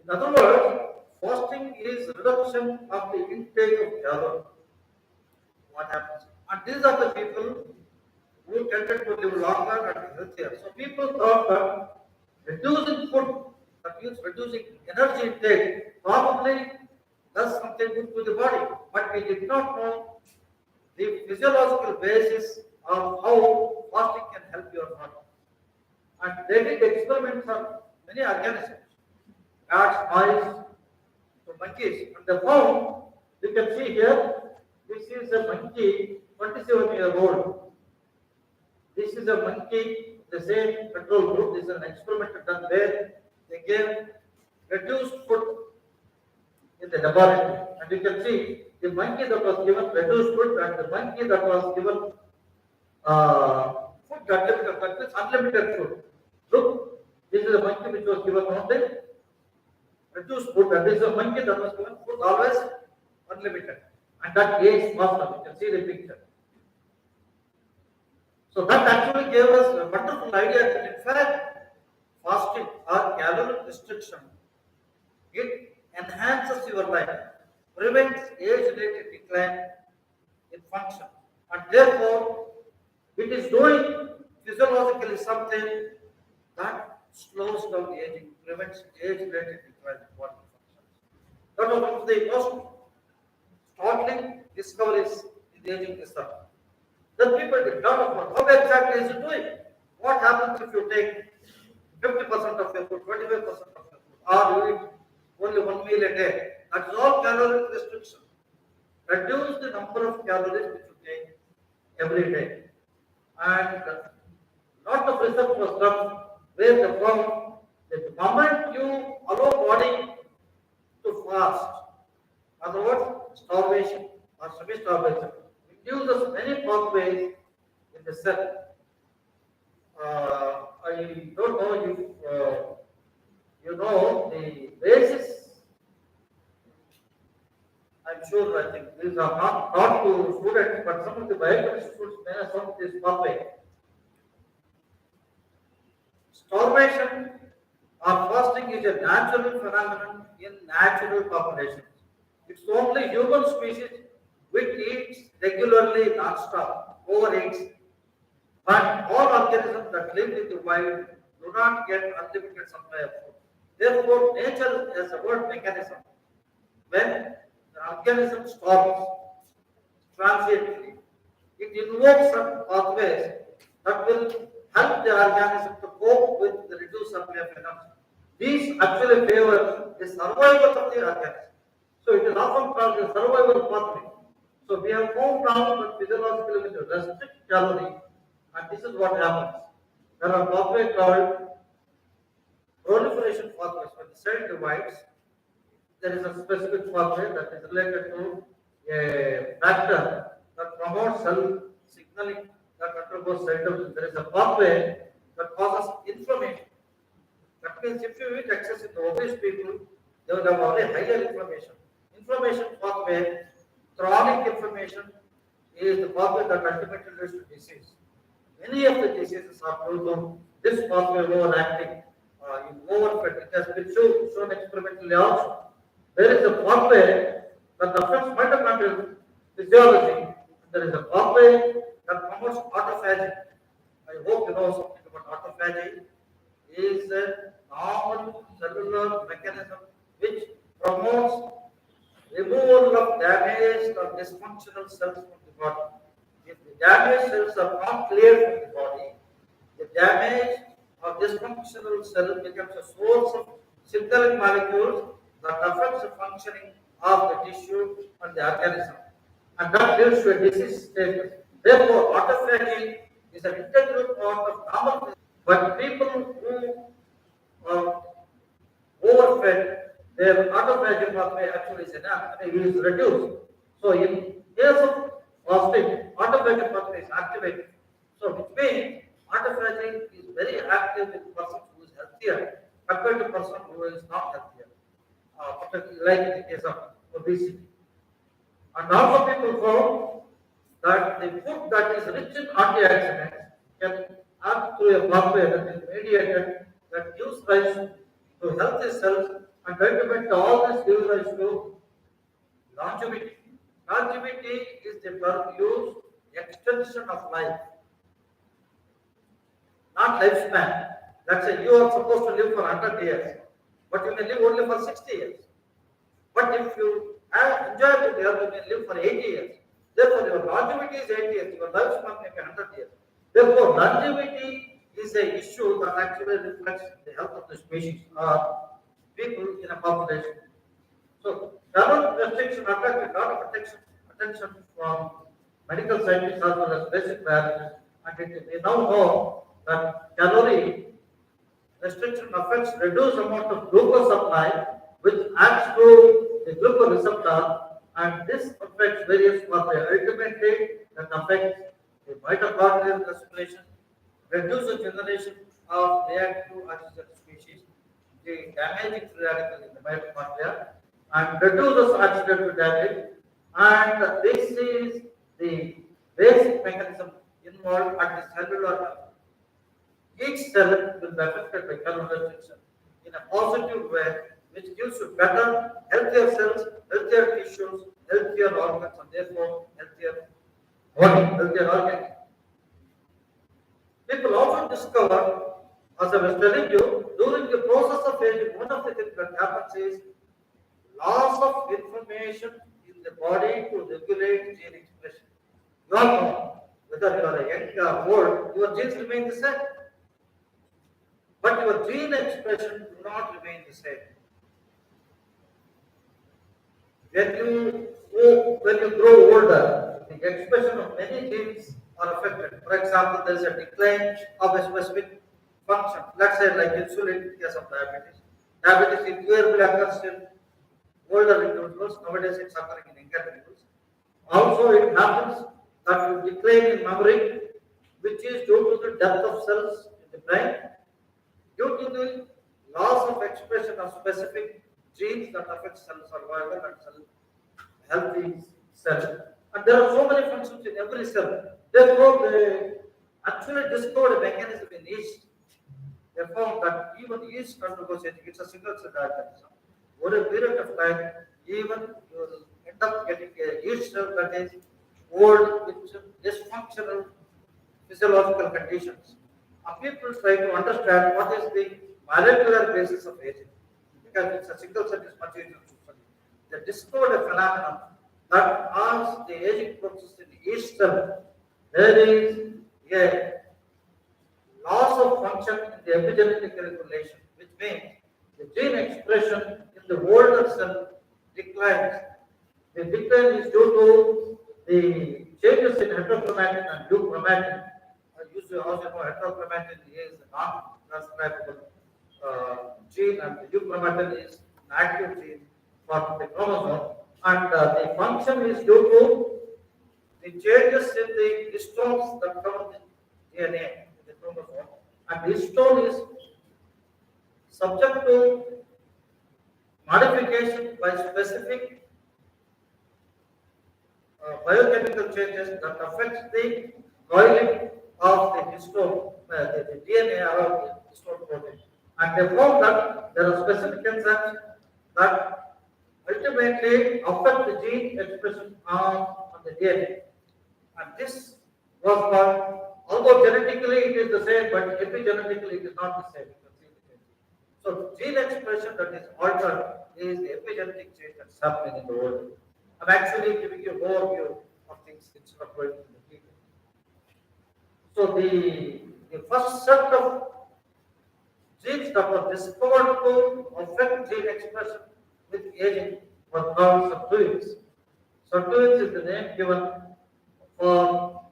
In other words, fasting is reduction of the intake of calorie. What happens? And these are the people who tended to live longer and healthier. So people thought that reducing food, that means reducing energy intake, probably does something good to the body. But we did not know the physiological basis of how fasting can help your body. And they did experiments on many organisms, rats, mice, to monkeys, and they found, you can see here, this is a monkey, 27-year-old. This is a monkey, the same control group. This is an experiment done where they gave reduced food in the laboratory. And you can see the monkey that was given reduced food and the monkey that was given food that is unlimited food. Look, this is a monkey which was given only reduced food, and this is a monkey that was given food always unlimited. And that aged faster. You can see the picture. So that actually gave us a wonderful idea that in fact, fasting or caloric restriction, it enhances your life, prevents age-related decline in function, and therefore it is doing physiologically something that slows down aging, prevents age-related decline in body functions. That was one of the most startling discoveries in the aging research. Then people did not know how exactly is it doing. What happens if you take 50% of your food, 25% of your food, or you eat only one meal a day? That is all caloric restriction. Reduce the number of calories which you take every day. And lot of research was done where they found that the moment you allow body to fast, in other words, starvation or semi-starvation, it uses many pathways in the cell. I don't know if you know the basis. I'm sure, I think these are not taught to students, but some of the biochemistry students may have some of this pathway. Starvation or fasting is a natural phenomenon in natural populations. It's only human species which eats regularly non-stop, overeats. But all organisms that live in the wild do not get unlimited supply of food. Therefore, nature has a word mechanism. When the organism stops transiently, it invokes some pathways that will help the organism to cope with the reduced supply of energy. These actually favor the survival of the organism. So it is often called the survival pathway. So we have found now that physiologically when you restrict calorie, and this is what happens. There are pathways called proliferation pathways. When the cell divides, there is a specific pathway that is related to a factor that promotes cell signaling that undergoes cell division. There is a pathway that causes inflammation. That means if you eat excess in the obese people, they will have only higher inflammation. Inflammation pathway, chronic inflammation is the pathway that ultimately leads to disease. Many of the diseases are due to this pathway overacting in overfed. It has been shown experimentally also. There is a pathway that affects mitochondrial physiology. There is a pathway that promotes autophagy. I hope you know something about autophagy. It is a normal cellular mechanism which promotes removal of damaged or dysfunctional cells from the body. If the damaged cells are not cleared from the body, the damaged or dysfunctional cell becomes a source of signaling molecules that affects the functioning of the tissue and the organism, and that leads to a disease status. Therefore, autophagy is an integral part of normal. But people who are overfed, their autophagy pathway actually is reduced. So in case of fasting, autophagy pathway is activated. So which means autophagy is very active in the person who is healthier compared to the person who is not healthier. like in the case of obesity. And also people found that the food that is rich in antioxidants can act through a pathway that is mediated that gives rise to healthy cells, and ultimately all this gives rise to longevity. Longevity is the term used extension of life, not lifespan. Let's say you are supposed to live for 100 years, but you may live only for 60 years. But if you have enjoyed good health, you may live for 80 years. Therefore, your longevity is 80 years, your lifespan may be 100 years. Therefore, longevity is an issue that actually reflects the health of the species or people in a population. So, calorie restriction attracted a lot of attention from medical scientists as well as basic biologists, and we now know that calorie restriction affects reduced amount of glucose supply, which acts to the glucose receptor, and this affects various pathways. Ultimately, that affects the mitochondrial respiration, reduces generation of reactive oxygen species, the damaging free radical in the mitochondria, and reduces oxidative damage. And this is the basic mechanism involved at the cellular level. Each cell will be affected by calorie restriction in a positive way, which gives you better, healthier cells, healthier tissues, healthier organs, and therefore healthier body, healthier organs. People also discover, as I was telling you, during the process of aging, one of the things that happens is loss of information in the body to regulate gene expression. You all know, whether you are a young or old, your genes remain the same. But your gene expression do not remain the same. When you grow older, the expression of many genes are affected. For example, there is a decline of a specific function. Let's say like insulin in case of diabetes. Diabetes invariably occurs in older individuals. Nowadays it's occurring in younger individuals. Also, it happens that you decline in memory, which is due to the depth of cells in the brain, due to the loss of expression of specific genes that affect cell survival and cell healthy cells. And there are so many functions in every cell. Therefore, they actually discovered a mechanism in yeast. They found that even yeast undergoes aging. It's a single cell organism. Over a period of time, even you will end up getting a yeast cell that is old with dysfunctional physiological conditions. And people try to understand what is the molecular basis of aging. Because it's a single cell, is much easier to study. They discovered a phenomenon that as the aging process in the yeast cell, there is a loss of function in the epigenetic regulation, which means the gene expression in the older cell declines. The decline is due to the changes in heterochromatin and euchromatin. As you also know, heterochromatin is a non-transcribable gene, and the euchromatin is an active gene for the chromosome. And the function is due to the changes in the histones that cover the DNA in the chromosome. And the histone is subject to modification by specific biochemical changes that affect the coiling of the histone, the DNA around the histone protein. And they found that there are specific enzymes that ultimately affect the gene expression on the DNA. And this was called, although genetically it is the same, but epigenetically it is not the same. So gene expression that is altered is the epigenetic change that's happening in the world. I'm actually giving you an overview of things instead of going into the detail. So the first set of genes that were discovered to affect gene expression with aging were called sirtuins. Sirtuins is the name given for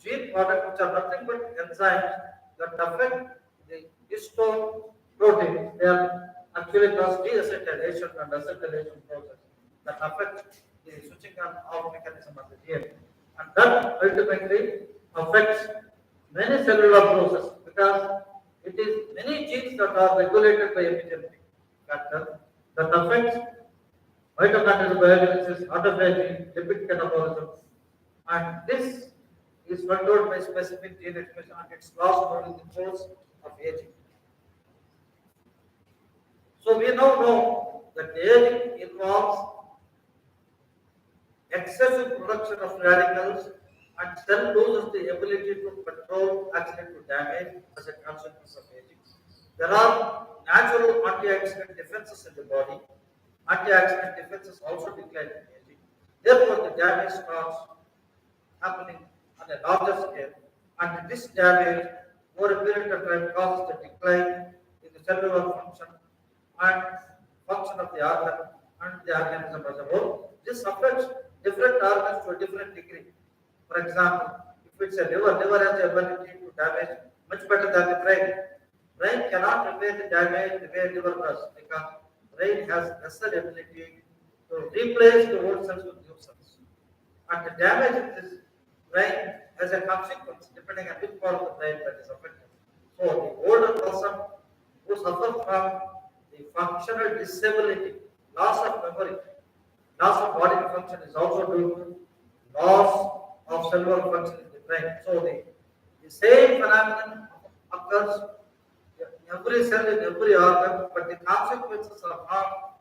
gene products which are nothing but enzymes that affect the histone proteins. They are actually called deacetylation and acetylation process that affect the switching on off mechanism of the DNA. And that ultimately affects many cellular processes because it is many genes that are regulated by epigenetic factor that affects mitochondrial biogenesis, autophagy, lipid catabolism, and this is controlled by specific gene expression and it's lost during the course of aging. So we now know that aging involves excessive production of radicals and cell loses the ability to control accidental damage as a consequence of aging. There are natural antioxidant defenses in the body. Antioxidant defenses also decline in aging. Therefore, the damage starts happening on a larger scale, and this damage over a period of time causes the decline in the cellular function and function of the organ and the organism as a whole. This affects different organs to a different degree. For example, if it's a liver has the ability to damage much better than the brain. Brain cannot repair the damage the way liver does because brain has lesser ability to replace the old cells with new cells. And the damage in this brain has a consequence depending on which part of the brain that is affected. So the older person who suffers from the functional disability, loss of memory, loss of bodily function is also due to loss of cellular function in the brain. So the same phenomenon occurs in every cell in every organ, but the consequences are not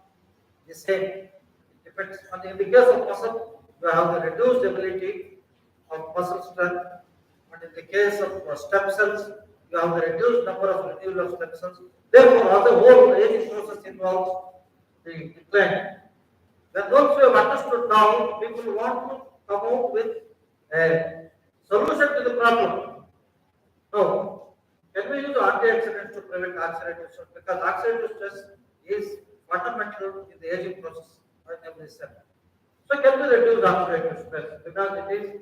the same. It depends on in the case of muscle, you have the reduced ability of muscle strength, and in the case of stem cells, you have the reduced number of renewal of stem cells. Therefore, as a whole, the aging process involves the decline. Then once we have understood now, people want to come out with a solution to the problem. Now, can we use antioxidants to prevent oxidative stress? Because oxidative stress is fundamental in the aging process of every cell. So can we reduce oxidative stress? Because it is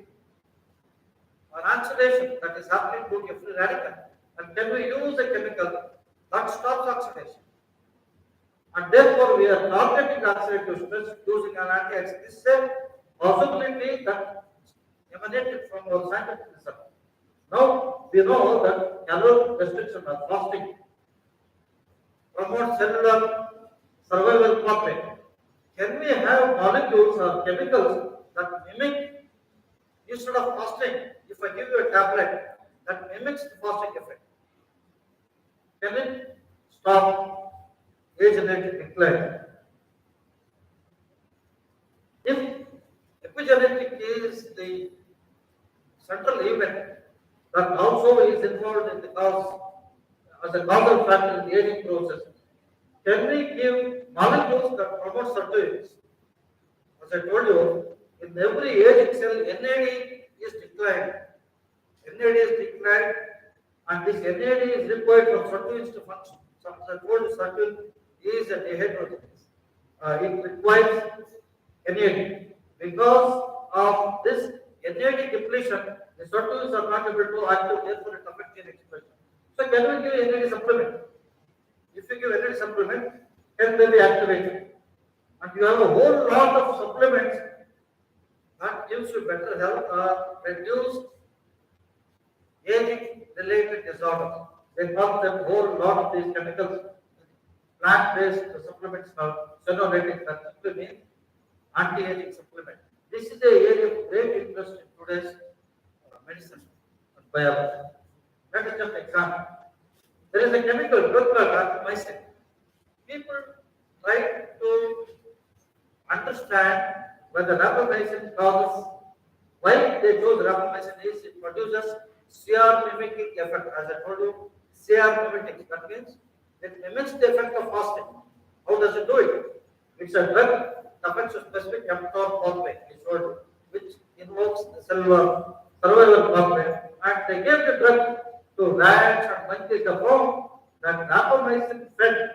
an oxidation that is happening to a free radical. And can we use a chemical that stops oxidation? And therefore, we are targeting oxidative stress using an antioxidant. This is a possibility that emanated from our scientific research. Now, we know that caloric restriction or fasting promotes cellular survival pathway. Can we have molecules or chemicals that mimic, instead of fasting, if I give you a tablet that mimics the fasting effect, can it stop age-related decline? If epigenetic is the central event that also is involved in the cause as a causal factor in the aging process, can we give molecules that promote sirtuins? As I told you, in every aging cell, NAD is declined. NAD is declined, and this NAD is required for sirtuins to function. So, as I told you, sirtuin is a dehydrogenase. It requires NAD. Because of this NAD depletion, the sirtuins are not able to active, therefore it affects gene expression. So can we give NAD supplement? If you give NAD supplement, can they be activated? And you have a whole lot of supplements that gives you better health or reduce aging-related disorders. They call them whole lot of these chemicals, plant-based supplements now, senolytic, that simply means anti-aging supplement. This is the area of great interest in today's medicine and biology. Let us just examine. There is a chemical drug called rapamycin. People try to understand whether rapamycin causes, why they chose rapamycin is it produces CR mimicking effect. As I told you, CR mimicking, that means it mimics the effect of fasting. How does it do it? It's a drug that affects a specific mTOR pathway, which invokes the cellular survival pathway, and they gave the drug to rats and monkeys. The form that rapamycin fed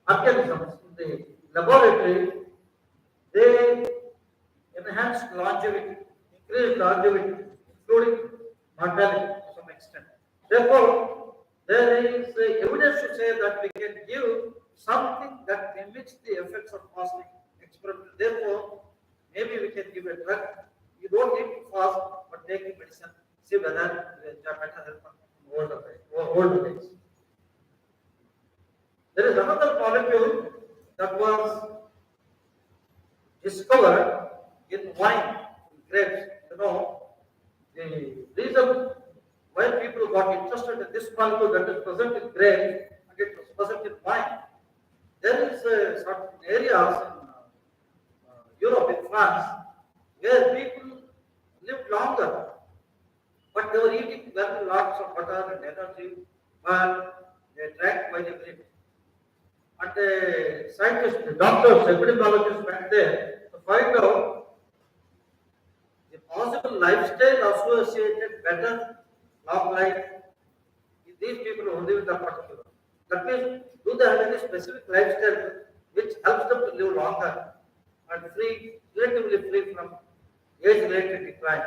organisms in the laboratory, they enhanced longevity, increased longevity, including mortality to some extent. Therefore, there is evidence to say that we can give something that mimics the effects of fasting experiment. Therefore, maybe we can give a drug. You don't need to fast, but take the medicine, see whether it is better help older days. There is another molecule that was discovered in wine, grapes. You know, the reason why people got interested in this molecule that is present in grapes and it was present in wine. There is certain areas in Europe, in France, where people lived longer, but they were eating very lots of butter and energy, but they drank by the minute. And the scientists, the doctors, epidemiologists went there to find out the possible lifestyle associated better long life in these people who live in that particular. That means, do they have any specific lifestyle which helps them to live longer and free, relatively free from age-related decline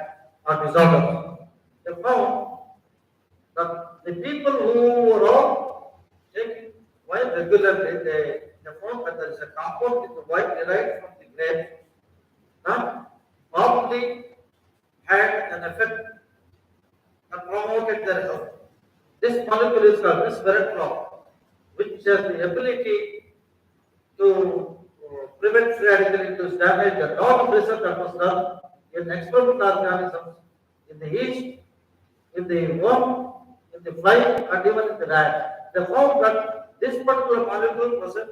or disorders? They found that the people who were all taking wine regularly, they found that there is a compound in the wine derived from the grape that probably had an effect and promoted their health. This molecule is called resveratrol, which has the ability to prevent free radical-induced damage. A lot of research that was done in experimental organisms, in the yeast, in the worm, in the fly, and even in the rat. They found that this particular molecule present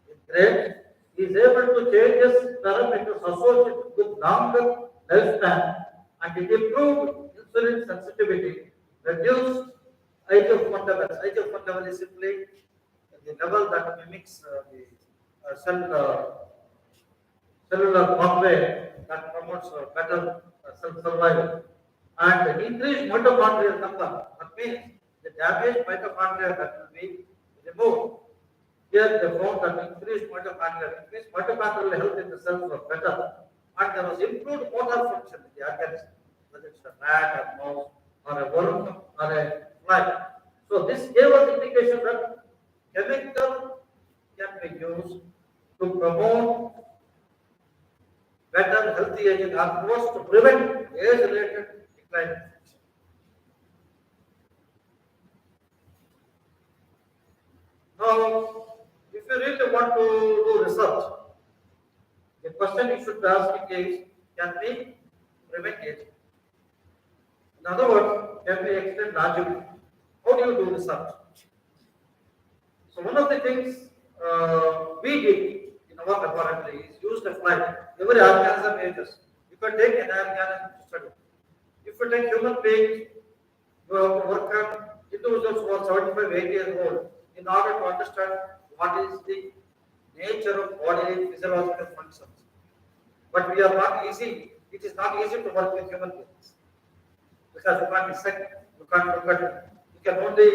in grapes is able to change its parameters associated with longer lifespan, and it improved insulin sensitivity, reduced IGF-1 levels. IGF-1 level is simply the level that mimics the cellular pathway that promotes better cell survival. And increased mitochondrial number, that means the damaged mitochondria that will be removed. Here they found that increased mitochondrial health in the cells was better, and there was improved motor function in the organism, whether it's a rat or mouse or a worm or a fly. So this gave us indication that chemical can be used to promote better healthy aging or to prevent age-related decline. Now, if you really want to do research, the question you should ask is, can we prevent it? In other words, can we extend longevity? How do you do research? So one of the things we did in our laboratory is use the flight. Every organism ages. You can take an organism to study. If you take human beings, you have to work on individuals who are 75, 80 years old in order to understand what is the nature of bodily physiological functions. But we are not easy. It is not easy to work with human beings because you can't dissect, you can't look at it. You can only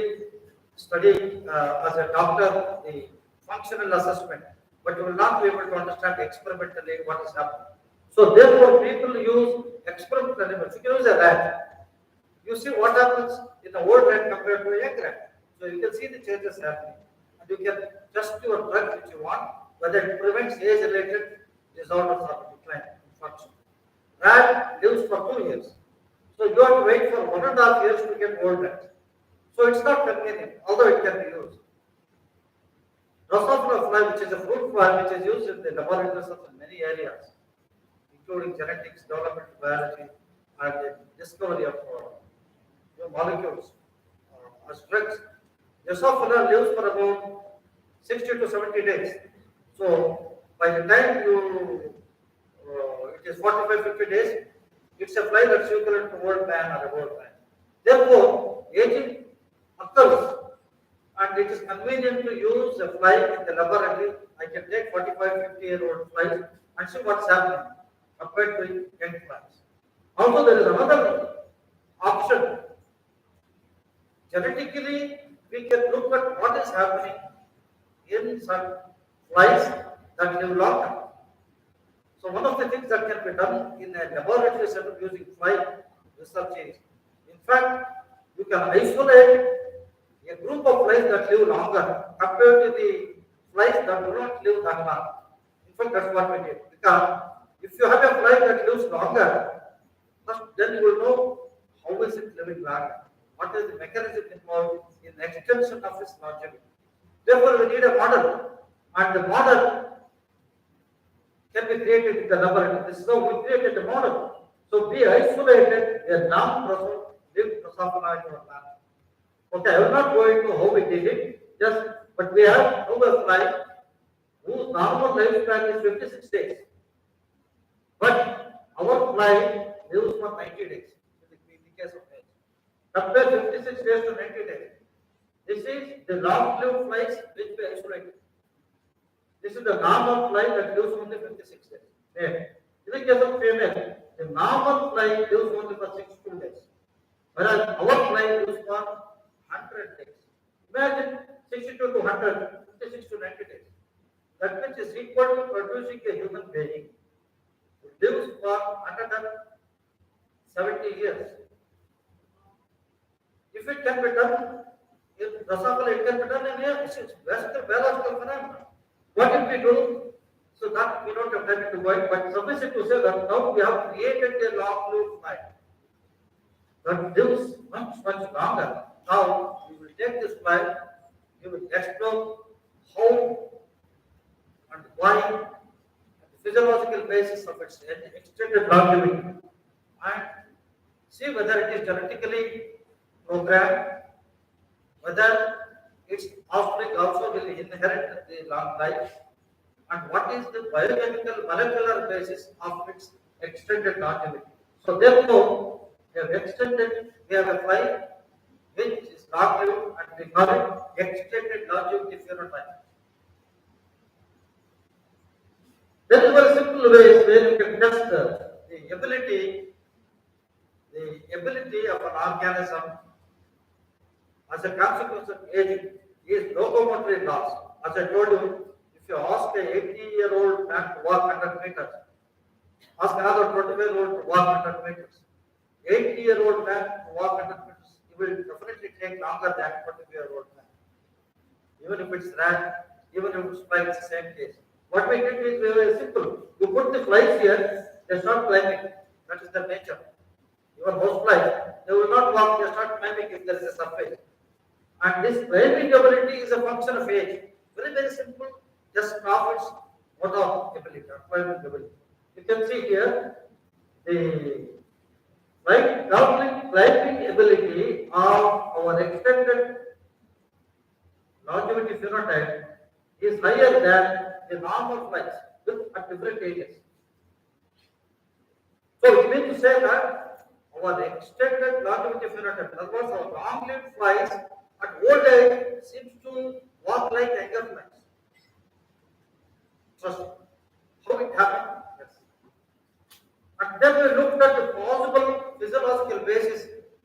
study as a doctor the functional assessment, but you will not be able to understand experimentally what is happening. So therefore, people use experimental animals. You can use a rat. You see what happens in the old rat compared to a young rat. So you can see the changes happening, and you can adjust your drug which you want, whether it prevents age-related disorders or decline in function. Rat lives for 2 years, so you have to wait for 1.5 years to get old rat. So it's not convenient, although it can be used. Drosophila fly, which is a fruit fly, which is used in the laboratories in many areas, including genetics, developmental biology, and the discovery of new molecules as drugs. Drosophila lives for about 60 to 70 days. So by the time it is 45, 50 days, it's a fly that's equivalent to old man or a old man. Therefore, aging occurs, and it is convenient to use a fly in the laboratory. I can take 45, 50-year-old flies and see what's happening compared to young flies. Also, there is another option. Genetically, we can look at what is happening in some flies that live longer. So one of the things that can be done in a laboratory setup using fly research is, in fact, you can isolate a group of flies that live longer compared to the flies that do not live that long. In fact, that's what we did. Because if you have a fly that lives longer, first then you will know how is it living longer. What is the mechanism involved in the extension of its longevity. Therefore, we need a model and the model can be created in the laboratory. This is how we created the model. So we isolated a non-lived Drosophila in our lab. Okay, I will not go into how we did it, but we have a fly whose normal lifespan is 56 days. But our fly lives for 90 days in the case of age. Compare 56 days to 90 days. This is the long-lived flies which we isolated. This is the normal fly that lives only 56 days. In the case of female, the normal fly lives only for 62 days. Whereas our fly lives for 100 days. Imagine 62 to 100, 56 to 90 days. That which is equal to producing a human being who lives for 170 years. If it can be done, if Drosophila, it can be done in a biological phenomenon. What if we do? So that we don't have time to go in, but suffice it to say that now we have created a long-lived fly that lives much longer. Now we will take this fly, we will explore how and why, and the physiological basis of its extended longevity, and see whether it is genetically programmed, whether its offspring also will inherit the long life, and what is the biochemical molecular basis of its extended longevity. So therefore, we have a fly which is long-lived, and we call it extended longevity phenotype. There is very simple ways where you can test the ability of an organism as a consequence of aging is locomotory loss. As I told you, if you ask a 80-year-old man to walk 100 meters, ask another 25-year-old to walk 100 meters. 80-year-old man to walk 100 meters, he will definitely take longer than 25-year-old man. Even if it's ran, even if it's flies, the same case. What we did is very simple. You put the flies here, they start climbing. That is their nature. Even house flies, they will not walk, they start climbing if there is a surface. And this climbing ability is a function of age. Very simple, just profits motor ability, climbing ability. You can see here the climbing ability of our extended longevity phenotype is higher than the normal flies at different ages. So it means to say that our extended longevity phenotype, in other words, our long-lived flies at old age seems to walk like younger flies. Trust me. How it happened? Yes. And then we looked at the possible physiological basis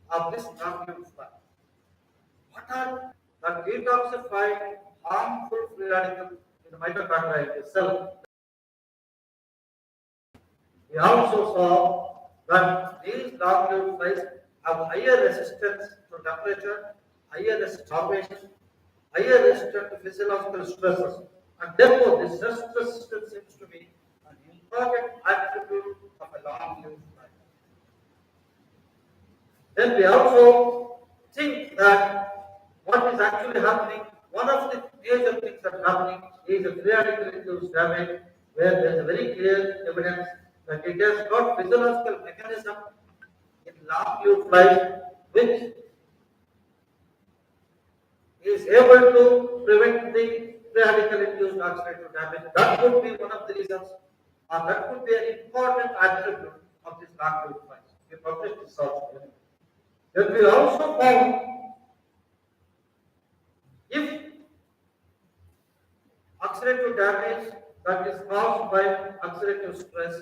of this long-lived fly. What are the detoxified harmful free radicals in the mitochondria itself? We also saw that these long-lived flies have higher resistance to temperature, higher starvation, higher resistance to physiological stresses, and therefore this stress resistance seems to be an important attribute of a long-lived fly. Then we also think that what is actually happening, one of the major things that are happening is a free radical induced damage, where there is a very clear evidence that it has got physiological mechanism in long-lived flies which is able to prevent the free radical induced oxidative damage. That could be one of the reasons, or that could be an important attribute of this long-lived flies. We published this also. Then we also found if oxidative damage that is caused by oxidative stress,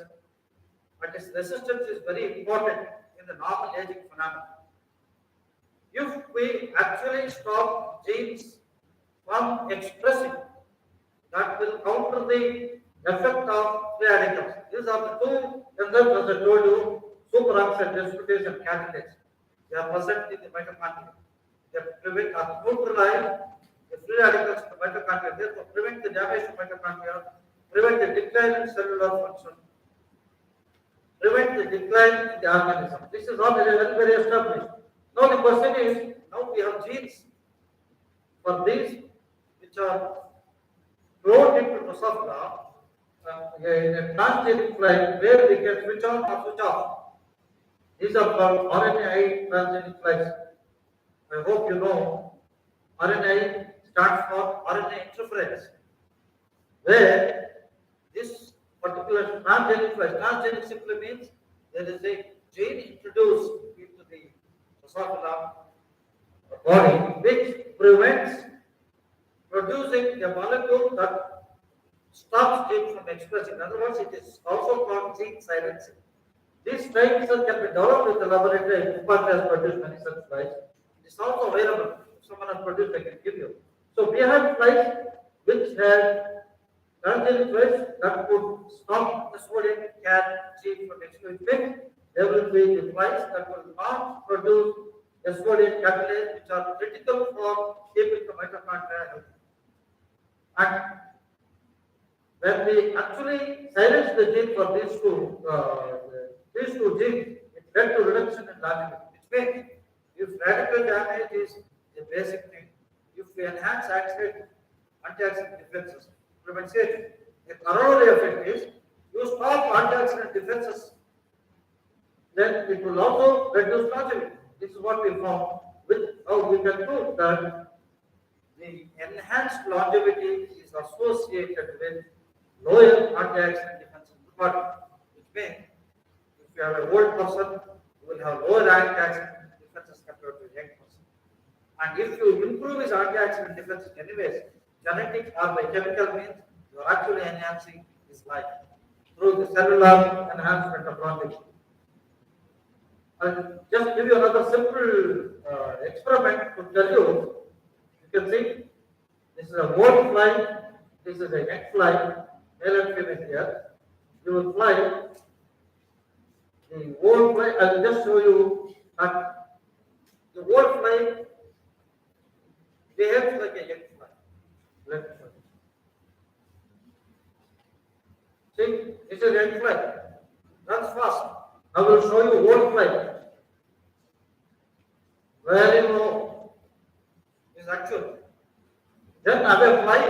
but its resistance is very important in the normal aging phenomenon. If we actually stop genes from expressing, that will counter the effect of free radicals. These are the two enzymes, as I told you, superoxide dismutase candidates. They are present in the mitochondria. They prevent or neutralize the free radicals in the mitochondria, therefore prevent the damage to mitochondria, prevent the decline in cellular function, prevent the decline in the organism. This is all very established. Now the question is, now we have genes for these which are float into Drosophila in a transgenic flight where we can switch on or switch off. These are called RNAi transgenic flights. I hope you know RNAi stands for RNA interference, where this particular transgenic simply means there is a gene introduced into the Drosophila body which prevents producing a molecule that stops gene from expressing. In other words, it is also called gene silencing. These silencer can be developed with the laboratory. Kuppad has produced many such flights. It is also available. If someone has produced, I can give you. So we have flights which have transgenic flights that would stop the sodium can gene from expressing. There will be the flights that will not produce the sodium catalase, which are critical for keeping the mitochondria healthy. And when we actually silence the gene for these two genes, it led to reduction in longevity, which means if radical damage is the basic thing, if we enhance antioxidant defenses, prevents it. The corollary effect is you stop antioxidant defenses, then it will also reduce longevity. This is what we found with how we can prove that the enhanced longevity is associated with lower antioxidant defense in the body, which means if you have an old person, you will have lower antioxidant defenses compared to a young person. And if you improve his antioxidant defenses anyways, genetic or by chemical means, you are actually enhancing his life through the cellular enhancement of longevity. I'll just give you another simple experiment to tell you. You can see this is a old fly, this is a young fly, male and female here. You will fly the old fly. I will just show you that the old fly behaves like a young fly. Let me show you. See, this is a young fly. Runs fast. I will show you old fly. Very low is actual. Then I will fly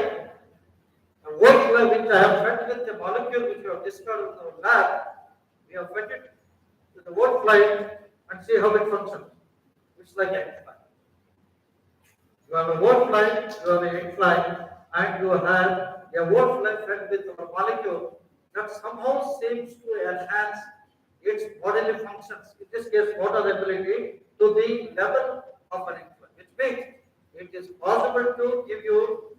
a old fly which I have fed with the molecule which we have discovered in our lab. We have fed it to the old fly and see how it functions. It's like a young fly. You have a old fly, you have a young fly, and you have a old fly fed with our molecule that somehow seems to enhance its bodily functions, in this case motor ability, to the level of an infant, which means it is possible to give you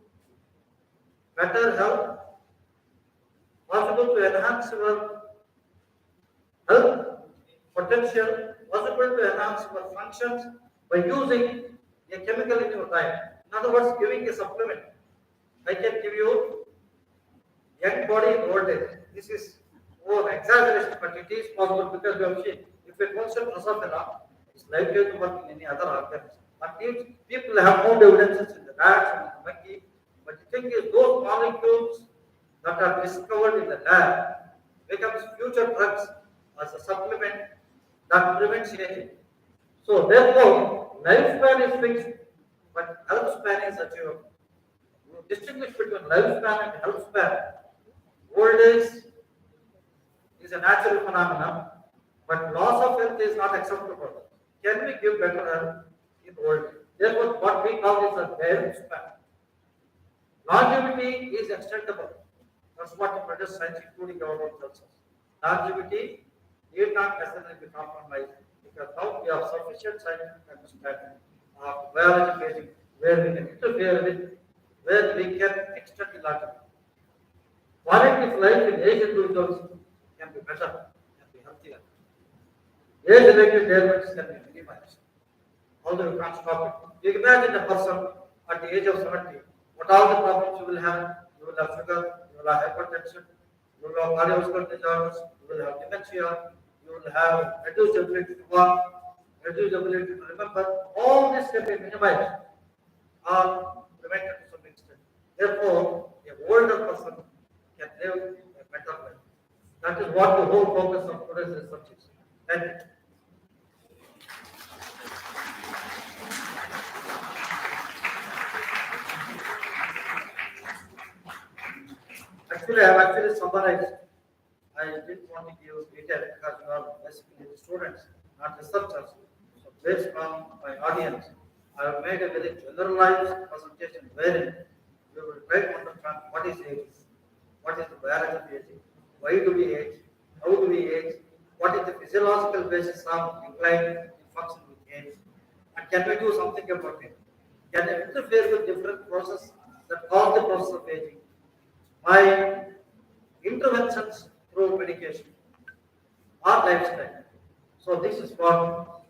better health, possible to enhance your health potential, possible to enhance your functions by using a chemical in your diet. In other words, giving a supplement. I can give you young body old age. This is more exaggeration, but it is possible because we have seen if it works in Drosophila, it's likely to work in any other organism. But if people have found evidences in the rats and in the monkey, but the thing is those molecules that are discovered in the lab becomes future drugs as a supplement that prevents aging. So therefore, lifespan is fixed, but health span is achievable. You distinguish between lifespan and health span. Old age is a natural phenomenon, but loss of health is not acceptable. Can we give better health in old age? Therefore, what we call this a health span. Longevity is extendable. That's what the present science, including government, tells us. Longevity need not necessarily be compromised because now we have sufficient scientific understanding of biology aging, where we can interfere with, where we can extend the longevity. Quality of life in age individuals can be better, can be healthier. Age-related ailments can be minimized. Although you can't stop it. You imagine a person at the age of 70, what all the problems you will have? You will have sugar, you will have hypertension, you will have cardiovascular disorders, you will have dementia, you will have reduced ability to walk, reduced ability to remember. All this can be minimized or prevented to some extent. Therefore, a older person can live a better life. That is what the whole focus of today's research is. Thank you. Actually, I have actually summarized. I didn't want to give detail because you are basically the students, not researchers. So based on my audience, I have made a very generalized presentation wherein we will try to understand what is age, what is the biology of aging, why do we age, how do we age, what is the physiological basis of decline in function with age, and can we do something about it? Can it interfere with different processes that cause the process of aging? By interventions through medication or lifestyle. So this is what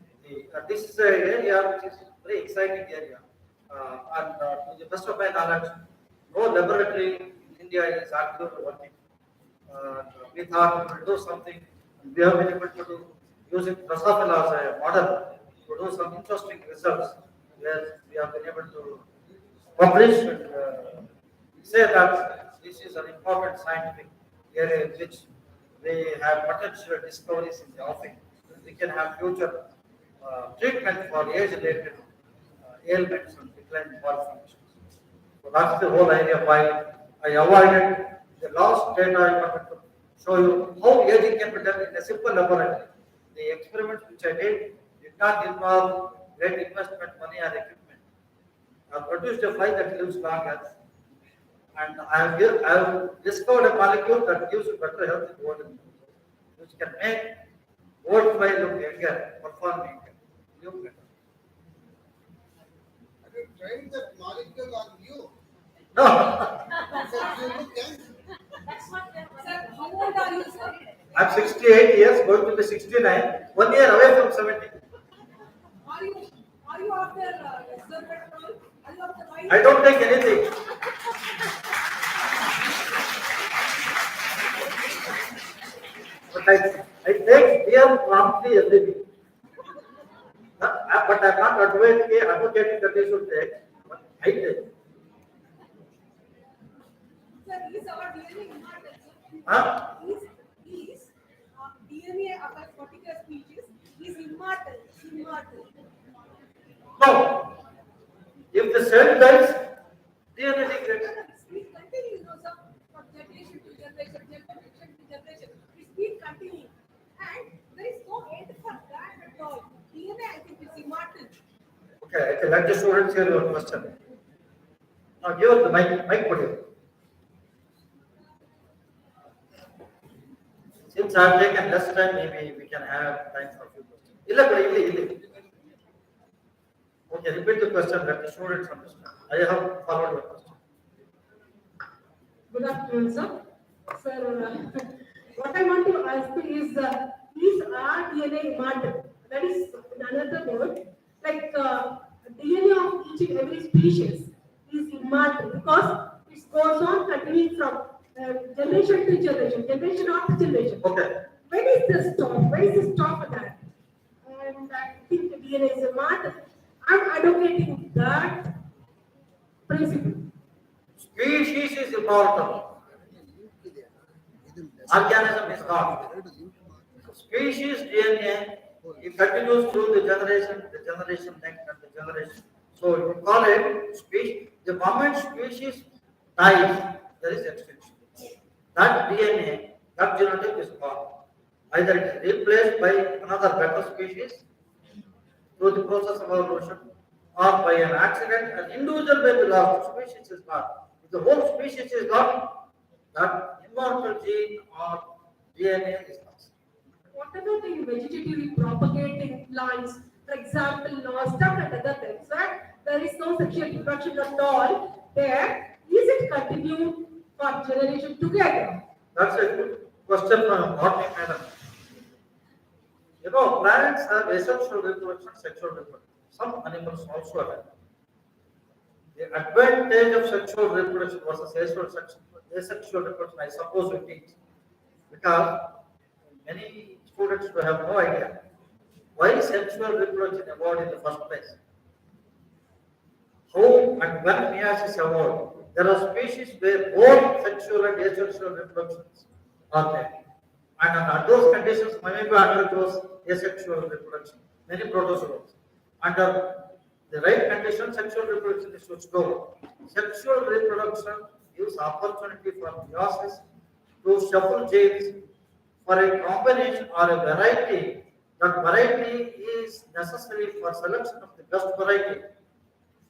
this is an area which is very exciting area. And to the best of my knowledge, no laboratory in India is actively working. We thought we will do something. We have been able to do using Drosophila as a model to do some interesting results where we have been able to publish and say that this is an important scientific area in which we have potential discoveries in the offing. We can have future treatment for age-related ailments and decline in body functions. So that's the whole idea why I avoided the last data I wanted to show you how aging can be done in a simple laboratory. The experiments which I did not involve great investment, money or equipment. I produced a file that lives longer, and I have discovered a molecule that gives you better health in old people, which can make old file look younger, perform younger, look better. Have you tried that molecule on you? No. Because you look young. Sir, how old are you, sir? I'm 68 years, going to be 69, 1 year away from 70. Are you after resveratrol? Are you after wine? I don't take anything. But I take beer promptly every week. But I'm not advocating that they should take, but I take. Sir, is our DNA immortal, sir? Huh? Is DNA of a particular species is immortal. No. If the cell dies, DNA degrades. It continues, you know, sir, from generation to generation. It's been continuing. And there is no end for that at all. DNA, I think, is immortal. Okay, let the students hear your question. Now give us the mic put here. Since I have taken less time, maybe we can have time for a few questions. Okay, repeat the question, let the students understand. I have followed your question. Good afternoon, sir. Sir, what I want to ask is our DNA immortal? That is another word. Like DNA of each and every species is immortal because it goes on continuing from generation to generation after generation. Okay. When is the stop? When is the stop of that? And I think the DNA is immortal. I'm advocating that principle. Species is immortal. Organism is not. Species DNA, it continues through the generation next and the generation. So you call it species. The moment species dies, there is extinction. That DNA, that genotype is gone. Either it is replaced by another better species through the process of evolution, or by an accident, an individual may be lost, species is not. If the whole species is gone, that immortal gene or DNA is lost. What about in vegetatively propagating plants? For example, livestock and other things, right? There is no sexual reproduction at all there. Is it continued for generation together? That's a good question from botany madam. You know, plants have asexual reproduction, sexual reproduction. Some animals also have. The advantage of sexual reproduction versus asexual reproduction, I suppose we teach. Because many students will have no idea why sexual reproduction evolved in the first place. How and when meiosis evolved, there are species where both sexual and asexual reproductions are there. And under those conditions, amoeba undergoes asexual reproduction, many protozoans. Under the right conditions, sexual reproduction is switched over. Sexual reproduction gives opportunity for meiosis to shuffle genes for a combination or a variety. That variety is necessary for selection of the best variety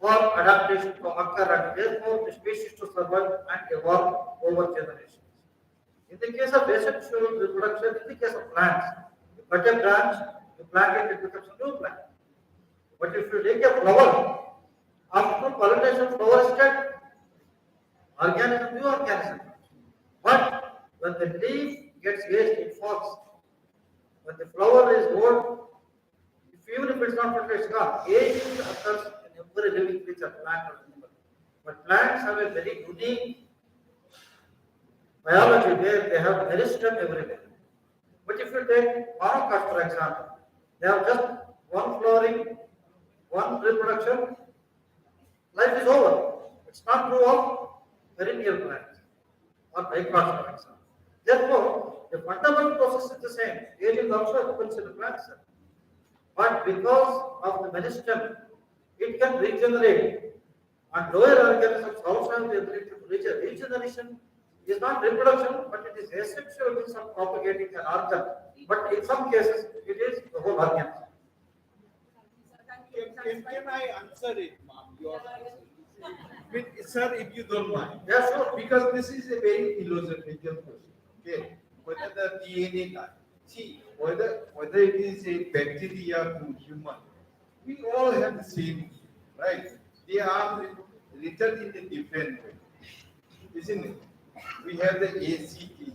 for adaptation to occur and therefore the species to survive and evolve over generations. In the case of asexual reproduction, in the case of plants, you cut a branch, you plant it, it becomes a new plant. But if you take a flower, after pollination, flower is dead. Organism, new organism. But when the leaf gets aged, it falls. When the flower is old, even if it's not fertilized, it's gone. Aging occurs in every living creature, plant or animal. But plants have a very unique biology where they have meristem everywhere. But if you take monocots, for example, they have just one flowering, one reproduction, life is over. It's not true of perennial plants or dicots, for example. Therefore, the fundamental process is the same. Aging also happens in the plant cell. But because of the meristem, it can regenerate. And lower organisms also have the ability to regenerate. Regeneration is not reproduction, but it is asexual means of propagating an organ. But in some cases, it is the whole organism. Can I answer it, ma'am? Sir, if you don't mind. Yeah, sure. Because this is a very philosophical question. Okay. Whether the DNA type. See, whether it is a bacteria to human, we all have the same, right? They are written in a different way, isn't it? We have the ACT,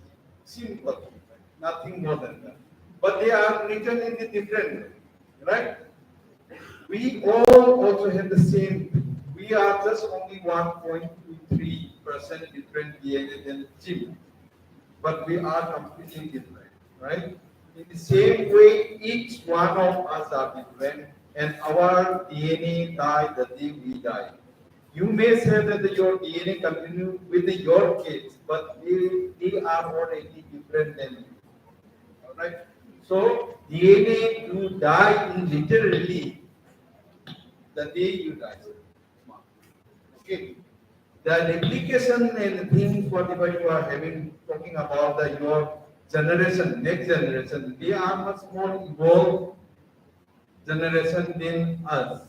simple, nothing more than that. But they are written in a different way, right? We all also have the same. We are just only 1.23% different DNA than chimp, but we are completely different, right? In the same way, each one of us are different, and our DNA die the day we die. You may say that your DNA continue with your kids, but they are already different than you. All right. So DNA you die in literally the day you die. Okay. The replication and things whatever you are having talking about your generation, next generation, they are much more evolved generation than us.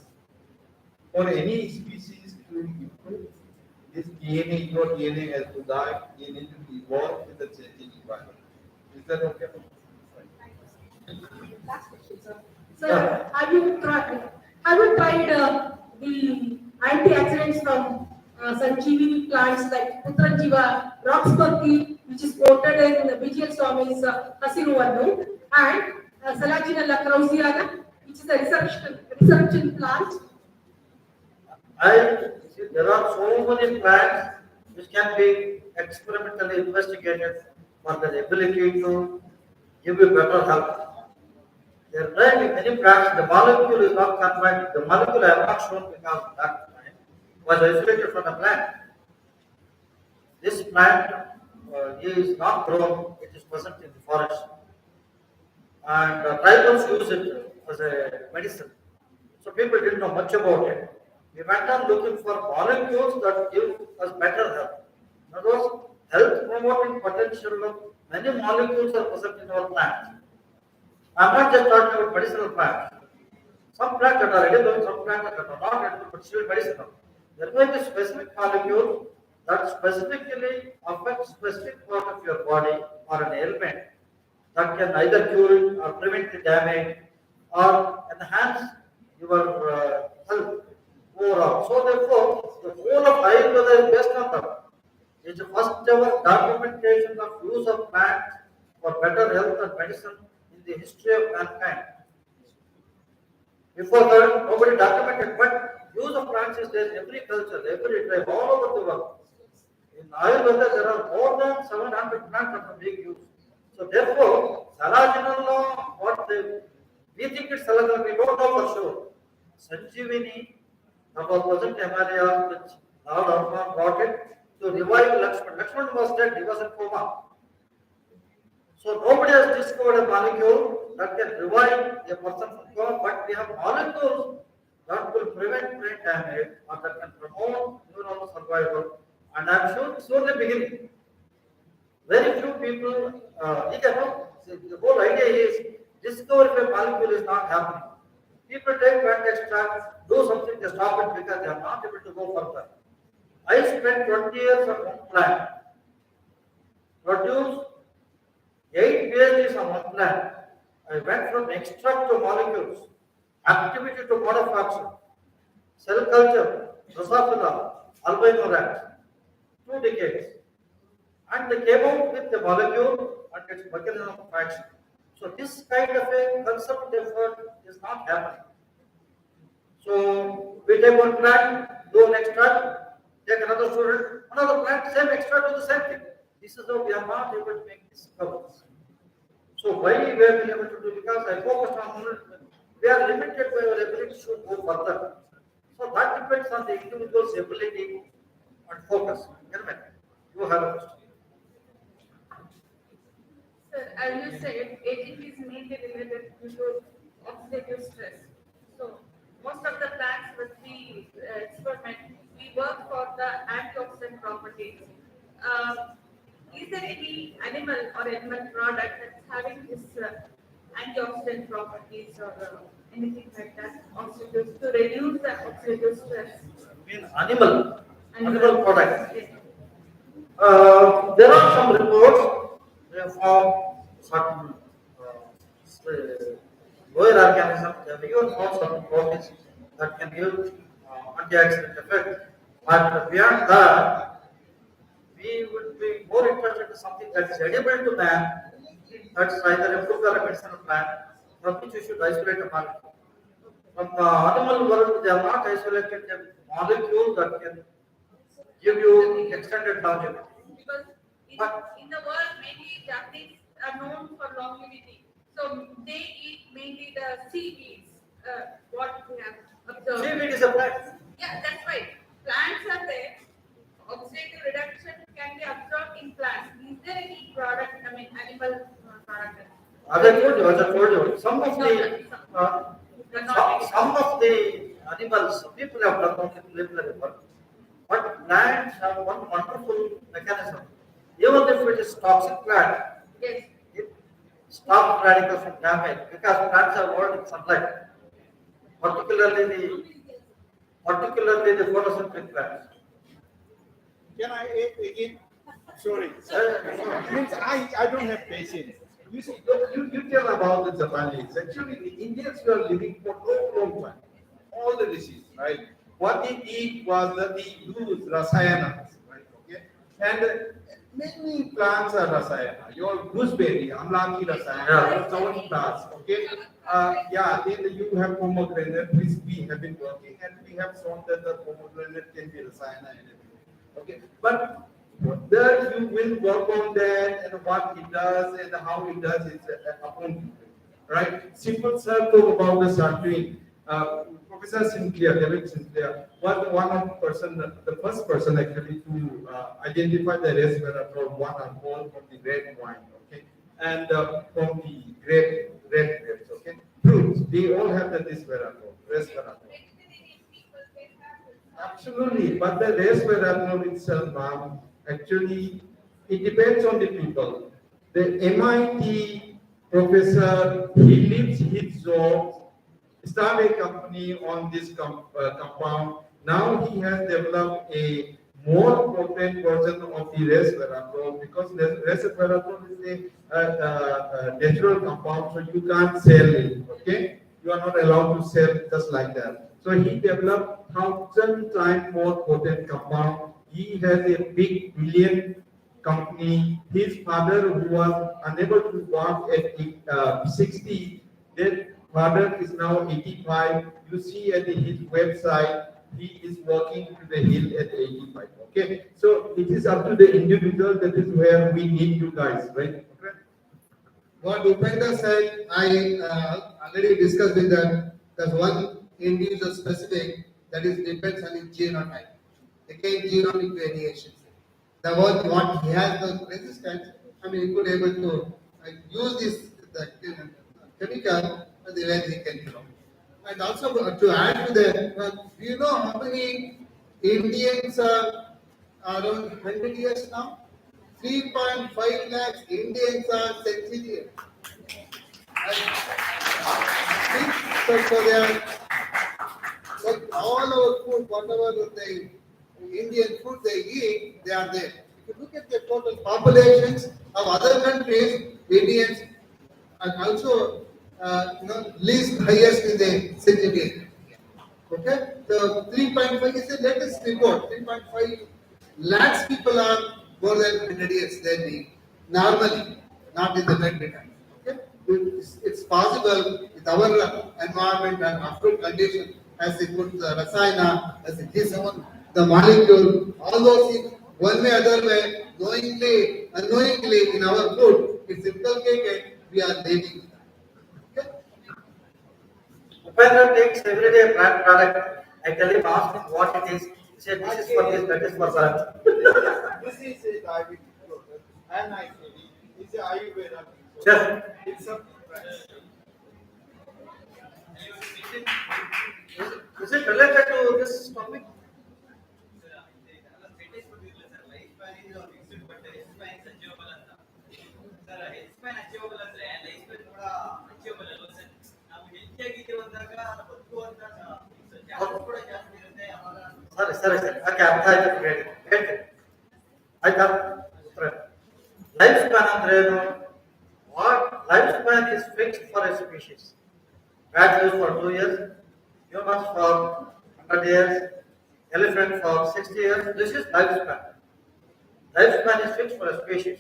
For any species to improve, this DNA, your DNA has to die, they need to evolve with the changing environment. Is that okay? Last question, sir. Sir, have you tried the antioxidants from Sanjeevani plants like Putranjiva, Roxburgh, which is quoted in the BGL Swami's Hasiru Vannu, and Salaginella krausiana, which is a resurrection plant? There are so many plants which can be experimentally investigated for their ability to give you better health. There may be many plants, the molecule is not confined, the molecule I have not shown because that time was isolated from the plant. This plant is not grown, it is present in the forest. And tribals use it as a medicine. So people didn't know much about it. We went on looking for molecules that give us better health. In other words, health promoting potential of many molecules are present in our plants. I'm not just talking about medicinal plants. Some plants that are edible, some plants that are not edible but still medicinal. There may be specific molecules that specifically affect specific part of your body or an ailment that can either cure it or prevent the damage or enhance your health overall. So therefore, the whole of Ayurveda is based on that. It's the first ever documentation of use of plants for better health and medicine in the history of mankind. Before that, nobody documented, but use of plants is there in every culture, every tribe, all over the world. In Ayurveda, there are more than 700 plants that are being used. So therefore, Salaginella, we think it's Salaginella, we don't know for sure. Sanjeevani, that was present in Himalaya, which Lord Hanuman brought it to revive Lakshman. Lakshman was dead, he was in coma. So nobody has discovered a molecule that can revive a person from coma, but we have molecules that will prevent brain damage or that can promote neuronal survival And I'm sure the beginning. Very few people, the whole idea is discovery of a molecule is not happening. People take plant extract, do something, they stop it because they are not able to go further. I spent 20 years on one plant, produced 8 PhDs on one plant. I went from extract to molecules, activity to mode of action, cell culture, Drosophila, albino rat, 2 decades. And they came out with the molecule and its mechanism of action. So this kind of a concept effort is not happening. So we take one plant, do an extract, take another student, another plant, same extract, do the same thing. This is how we are not able to make discoveries. So why we were able to do? Because I focused on we are limited by our ability to go further. So that depends on the individual's ability and focus. You have a question. Sir, as you said, aging is mainly related to oxidative stress. So most of the plants that we experiment, we work for the antioxidant properties. Is there any animal or animal product that's having this antioxidant properties or anything like that, oxidative, to reduce the oxidative stress? You mean animal products? Yes. There are some reports from certain lower organisms, they even found certain proteins that can give antioxidant effect. But beyond that, we would be more interested in something that is edible to man, that's either a fruit or a medicinal plant, from which we should isolate a molecule. From the animal world, they are not isolated a molecule that can give you extended longevity. Because in the world, mainly Japanese are known for longevity. So they eat mainly the seaweeds, what we have observed. Seaweed is a plant. Yeah, that's right. Plants are there. Oxidative reduction can be observed in plants. Is there any product, animal product? As I told you, some of the animals, people have done preliminary work, but plants have one wonderful mechanism. Even if it is toxic plant, Yes. it stops radicals from damage because plants are world in sunlight, particularly the photosynthetic plants. Can I again? Sorry. Means I don't have patience. You see, you tell about the Japanese. Actually, the Indians were living for a long time. All the disease, right? What they eat was that they use rasayanas, right? Okay, and many plants are rasayana. Your gooseberry, amlaki rasayana, some plants. Okay, then you have pomegranate, which we have been working, and we have shown that the pomegranate can be rasayana and everything. Okay, but whether you will work on that and what it does and how it does is upon you, right? Simple sir talk about the surgery. Professor Sinclair, David Sinclair, was the first person actually to identify the resveratrol one and all from the red wine, okay, and from the red grapes, okay, fruits. They all have the resveratrol. Absolutely, but the resveratrol itself, actually, it depends on the people. The MIT professor, he leaves his job, start a company on this compound. Now he has developed a more potent version of the resveratrol because resveratrol is a natural compound, so you can't sell it. Okay, you are not allowed to sell just like that. So he developed 1,000 times more potent compound. He has a big billion company. His father, who was unable to walk at 60, then father is now 85. You see at his website, he is walking to the hill at 85. Okay, so it is up to the individual. That is where we need you guys, right? Okay. What Upendra said, I already discussed with them. There's one individual specific that is depends on his genotype. Again, genomic variations. The one what he has the resistance, he could able to use this chemical the way he can grow. And also to add to that, do you know how many Indians around 100 years now. 3.5 lakhs Indians are centenarian. So they are like all our food, whatever the Indian food they eat, they are there. If you look at the total populations of other countries, Indians are also least highest in the centenarian. Okay, so 3.5 is the latest report. 3.5 lakhs people are more than 100 years than the normally, not in the country time. Okay, it's possible with our environment and after condition, as they put the rasayana, as it is the molecule, all those things, one way, other way, knowingly, unknowingly in our food, it's inculcated, we are living. Upendra takes everyday brand product. I tell him, ask him what it is. He said, this is for this, that is for that. This is a diabetic product, and I said it's a Ayurveda. Yes. It's a Is it related to this topic? ಸರಿ okay ಅರ್ಥ ಆಯ್ತು ಹೇಳ್ತೀನಿ ಆಯ್ತಾ life span ಅಂದ್ರೆ ಏನು what life span is fixed for A species rat lives for 2 years, humans for 100 years, elephant for 60 years. This is lifespan. Lifespan is fixed for a species.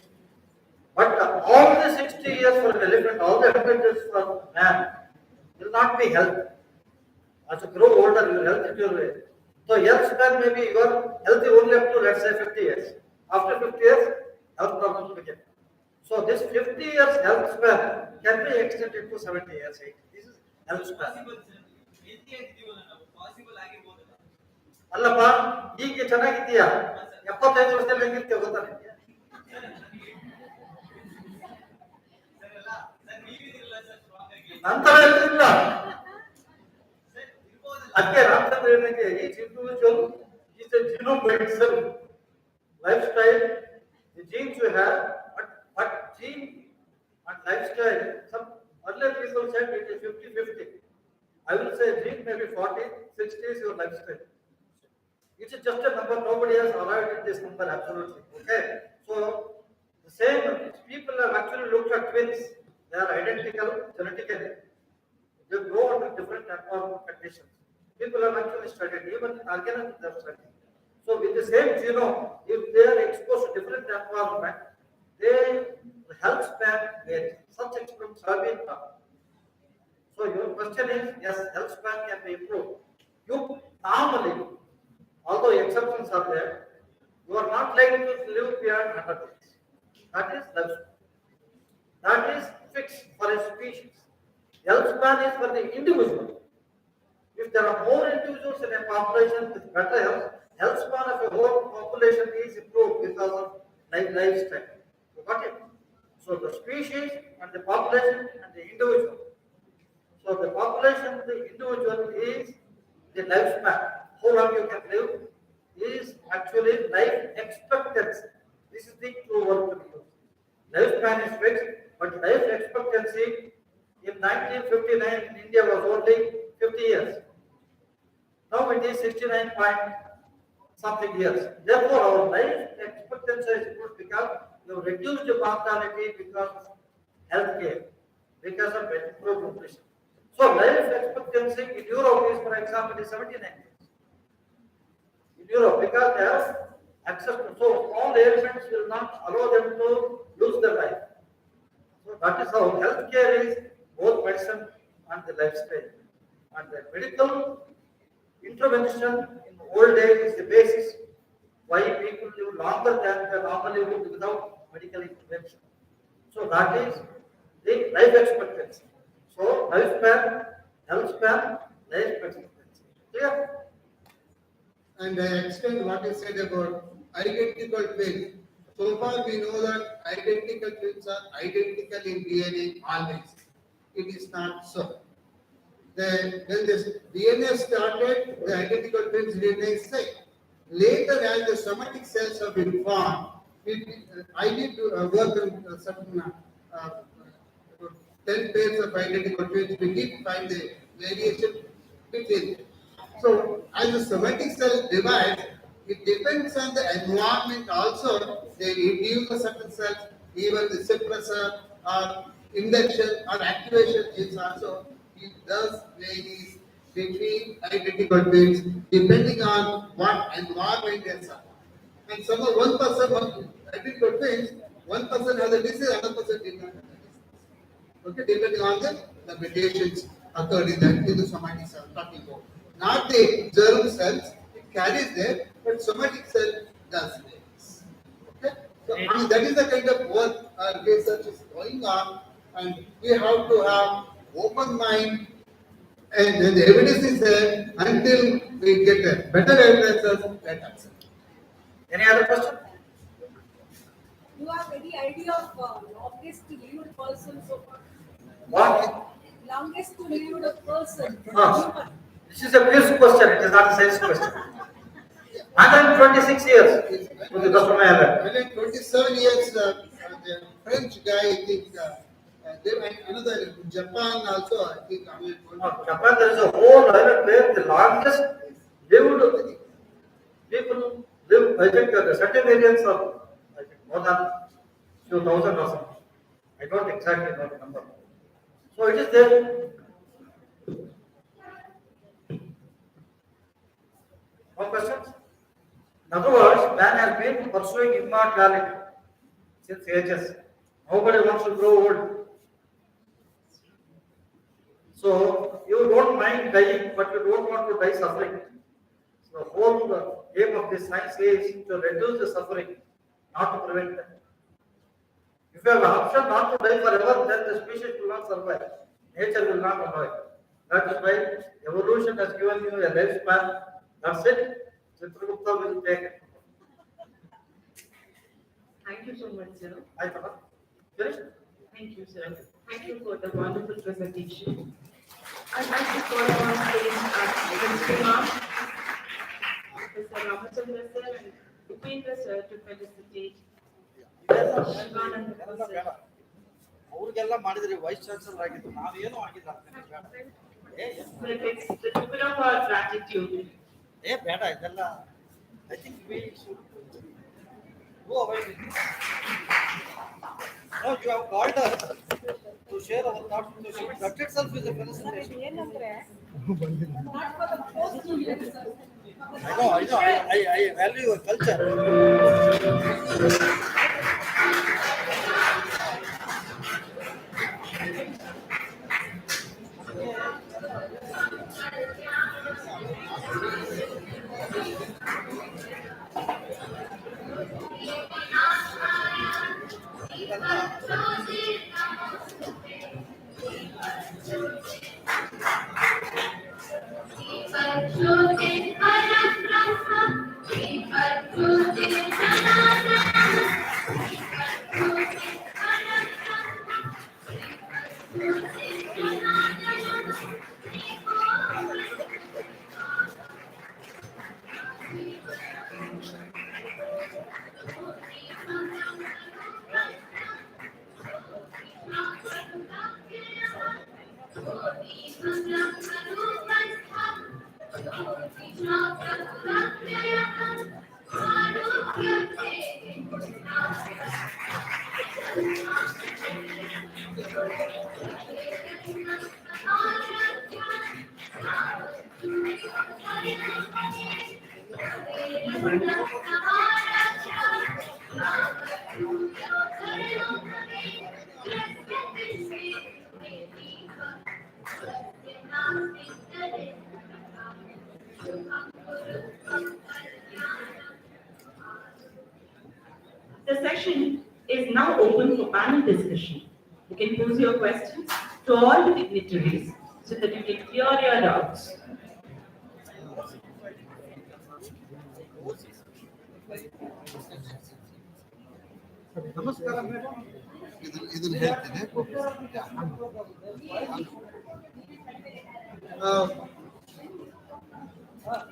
But all the 60 years for an elephant, all the 100 years for man will not be health. As you grow older, your health deteriorates. So health span may be you are healthy only up to let's say 50 years. After 50 years, health problems begin. So this 50 years health span can be extended to 70 years. This is health span. ಅಲ್ಲಪ್ಪ ಈಗ ಚೆನ್ನಾಗಿದ್ದೀಯಾ 75 ವರ್ಷದಲ್ಲಿ ಹೆಂಗಿರ್ತೀಯ ಗೊತ್ತಾ ನಿಮಗೆ ನಂತರ ಇರಲಿಲ್ಲ ಅದಕ್ಕೆ ರಾಮಚಂದ್ರ ಹೇಳಿದಂಗೆ each individual is A genome by itself. Lifestyle, the genes you have, but gene and lifestyle, some earlier people said it is 50-50. I will say gene may be 40, 60 is your lifestyle. It is just a number, nobody has arrived at this number absolutely. Okay, so the same people have actually looked at twins. They are identical genetically. They grow under different environmental conditions. People have actually studied, even in organisms they have studied. So with the same genome, if they are exposed to different environment, the health span varies. Such experiments have been done. So your question is, yes, health span can be improved. You normally, although exceptions are there, you are not likely to live beyond 100 years. That is health span. That is fixed for a species. Health span is for the individual. If there are more individuals in a population with better health, health span of a whole population is improved because of lifestyle. You got it? So the species and the population and the individual. So the population, the individual is the lifespan. How long you can live is actually life expectancy. This is the true word to be used. Lifespan is fixed, but life expectancy in 1959 in India was only 50 years. Now it is 69 point something years. Therefore, our life expectancy is good because you reduce the mortality because of healthcare, because of improved nutrition. So life expectancy in Europe is, for example, is 79 years. In Europe, because they have access to, so all the ailments will not allow them to lose their life. So that is how healthcare is both medicine and the lifestyle. And the medical intervention in old age is the basis why people live longer than they normally would without medical intervention. So that is the life expectancy. So lifespan, health span, life expectancy. Clear? And I extend what I said about identical twins. So far we know that identical twins are identical in DNA always. It is not so. When this DNA started, the identical twins DNA is same. Later, as the somatic cells have been formed, I need to work on certain 10 pairs of identical twins. We need to find the variation between them. So, as the somatic cell divides, it depends on the environment also. They induce a certain cells, even the suppressor or induction or activation is also, it does varies between identical twins depending on what environment they are. And some of one person, identical twins, one person has a disease, another person did not have a disease. Okay, depending on the mutations occurred in the somatic cell talking about. Not the germ cells, it carries there, but somatic cell does this. Okay? So that is the kind of work research is going on, and we have to have open mind, and then the evidence is there until we get a better evidence. Let us. Any other question? You have any idea of longest lived person so far? What? Longest lived person. This is a quiz question, it is not a science question. 126 years with the customer error. 127 years, the French guy, I think, another Japan also, I think. Japan, there is a whole island where the longest lived people live, I think the certain areas of more than few thousand or something. I don't exactly know the number. So it is there. More questions? In other words, man has been pursuing immortality since ages. Nobody wants to grow old. So you don't mind dying, but you don't want to die suffering. So the whole aim of this science is to reduce the suffering, not to prevent them. If you have an option not to die forever, then the species will not survive. Nature will not allow it. That is why evolution has given you a lifespan. That's it. Chitragupta will take it. Thank you so much, sir. Finish? Thank you, sir. Thank you for the wonderful presentation. I'd like to call on stage Professor Ramachandra sir and Upendra sir to felicitate. ಅವ್ರಿಗೆಲ್ಲ ಮಾಡಿದ್ರಿ vice chancellor ಆಗಿತ್ತು ನಾವೇನು ಆಗಿಲ್ಲ It's the token of our gratitude. ಬೇಡ ಇದೆಲ್ಲ I think we should go avoid it no you have called us to share our thoughts with you. That itself is a felicitation. ಏನಂದ್ರೆ I know, I value your culture. The session is now open for panel discussion. You can pose your questions to all the dignitaries so that you can clear your doubts.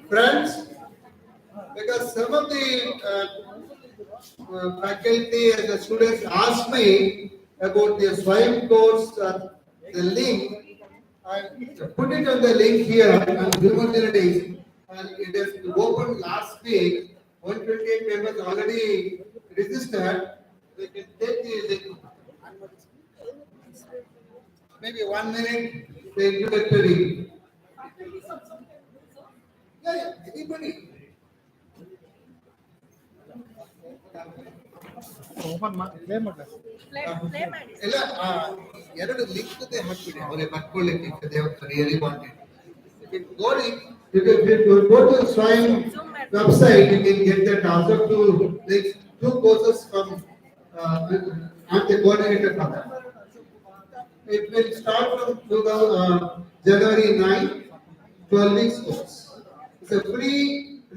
Friends, Because some of the faculty and the students asked me about the Swayam course, the link. I put it on the link here on Humanity, and it is opened last week. 128 members already registered. They can take the link. Maybe 1 minute, the introductory. Yeah, anybody. ಎಲ್ಲ ಎರಡು link ಹಾಕ್ಬಿಡಿ ಅವರೇ ಬರ್ಕೊಳ್ಳಿಕ್ಕೆ they really wanted. If you go to Swayam website, you can get that also two courses from I'm the coordinator for that. It will start from January 9, 12 weeks course. It's a free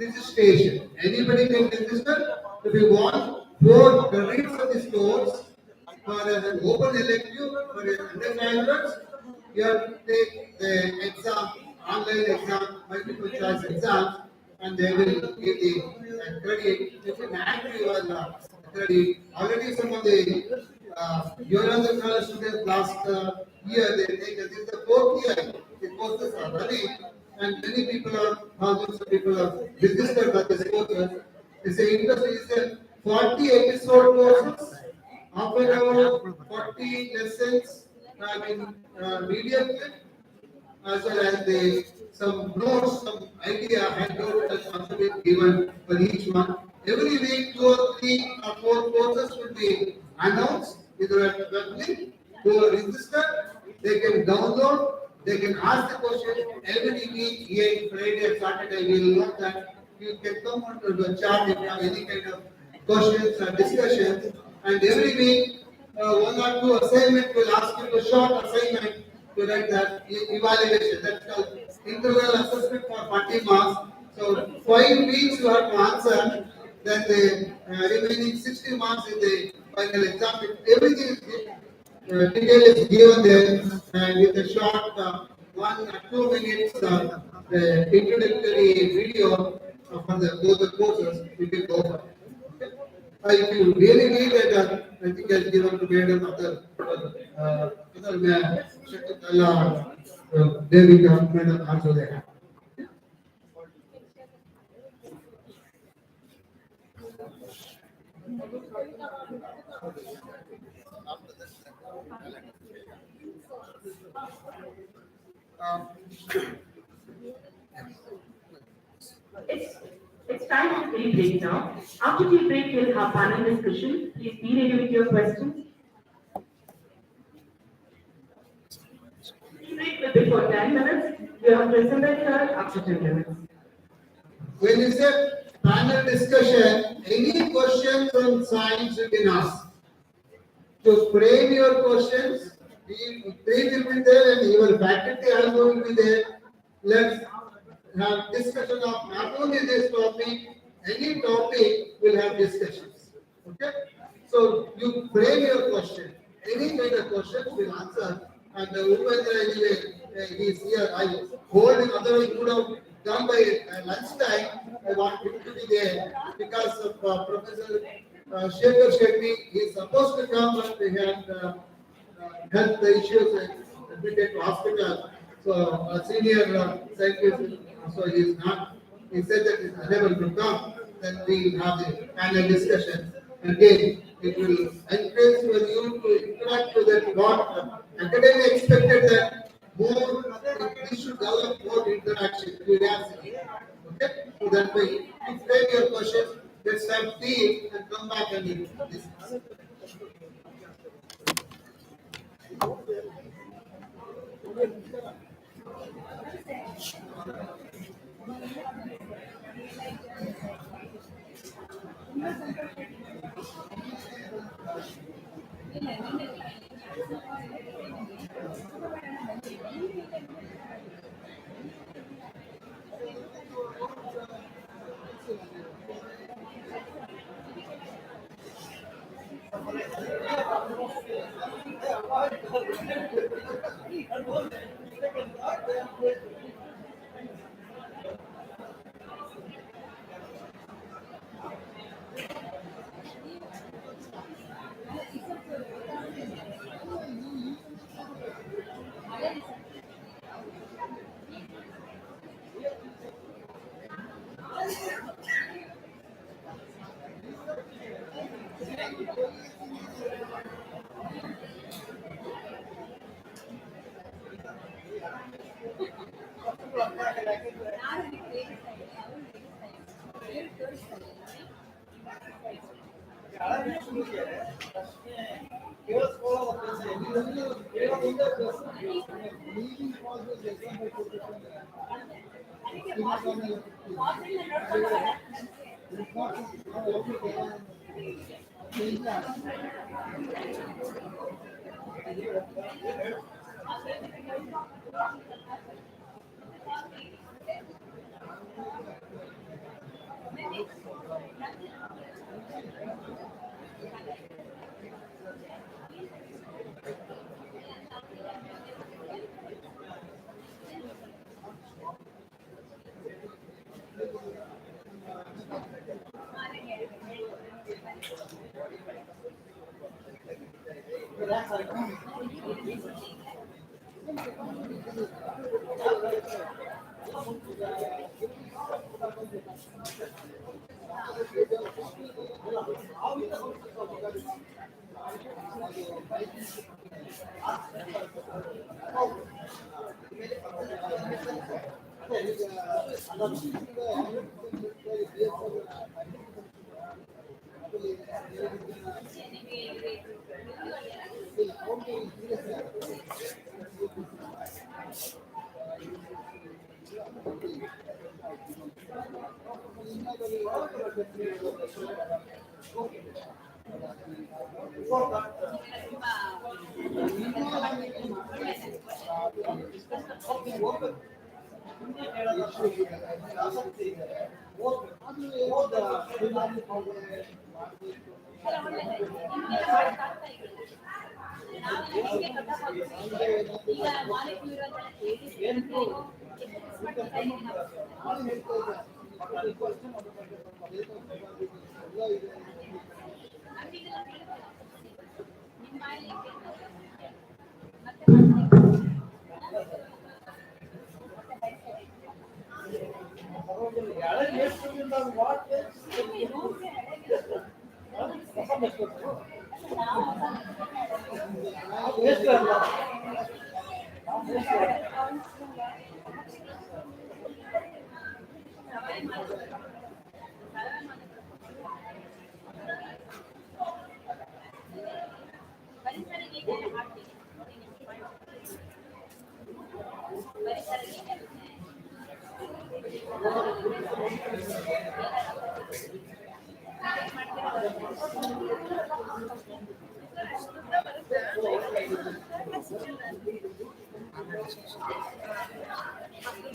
registration. Anybody can register. If you want 4 credits of this course for an open elective for undergraduates, you have to take the exam, online exam, multiple choice exams, and they will give the credit. You can add to your credit. Already some of the Yorananda college students last year, they take this is the 4th year. The courses are running, and many people are, thousands of people are registered for this courses. It's an industry, it's a 40 episode courses, half an hour, 40 lessons, medium clip, as well as some notes, some idea, handout has also been given for each one. Every week, 2 or 3 or 4 courses will be announced. Either at the web link, who are registered, they can download, they can ask the question. Every week, here, Friday and Saturday, we will know that you can come onto the chat if you have any kind of questions or discussions. And every week, 1 or 2 assignments will ask you a short assignment to write that evaluation. That's called interval assessment for 40 marks. So 5 weeks you have to answer. Then the remaining 60 marks in the final exam. Everything is detail is given there, and with a short 1 or 2 minutes introductory video for both the courses, you can go for. If you really need it, I think I'll give up to Madam other Devika, Madam also there. It's time for tea break now. After tea break, we'll have panel discussion. Please be ready with your questions. Tea break will be for 10 minutes. We have presented here after 10 minutes. When you say panel discussion, any questions on science you can ask. To frame your questions, three will be there and your faculty also will be there. Let's have discussion of not only this topic, any topic will have discussions. Okay? So you frame your question. Any kind of questions will answer. And Upendra anyway, he is here. I hold him, otherwise he would have come by lunchtime. I want him to be there because of Professor Shekhar Shetty. He is supposed to come, but he had health issues admitted to hospital. So a senior scientist, so he is not. He said that he is unable to come. Then we will have the panel discussion. Again, it will encourage you to interact with that. What academia expected that more we should develop more interaction, curiosity. Okay, so that way you frame your questions. Let's have tea and come back and discuss.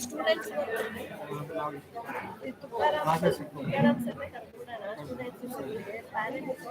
Students Tukaram ಸರ್ನೇ ಕರ್ಕೊಂಡೋಣ students parents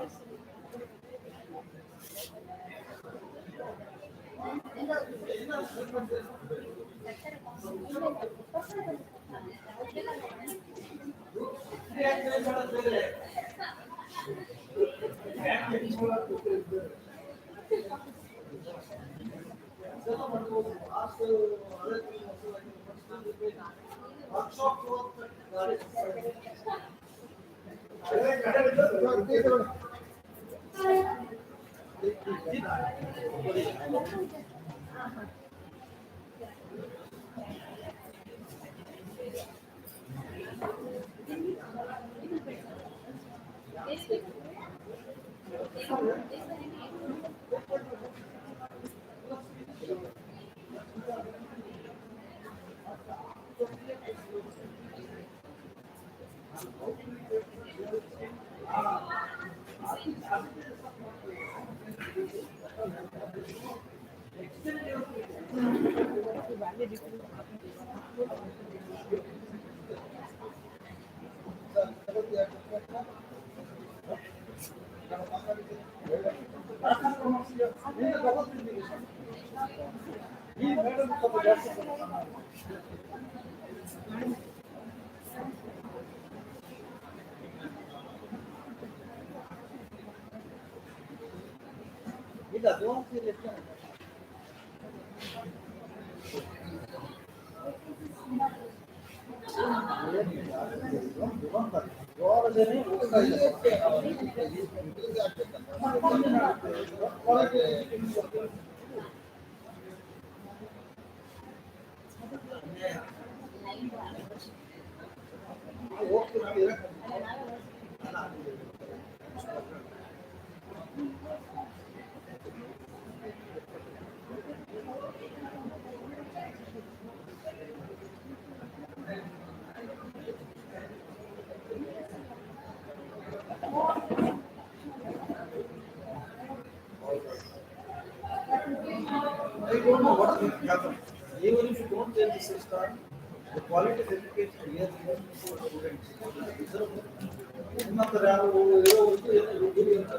Don't ಗೋವಾದಲ್ಲೇ ಹೋಗ್ತಾ ಇದೆ. I don't know what will happen. Even if you don't change the system, the quality of education here is for students. ಇನ್ನೊಂದು ಯಾರು ಇರೋವರೆಗೂ ಏನು ಗುರಿ ಅಂತ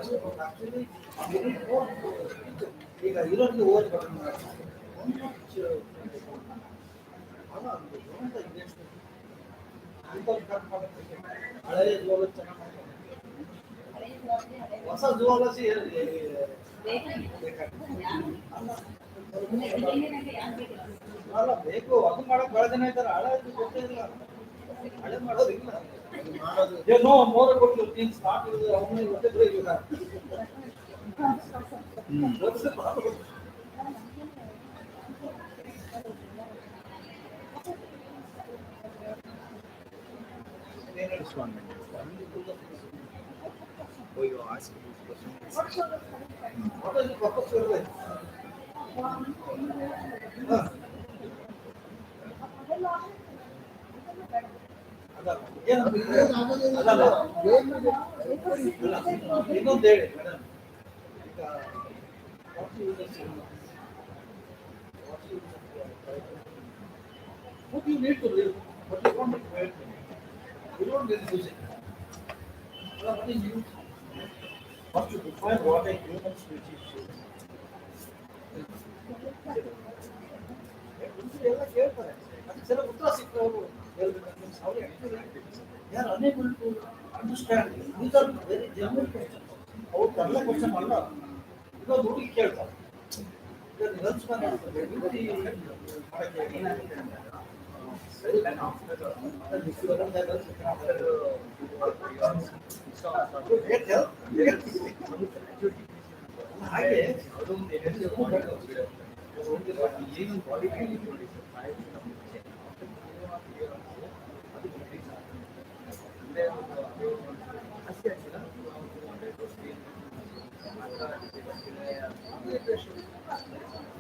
actually we need more teachers. ಈಗ ಇರೋರಿಗೆ ಓದ್ಬೇಕು ಹಳೆಯ ಜೀವನ ಚೆನ್ನಾಗಿ ಹೊಸ ಜೀವನಸಿ ಅಲ್ಲ ಬೇಕು ಅದು ಮಾಡಕ್ ಬಹಳ ಜನ ಇದ್ದಾರೆ ಹಳೆ ಗೊತ್ತೇ ಇಲ್ಲ ಹಳೆ ಮಾಡೋದಿಲ್ಲ ಏನೋ ಮೋದ ಕೊಟ್ಟು ನೀನ್ ಸ್ಟಾರ್ಟ್ ಇರೋದು ಅವನಿಗೆ ಗೊತ್ತಿದ್ರೆ ಇಲ್ಲ Oh, you're asking this question. What is the purpose of it? ಇನ್ನೊಂದು ಹೇಳಿ madam what you need to live, but you don't need to wait. You don't need to use it. What is you? First to define what a human species is. ಎಲ್ಲ ಕೇಳ್ತಾರೆ ಅದಕ್ಕೆ ಸಲ ಉತ್ತರ ಸಿಕ್ಕವರು ಹೇಳ್ಬೇಕಂತ they are unable to understand. These are very genuine questions. ಅವ್ರು Kannada question ಅಲ್ಲ ಇನ್ನೊಂದು ಹುಡುಗಿ ಕೇಳ್ತಾರೆ ಈಗ ನಿರಂತರ ಹಾಗೆ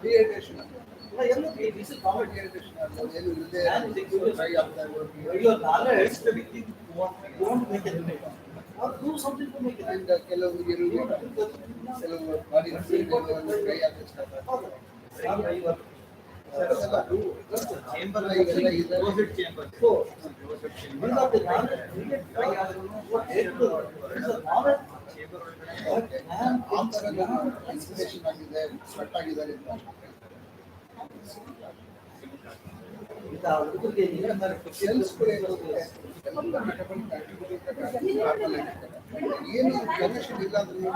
Dehydration. This is common Dehydration. your knowledge don't make it or do something to make it. And ಕೆಲವು ಈರುಳ್ಳಿ ಕೆಲವು ಬಾಡಿ ಡ್ರೈ ಆಗ್ತದೆ. Chamber ಇದೆಲ್ಲ ಇದೆ. chamber. So these are the knowledge needed by what is the knowledge ಆ ಥರದ inspiration ಆಗಿದೆ sweat ಆಗಿದ್ದಾರೆ ಅಂತ. ಏನು ಕನೆಕ್ಷನ್ ಇಲ್ಲ ಅಂದ್ರೆ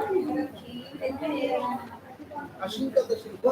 ಅಶಿಂಕದ ಶಿಲ್ಪ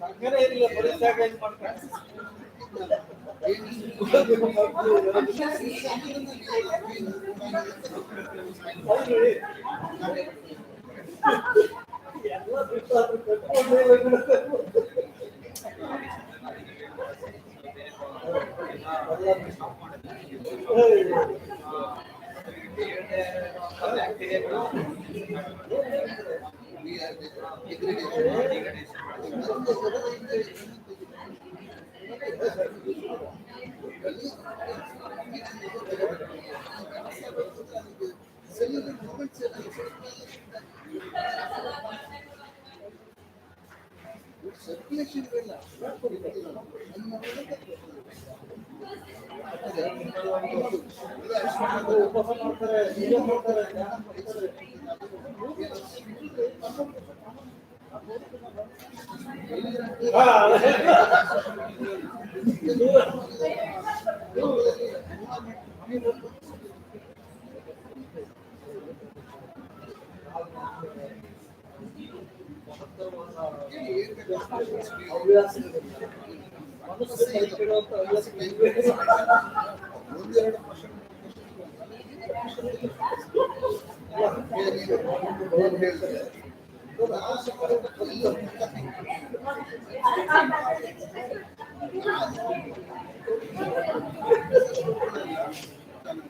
ಹಂಗನೇ ಇರಲಿಲ್ಲ ಬರೀಸಾಗ ಏನ್ ಮಾಡ್ತಾರೆ ಎಲ್ಲ ಬಿಟ್ಟು ಅದ್ರ ಕಟ್ಕೊಂಡೇ ಸರ್ಕ್ಯುಲೇಷನ್ ಇಲ್ಲ ಉಪವಾಸ ಮಾಡ್ತಾರೆ ವಿಡಿಯೋ ಮಾಡ್ತಾರೆ ಧ್ಯಾನ ಮಾಡ್ತಾರೆ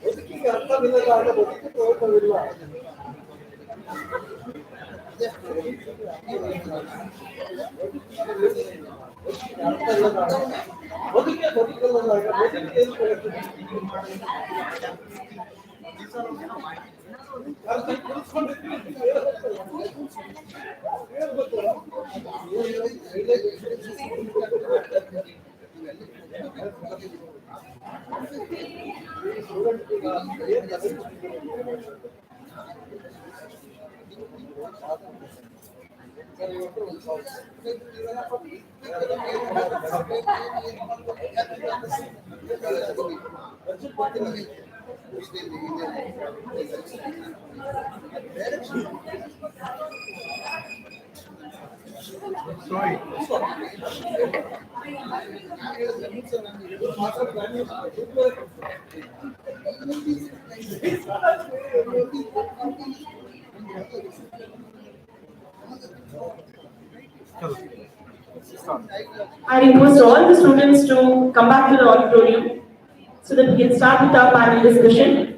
ಬದುಕಿಗೆ ಅರ್ಥವಿಲ್ಲದ ಆಗ ಬದುಕಿ ಪ್ರಯೋಜನವಿಲ್ಲ ಅರ್ಥ ಇಲ್ಲದ ಬದುಕೆ ಬದುಕಲ್ಲದಾಗ ಬದುಕಿ ಏನು ಪ್ರಯೋಜನ I request all the students to come back to the auditorium so that we can start with our panel discussion.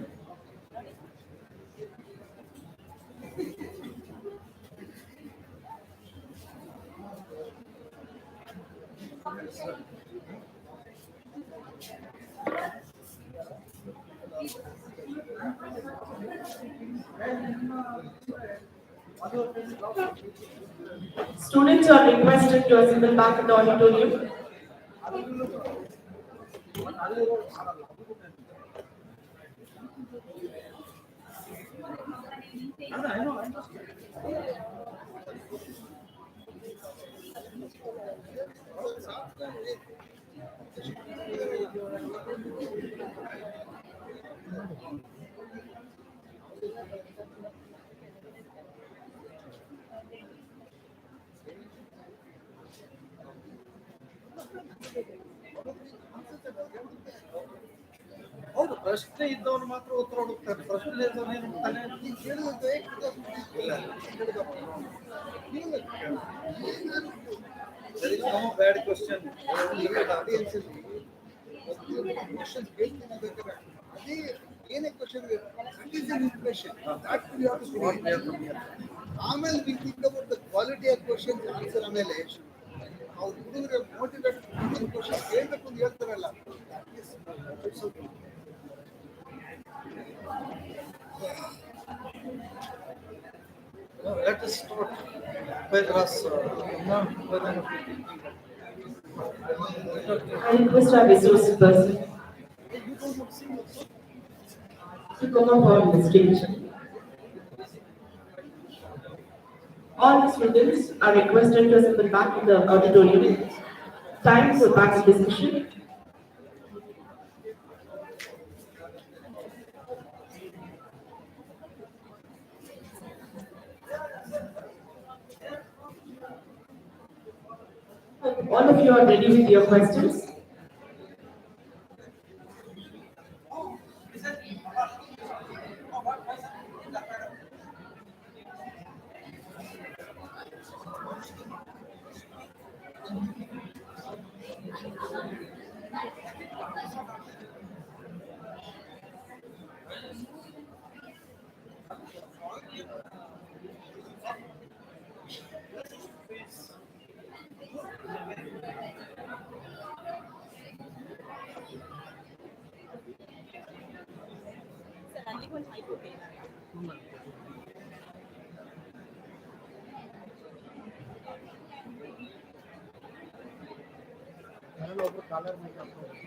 Students are requested to assemble back in the auditorium. ಹೌದು ಪ್ರಶ್ನೆ ಇದ್ದವನು ಮಾತ್ರ ಉತ್ತರ ಹುಡುಕ್ತಾರೆ ಪ್ರಶ್ನೆ ಇದ್ದವನು ಏನು ಹುಡುಕ್ತಾನೆ There is no bad question. ಏನೇ question ಆಮೇಲೆ we think about the quality of question answer ಆಮೇಲೆ ಅವ್ರು ಹುಡುಗರು ಮೋಟಿವೇಟ್ ಕ್ವಶನ್ ಕೇಳಬೇಕು ಅಂತ ಹೇಳ್ತಾರಲ್ಲ. Let us start. Pedras. I request our resource person. to come up for distinction. All the students are requested to assemble back in the auditorium. Time for back discussion. All of you are ready with your questions.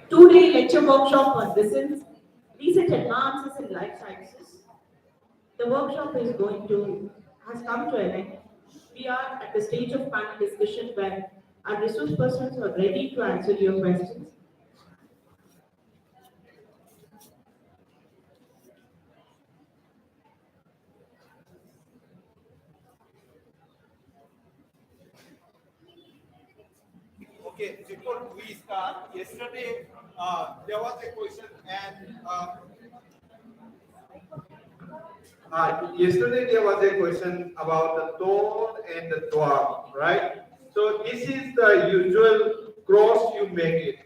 Two-day lecture workshop on recent advances in life sciences. The workshop has come to an end. We are at the stage of panel discussion where our resource persons are ready to answer your questions. Okay, before we start, yesterday there was a question and yesterday there was a question about the tall and the dwarf, right? So this is the usual cross you make it.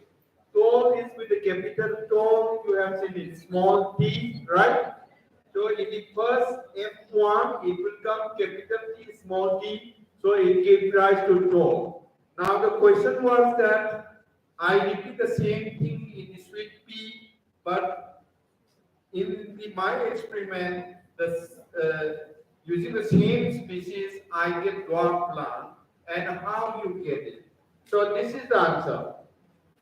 Tall is with the capital tall, you have seen it small t, right? So in the first F1, it will come capital T, small t, so it gives rise to tall. Now the question was that I repeat the same thing in the suite P, but in my experiment, using the same species, I get dwarf plant, and how you get it. So this is the answer.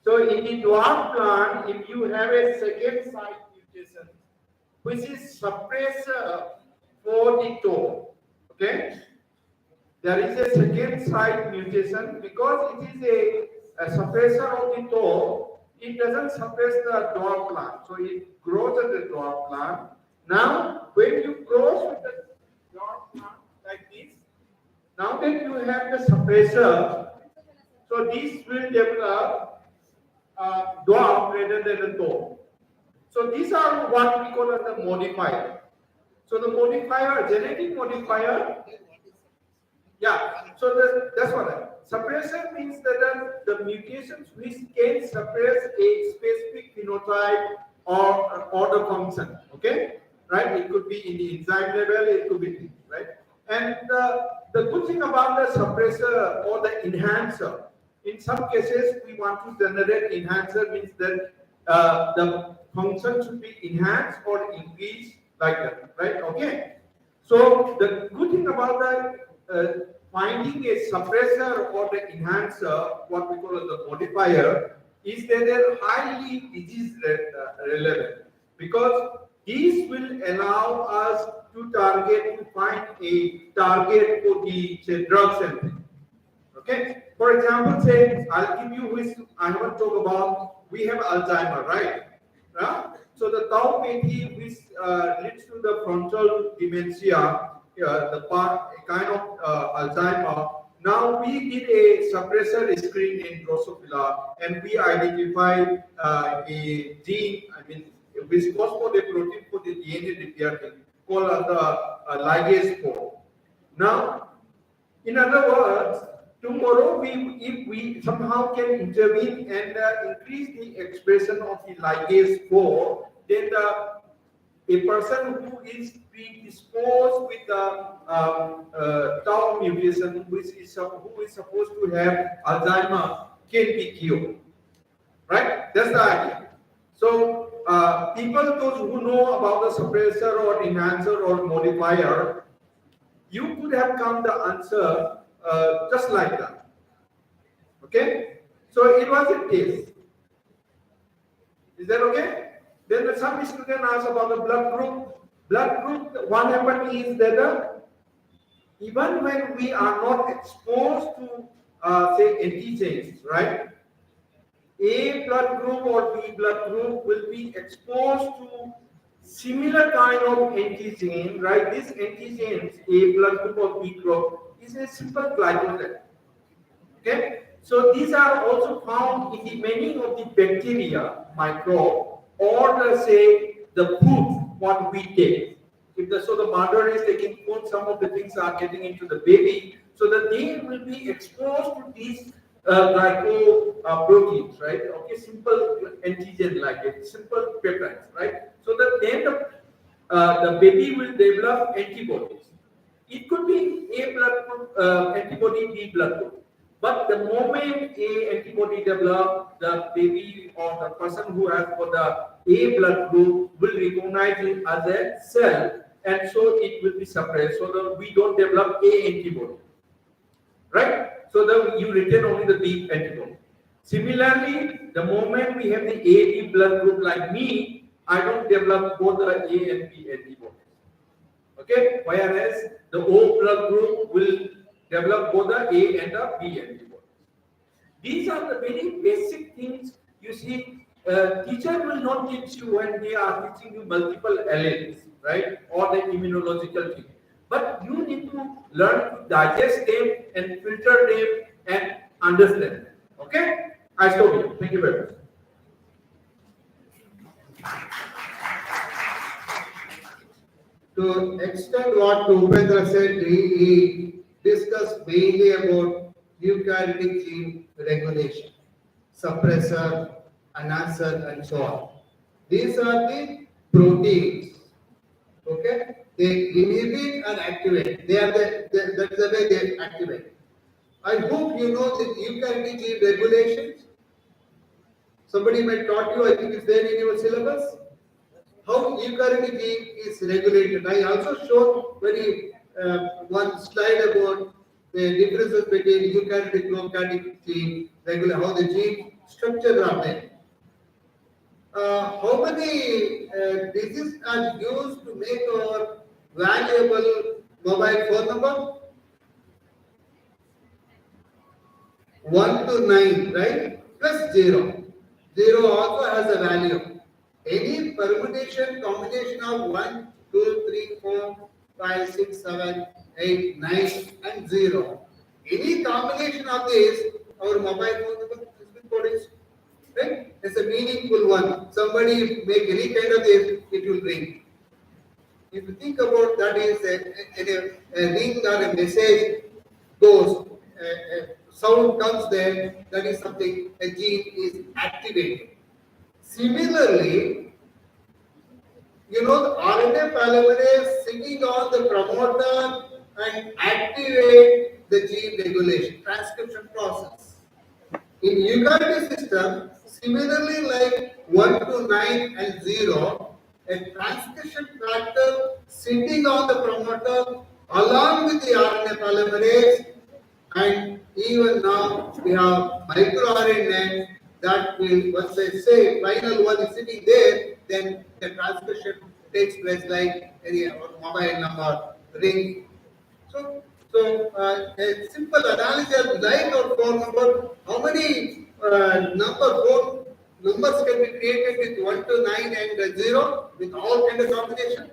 So in the dwarf plant, if you have a second site mutation, which is suppressor for the toe, okay? There is a second site mutation because it is a suppressor of the toe. It doesn't suppress the dwarf plant, so it grows as the dwarf plant. Now, when you cross with the dwarf plant like this, now that you have the suppressor, so this will develop dwarf rather than the toe. So these are what we call as the modifier. So the modifier, genetic modifier. Yeah, so that's what suppressor means that the mutations which can suppress a specific phenotype or the function, okay? Right? It could be in the enzyme level, it could be, right? And the good thing about the suppressor or the enhancer, in some cases we want to generate enhancer means that the function should be enhanced or increased like that, right? Okay. So the good thing about the finding a suppressor or the enhancer, what we call as the modifier, is that they're highly disease relevant because these will allow us to find a target for the say, drugs and things. Okay. For example, say I'll give you which I want to talk about. We have Alzheimer, right? So the tau PAT which leads to the frontal dementia, the kind of Alzheimer. Now we did a suppressor screen in Drosophila and we identified a gene, which phosphodiesterase for the DNA repair thing called the ligase 4. Now, in other words, tomorrow if we somehow can intervene and increase the expression of the ligase 4, then a person who is predisposed with the tau mutation, who is supposed to have Alzheimer, can be cured. Right? That's the idea. So those who know about the suppressor or enhancer or modifier, you could have come the answer just like that. Okay? So it was a test. Is that okay? Then some student ask about the blood group. Blood group, what happened is that even when we are not exposed to say antigens, right? A blood group or B blood group will be exposed to similar kind of antigen, right? This antigens, A blood group or B group, is a simple glycogen. Okay, so these are also found in the many of the bacteria, microbe, or say the food what we take. If so the mother is taking food, some of the things are getting into the baby, so that they will be exposed to these glycoproteins, right? Okay, simple antigen like it, simple peptides, right? So that then the baby will develop antibodies. It could be A blood group antibody, B blood group. But the moment A antibody develop, the baby or the person who has got the A blood group will recognize it as a cell, and so it will be suppressed, so that we don't develop A antibody, right? So that you retain only the B antibody. Similarly, the moment we have the AB blood group like me, I don't develop both the A and B antibodies. Okay, whereas the O blood group will develop both the A and the B antibodies. These are the very basic things. You see, teacher will not teach you when they are teaching you multiple alleles, right, or the immunological thing. But you need to learn to digest them and filter them and understand them. Okay, I stop here. Thank you very much. To extend what Upendra said, he discussed mainly about eukaryotic gene regulation, suppressor, enhancer, and so on. These are the proteins. Okay, they inhibit and activate. They are that's the way they activate. I hope you know the eukaryotic gene regulations. Somebody might taught you. I think it's there in your syllabus. How eukaryotic gene is regulated. I also showed one slide about the differences between eukaryotic and prokaryotic gene, how the gene structures are there. How many digits are used to make our valuable mobile phone number? 1 to 9, right? Plus 0. 0 also has a value. Any permutation, combination of 1, 2, 3, 4, 5, 6, 7, 8, 9 and 0. Any combination of these, our mobile phone number has been produced. Right? It's a meaningful one. Somebody make any kind of this, it will ring. If you think about that is a ring or a message goes, sound comes there, that is something, a gene is activated. Similarly, you know, the RNA polymerase sitting on the promoter and activate the gene regulation, transcription process. In eukaryotic system, similarly like 1 to 9 and 0, a transcription factor sitting on the promoter along with the RNA polymerase, and even now we have microRNA that will, once I say final one is sitting there, then the transcription takes place like any mobile number, ring. So a simple analysis like our phone number, how many phone numbers can be created with 1 to 9 and 0 with all kind of combination?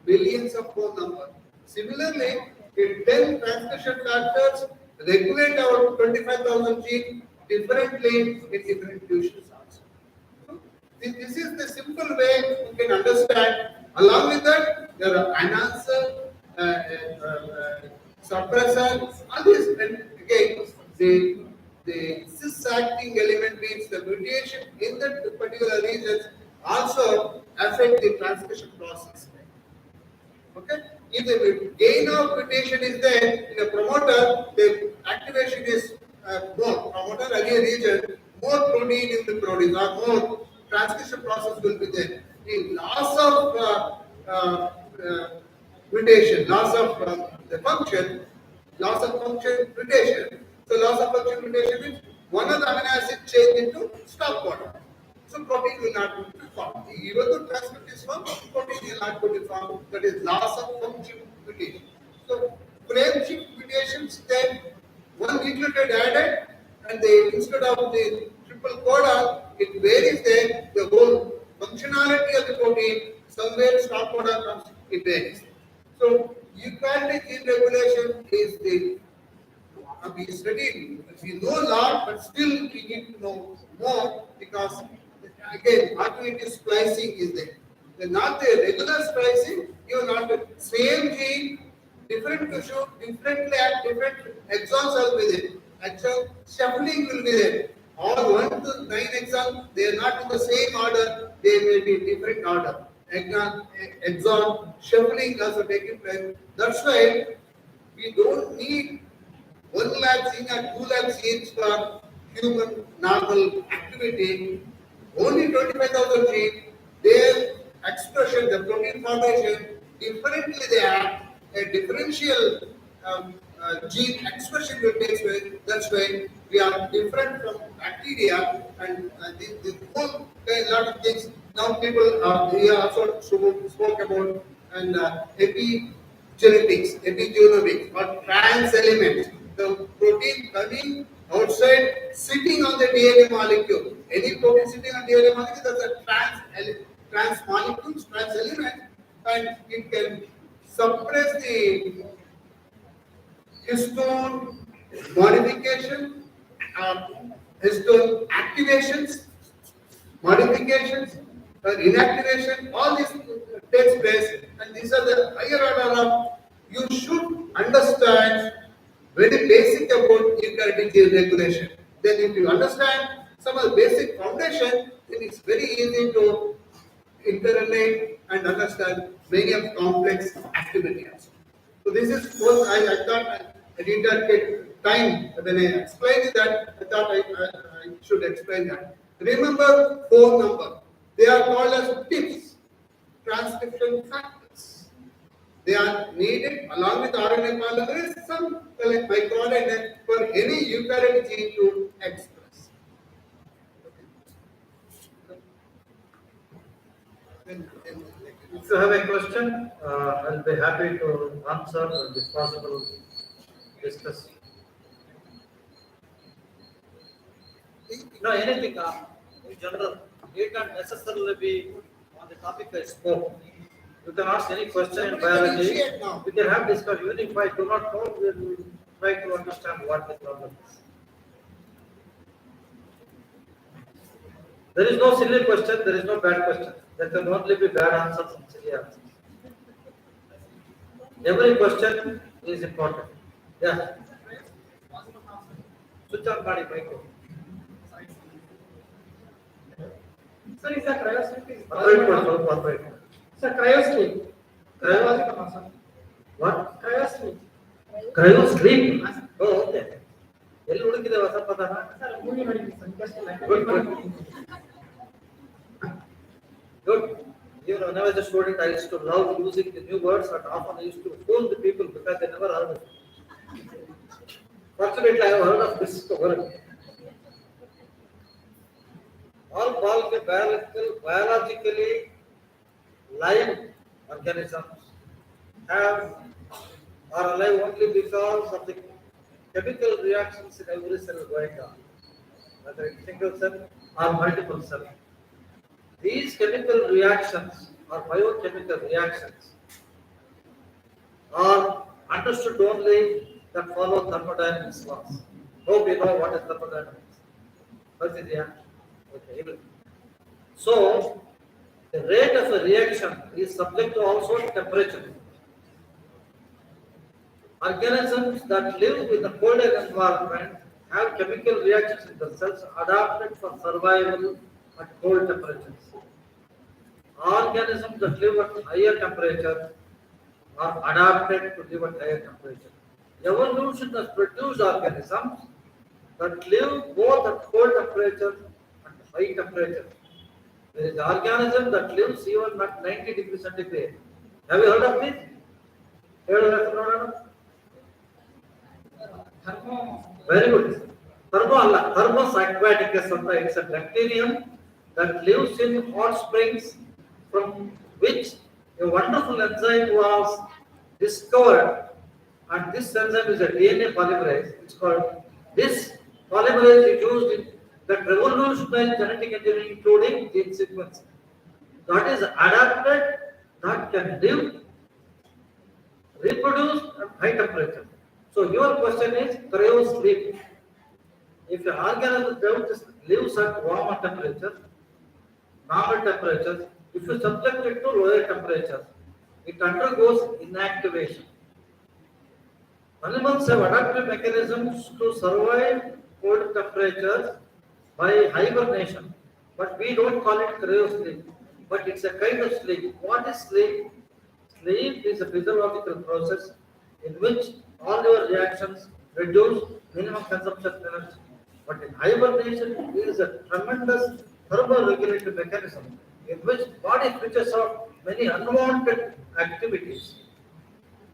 Billions of phone numbers. Similarly, if 10 transcription factors regulate our 25,000 genes differently in different fusions also. So this is the simple way you can understand. Along with that, there are enhancer, suppressor, all these, and again, the cis-acting element means the mutation in that particular region also affect the transcription process. Okay? If the gain of mutation is there in a promoter, the activation is more. Promoter again region, more protein in the protein or more transcription process will be there. In loss of mutation, loss of the function, loss of function mutation. So loss of function mutation means one of the amino acid change into stop codon. so protein will not be formed. Even though transcript is formed, protein will not be formed. That is loss of function mutation. So frame shift mutations, then one nucleotide added, and instead of the triple codon, it varies the whole functionality of the protein. Somewhere stop codon comes, it varies. So eukaryotic gene regulation is the we studied, we know a lot, but still we need to know more because again, alternative splicing is there. Then not the regular splicing, you are not the same gene, different tissue, differently at different exons will be there. Exon shuffling will be there. All 1 to 9 exons, they are not in the same order, they may be in different order. Exon shuffling also taking place. That's why we don't need 1 lakh gene or 2 lakh genes for human normal activity. Only 25,000 genes, their expression, the protein formation, differently they have a differential gene expression will take place. That's why we are different from bacteria and the whole lot of things. Now people we also spoke about and epigenetics, epigenomics or trans elements. The protein coming outside, sitting on the DNA molecule. Any protein sitting on DNA molecule, that's a trans molecules, trans element, and it can suppress the histone modification, histone activations, modifications, inactivation. All this takes place, and these are the higher order of. You should understand very basic about eukaryotic gene regulation. Then if you understand some of the basic foundation, then it's very easy to interrelate and understand many of complex activities. So this is what I thought I did not get time when I explained that. I thought I should explain that. Remember 4 numbers. They are called as TIPS, transcription factors. They are needed along with RNA polymerase, some microRNA for any eukaryotic gene to express. If you have a question, I'll be happy to answer and if possible discuss. No, anything in general. It can't necessarily be on the topic I spoke. You can ask any question in biology. We can have discussion. Even if I do not know, we will try to understand what the problem is. There is no silly question, there is no bad question. There can only be bad answers and silly answers. Every question is important. Yeah. Switch on body micro. Sir, is that cryosleep? Operate. Sir, cryosleep. What? Cryosleep. Cryosleep? Oh, okay. ಎಲ್ಲಿ ಹುಡುಕಿದೆ ಹೊಸ ಪದನ? Sir, movie ಮಾಡಿದ್ವಿ sir. Just like Good. Even when I was a student, I used to love using the new words, and often I used to fool the people because they never heard it. Fortunately, I have heard of this word. All biologically live organisms are alive only because of the chemical reactions in every cell going on, whether it's single cell or multiple cell. These chemical reactions or biochemical reactions are understood only that follow thermodynamics laws. Hope you know what is thermodynamics. What is reaction? Okay. So, the rate of a reaction is subject to also temperature. Organisms that live in a colder environment have chemical reactions in the cells adapted for survival at cold temperatures. Organisms that live at higher temperature are adapted to live at higher temperature. Evolution has produced organisms that live both at cold temperature and high temperature. There is an organism that lives even at 90 degrees centigrade. Have you heard of this? Very good. Thermo aquaticus, it's a bacterium that lives in hot springs from which a wonderful enzyme was discovered, and this enzyme is a DNA polymerase. It's called, this polymerase is used in that revolutionized genetic engineering, including gene sequencing. That is adapted, that can live, reproduce at high temperature. So your question is cryosleep. If an organism lives at warmer temperature, normal temperatures, if you subject it to lower temperatures, it undergoes inactivation. Animals have adaptive mechanisms to survive cold temperatures by hibernation, but we don't call it cryosleep, but it's a kind of sleep. What is sleep? Sleep is a physiological process in which all your reactions reduce minimum consumption of energy. But in hibernation, it is a tremendous thermoregulatory mechanism in which body switches off many unwanted activities,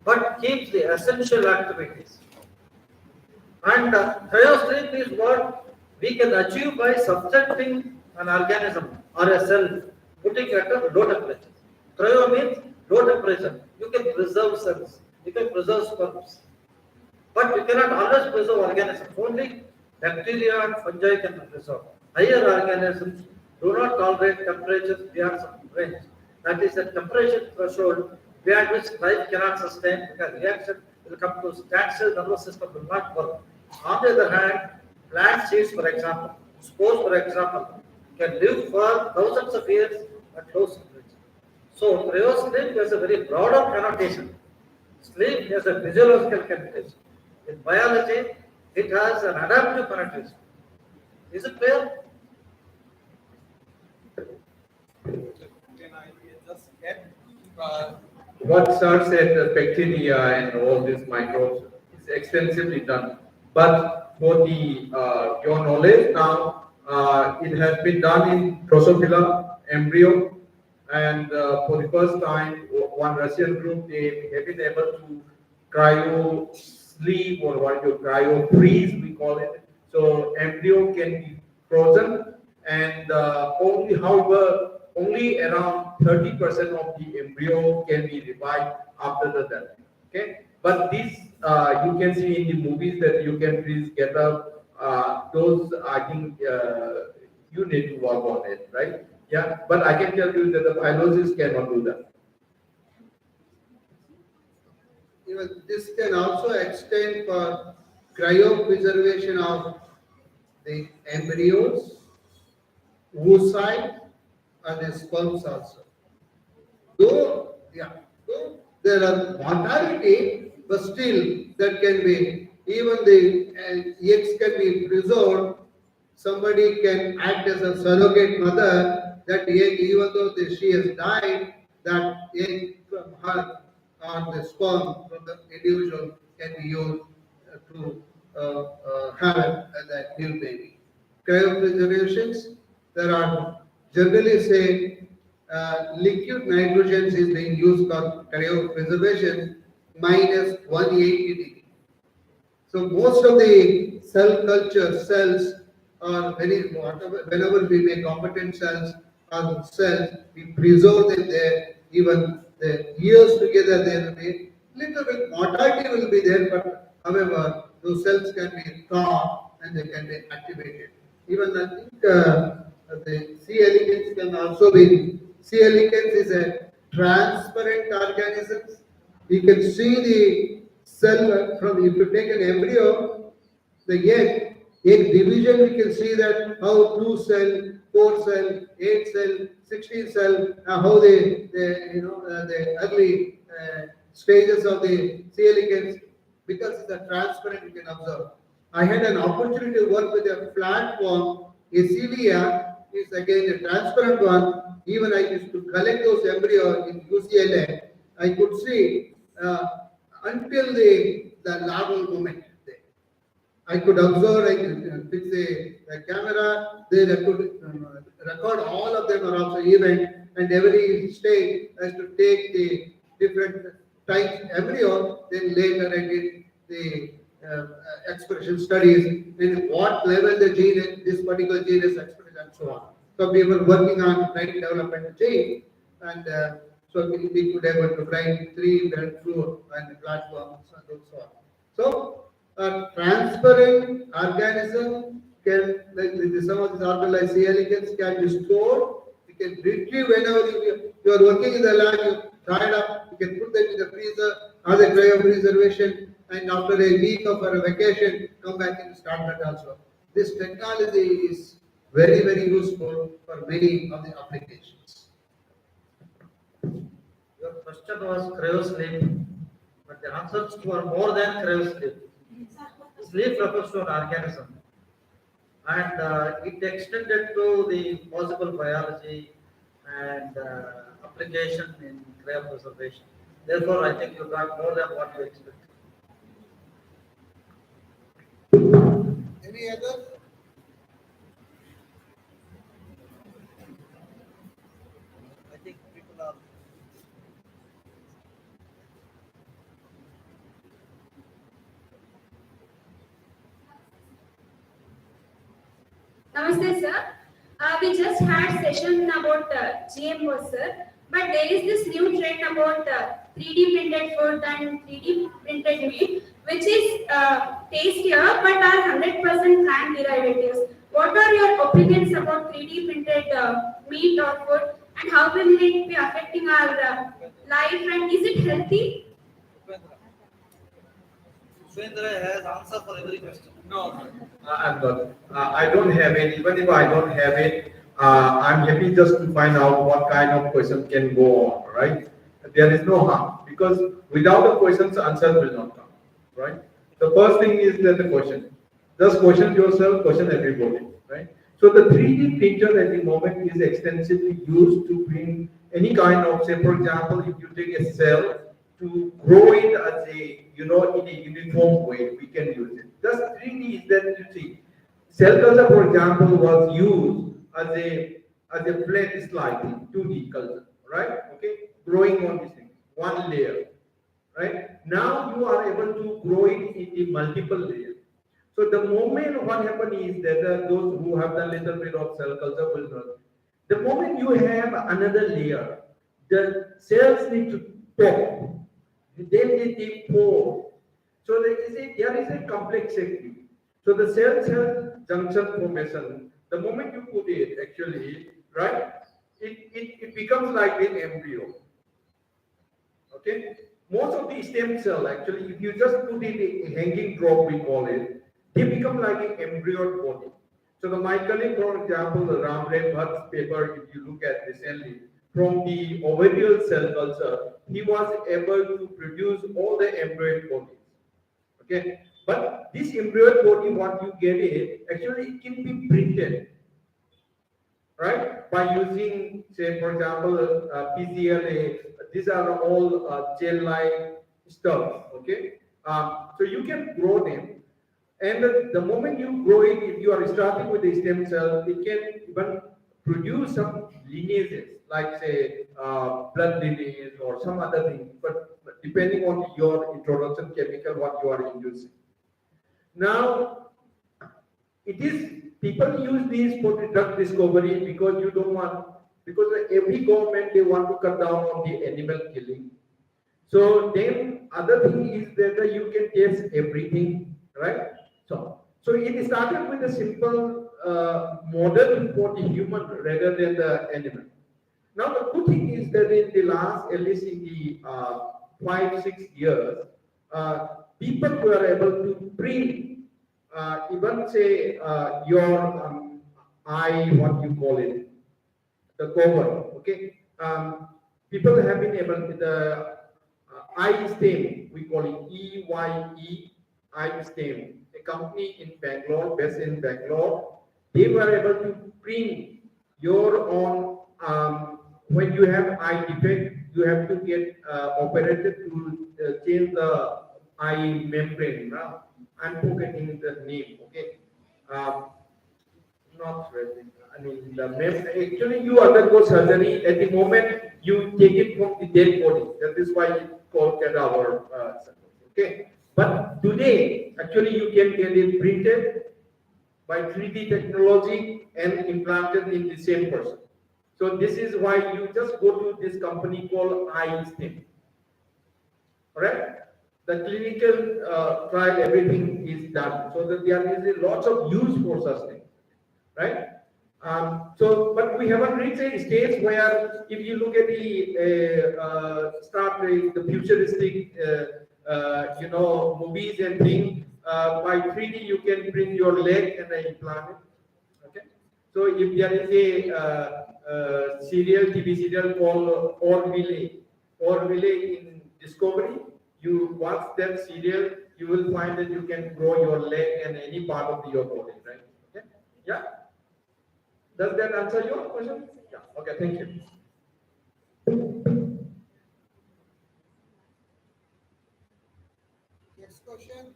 but keeps the essential activities. And cryosleep is what we can achieve by subjecting an organism or a cell, putting it at a low temperature. Cryo means low temperature. You can preserve cells, you can preserve sperms, but you cannot always preserve organisms. Only bacteria and fungi can be preserved. Higher organisms do not tolerate temperatures beyond some range. That is the temperature threshold beyond which life cannot sustain, because reaction will come to standstill, nervous system will not work. On the other hand, plant seeds, for example, spores, for example, can live for thousands of years at low temperature. So, cryosleep has a very broader connotation. Sleep has a physiological connotation. In biology, it has an adaptive connotation. Is it clear? Can I just get What starts at the bacteria and all these microbes is extensively done. But for the your knowledge now, it has been done in Drosophila embryo, and for the first time, one Russian group, they have been able to cryo sleep, or what you cryo freeze, we call it. So embryo can be frozen, and only around 30% of the embryo can be revived after the death. Okay, but these you can see in the movies that you can please get up. Those I think you need to work on it, right? Yeah, but I can tell you that the biologists cannot do that. Even this can also extend for cryopreservation of the embryos, oocyte, and the sperms also. Though there are mortality, but still that can be, even the eggs can be preserved. Somebody can act as a surrogate mother. That egg, even though she has died, that egg from her or the sperm from the individual can be used to have that new baby. Cryopreservations, there are generally say liquid nitrogen is being used for cryopreservation minus 180 degree. So most of the cell culture cells are whenever we make competent cells or cells, we preserve them there. Even the years together, there will be little bit mortality will be there, but however, those cells can be thawed and they can be activated. Even I think the C. elegans can also be. C. elegans is a transparent organism. You can see the cell from, if you take an embryo, the egg division, we can see that how 2 cell, 4 cell, 8 cell, 16 cell, how the early stages of the C. elegans, because it's a transparent, you can observe. I had an opportunity to work with a flat form. Acelia is again a transparent one. Even I used to collect those embryos in UCLA. I could see until the larval movement. I could observe, I could fix a camera, then I could record all of them are also event, and every stage has to take the different types embryo, then later I did the expression studies, in what level the gene, this particular gene is expressed and so on. So we were working on brain development chain, and so we could able to train 3 breakthrough and platforms and so on. So a transparent organism can, like some of these organelles like C. elegans can be stored. You can retrieve whenever you are working in the lab, you tie it up, you can put them in the freezer as a cryopreservation, and after a week of a vacation, come back and start that also. This technology is very, very useful for many of the applications. Your question was cryosleep, but the answers were more than cryosleep. Sleep refers to an organism, and it extended to the possible biology and application in cryopreservation. Therefore, I think you got more than what you expected. Any other? I think people are. Namaste, sir. We just had session about GMO, sir. But there is this new trend about 3D printed food and 3D printed meat, which is tastier but are 100% plant derivatives. What are your opinions about 3D printed meat or food, and how will it be affecting our life, and is it healthy? Swendra has answer for every question. No, I'm not. I don't have it. Even if I don't have it, I'm happy just to find out what kind of question can go on, right? There is no harm, because without the questions, answers will not come, right? The first thing is that the question. Just question yourself, question everybody, right? So the 3D printer at the moment is extensively used to bring any kind of, say, for example, if you take a cell, to grow it as a, in a uniform way, we can use it. Just 3D is that, you see, cell culture, for example, was used as a plate sliding, 2D culture, right? Okay, growing on this thing, one layer, right? Now you are able to grow it in the multiple layers. So the moment what happened is that those who have done little bit of cell culture will know. The moment you have another layer, the cells need to pop. Then they pour. So there is a complexity. So the cell junction formation, the moment you put it, actually, right, it becomes like an embryo. Okay? Most of the stem cell, actually, if you just put it a hanging drop, we call it, they become like an embryo body. So my colleague, for example, the Ramdev Bhatt's paper, if you look at recently, from the ovarial cell culture, he was able to produce all the embryo bodies. Okay, but this embryo body, what you get it, actually it can be printed, right? By using, say, for example, PCLA. These are all gel-like stuff. Okay, so you can grow them, and the moment you grow it, if you are starting with a stem cell, it can even produce some lineages, like say blood lineage or some other thing, but depending on your introduction chemical, what you are inducing. Now, it is, people use these for the drug discovery because you don't want, because every government, they want to cut down on the animal killing. So then other thing is that you can test everything, right? So it started with a simple model for the human rather than the animal. Now the good thing is that in the last, at least in the 5-6 years, people were able to print even say your eye, what you call it, the cover. Okay, people have been able to the eye stain, we call it EYE eye stain. A company in Bangalore, based in Bangalore, they were able to print your own. When you have eye defect, you have to get operated to change the eye membrane. I'm forgetting the name. Okay, not really. I mean, the actually you undergo surgery. At the moment, you take it from the dead body. That is why it's called cadaver. Okay, but today, actually, you can get it printed by 3D technology and implanted in the same person. So this is why you just go to this company called iStem. Alright? The clinical trial, everything is done. So that there is a lot of use for such things. Right? But we haven't reached a stage where, if you look at the futuristic, movies and things, by 3D you can bring your leg and implant it. Okay. So if there is a TV serial called Orville in Discovery, you watch that serial, you will find that you can grow your leg and any part of your body, right? Okay. Yeah. Does that answer your question? Yeah. Okay, thank you. Next question.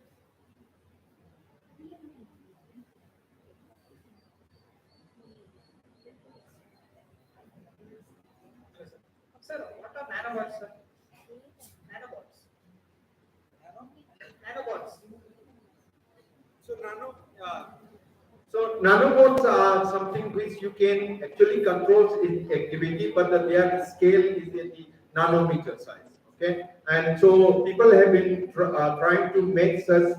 Sir, what are nanobots, sir? Nanobots. Nanobots. So nanobots are something which you can actually control its activity, but their scale is in the nanometer size. Okay, and so people have been trying to make such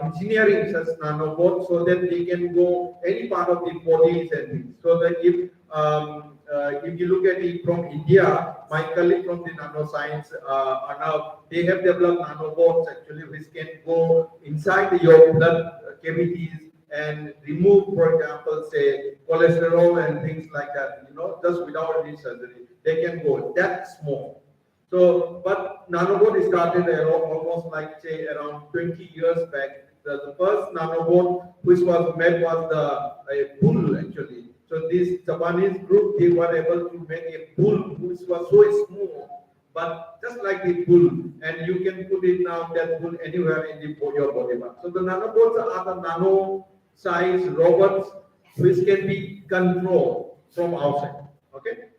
engineering such nanobots so that they can go any part of the bodies and things. So that if you look at it from India, my colleague from the nanoscience, Arnav, they have developed nanobots actually which can go inside your blood cavities and remove, for example, say cholesterol and things like that, just without any surgery. They can go that small. So, but nanobot started almost like say around 20 years back. The first nanobot which was made was a bull actually. So this Japanese group, they were able to make a bull which was so small, but just like the bull, and you can put it now that bull anywhere in your body part. So the nanobots are the nano-sized robots which can be controlled from outside. Okay.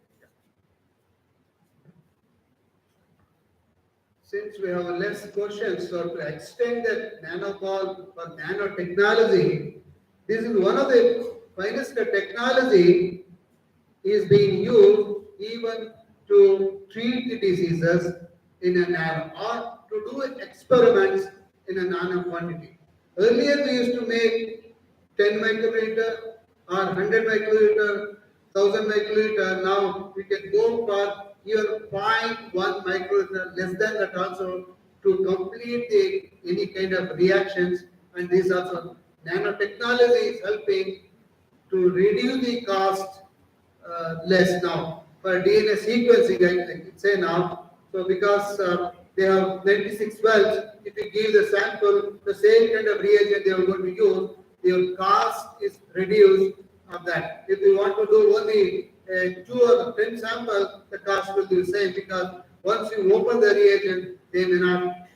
Since we have less questions, so to extend that nanobot or nanotechnology, this is one of the finest technology is being used even to treat the diseases in a nano or to do experiments in a nano quantity. Earlier we used to make 10 microliter or 100 microliter, 1000 microliter. Now we can go for even 0.1 microliter, less than that also, to complete any kind of reactions. And this also nanotechnology is helping to reduce the cost less now. For DNA sequencing, I can say now, so because they have 96 wells, if you give the sample, the same kind of reagent they are going to use, your cost is reduced of that. If you want to do only 2 or 10 samples, the cost will be the same, because once you open the reagent, they may not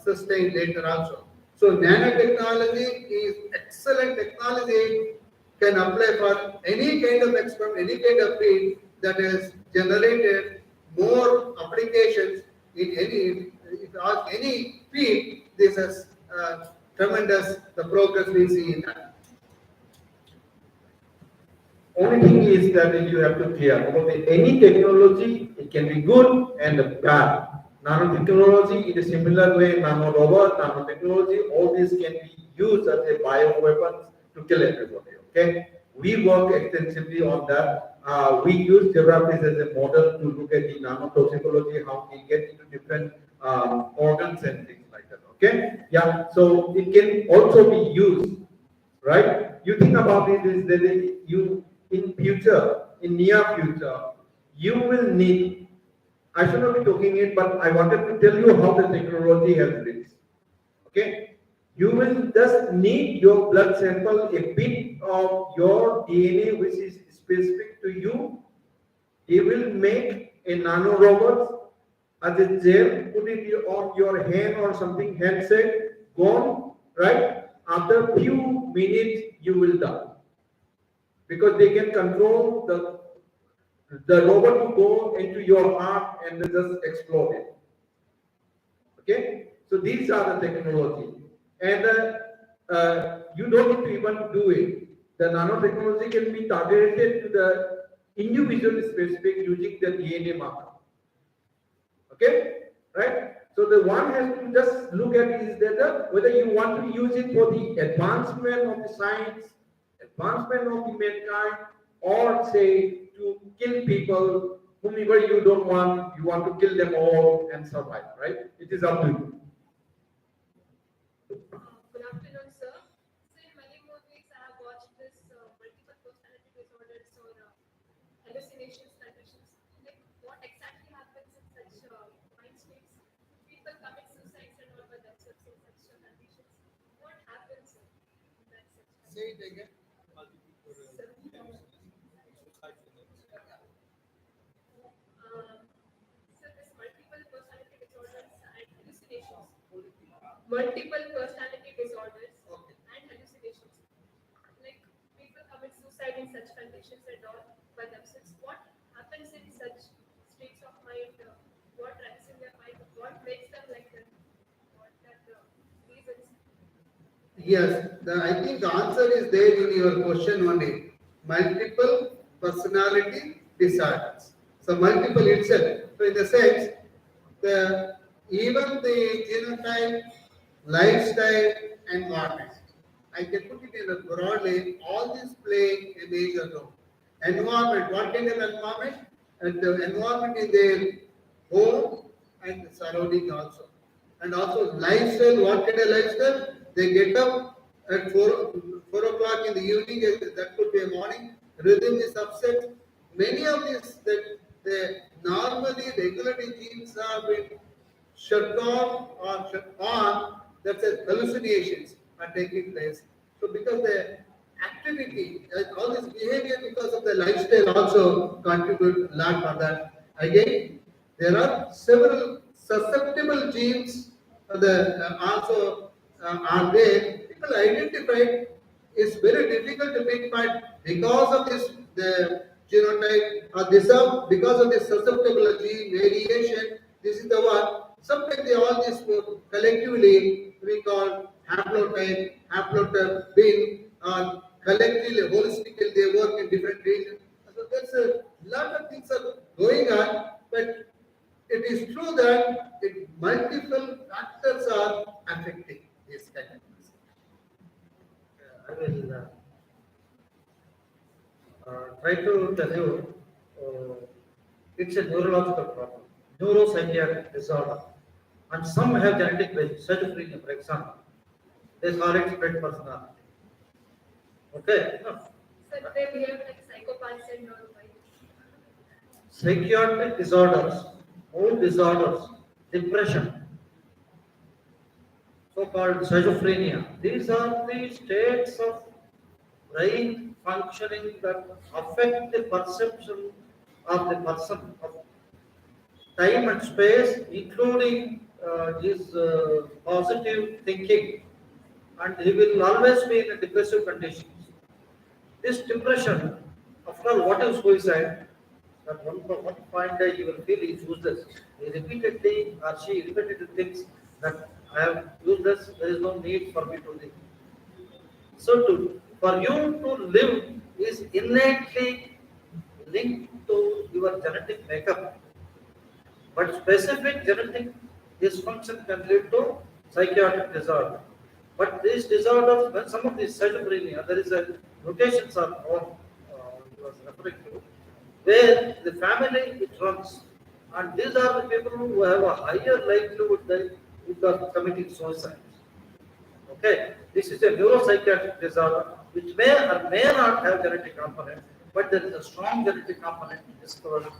sustain later also. So nanotechnology is excellent technology, can apply for any kind of experiment, any kind of field that has generated more applications in any field. This has tremendous the progress we see in that. Only thing is that you have to clear about any technology, it can be good and bad. Nanotechnology in a similar way, nanorobot, nanotechnology, all this can be used as a bioweapons to kill everybody. Okay, we work extensively on that. We use Zebrafish as a model to look at the nanotoxicology, how we get into different organs and things like that. Okay, yeah. So it can also be used, right? You think about it is that you in near future, you will need. I should not be talking it, but I wanted to tell you how the technology has reached. Okay, you will just need your blood sample, a bit of your DNA which is specific to you. They will make a nano robot as a gel, put it on your hand or something, handset, gone, right? After a few minutes, you will die. Because they can control the robot to go into your heart and just explode it. Okay, so these are the technology. And you don't need to even do it. The nanotechnology can be targeted to the individual specific using the DNA marker. Okay, right? So the one has to just look at is that whether you want to use it for the advancement of the science, advancement of the mankind, or say to kill people whomever you don't want, you want to kill them all and survive, right? It is up to you. Good afternoon, sir. So in many movies, I have watched this multiple personality disorders or hallucinations conditions. Like, what exactly happens in such mind states? People commit suicides and all by themselves in such conditions. What happens in that such? Say it again. So this multiple personality disorders and hallucinations. Multiple personality disorders and hallucinations. Like people commit suicide in such conditions and all by themselves. What happens in such states of mind? What runs in their mind? What makes them like that? What are the reasons? Yes, I think the answer is there in your question only. Multiple personality disorders. So multiple itself. So in the sense, even the genotype, lifestyle, environment. I can put it in a broadly, all these play a major role. Environment, what kind of environment? And the environment in their home and the surrounding also. And also lifestyle, what kind of lifestyle? They get up at 4 o'clock in the evening, that could be a morning, rhythm is upset. Many of these, the normally regulatory genes have been shut off or shut on, that's hallucinations are taking place. So because the activity, all this behavior because of the lifestyle also contribute a lot for that. Again, there are several susceptible genes also are there. People identify is very difficult to pinpoint because of this the genotype or because of this susceptible gene variation. This is the one. Sometimes they all this collectively we call haplotype bin, or collectively holistically they work in different regions. So that's a lot of things are going on, but it is true that multiple factors are affecting this kind of things. I will try to tell you, it's a neurological problem, neuropsychiatric disorder, and some have genetic basis, schizophrenia, for example. They call it split personality. Okay? No. So they behave like psychopaths and all, right? Psychiatric disorders, mood disorders, depression, so-called schizophrenia. These are the states of brain functioning that affect the perception of the person of time and space, including his positive thinking, and he will always be in a depressive condition. This depression, after all, what is suicide? At one point you will feel he is useless. He repeatedly or she repeatedly thinks that I have useless, there is no need for me to live. So for you to live is innately linked to your genetic makeup. But specific genetic dysfunction can lead to psychiatric disorder. But these disorders, when some of these schizophrenia, there is a mutations are was referring to, where the family it runs, and these are the people who have a higher likelihood of committing suicide. Okay, this is a neuropsychiatric disorder which may or may not have genetic component, but there is a strong genetic component discovered in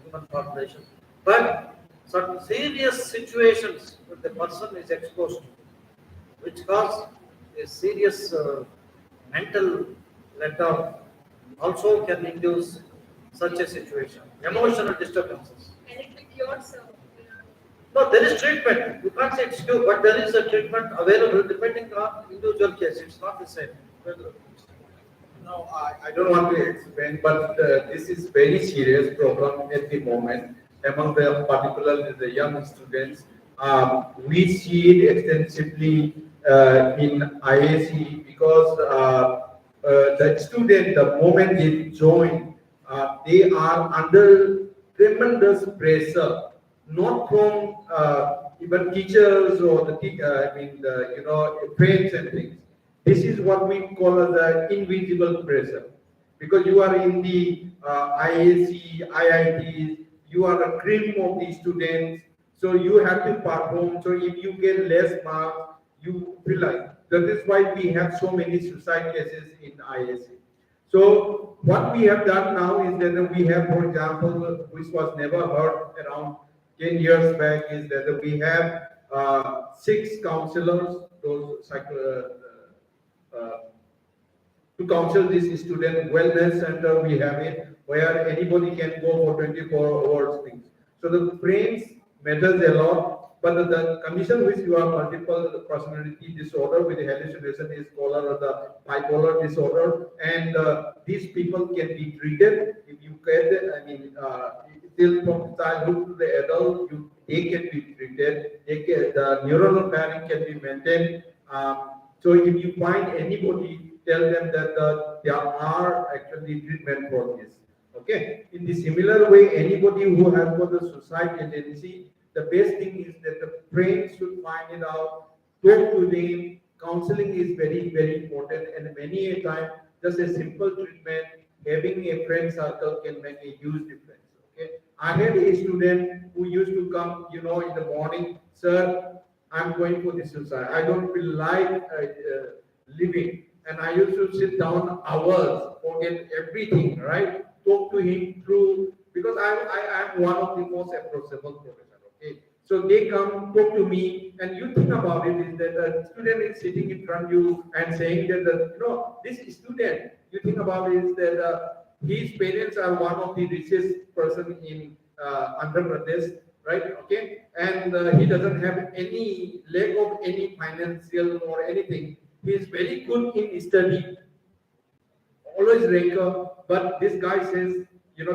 human population. But certain serious situations that the person is exposed to, which cause a serious mental letdown, also can induce such a situation. Emotional disturbances. Can it be cured, sir? No, there is treatment. You can't say it's cured, but there is a treatment available depending on individual case. It's not the same. No, I don't want to explain, but this is very serious problem at the moment among particularly the young students. We see it extensively in IAC because the student, the moment they join, they are under tremendous pressure, not from even teachers or the friends and things. This is what we call as the invisible pressure, because you are in the IAC, IITs, you are a cream of the students, so you have to perform. So if you get less marks, you feel like that is why we have so many suicide cases in IAC. So what we have done now is that we have, for example, which was never heard around 10 years back, is that we have 6 counselors, those to counsel this student wellness center. We have it where anybody can go for 24 hours things. So the brains matters a lot, but the condition which you have multiple personality disorder with hallucination is called the bipolar disorder, and these people can be treated if you get, till from childhood to the adult, they can be treated. The neuronal pairing can be maintained. So if you find anybody, tell them that there are actually treatment for this. Okay. In the similar way, anybody who has got the suicide tendency, the best thing is that the parents should find it out, talk to them. Counseling is very, very important, and many a time, just a simple treatment, having a friend circle can make a huge difference. Okay. I had a student who used to come, in the morning, sir, I'm going for the suicide. I don't feel like living. And I used to sit down hours, forget everything, right? Talk to him through, because I am one of the most approachable professors, okay? So they come, talk to me, and you think about it, is that a student is sitting in front of you and saying that, this student, you think about it, is that his parents are one of the richest person in Andhra Pradesh, right? Okay, and he doesn't have any lack of any financial or anything. He is very good in study, always ranker. But this guy says,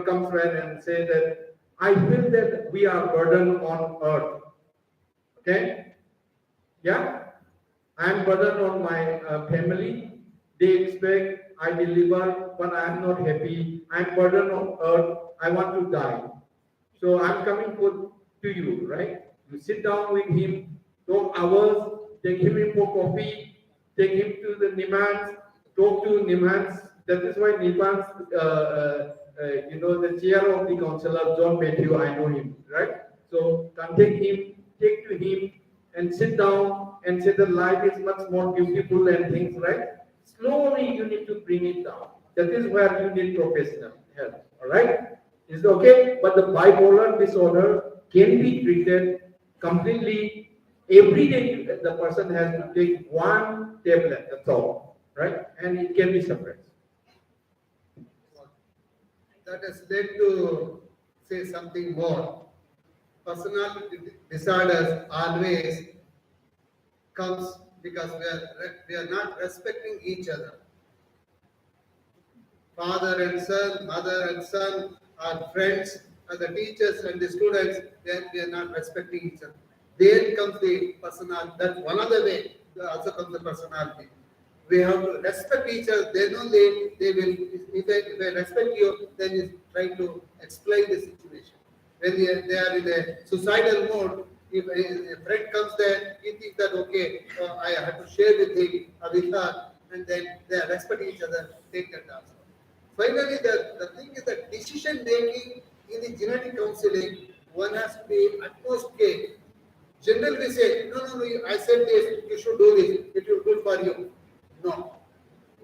comes right and say that I feel that we are burdened on earth. Okay, yeah, I am burdened on my family. They expect I deliver, but I am not happy. I am burdened on earth. I want to die. So I'm coming to you, right? You sit down with him, talk hours, take him in for coffee, take him to the Nimans, talk to Nimans. That is why Nimans, the chair of the counselor, John Matthew, I know him, right? So contact him, take to him, and sit down and say that life is much more beautiful and things, right? Slowly you need to bring it down. That is where you need professional help, all right? Is it okay? But the bipolar disorder can be treated completely. Every day the person has to take one tablet, that's all, right? And it can be suppressed. That has led to say something more. Personality disorders always comes because we are not respecting each other. Father and son, mother and son, our friends, and the teachers and the students, we are not respecting each other. There comes the personality. That's one of the way. There also comes the personality. We have to respect each other. Then only they will. If I respect you, then you try to explain the situation. When they are in a suicidal mode, if a friend comes there, he thinks that okay, I have to share with him or with her, and then they respect each other. Take that also. Finally, the thing is that decision making in the genetic counseling, one has to be utmost care. Generally, we say, no, I said this, you should do this, it will be good for you. No.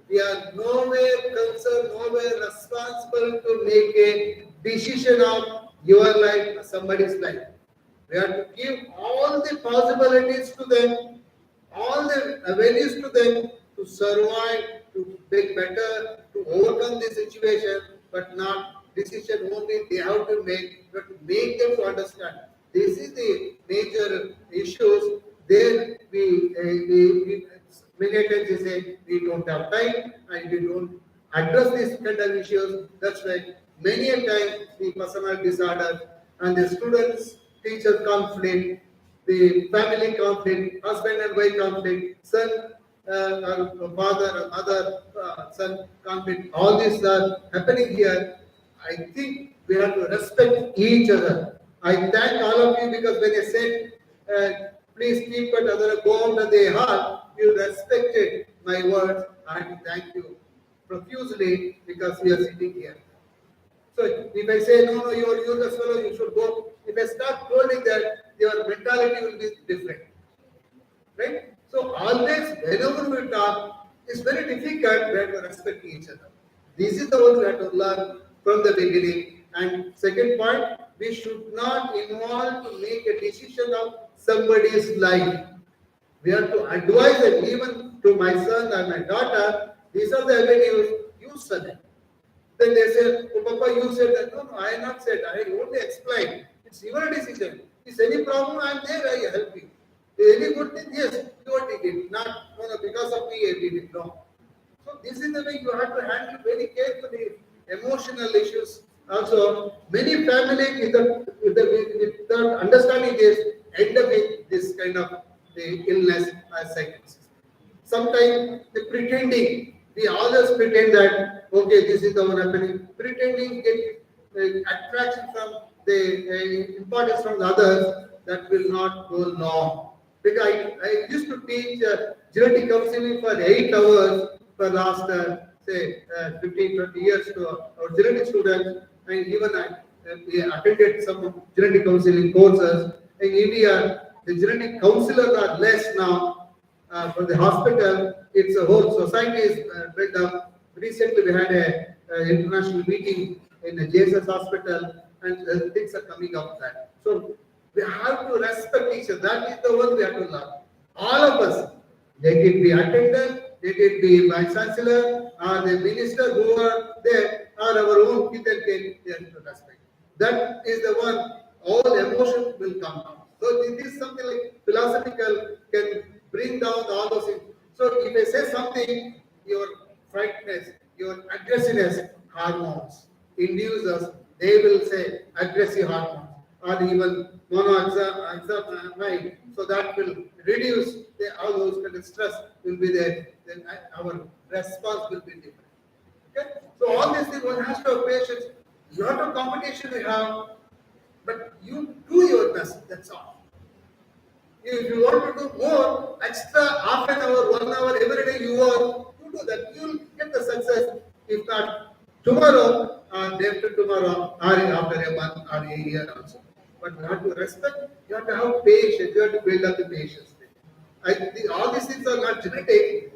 We are nowhere concerned, nowhere responsible to make a decision of your life or somebody's life. We have to give all the possibilities to them, all the avenues to them to survive, to make better, to overcome the situation, but not decision only they have to make, but to make them to understand. This is the major issues. Then we many times we say we don't have time and we don't address these kind of issues. That's why many a time the personal disorder and the students teacher conflict, the family conflict, husband and wife conflict, son, father, mother, son conflict, all these are happening here. I think we have to respect each other. I thank all of you because when I said, please keep it other go under the heart, you respected my words, and thank you profusely because we are sitting here. So if I say, no, you're useless fellow, you should go. If I start holding that, your mentality will be different. Right? So always, whenever we talk, it's very difficult. We have to respect each other. This is the one we have to learn from the beginning. And second point, we should not involve to make a decision of somebody's life. We have to advise them, even to my son and my daughter, these are the avenues, you select. Then they say, oh, Papa, you said that. No, I have not said. I only explained. It's your decision. Is any problem? I am there. I help you. Any good thing? Yes, you did it. Not, no, because of me, I did it. No. So this is the way you have to handle very carefully emotional issues. Also, many families without understanding this end up with this kind of the illness as psychosis. Sometimes the pretending. We always pretend that, okay, this is the one happening. Pretending get attraction from the importance from the others, that will not go long. Because I used to teach genetic counseling for 8 hours for last, say, 15, 20 years to our genetic students. And even I attended some genetic counseling courses. In India, the genetic counselors are less now. For the hospital, it's a whole society is built up. Recently, we had an international meeting in the Jesus Hospital, and things are coming up there. So we have to respect each other. That is the one we have to learn. All of us, they can be attendant, they can be vice chancellor, or the minister who are there, or our own people can to respect. That is the one. All emotions will come down. So this is something like philosophical can bring down all those things. So if I say something, your frightness, your aggressiveness hormones induce us, they will say aggressive hormones or even monoxide. So that will reduce all those kind of stress will be there. Then our response will be different. Okay? So all these things one has to have patience. A lot of competition we have, but you do your best. That's all. If you want to do more, extra half an hour, 1 hour every day you work, you do that. You will get the success. If not tomorrow, day after tomorrow, or after a month or a year also. But you have to respect, you have to have patience, you have to build up the patience. I think all these things are not genetic,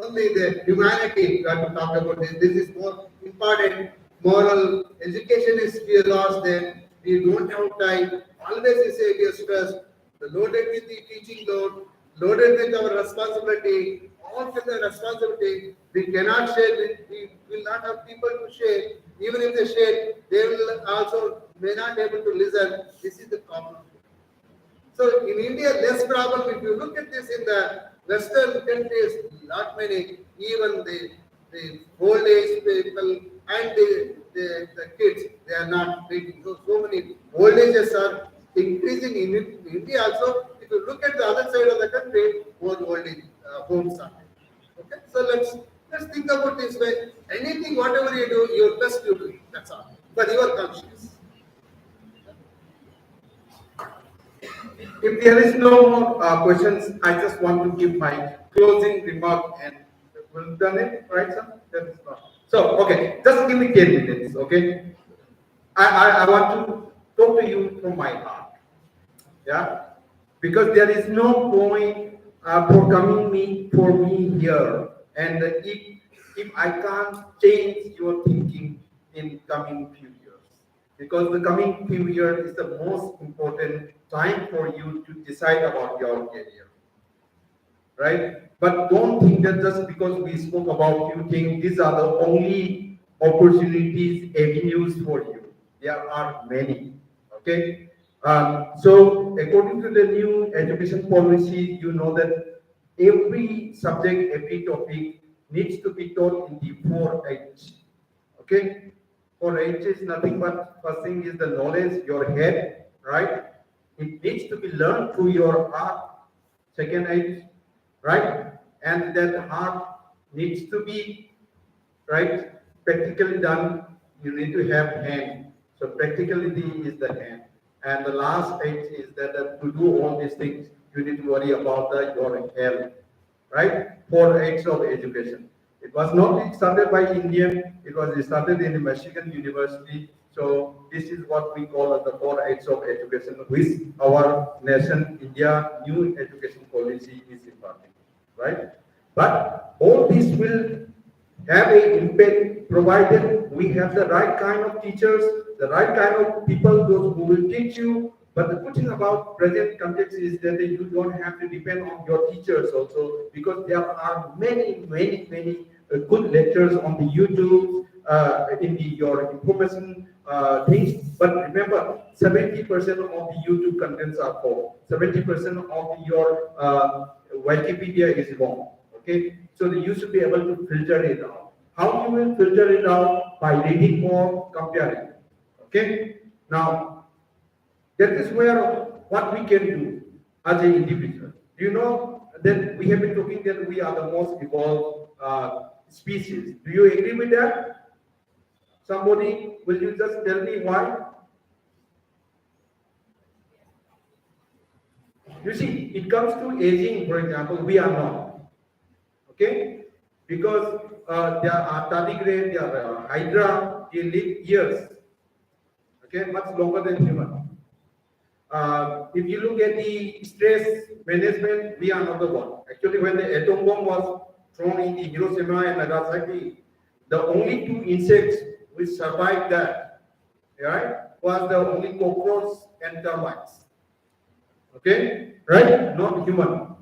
only the humanity we have to talk about this. This is more important. Moral education is we lost there. We don't have time. Always we say we are stressed. Loaded with the teaching load, loaded with our responsibility, all kinds of responsibility. We cannot share with, we will not have people to share. Even if they share, they will also may not be able to listen. This is the common. So in India, less problem. If you look at this in the Western countries, not many, even the old age people and the kids, they are not treating. So many old ages are increasing in India also. If you look at the other side of the country, more old age homes are there. Okay, so let's think about this way. Anything, whatever you do, your best you do. That's all. But you are conscious. If there is no more questions, I just want to give my closing remark, and we've done it, right, sir? That is not. So, okay, just give me 10 minutes, okay? I want to talk to you from my heart, yeah? Because there is no point for coming for me here, and if I can't change your thinking in coming few years, because the coming few years is the most important time for you to decide about your career, right? But don't think that just because we spoke about few things, these are the only opportunities, avenues for you. There are many, okay? So according to the new education policy, you know that every subject, every topic needs to be taught in the 4H, okay? 4H is nothing but, first thing is the knowledge, your head, right? It needs to be learned through your heart, second age, right? And that heart needs to be, right, practically done. You need to have hand. So practicality is the hand. And the last age is that to do all these things, you need to worry about your health, right? 4 H's of education. It was not started by Indian, it was started in the Michigan University. So this is what we call as the 4 H's of education, which our nation, India, new education policy is imparting, right? But all this will have an impact provided we have the right kind of teachers, the right kind of people, those who will teach you. But the good thing about present context is that you don't have to depend on your teachers also, because there are many good lectures on the YouTube, in your information things. But remember, 70% of the YouTube contents are false. 70% of your Wikipedia is wrong. Okay, so you should be able to filter it out. How you will filter it out? By reading more, comparing. Okay, now that is where what we can do as an individual. Do you know that we have been talking that we are the most evolved species? Do you agree with that? Somebody, will you just tell me why? You see, it comes to aging, for example, we are not. Okay? Because there are tardigrade, there are hydra, they live years. Okay, much longer than human. If you look at the stress management, we are not the one. Actually, when the atom bomb was thrown in the Hiroshima and Nagasaki, the only 2 insects which survived that, right, was the only cockroach and termites. Okay, right? Not human,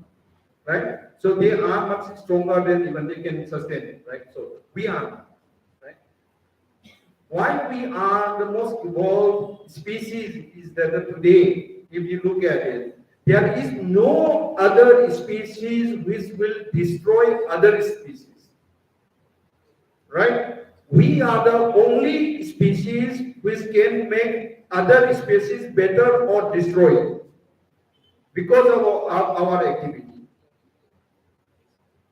right? So they are much stronger than even they can sustain it, right? So we are, right? Why we are the most evolved species is that today, if you look at it, there is no other species which will destroy other species, right? We are the only species which can make other species better or destroy it because of our activity.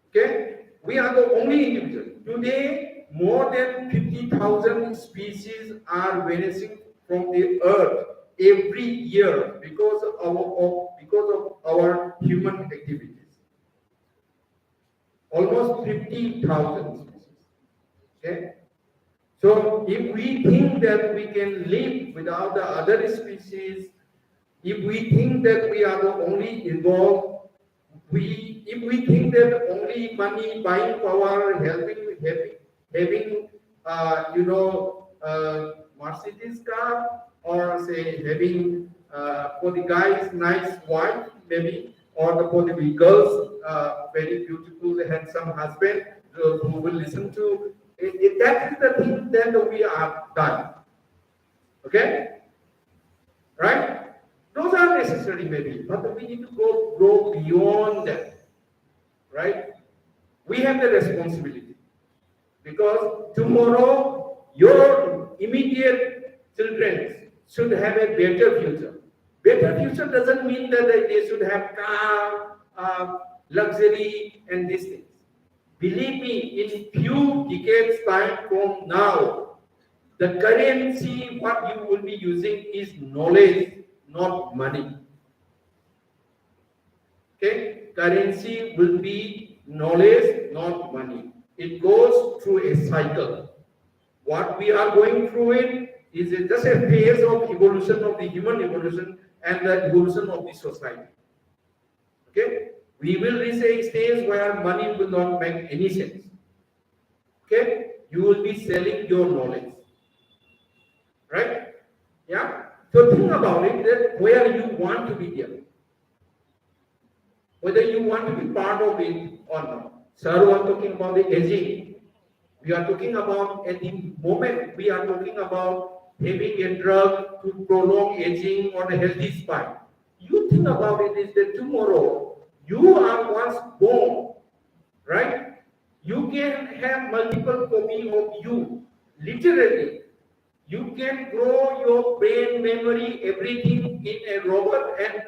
Okay, we are the only individual. Today, more than 50,000 species are vanishing from the earth every year because of our human activities. Almost 50,000 species. Okay, so if we think that we can live without the other species, if we think that we are the only involved, if we think that only money, buying power, having Mercedes car, or say having for the guys nice wife maybe, or for the girls very beautiful handsome husband who will listen to it, that is the thing that we are done. Okay, right? Those are necessary maybe, but we need to go beyond that, right? We have the responsibility, because tomorrow your immediate children should have a better future. Better future doesn't mean that they should have car, luxury and these things. Believe me, in few decades time from now, the currency what you will be using is knowledge, not money. Okay, currency will be knowledge, not money. It goes through a cycle. What we are going through it is just a phase of evolution of the human evolution and the evolution of the society. Okay, we will reach a stage where money will not make any sense. Okay, you will be selling your knowledge, right? Yeah. So think about it, that where you want to be there, whether you want to be part of it or not. Sir was talking about the aging. We are talking about, at the moment, we are talking about having a drug to prolong aging or a healthy spine. You think about it is that tomorrow, you are once born, right? You can have multiple copies of you, literally. You can grow your brain, memory, everything in a robot and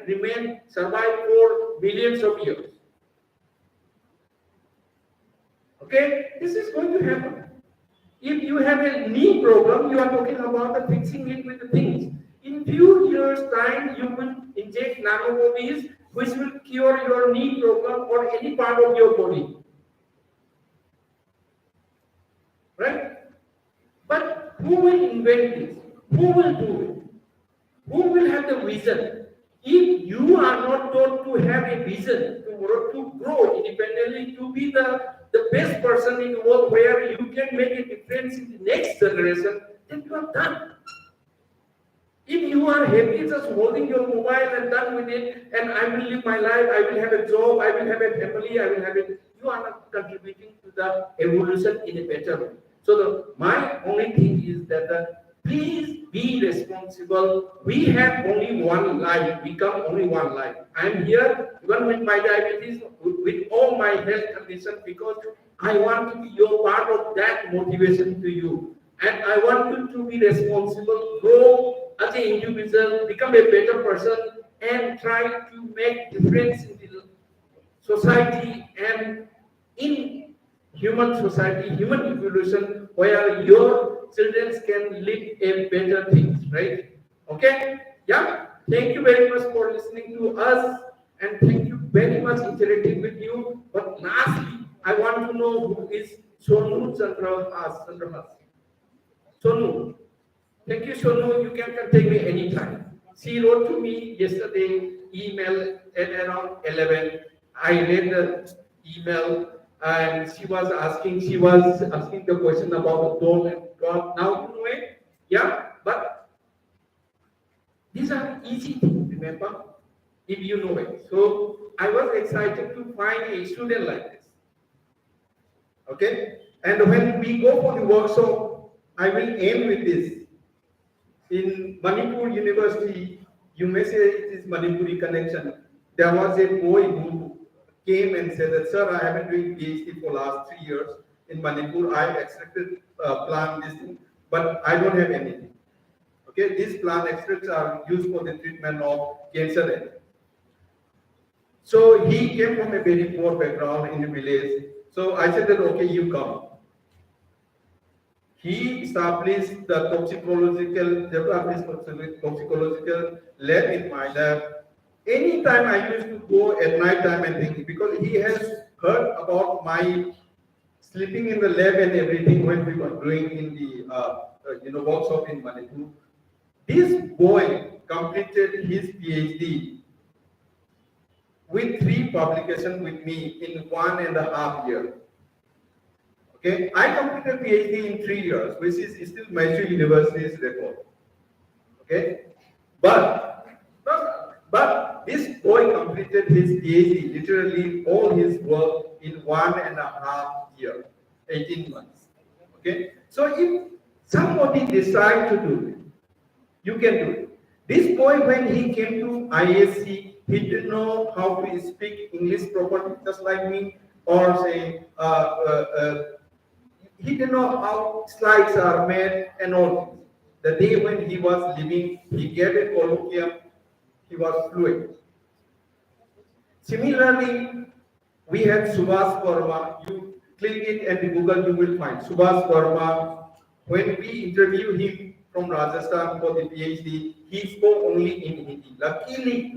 survive for millions of years. Okay, this is going to happen. If you have a knee problem, you are talking about the fixing it with the things. In few years' time, you will inject nanobodies which will cure your knee problem or any part of your body. Right? But who will invent this? Who will do it? Who will have the vision? If you are not taught to have a vision, to grow independently, to be the best person in the world where you can make a difference in the next generation, then you are done. If you are happy just holding your mobile and done with it, and I will live my life, I will have a job, I will have a family, I will have it, you are not contributing to the evolution in a better way. So my only thing is that please be responsible. We have only one life, become only one life. I am here even with my diabetes, with all my health conditions, because I want to be your part of that motivation to you. And I want you to be responsible, grow as an individual, become a better person, and try to make difference in the society and in human society, human evolution, where your children can live a better things, right? Okay? Yeah? Thank you very much for listening to us, and thank you very much interacting with you. But lastly, I want to know who is Sonu Chandrahas. Sonu. Thank you, Sonu. You can contact me anytime. She wrote to me yesterday, email at around 11. I read the email and she was asking the question about the dome and God. Now you know it. Yeah, but these are easy things, remember, if you know it. So I was excited to find a student like this. Okay? And when we go for the workshop, I will aim with this. In Manipur University, you may say it is Manipuri connection. There was a boy who came and said that, sir, I have been doing PhD for last 3 years in Manipur. I have extracted plant this thing, but I don't have anything. Okay, these plant extracts are used for the treatment of cancer. So he came from a very poor background in the village. So I said that, okay, you come. He established the toxicological lab in my lab. Anytime I used to go at night time and think, because he has heard about my sleeping in the lab and everything when we were doing in the workshop in Manipur. This boy completed his PhD with 3 publications with me in 1.5 years. Okay, I completed PhD in 3 years, which is still Mysore University's record. Okay, but this boy completed his PhD, literally all his work in 1.5 years, 18 months. Okay, so if somebody decides to do it, you can do it. This boy, when he came to ISC, he didn't know how to speak English properly, just like me, or say, he didn't know how slides are made and all. The day when he was leaving, he gave a colloquium, he was fluent. Similarly, we had Subhas Verma. You click it and in Google, you will find Subhas Verma. When we interviewed him from Rajasthan for the PhD, he spoke only in Hindi. Luckily,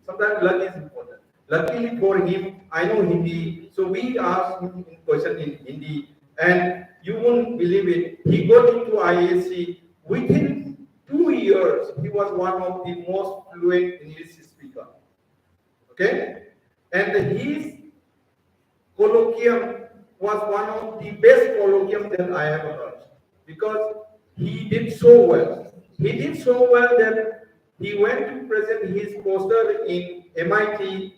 sometimes luck is important. Luckily for him, I know Hindi, so we asked him a question in Hindi, and you won't believe it. He got into ISC. Within 2 years, he was one of the most fluent English speakers. Okay, and his colloquium was one of the best colloquiums that I have heard, because he did so well. He did so well that he went to present his poster in MIT,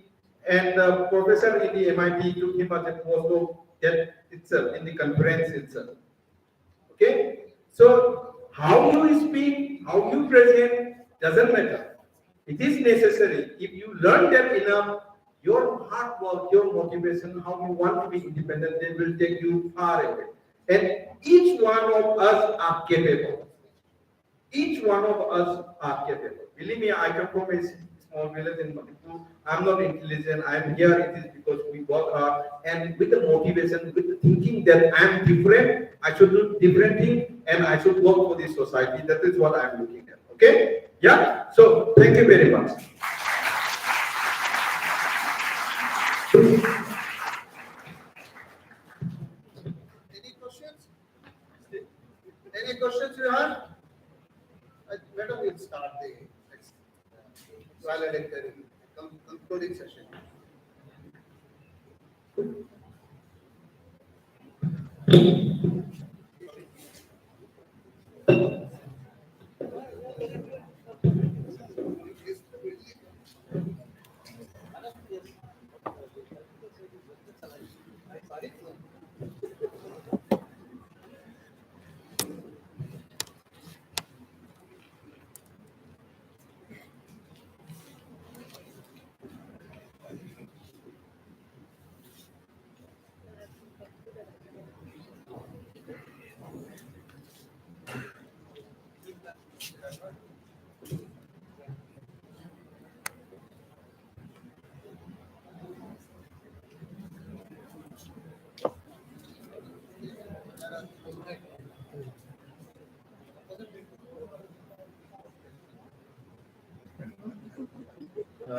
and the professor in the MIT took him as a postdoc itself, in the conference itself. Okay? So, how you speak, how you present, doesn't matter. It is necessary. If you learn that enough, your hard work, your motivation, how you want to be independent, they will take you far away. And each one of us are capable. Each one of us are capable. Believe me, I come from a small village in Manipur. I'm not intelligent. I'm here. It is because we work hard and with the motivation, with the thinking that I'm different, I should do different thing and I should work for this society. That is what I'm looking at. Okay? Yeah? So thank you very much. Any questions? Any questions you have? Madam, we'll start the next valedictory concluding session.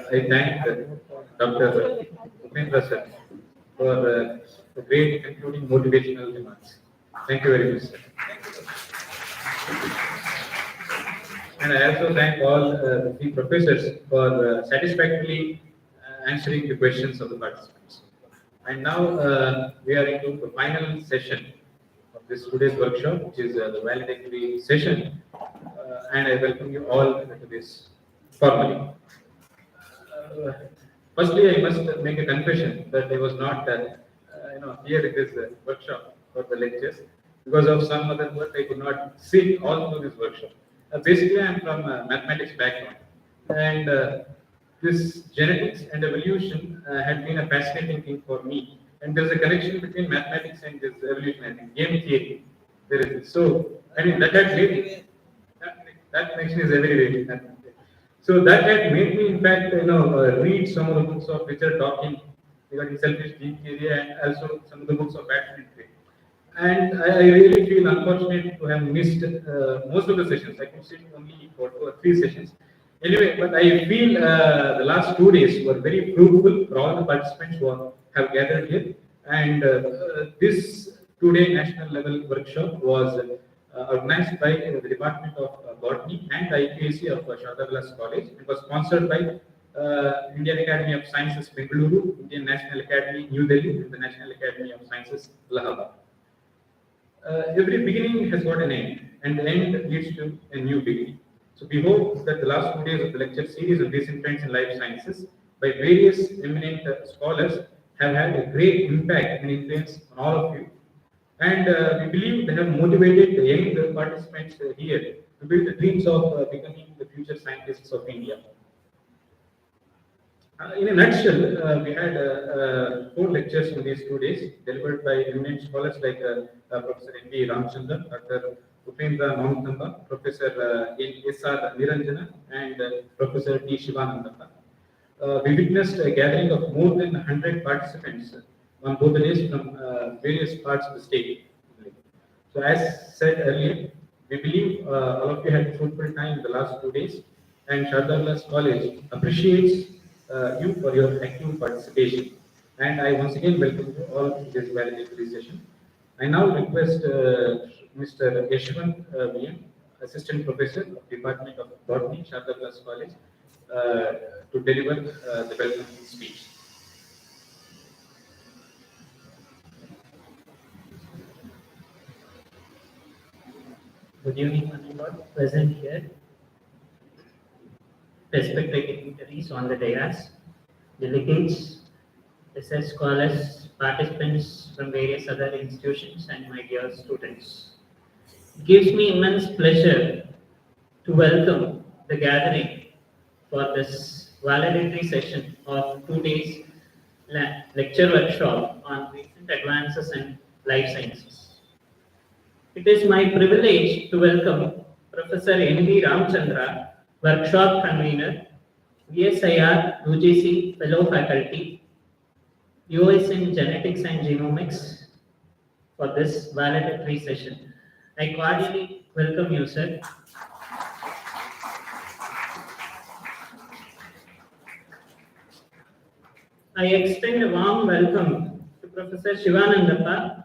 I thank Dr. Upendra sir for the great concluding motivational remarks. Thank you very much, sir. And I also thank all the three professors for satisfactorily answering the questions of the participants. And now we are into the final session of this today's workshop, which is the valedictory session. And I welcome you all to this formally. Firstly, I must make a confession that I was not, here in this workshop for the lectures because of some other work. I could not sit all through this workshop. Basically, I am from a mathematics background, and this genetics and evolution had been a fascinating thing for me. And there is a connection between mathematics and this evolution, game theory. There is so. I mean that had made that connection is everywhere. So that had made me, in fact, read some of the books of Richard Dawkins regarding selfish gene theory, and also some of the books of Batman theory. And I really feel unfortunate to have missed most of the sessions. I could sit only for 2 or 3 sessions. Anyway, but I feel the last 2 days were very fruitful for all the participants who have gathered here. And this 2-day national level workshop was organized by the Department of Botany and the IPAC of Sardar Vilas College. It was sponsored by Indian Academy of Sciences, Bengaluru, Indian National Academy, New Delhi, and the National Academy of Sciences, Allahabad. Every beginning has got an end, and the end leads to a new beginning. So we hope that the last 2 days of the lecture series of recent trends in life sciences by various eminent scholars have had a great impact and influence on all of you. And we believe they have motivated the young participants here to build the dreams of becoming the future scientists of India. In a nutshell, we had 4 lectures in these 2 days delivered by eminent scholars like Professor N.V. Ramchandran, Dr. Upendra Maunthamba, Professor S.R. Niranjana, and Professor T. Shivanandappa. We witnessed a gathering of more than 100 participants on both the days from various parts of the state. So as said earlier, we believe all of you had a fruitful time in the last 2 days, and Sardar Vilas College appreciates you for your active participation. And I once again welcome you all to this valedictory session. I now request Mr. Yashwant VM, Assistant Professor of Department of Botany, Sardar Vilas College, to deliver the welcome speech. Good evening, everyone present here. Respected dignitaries on the dais, delegates, research scholars, participants from various other institutions, and my dear students. It gives me immense pleasure to welcome the gathering for this valedictory session of 2 days lecture workshop on recent advances in life sciences. It is my privilege to welcome Professor N.V. Ramchandra, Workshop Convener, VSIR UGC Fellow Faculty, US in Genetics and Genomics for this valedictory session. I cordially welcome you, sir. I extend a warm welcome to Professor Shivanandappa,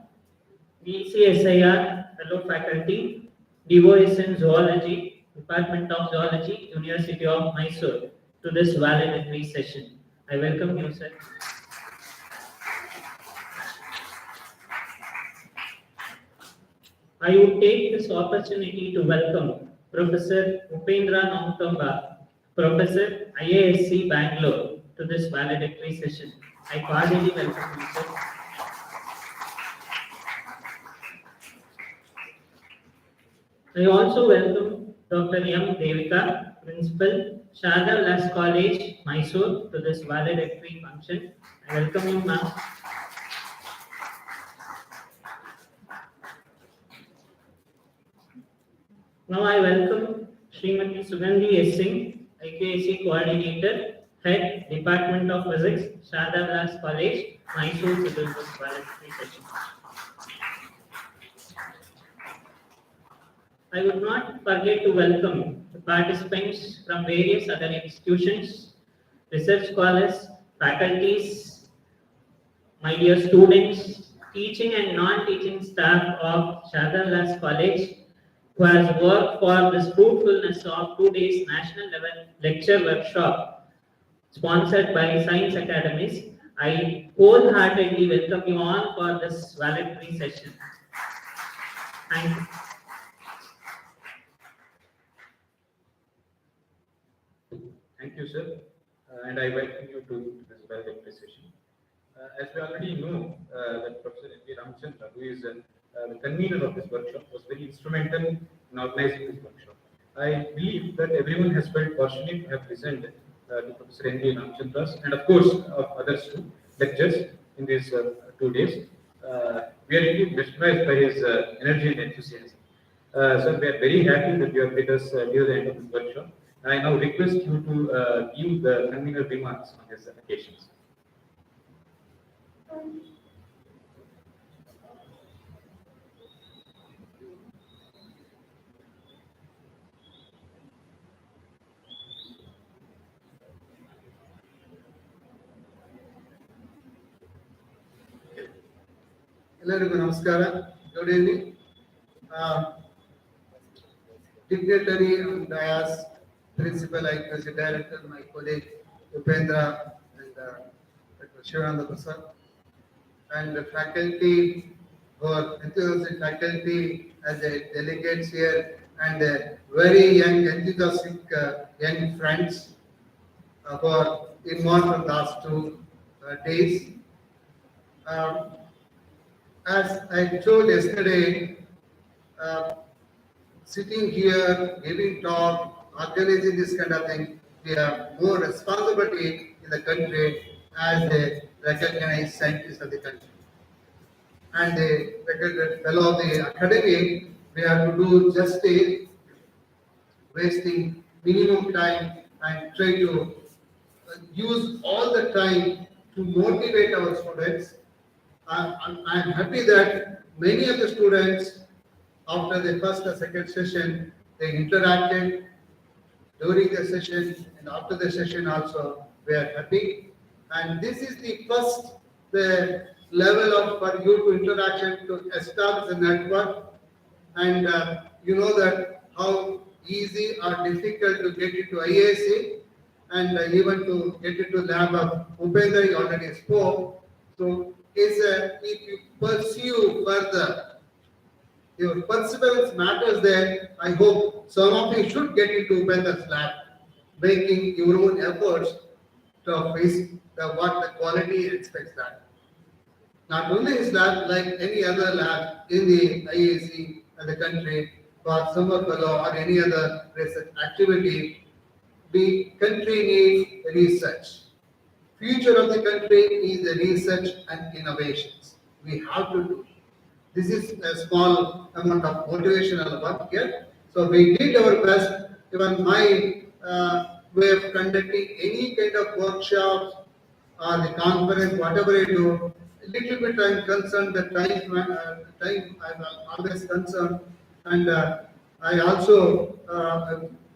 VCSIR Fellow Faculty, DOS in Zoology, Department of Zoology, University of Mysore, to this valedictory session. I welcome you, sir. I would take this opportunity to welcome Professor Upendra Nautamba, Professor IASC Bangalore, to this valedictory session. I cordially welcome you, sir. I also welcome Dr. M. Devika, Principal, Sharda Vilas College, Mysore, to this valedictory function. I welcome you, ma'am. Now I welcome Srimati Sugandhi S. Singh, IKAC Coordinator, Head, Department of Physics, Sharda Vilas College, Mysore, to this valedictory session. I would not forget to welcome the participants from various other institutions, research scholars, faculties, my dear students, teaching and non-teaching staff of Sharda Vilas College, who has worked for this fruitfulness of 2 days national level lecture workshop sponsored by Science Academies. I wholeheartedly welcome you all for this valedictory session. Thank you. Thank you, sir. And I welcome you to this valedictory session. As we already know, that Professor N.V. Ramchandra, who is the convener of this workshop, was very instrumental in organizing this workshop. I believe that everyone has felt fortunate to have listened to Professor N.V. Ramchandra's and of course of others too lectures in these 2 days. We are indeed mesmerized by his energy and enthusiasm. So we are very happy that you have with us near the end of this workshop. I now request you to give the convener remarks on these occasions. ಎಲ್ಲರಿಗೂ ನಮಸ್ಕಾರ. Good evening. Dignitary on dais, Principal, IQAC Director, my colleague Upendra and Dr. Shivanandappa sir, and the faculty, or enthusiastic faculty as a delegates here, and very young enthusiastic young friends who are involved from last 2 days. As I told yesterday, sitting here, giving talk, organizing this kind of thing, we have more responsibility in the country as a recognized scientist of the country. And a recognized fellow of the academy, we have to do justice, wasting minimum time and try to use all the time to motivate our students. I'm happy that many of the students, after the first or second session, they interacted during the session and after the session also. We are happy, and this is the first level of for you to interaction to establish a network, and you know that how easy or difficult to get into IAC and even to get into lab of Upendra already spoke. So if you pursue further, your perseverance matters there. I hope some of you should get into Upendra's lab, making your own efforts to face what the quality expects that. Not only his lab, like any other lab in the IAC and the country, for summer fellow or any other research activity, the country needs research. Future of the country is the research and innovations. We have to do. This is a small amount of motivational work here. So we did our best. Even my way of conducting any kind of workshops or the conference, whatever I do, a little bit I'm concerned. The time I'm always concerned, and I also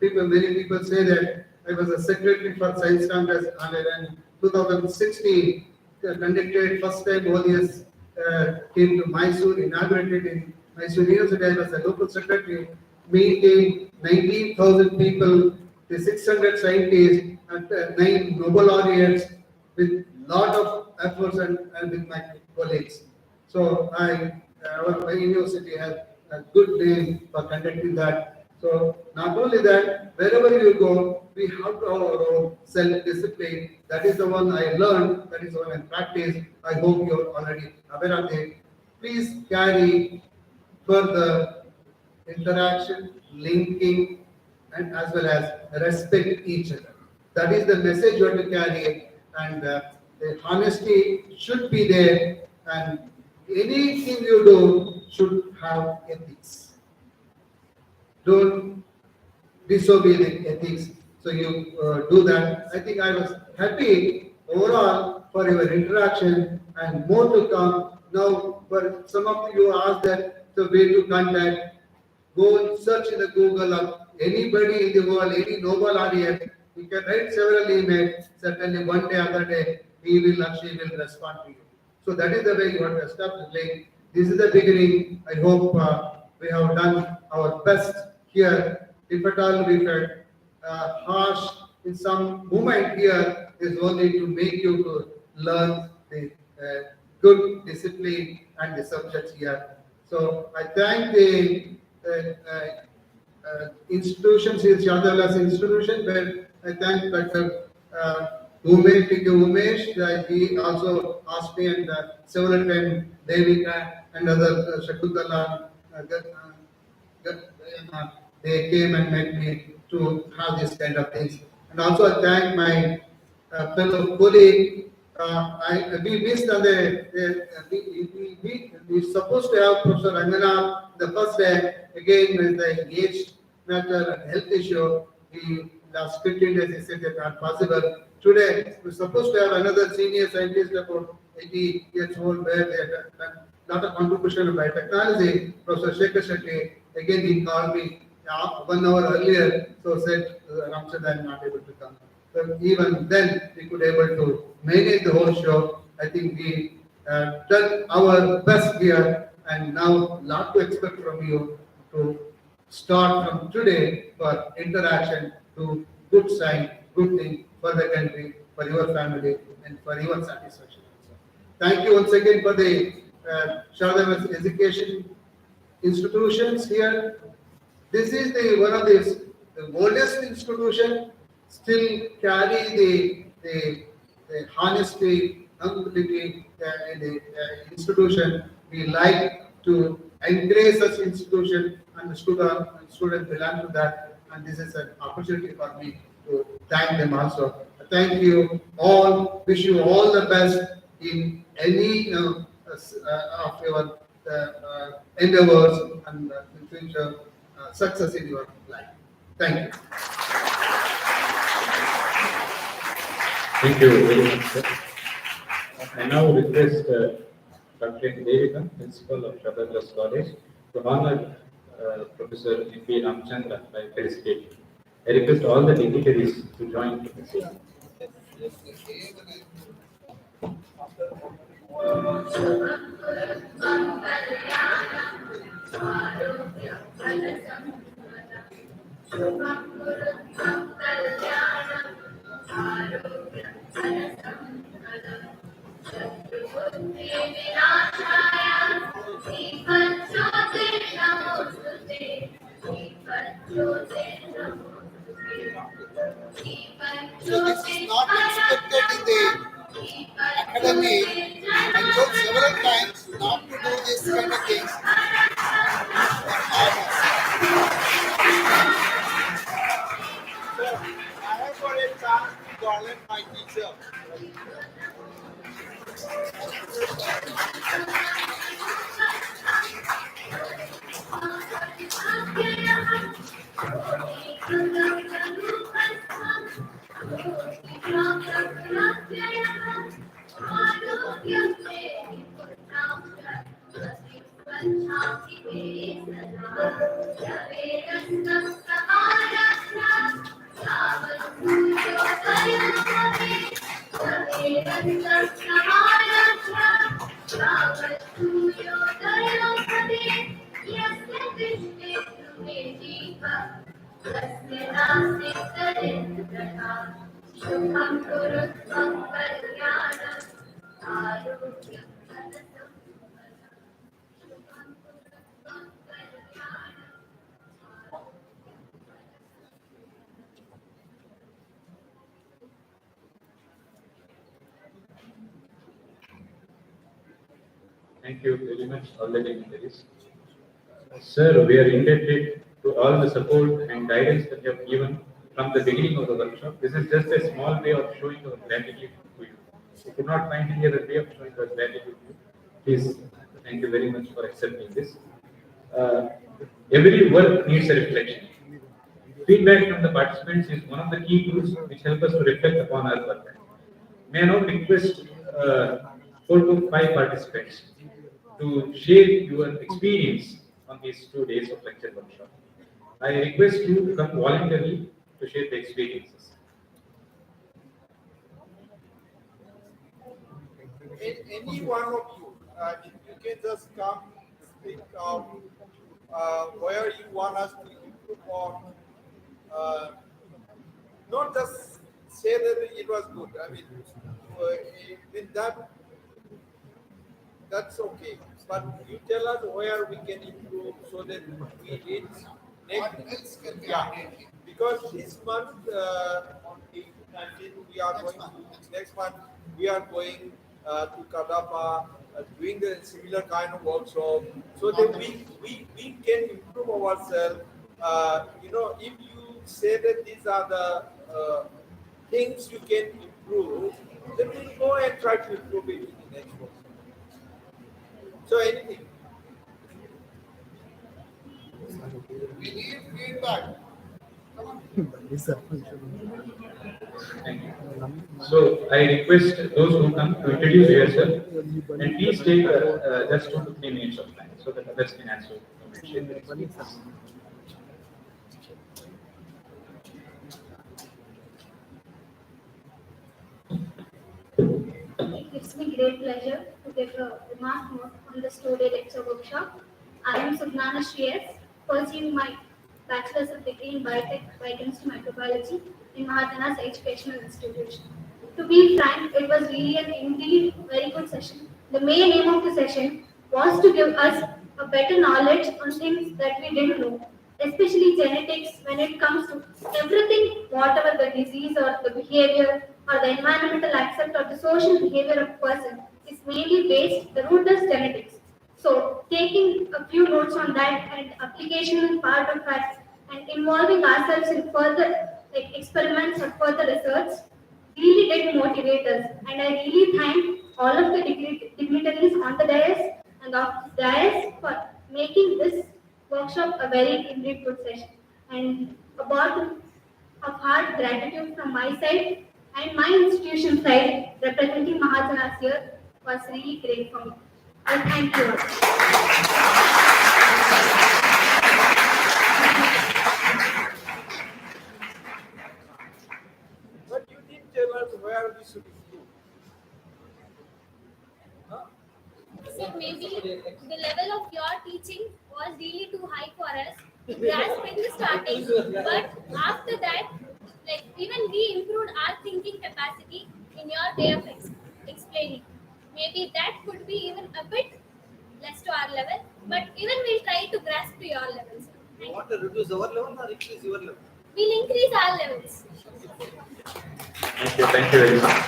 many people say that I was a secretary for Science Congress, and in 2016 conducted first time ODS came to Mysore, inaugurated in Mysore University. I was a local secretary, meeting 19,000 people, the 600 scientists, and 9 Nobel laureates with lot of efforts and with my colleagues. So my university has a good name for conducting that. So not only that, wherever you go, we have to have our own self-discipline. That is the one I learned, that is the one I practice. I hope you are already aware of it. Please carry further interaction, linking, and as well as respect each other. That is the message you have to carry, and the honesty should be there, and anything you do should have ethics. Don't disobey the ethics. So you do that. I think I was happy overall for your interaction, and more to come. Now, for some of you asked that the way to contact, go and search in the Google of anybody in the world, any Nobel laureate. You can write several emails. Certainly, one day, other day, he will or she will respond to you. So that is the way you have to establish link. This is the beginning. I hope we have done our best here. If at all we felt harsh in some moment here, is only to make you to learn the good discipline and the subjects here. So I thank the institutions, is Shadalas institution, where I thank Dr. Umesh. He also asked me, and several times Devika and other Shakuntala, they came and met me to have this kind of things. And also I thank my fellow colleague. We missed on we supposed to have Professor Rangana the first day. Again, with the age matter and health issue, the last 15 days he said that not possible. Today, we're supposed to have another senior scientist about 80 years old, where they have done a lot of contribution to biotechnology. Professor Shekhar Shetty, again he called me 1 hour earlier, so said Ramchand, I'm not able to come. So even then, we could able to manage the whole show. I think we done our best here, and now lot to expect from you to start from today for interaction to good sign, good thing for the country, for your family, and for your satisfaction. Thank you once again for the Sharda education institutions here. This is one of the oldest institution, still carry the honesty, humility in the institution. We like to encourage such institution, and the student belong to that, and this is an opportunity for me to thank them also. Thank you all. Wish you all the best in any of your endeavors and in future success in your life. Thank you. Thank you very much, sir. I now request Dr. Devika, Principal of Shabda College, to honor Professor M.P. Ramchandra by felicitation. I request all the dignitaries to join the session. So this is not expected in the academy. I told several times not to do this kind of things. So I have got a chance to garland my teacher. Shubham Kurutvam Kalyanam Arogyam Dhanasam Shubham Kurutvam Kalyanam. Thank you very much, all the dignitaries. Sir, we are indebted to all the support and guidance that you have given from the beginning of the workshop. This is just a small way of showing our gratitude to you. We could not find any other way of showing our gratitude to you. Please, thank you very much for accepting this. Every work needs a reflection. Feedback from the participants is one of the key tools which help us to reflect upon our work. May I now request 4 to 5 participants to share your experience on these 2 days of lecture workshop. I request you to come voluntarily to share the experiences. Any one of you, if you can just come speak of where you want us to improve on, not just say that it was good. I mean, in that's okay. But you tell us where we can improve so that we reach next. Yeah, because this month on the 19th we are going to, next month we are going to Kadapa, doing the similar kind of workshop, so that we can improve ourselves. You know, if you say that these are the things you can improve, then we'll go and try to improve it in the next workshop. So anything. We need feedback. Thank you. So I request those who come to introduce yourself and please take just 2 to 3 minutes of time so that others can also share their experiences. It gives me great pleasure to give a remark note on this 2-day lecture workshop. I am Sugnana Shreyas, pursuing my Bachelor's of Degree in Biotech Biochemistry Microbiology in Mahadanas Educational Institution. To be frank, it was really an indeed very good session. The main aim of the session was to give us a better knowledge on things that we didn't know, especially genetics when it comes to everything, whatever the disease or the behavior or the environmental aspect or the social behavior of a person is mainly based, the root is genetics. So taking a few notes on that and application part of that and involving ourselves in further experiments or further research really did motivate us. And I really thank all of the dignitaries on the dais and off the dais for making this workshop a very indeed good session. And a bottom of heart gratitude from my side and my institution side representing Mahadanas here was really great for me. And thank you all. But you didn't tell us where we should improve. So maybe the level of your teaching was really too high for us to grasp in the starting, but after that, like even we improved our thinking capacity in your way of explaining. Maybe that could be even a bit less to our level, but even we'll try to grasp to your levels. You want to reduce our level or increase your level? We'll increase our levels. Thank you very much.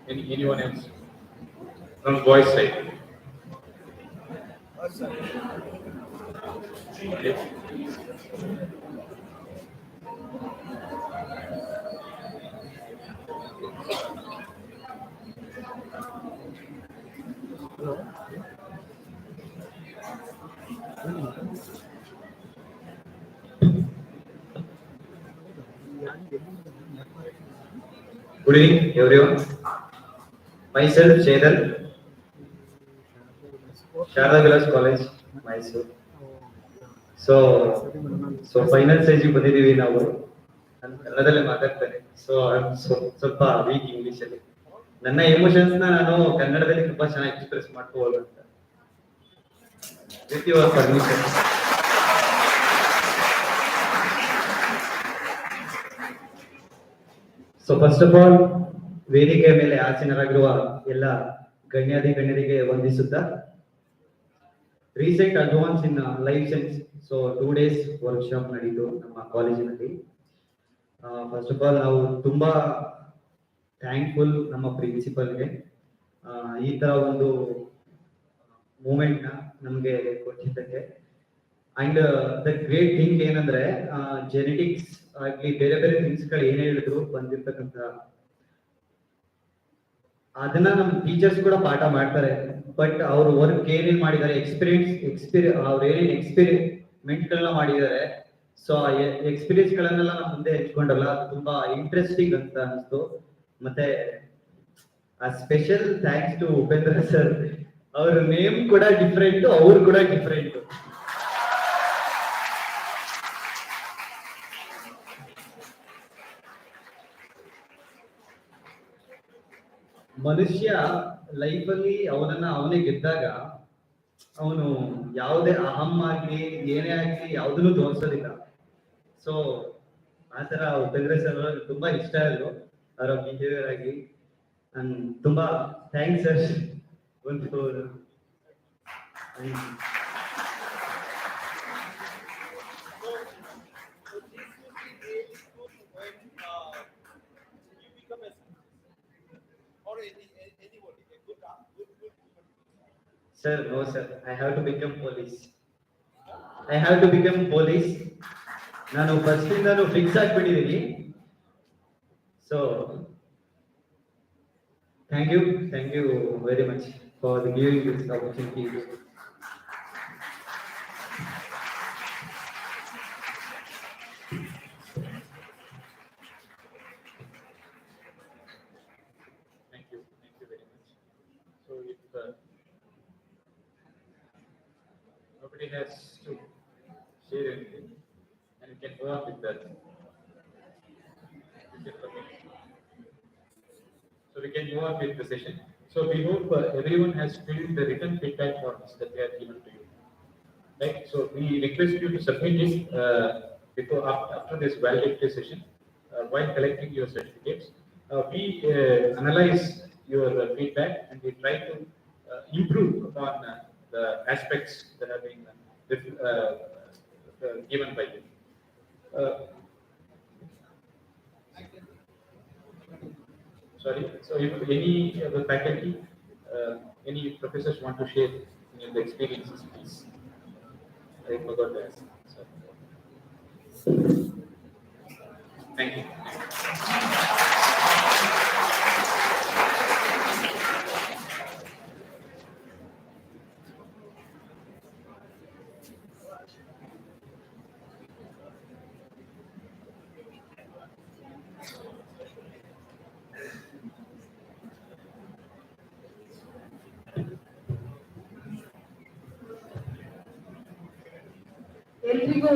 Anyone else? Anyone else? From boys' side. Okay. Good evening, everyone. Myself, Chetan, Sharda Vilas College, Mysore. So final stage ಬಂದಿದ್ದೀವಿ ನಾವು. ನಾನು ಕನ್ನಡದಲ್ಲೇ ಮಾತಾಡ್ತೇನೆ. So ಸ್ವಲ್ಪ weak English ಅಲ್ಲಿ. ನನ್ನ emotions ನಾನು ಕನ್ನಡದಲ್ಲಿ ತುಂಬಾ ಚೆನ್ನಾಗಿ ಎಕ್ಸ್ಪ್ರೆಸ್ ಮಾಡ್ಕೋಬಹುದು ಅಂತ. With your permission. So first of all ವೇದಿಕೆ ಮೇಲೆ ಆಸೀನರಾಗಿರುವ ಎಲ್ಲ ಗಣ್ಯರಿಗೆ ವಂದಿಸುತ್ತಾ, recent advance in life science. So 2 days workshop ನಡೀತು ನಮ್ಮ ಕಾಲೇಜಿನಲ್ಲಿ. ಫಸ್ಟ್ ಆಫ್ ಆಲ್ ನಾವು ತುಂಬಾ ಥ್ಯಾಂಕ್ಫುಲ್ ನಮ್ಮ ಪ್ರಿನ್ಸಿಪಲ್ಗೆ ಈ ತರ ಒಂದು ಮೂಮೆಂಟ್ ನ ನಮ್ಗೆ ಕೊಟ್ಟಿದ್ದಕ್ಕೆ. ಅಂಡ್ ದ ಗ್ರೇಟ್ ಥಿಂಗ್ ಏನಂದ್ರೆ ಜೆನೆಟಿಕ್ಸ್ ಆಗ್ಲಿ ಬೇರೆ ಬೇರೆ ಥಿಂಗ್ಸ್ ಗಳು ಏನೇ ಹೇಳಿದ್ರು ಬಂದಿರ್ತಕ್ಕಂಥ ಅದನ್ನ ನಮ್ಮ ಟೀಚರ್ಸ್ ಕೂಡ ಪಾಠ ಮಾಡ್ತಾರೆ. ಬಟ್ ಅವ್ರ ವರ್ಕ್ ಏನೇನ್ ಮಾಡಿದ್ದಾರೆ, ಅವ್ರು ಏನೇನ್ ಎಕ್ಸ್ಪೆರಿಮೆಂಟ್ ಗಳನ್ನ ಮಾಡಿದ್ದಾರೆ, ಸೊ ಆ ಎಕ್ಸ್ಪೀರಿಯನ್ಸ್ ಗಳನ್ನೆಲ್ಲ ನಮ್ಮ ಮುಂದೆ ಹಂಚ್ಕೊಂಡಲ್ಲ, ತುಂಬಾ ಇಂಟ್ರೆಸ್ಟಿಂಗ್ ಅಂತ ಅನಿಸ್ತು. ಮತ್ತೆ ಆ special thanks to Upendra sir. ಅವ್ರ ನೇಮ್ ಕೂಡ ಡಿಫ್ರೆಂಟ್, ಅವ್ರು ಕೂಡ ಡಿಫ್ರೆಂಟ್. ಮನುಷ್ಯ ಲೈಫ್ ಅಲ್ಲಿ ಅವನೇ ಗೆದ್ದಾಗ ಅವನು ಯಾವುದೇ ಅಹಂ ಆಗ್ಲಿ ಏನೇ ಆಗ್ಲಿ ಯಾವುದನ್ನು ತೋರಿಸೋದಿಲ್ಲ. ಸೊ ಆತರ ಉಪೇಂದ್ರ ಸರ್ ತುಂಬಾ ಇಷ್ಟ ಆದ್ರು ಅವರ ಬಿಹೇವಿಯರ್ ಆಗಿ. ತುಂಬಾ ಥ್ಯಾಂಕ್ಸ್ ಸರ್. ಒಂದು Sir, no sir. I have to become police. ನಾನು ಫಸ್ಟ್ ಇಂದಾನು ಫಿಕ್ಸ್ ಆಗ್ಬಿಟ್ಟಿದ್ದೀನಿ. So thank you very much for giving this opportunity. Thank you very much. So if nobody has to share anything, and you can go on with that. So we can move on with the session. So we hope everyone has filled the written feedback forms that they are given to you. Right? So we request you to submit this after this valedictory session while collecting your certificates. We analyze your feedback and we try to improve upon the aspects that have been given by you. Sorry. So if any of the faculty, any professors want to share any of the experiences, please. I forgot to ask. Sorry. Thank you. ಎಲ್ರಿಗೂ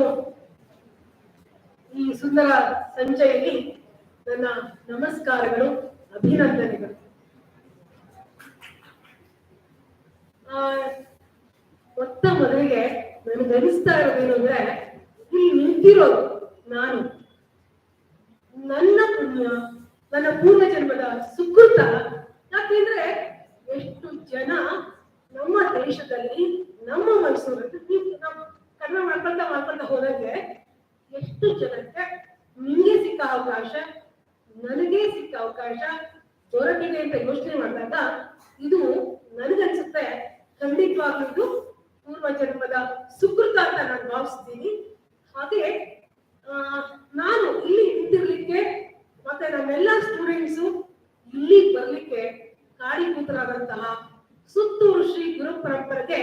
ಈ ಸುಂದರ ಸಂಜೆಯಲ್ಲಿ ನನ್ನ ನಮಸ್ಕಾರಗಳು, ಅಭಿನಂದನೆಗಳು. ಮೊತ್ತ ಮೊದಲಿಗೆ ನನಗೆ ಅನಿಸ್ತಾ ಇರೋದೇನು ಅಂದ್ರೆ, ಇಲ್ಲಿ ನಿಂತಿರೋದು ನಾನು ನನ್ನ ಪುಣ್ಯ, ನನ್ನ ಪೂರ್ವ ಜನ್ಮದ ಸುಕೃತ. ಯಾಕೆಂದ್ರೆ ಎಷ್ಟು ಜನ ನಮ್ಮ ದೇಶದಲ್ಲಿ, ನಮ್ಮ ಮೈಸೂರಲ್ಲಿ, ನಮ್ಮ ಕನ್ನಡ ಮಾಡ್ಕೊಳ್ತಾ ಹೋದಂಗೆ ಎಷ್ಟು ಜನಕ್ಕೆ ನಿಮಗೆ ಸಿಕ್ಕ ಅವಕಾಶ, ನನಗೆ ಸಿಕ್ಕ ಅವಕಾಶ ದೊರಕಿದೆ ಅಂತ ಯೋಚನೆ ಮಾಡಿದಾಗ ಇದು ನನಗನ್ಸುತ್ತೆ ಖಂಡಿತವಾಗ್ಲೂ ಇದು ಪೂರ್ವ ಜನ್ಮದ ಸುಕೃತ ಅಂತ ನಾನು ಭಾವಿಸ್ತೀನಿ. ಹಾಗೆ ನಾನು ಇಲ್ಲಿ ನಿಂತಿರ್ಲಿಕ್ಕೆ ಮತ್ತೆ ನಮ್ಮೆಲ್ಲ ಸ್ಟೂಡೆಂಟ್ಸು ಇಲ್ಲಿ ಬರ್ಲಿಕ್ಕೆ ಕಾರಣೀಭೂತರಾದಂತಹ ಸುತ್ತೂರು ಶ್ರೀ ಗುರು ಪರಂಪರೆಗೆ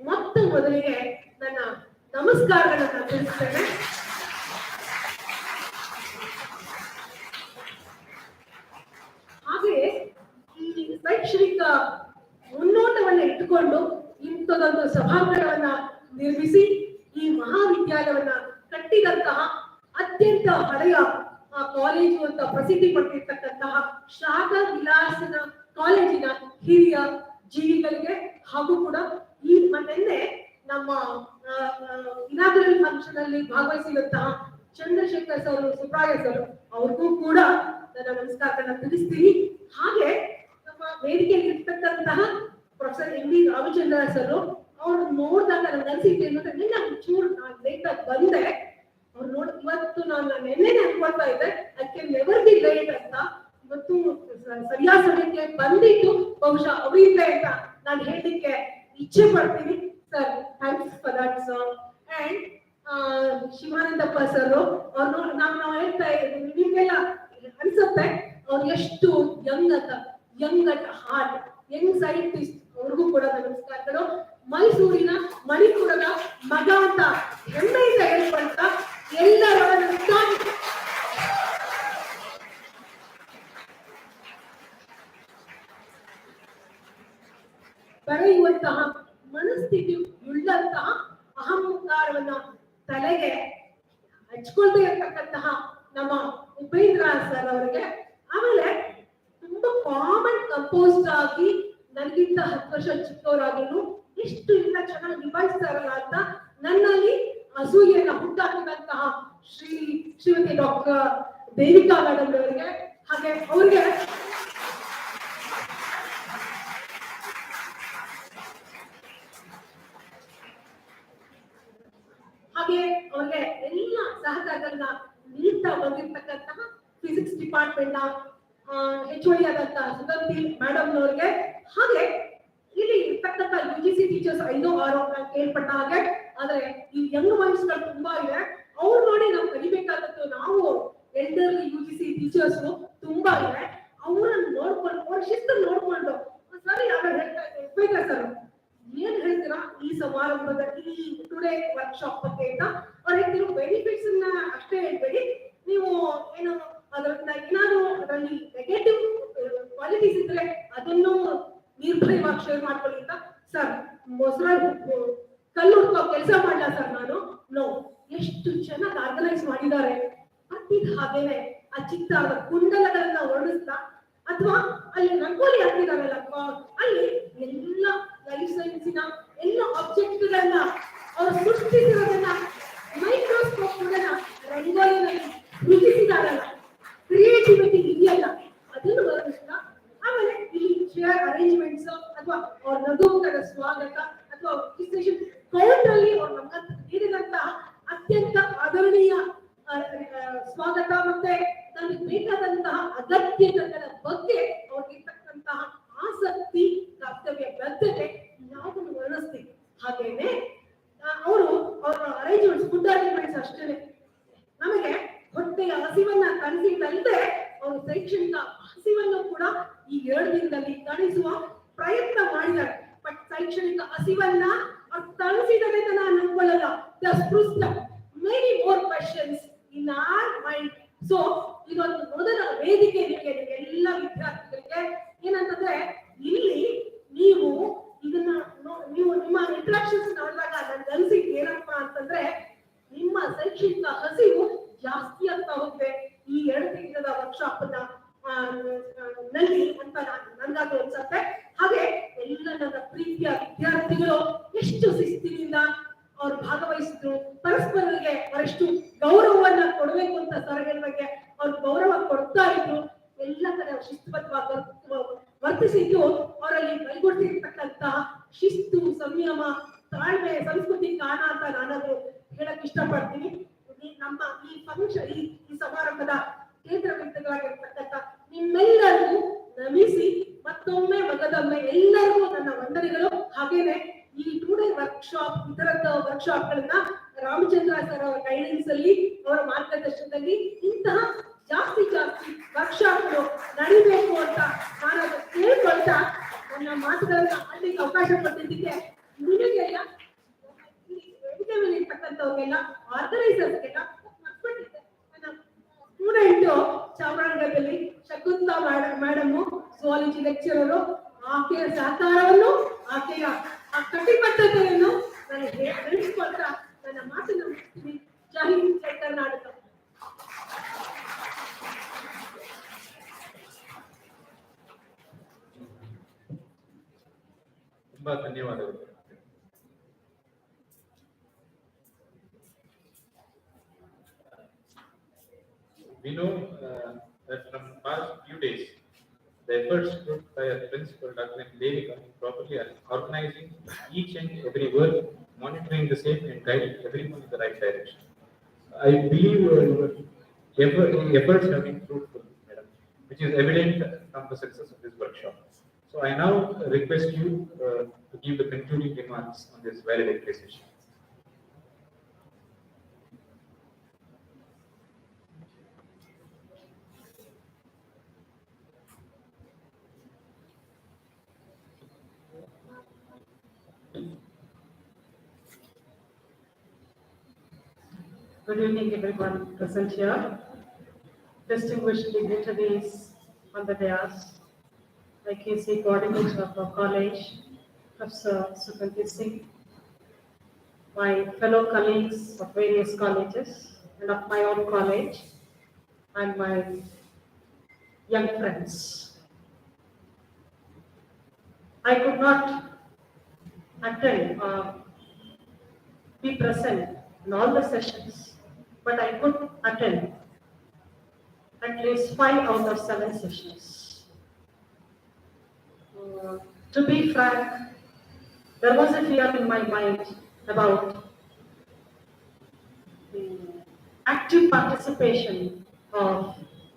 ಮೊತ್ತ ಮೊದಲಿಗೆ ನನ್ನ ನಮಸ್ಕಾರಗಳನ್ನ ತಿಳಿಸ್ತೇನೆ. ಹಾಗೆ ಈ ಶೈಕ್ಷಣಿಕ ಮುನ್ನೋಟವನ್ನ ಇಟ್ಟುಕೊಂಡು ಇಂಥದೊಂದು ಸಭಾಂಗಣವನ್ನ ನಿರ್ಮಿಸಿ ಈ ಮಹಾವಿದ್ಯಾಲಯವನ್ನ ಕಟ್ಟಿದಂತಹ ಅತ್ಯಂತ ಹಳೆಯ ಪ್ರಸಿದ್ಧಿ ಪಡೆದಿರ್ತಕ್ಕಂತಹ ಶಾಖಾ ವಿಲಾಸನ ಕಾಲೇಜಿನ ಹಿರಿಯ ಜೀವಿಗಳಿಗೆ ಹಾಗೂ ಕೂಡ ಈ ನಿನ್ನೆ ನಮ್ಮ ಇನಾಗ್ರಲ್ ಫಂಕ್ಷನ್ ಅಲ್ಲಿ ಭಾಗವಹಿಸಿದಂತಹ ಚಂದ್ರಶೇಖರ್ ಸರ್, ಸುಬ್ರಾಯ ಸರ್ ಅವ್ರಿಗೂ ಕೂಡ ನನ್ನ ನಮಸ್ಕಾರಗಳನ್ನ ತಿಳಿಸ್ತೀನಿ. ಹಾಗೆ ನಮ್ಮ ವೇದಿಕೆಯಲ್ಲಿ ಇರ್ತಕ್ಕಂತಹ professor M V Ramachandra sir ಅವ್ರು ನೋಡಿದಾಗ ನನಗೆ ಅನ್ಸಿದ್ದು ಏನಂದ್ರೆ ನಿನ್ನ ಚೂರು ನಾನು ಲೇಟ್ ಆಗಿ ಬಂದೆ, ಅವ್ರು ನೋಡಿ ಇವತ್ತು ನಾನು ನೆನ್ನೆ ಅನ್ಕೊಳ್ತಾ ಇದ್ದೆ I can never be late ಅಂತ. ಇವತ್ತು ಸರಿಯಾದ ಸಮಯಕ್ಕೆ ಬಂದಿದ್ದು ಬಹುಶಃ ಅವರಿಂದ ಅಂತ ನಾನು ಹೇಳಲಿಕ್ಕೆ ಇಚ್ಛೆ ಪಡ್ತೀನಿ. Sir thanks for that sir. And Shivanandappa sir ಅವ್ರು ನಾವು ಹೇಳ್ತಾ ಇದ್ದೀವಿ, ನಿಮ್ಗೆಲ್ಲ ಅನ್ಸುತ್ತೆ ಅವ್ರು ಎಷ್ಟು ಯಂಗ್ ಅಂತ, Young at heart, Young scientist, ಅವ್ರಿಗೂ ಕೂಡ ನಮಸ್ಕಾರಗಳು. ಮೈಸೂರಿನ ಮಣಿಪುರದ ಮಗ ಅಂತ ಹೆಮ್ಮೆಯಿಂದ ಹೇಳ್ಕೊಳ್ತಾ ಎಲ್ಲರೊಡನೆ ಬರೆಯುವಂತಹ ಮನಸ್ಥಿತಿ ಉಳ್ಳಂತಹ ಅಹಂಕಾರವನ್ನ ತಲೆಗೆ ಹಚ್ಕೊಳ್ತಾ ಇರ್ತಕ್ಕಂತಹ ನಮ್ಮ ಉಪೇಂದ್ರ ಸರ್ ಅವರಿಗೆ, ಆಮೇಲೆ ತುಂಬಾ ಕಾಮನ್ ಕಂಪೋಸ್ಡ್ ಆಗಿ ನನಗಿಂತ 10 ವರ್ಷ ಚಿಕ್ಕವರಾಗಿನು ಎಷ್ಟು ಇಂದ ಚೆನ್ನಾಗಿ ನಿಭಾಯಿಸ್ತಾರಲ್ಲ ಅಂತ ನನ್ನಲ್ಲಿ ಅಸೂಯೆಯನ್ನ ಹುಟ್ಟಾಕಿದಂತಹ ಶ್ರೀಮತಿ ಡಾಕ್ಟರ್ ದೇವಿಕಾ ಮೇಡಮ್ ಅವರಿಗೆ, ಹಾಗೆ ಅವ್ರಿಗೆ ಎಲ್ಲ ಸಹಕಾರಗಳನ್ನ ನೀಡ್ತಾ ಬಂದಿರ್ತಕ್ಕಂತಹ ಫಿಸಿಕ್ಸ್ ಡಿಪಾರ್ಟ್ಮೆಂಟ್ ನ HOD ಆದಂತಹ ಸುಗಂಧಿ ಮೇಡಮ್ ನವರಿಗೆ, ಹಾಗೆ ಇಲ್ಲಿ ಇರ್ತಕ್ಕಂಥ UGC ಟೀಚರ್ಸ್ 5-6 ಕೇಳ್ಪಟ್ಟ ಹಾಗೆ, ಆದ್ರೆ ಈ ಯಂಗ್ ಮೈಂಡ್ಸ್ ಗಳು ತುಂಬಾ ಇದೆ. ಅವ್ರು ನೋಡಿ ನಾವು ಕಲಿಬೇಕಾದದ್ದು, ನಾವು ಎಲ್ಡರ್ಲಿ UGC ಟೀಚರ್ಸ್ ತುಂಬಾ ಇದೆ, ಅವರನ್ನು ನೋಡ್ಕೊಂಡು ಅವ್ರ ಶಿಸ್ತು ನೋಡ್ಕೊಂಡು ಸರಿ ಆಗ ಹೇಳ್ತಾ ಇದ್ದಾರೆ ಸರ್ ಏನ್ ಹೇಳ್ತೀರಾ ಈ ಸಮಾರಂಭದಲ್ಲಿ ಈ ಟುಡೇ ವರ್ಕ್ಶಾಪ್ ಬಗ್ಗೆ ಅಂತ. ಅವ್ರು ಹೇಳ್ತಿರೋ ಬೆನಿಫಿಟ್ಸ್ ಅನ್ನ ಅಷ್ಟೇ ಹೇಳ್ಬೇಡಿ, ನೀವು ಏನು ಅದರಿಂದ ಏನಾದ್ರು ಅದರಲ್ಲಿ ನೆಗೆಟಿವ್ ಕ್ವಾಲಿಟೀಸ್ ಇದ್ರೆ ಅದನ್ನು ನಿರ್ಭಯವಾಗಿ ಶೇರ್ ಮಾಡ್ಕೊಳ್ಳಿ ಅಂತ. ಸರ್ ಮೊಸರಲ್ಲಿ ಕಲ್ಲು ಹುಡ್ಕೋ ಕೆಲಸ ಮಾಡಲ್ಲ ಸರ್ ನಾನು, ನೋ, ಎಷ್ಟು ಚೆನ್ನಾಗಿ ಆರ್ಗನೈಸ್ ಮಾಡಿದ್ದಾರೆ. ಮತ್ತಿದ್ ಹಾಗೇನೆ ಆ ಚಿತ್ತಾರದ ಕುಂಡಲಗಳನ್ನ ಹೊರಡಿಸ್ತಾ ಅಥವಾ ಅಲ್ಲಿ ರಂಗೋಲಿ ಹಾಕಿದಾರಲ್ಲ ಅಲ್ಲಿ ಎಲ್ಲ ಲೈಫ್ ಸೈನ್ಸಿನ ಎಲ್ಲ ಆಬ್ಜೆಕ್ಟ್ ಗಳನ್ನ ಅವರು ಸೃಷ್ಟಿಸಿರೋದನ್ನ ಮೈಕ್ರೋಸ್ಕೋಪ್ ರಂಗೋಲಿನಲ್ಲಿ ರೂಪಿಸಿದಾರಲ್ಲ, ಕ್ರಿಯೇಟಿವಿಟಿ ಇದೆಯಲ್ಲ ಅದನ್ನು ಬರೋದಿಲ್ಲ. ಆಮೇಲೆ ಇಲ್ಲಿ ಚೇರ್ ಅರೇಂಜ್ಮೆಂಟ್ಸ್ ಅಥವಾ ಅವ್ರ ನಗುಮುಖದ ಸ್ವಾಗತ ಅಥವಾ ಕೌಂಟ್ರಲ್ಲಿ ಅವ್ರು ನಮ್ಗೆ ನೀಡಿದಂತಹ ಅತ್ಯಂತ ಆದರಣೀಯ ಸ್ವಾಗತ ಮತ್ತೆ ನಮಗೆ ಬೇಕಾದಂತಹ ಅಗತ್ಯತೆಗಳ ಬಗ್ಗೆ ಅವ್ರಿಗಿರ್ತಕ್ಕಂತಹ ಆಸಕ್ತಿ, ಕರ್ತವ್ಯ ಬದ್ಧತೆ ಯಾವುದನ್ನು ವರ್ಣಿಸ್ತೀವಿ. ಹಾಗೇನೆ ಅವರು ಅವರ ಅರೇಂಜ್ಮೆಂಟ್ಸ್, ಫುಡ್ ಅರೇಂಜ್ಮೆಂಟ್ಸ್ ಅಷ್ಟೇ ನಮಗೆ ಹೊಟ್ಟೆಯ ಹಸಿವನ್ನ ತಣಿಸಿದ್ದಲ್ಲದೆ ಅವರು ಶೈಕ್ಷಣಿಕ ಹಸಿವನ್ನು ಕೂಡ ಈ 2 ದಿನದಲ್ಲಿ ತಣಿಸುವ ಪ್ರಯತ್ನ ಮಾಡಿದ್ದಾರೆ. ಬಟ್ ಶೈಕ್ಷಣಿಕ ಹಸಿವನ್ನ ಅವ್ರು ತಣಿಸಿದರೆ ಅಂತ ನಾನು ಅನ್ಕೊಳ್ಳಲ್ಲ. ಮೆನಿ ಮೋರ್ ಕ್ವೆಶ್ಚನ್ಸ್ ಇನ್ ಆರ್ ಮೈಂಡ್. ಸೊ ಇದೊಂದು ಮೊದಲ ವೇದಿಕೆ ನಿಮಗೆ ಎಲ್ಲ ವಿದ್ಯಾರ್ಥಿಗಳಿಗೆ ಏನಂತಂದ್ರೆ, ಇಲ್ಲಿ ನೀವು ಇದನ್ನ ನೀವು ನಿಮ್ಮ ಇಂಟ್ರಾಕ್ಷನ್ಸ್ ನೋಡಿದಾಗ ನನ್ಗೆ ಅನ್ಸಿದ್ದು ಏನಪ್ಪಾ ಅಂತಂದ್ರೆ, ನಿಮ್ಮ ಶೈಕ್ಷಣಿಕ ಹಸಿವು ಜಾಸ್ತಿ ಆಗ್ತಾ ಹೋಗುತ್ತೆ ಈ 2 ದಿನದ ವರ್ಕ್ಶಾಪ್ ನಲ್ಲಿ ಅಂತ ನನ್ಗಾದ್ರು ಅನ್ಸುತ್ತೆ. ಹಾಗೆ ಎಲ್ಲ ನನ್ನ ಪ್ರೀತಿಯ ವಿದ್ಯಾರ್ಥಿಗಳು ಎಷ್ಟು ಶಿಸ್ತಿನಿಂದ ಅವ್ರು ಭಾಗವಹಿಸಿದ್ರು, ಪರಸ್ಪರರಿಗೆ ಅವರೆಷ್ಟು ಗೌರವವನ್ನ ಕೊಡಬೇಕು ಅಂತ ಸರ್ ಹೇಳಿದಂಗೆ ಅವ್ರು ಗೌರವ ಕೊಡ್ತಾ ಇದ್ರು, ಎಲ್ಲ ಕಡೆ ಶಿಸ್ತುಬದ್ಧವಾಗಿ ವರ್ತಿಸಿದ್ದು ಅವರಲ್ಲಿ ಕೈಗೊಡ್ತಿರ್ತಕ್ಕಂತಹ ಶಿಸ್ತು, ಸಂಯಮ, ತಾಳ್ಮೆ, ಸಂಸ್ಕೃತಿ ಕಾಣ ಅಂತ ನಾನಾದ್ರೂ ಹೇಳಕ್ ಇಷ್ಟಪಡ್ತೀನಿ. ನಮ್ಮ ಈ ಫಂಕ್ಷನ್ ಈ ಸಮಾರಂಭದ ಕೇಂದ್ರ ವ್ಯಕ್ತಿಗಳಾಗಿರ್ತಕ್ಕಂಥ ನಿಮ್ಮೆಲ್ಲರಿಗೂ ನಮಿಸಿ ಮತ್ತೊಮ್ಮೆ ಮಗದೊಮ್ಮೆ ಎಲ್ಲರಿಗೂ ನನ್ನ ವಂದನೆಗಳು. ಹಾಗೇನೆ ಈ 2 ಡೇ ವರ್ಕ್ಶಾಪ್ ಇದರದ ವರ್ಕ್ಶಾಪ್ ಗಳನ್ನ ರಾಮಚಂದ್ರ ಸರ್ ಅವರ ಗೈಡೆನ್ಸ್ ಅಲ್ಲಿ, ಅವರ ಮಾರ್ಗದರ್ಶನದಲ್ಲಿ ಇಂತಹ ಜಾಸ್ತಿ ವರ್ಕ್ಶಾಪ್ಗಳು ನಡೀಬೇಕು ಅಂತ ನಾನು ಕೇಳ್ಕೊಳ್ತಾ ನನ್ನ ಮಾತುಗಳನ್ನ ಆಡ್ಲಿಕ್ಕೆ ಅವಕಾಶ ಕೊಟ್ಟಿದ್ದಕ್ಕೆ ನಿಮಗೆಲ್ಲ ಇರ್ತಕ್ಕಂಥವ್ರಿಗೆಲ್ಲ ಆರ್ಗನೈಸರ್ಸ್ಗೆಲ್ಲ ನನ್ನ ಸ್ಟೂಡೆಂಟ್ ಚಾಮರಾಜನಗರದಲ್ಲಿ ಶಕುಂತಲಾ ಮೇಡಮ್ ಜುವಾಲಜಿ ಲೆಕ್ಚರರು, ಆಕೆಯ ಸಹಕಾರವನ್ನು ಆಕೆಯ ಆ ಕಟಿಬದ್ಧತೆಯನ್ನು ನನಗೆ ತಿಳಿಸಿಕೊಳ್ತಾ ನನ್ನ ಮಾತನ್ನು ಮುಗಿಸ್ತೀನಿ. ಜೈ ಹಿಂದ್, ಜೈ ಕರ್ನಾಟಕ. ತುಂಬಾ ಧನ್ಯವಾದಗಳು. We know that from past few days, the efforts put by our principal, Dr. Devika, properly organizing each and every work, monitoring the same and guiding everyone in the right direction. I believe your efforts have been fruitful, madam, which is evident from the success of this workshop. So I now request you to give the concluding remarks on this valedictory session. Good evening, everyone present here. Distinguished dignitaries on the dais, like you see, coordinator of our college, Professor Sukhanti Singh, my fellow colleagues of various colleges and of my own college, and my young friends. I could not attend or be present in all the sessions, but I could attend at least 5 out of 7 sessions. To be frank, there was a fear in my mind about the active participation of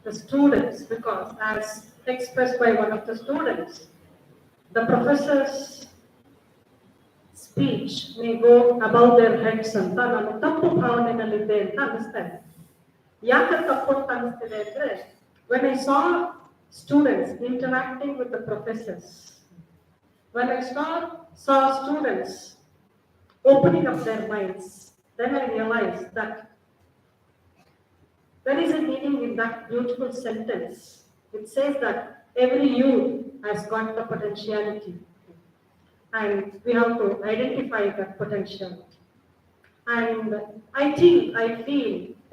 the students, because as expressed by one of the students, the professor's speech may go above their heads ಅಂತ ನಾನು ತಪ್ಪು ಭಾವನೆಯಲ್ಲಿದ್ದೆ ಅಂತ ಅನಿಸ್ತಾ ಇದೆ. ಯಾಕೆ ತಪ್ಪು ಅಂತ ಅನಿಸ್ತಿದೆ ಅಂದ್ರೆ, when I saw students interacting with the professors, when I saw students opening up their minds, then I realized that there is a meaning in that beautiful sentence. It says that every youth has got the potentiality, and we have to identify that potential. And I feel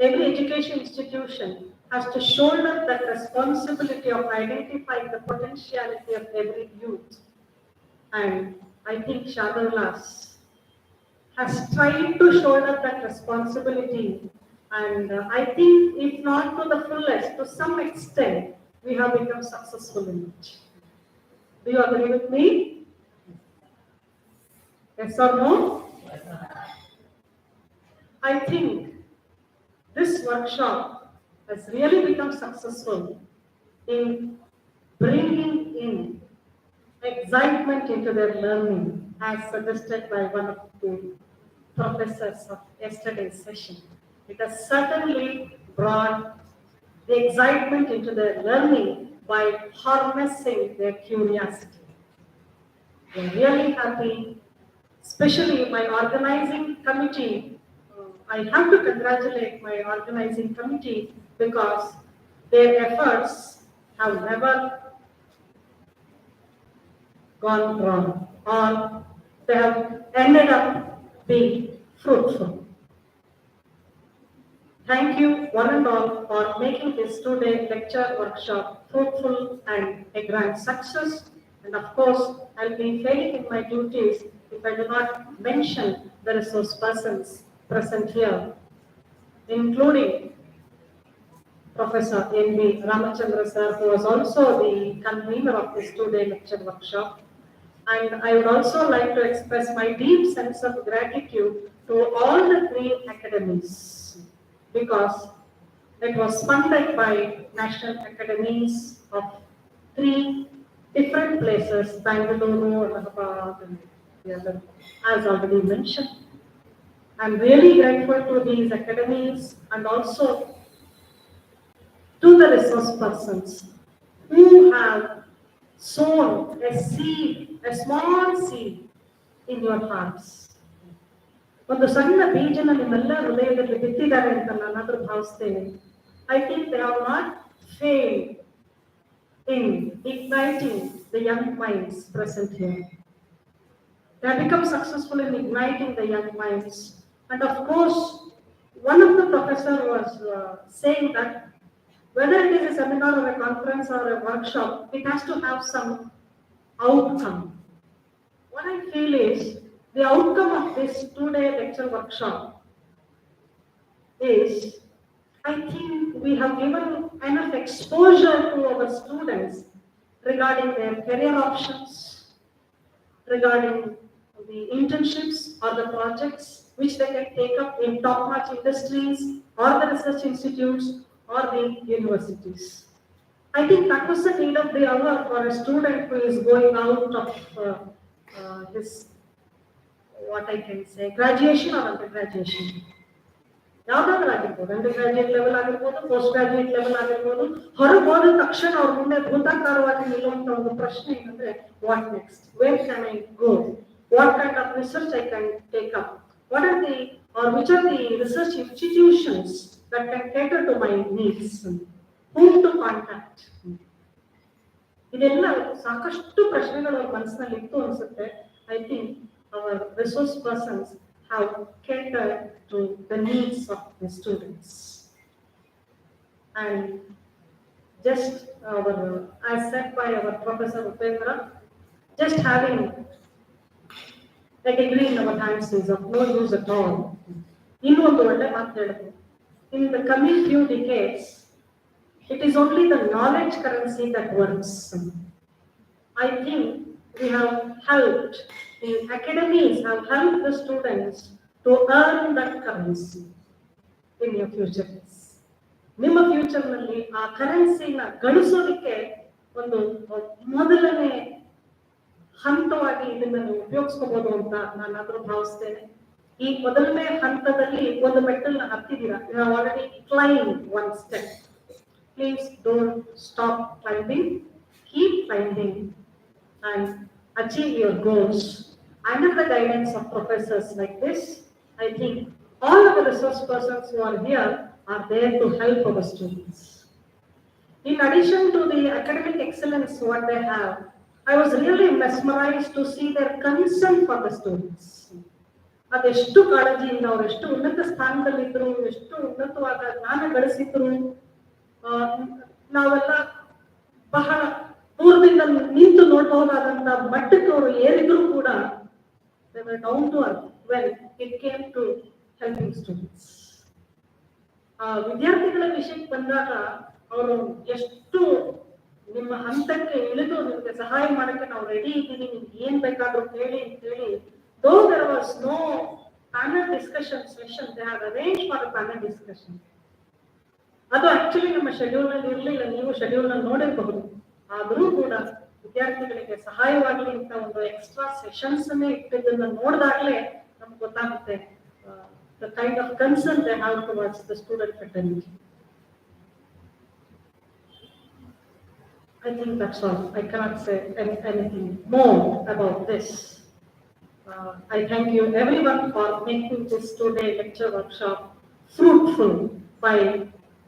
every education institution has to shoulder that responsibility of identifying the potentiality of every youth. And I think Shadavilas has tried to shoulder that responsibility. And I think if not to the fullest, to some extent, we have become successful in it. Do you agree with me? Yes or no? I think this workshop has really become successful in bringing in excitement into their learning, as suggested by one of the professors of yesterday's session. It has certainly brought the excitement into their learning by harnessing their curiosity. I'm really happy, especially my organizing committee. I have to congratulate my organizing committee because their efforts have never gone wrong, or they have ended up being fruitful. Thank you one and all for making this two-day lecture workshop fruitful and a grand success. And of course, I'll be failing in my duties if I do not mention the resource persons present here, including Professor N.V. Ramachandra sir, who was also the convener of this two-day lecture workshop. And I would also like to express my deep sense of gratitude to all the 3 academies, because it was funded by national academies of 3 different places, Bangalore, Allahabad, and the other, as already mentioned. I'm really grateful to these academies and also to the resource persons who have sown a seed, a small seed in your hearts. ಒಂದು ಸಣ್ಣ ಬೀಜನ ನಿಮ್ಮೆಲ್ಲ ಹೃದಯದಲ್ಲಿ ಬಿತ್ತಿದ್ದಾರೆ ಅಂತ ನಾನಾದ್ರೂ ಭಾವಿಸ್ತೇನೆ. I think they have not failed in igniting the young minds present here. They have become successful in igniting the young minds. And of course, one of the professors was saying that whether it is a seminar or a conference or a workshop, it has to have some outcome. what I feel is the outcome of this 2-day lecture workshop is, I think we have given enough exposure to our students regarding their career options, regarding the internships or the projects which they can take up in top-notch industries or the research institutes or the universities. I think that was the need of the hour for a student who is going out of his, what I can say, graduation or undergraduation. ಯಾವ್ದಾದ್ರು ಆಗಿರ್ಬೋದು, under graduate level ಆಗಿರ್ಬೋದು, post graduate level ಆಗಿರ್ಬೋದು, ಹೊರಗೆ ಹೋದ ತಕ್ಷಣ ಅವ್ರ ಮುಂದೆ ಭೂತಾಕಾರವಾಗಿ ನಿಲ್ಲುವಂತ ಒಂದು ಪ್ರಶ್ನೆ ಏನಂದ್ರೆ, what next, where can I go, what kind of research I can take up, what are the or which are the research institutions that can cater to my needs, whom to contact. ಇದೆಲ್ಲ ಸಾಕಷ್ಟು ಪ್ರಶ್ನೆಗಳು ಅವ್ರ ಮನಸ್ಸಿನಲ್ಲಿ ಇತ್ತು ಅನ್ಸುತ್ತೆ. I think our resource persons have catered to the needs of the students. And just as said by our Professor Upendra, just having a degree in our hands is of no use at all. ಇನ್ನೊಂದು ಒಳ್ಳೆ ಮಾತು ಹೇಳಿದ್ರು, in the coming few decades, it is only the knowledge currency that works. I think we have helped, the academies have helped the students to earn that currency in your future. ನಿಮ್ಮ future ನಲ್ಲಿ ಆ ಕರೆನ್ಸಿನ ಗಳಿಸೋದಕ್ಕೆ ಒಂದು ಮೊದಲನೇ ಹಂತವಾಗಿ ಇದನ್ನ ನೀವು ಉಪಯೋಗಿಸ್ಕೋಬಹುದು ಅಂತ ನಾನಾದ್ರೂ ಭಾವಿಸ್ತೇನೆ. ಈ ಮೊದಲನೇ ಹಂತದಲ್ಲಿ ಒಂದು ಮೆಟ್ಟಲ್ನ ಹತ್ತಿದ್ದೀರಾ, you have already climbed one step. Please don't stop climbing, keep climbing and achieve your goals under the guidance of professors like this. I think all of the resource persons who are here are there to help our students. In addition to the academic excellence what they have, I was really mesmerized to see their concern for the students. ಅದೆಷ್ಟು ಕಾಳಜಿಯಿಂದ ಅವರು ಎಷ್ಟು ಉನ್ನತ ಸ್ಥಾನದಲ್ಲಿದ್ರು, ಎಷ್ಟು ಉನ್ನತವಾದ ಜ್ಞಾನ ಗಳಿಸಿದ್ರು, ನಾವೆಲ್ಲ ಬಹಳ ಪೂರ್ವದಿಂದ ನಿಂತು ನೋಡಬಹುದಾದಂತ ಮಟ್ಟಕ್ಕೆ ಅವರು ಏರಿದ್ರು ಕೂಡ they were down to earth when it came to helping students. ವಿದ್ಯಾರ್ಥಿಗಳ ವಿಷಯಕ್ಕೆ ಬಂದಾಗ ಅವರು ಎಷ್ಟು ನಿಮ್ಮ ಹಂತಕ್ಕೆ ಇಳಿದು ನಿಮಗೆ ಸಹಾಯ ಮಾಡಕ್ಕೆ ನಾವು ರೆಡಿ ಇದ್ದೀವಿ, ನಿಮ್ಗೆ ಏನ್ ಬೇಕಾದ್ರೂ ಕೇಳಿ ಅಂತ ಹೇಳಿ, though there was no panel discussion session, they had arranged for a panel discussion. ಅದು ಆಕ್ಚುಲಿ ನಮ್ಮ ಶೆಡ್ಯೂಲ್ ನಲ್ಲಿ ಇರಲಿಲ್ಲ, ನೀವು ಶೆಡ್ಯೂಲ್ ನಲ್ಲಿ ನೋಡಿರಬಹುದು. ಆದರೂ ಕೂಡ ವಿದ್ಯಾರ್ಥಿಗಳಿಗೆ ಸಹಾಯವಾಗಲಿ ಅಂತ ಒಂದು ಎಕ್ಸ್ಟ್ರಾ ಸೆಷನ್ಸ್ ಅನ್ನೇ ಇಟ್ಟಿದ್ದನ್ನ ನೋಡಿದಾಗಲೇ ನಮ್ಗೆ ಗೊತ್ತಾಗುತ್ತೆ the kind of concern they have towards the student fraternity. I think that's all. I cannot say anything more about this. I thank you everyone for making this 2-day lecture workshop fruitful by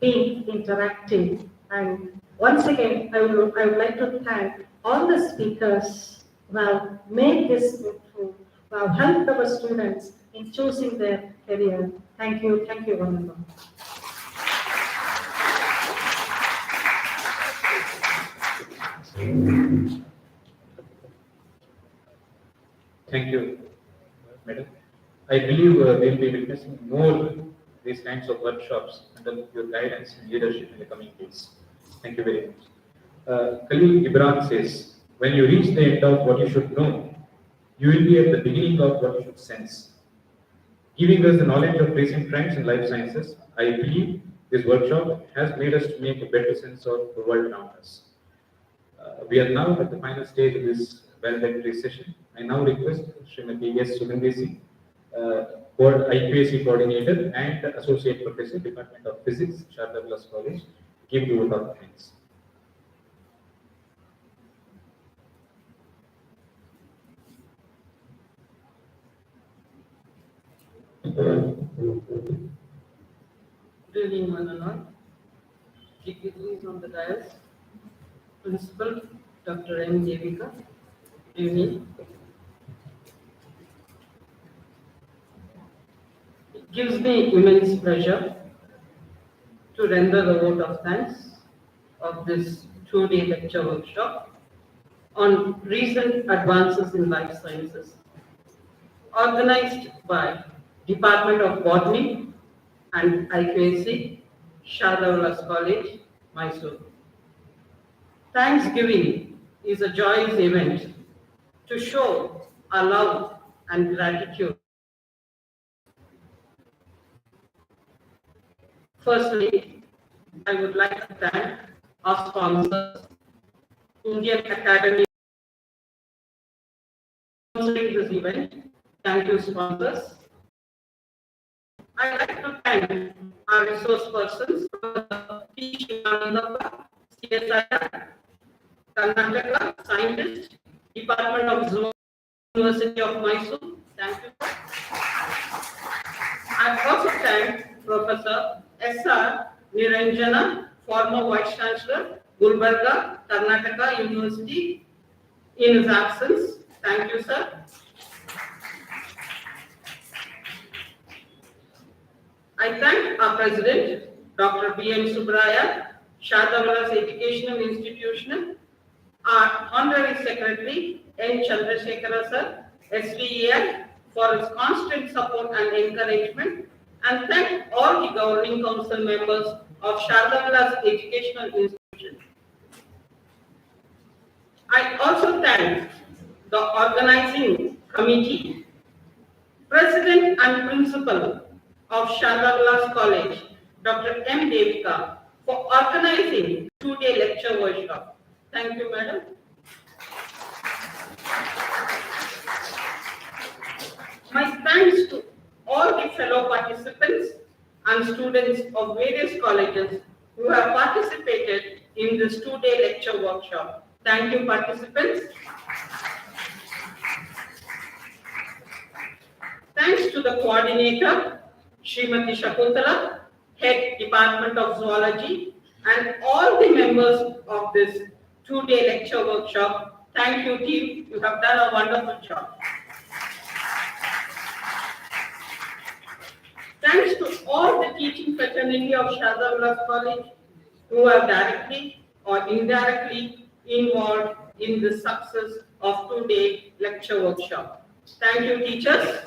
being interactive. And once again, I would like to thank all the speakers who have made this fruitful, who have helped our students in choosing their career. Thank you, one and all. Thank you, Madam. I believe we'll be witnessing more these kinds of workshops under your guidance and leadership in the coming days. Thank you very much. Khalil Gibran says, when you reach the end of what you should know, you will be at the beginning of what you should sense. Giving us the knowledge of recent trends in life sciences, I believe this workshop has made us to make a better sense of the world around us. We are now at the final stage of this valedictory session. I now request Srimati S. Sugandhi, IPAC Coordinator and Associate Professor, Department of Physics, Sharda Plus College, give the vote of thanks. Good evening, one and all. Dignitaries on the dais, Principal Dr. M. Devika. Good evening. It gives me immense pleasure to render the vote of thanks of this 2-day lecture workshop on recent advances in life sciences, organized by Department of Botany and IQAC, Shadavilas College, Mysore. Thanksgiving is a joyous event to show our love and gratitude. Firstly, I would like to thank our sponsors, Indian Academy, for sponsoring this event. Thank you, sponsors. I'd like to thank our resource persons, P. Shivananda, CSIR, Karnataka, scientist, Department of Zoology, University of Mysore. Thank you. I also thank Professor S.R. Niranjana, former Vice Chancellor, Gulbarga, Karnataka University, in his absence. Thank you, sir. I thank our President, Dr. B.N. Subraya, Shadavilas Educational Institution, our Honorary Secretary, N. Chandrasekhara, sir, SVEI, for his constant support and encouragement, and thank all the governing council members of Shadavilas Educational Institution. I also thank the organizing committee, President and Principal of Shadavilas College, Dr. M. Devika, for organizing two-day lecture workshop. Thank you, madam. My thanks to all the fellow participants and students of various colleges who have participated in this two-day lecture workshop. Thank you, participants. Thanks to the coordinator, Srimati Shakuntala, Head Department of Zoology, and all the members of this two-day lecture workshop. Thank you, team. You have done a wonderful job. Thanks to all the teaching fraternity of Shadavilas College who are directly or indirectly involved in the success of two-day lecture workshop. Thank you, teachers.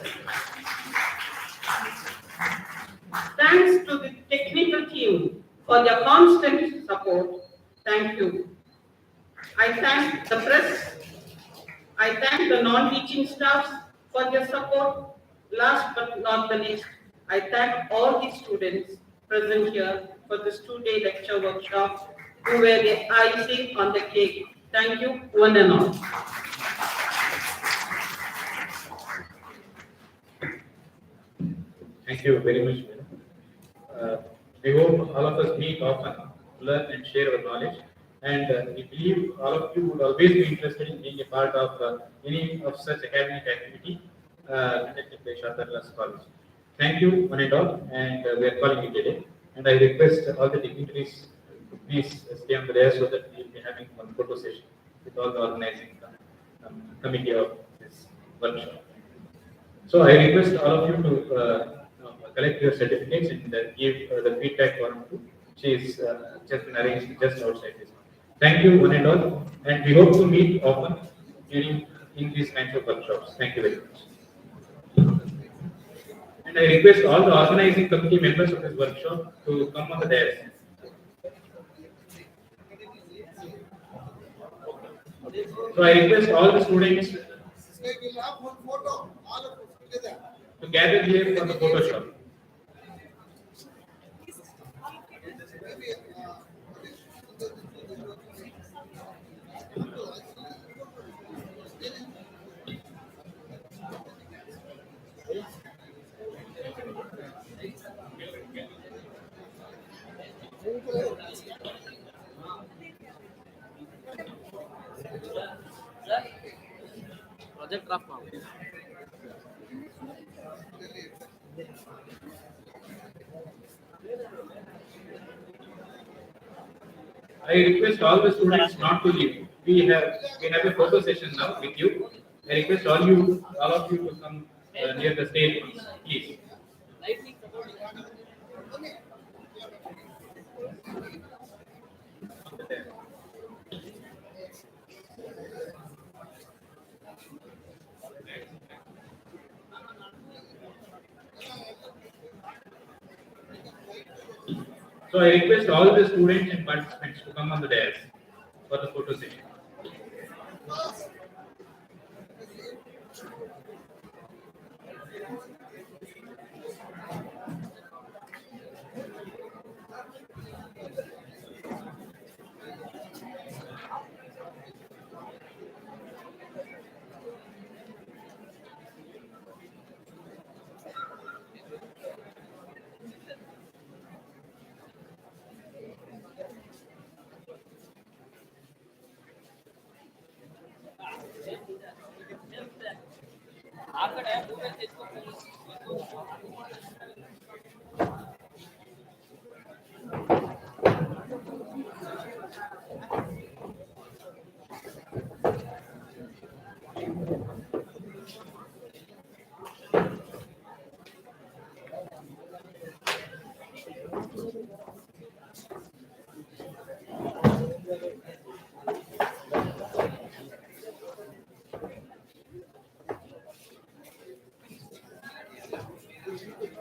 Thanks to the technical team for their constant support. Thank you. I thank the press. I thank the non-teaching staffs for their support. Last but not the least, I thank all the students present here for this two-day lecture workshop who were the icing on the cake. Thank you, one and all. Thank you very much, madam. We hope all of us meet often, learn and share our knowledge, and we believe all of you would always be interested in being a part of any of such academic activity conducted by Shadavilas College. Thank you, one and all, and we are calling it a day. And I request all the dignitaries to please stay on the dais so that we will be having one photo session with all the organizing committee of this workshop. So I request all of you to collect your certificates and give the feedback form to. She is just been arranged just outside this one. Thank you, one and all, and we hope to meet often during in these kinds of workshops. Thank you very much. And I request all the organizing committee members of this workshop to come on the dais. So I request all the students to gather here for the photo shop. Project draft. I request all the students not to leave. We have a photo session now with you. I request all of you to come near the stage, please. So I request all the students and participants to come on the dais for the photo session.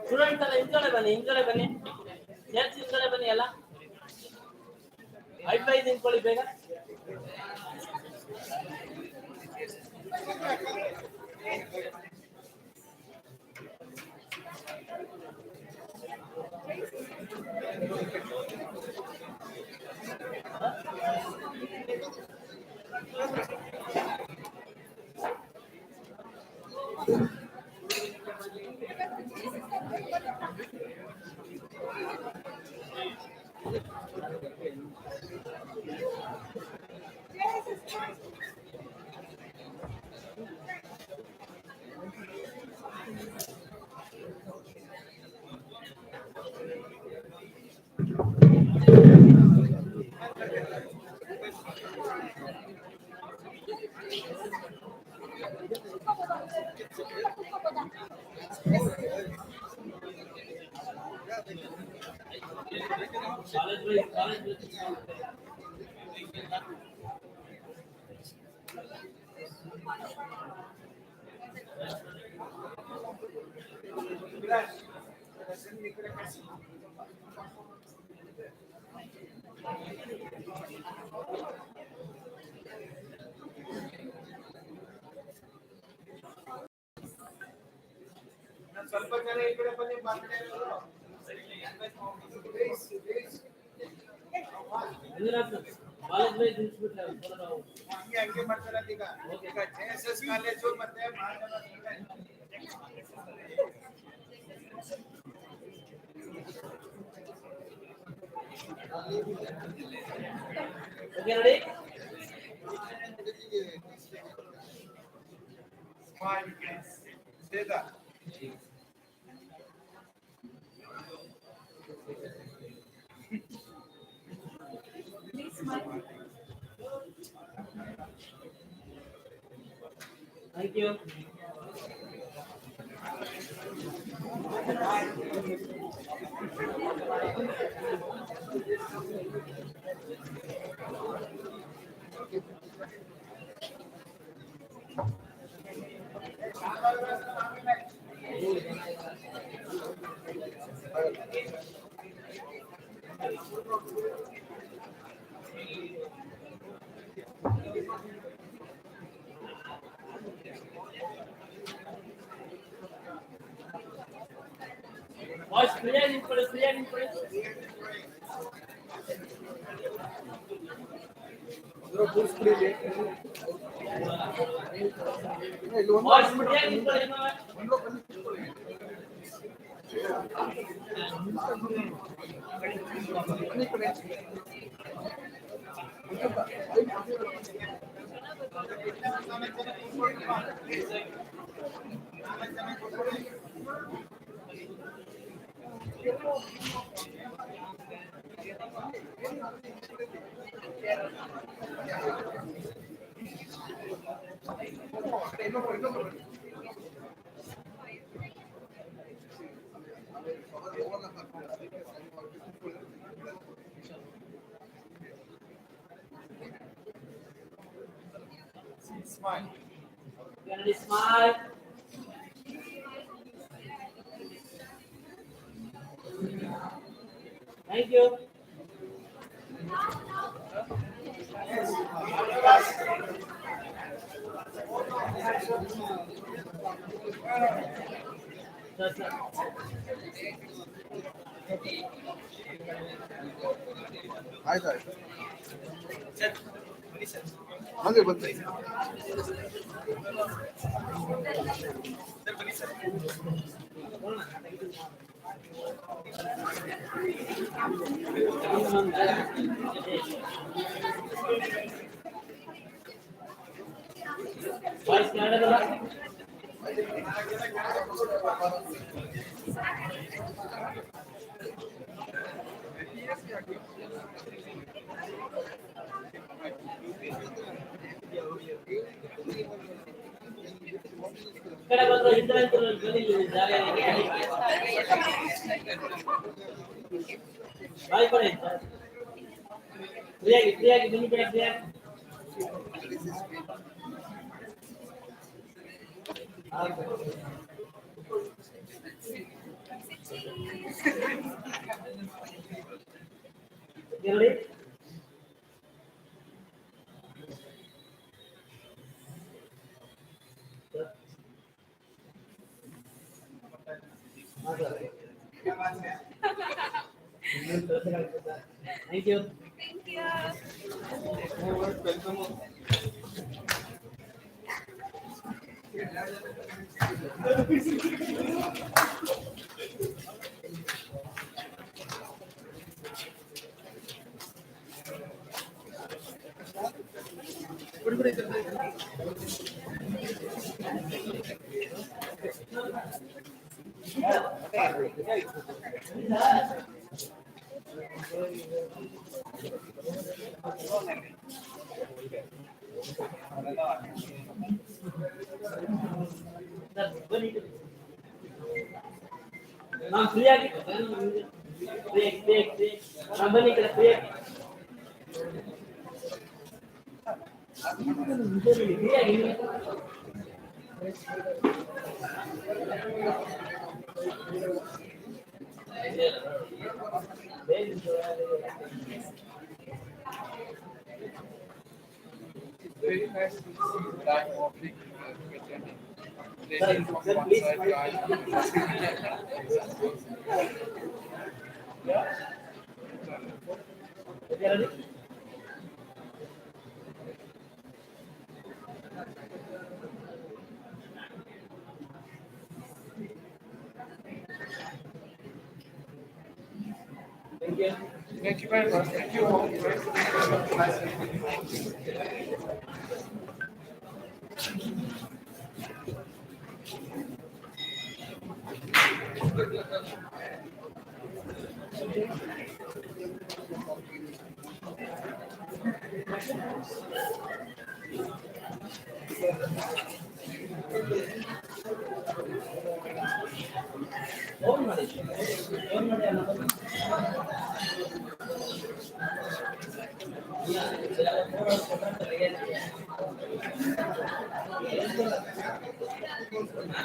Students ಎಲ್ಲ ಹಿಂದ್ಗಡೆ ಬನ್ನಿ gents ಹಿಂದ್ಗಡೆ ಬನ್ನಿ ಎಲ್ಲ height ನಿಂತ್ಕೊಳ್ಳಿ ಬೇಗ. ಸ್ವಲ್ಪ ಜನ ಈ ಕಡೆ ಬನ್ನಿ ಹಂಗೆ ಮಾಡ್ತಾರೆ ಈಗ JSS ಕಾಲೇಜು ಮತ್ತೆ ready? Smile, please. Say that. Please smile. Thank you. Boys, clear in place, clear in place. Boys, clear in place. Smile. Kennedy, smile. Thank you. ಆಯ್ತು ಆಯ್ತು ಹಾಗೆ ಬಂದೆ Voice Canada. ఇక్కడ కొంత ఇంటర్నెట్ బాయ్ పడే ప్రియాకి బని పడే Priya Really? Thank you. Thank you. I'm free. I'm free. Very nice to see that offering taking from one side guy. Thank you. Thank you very much. Thank you all.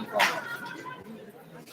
Yeah.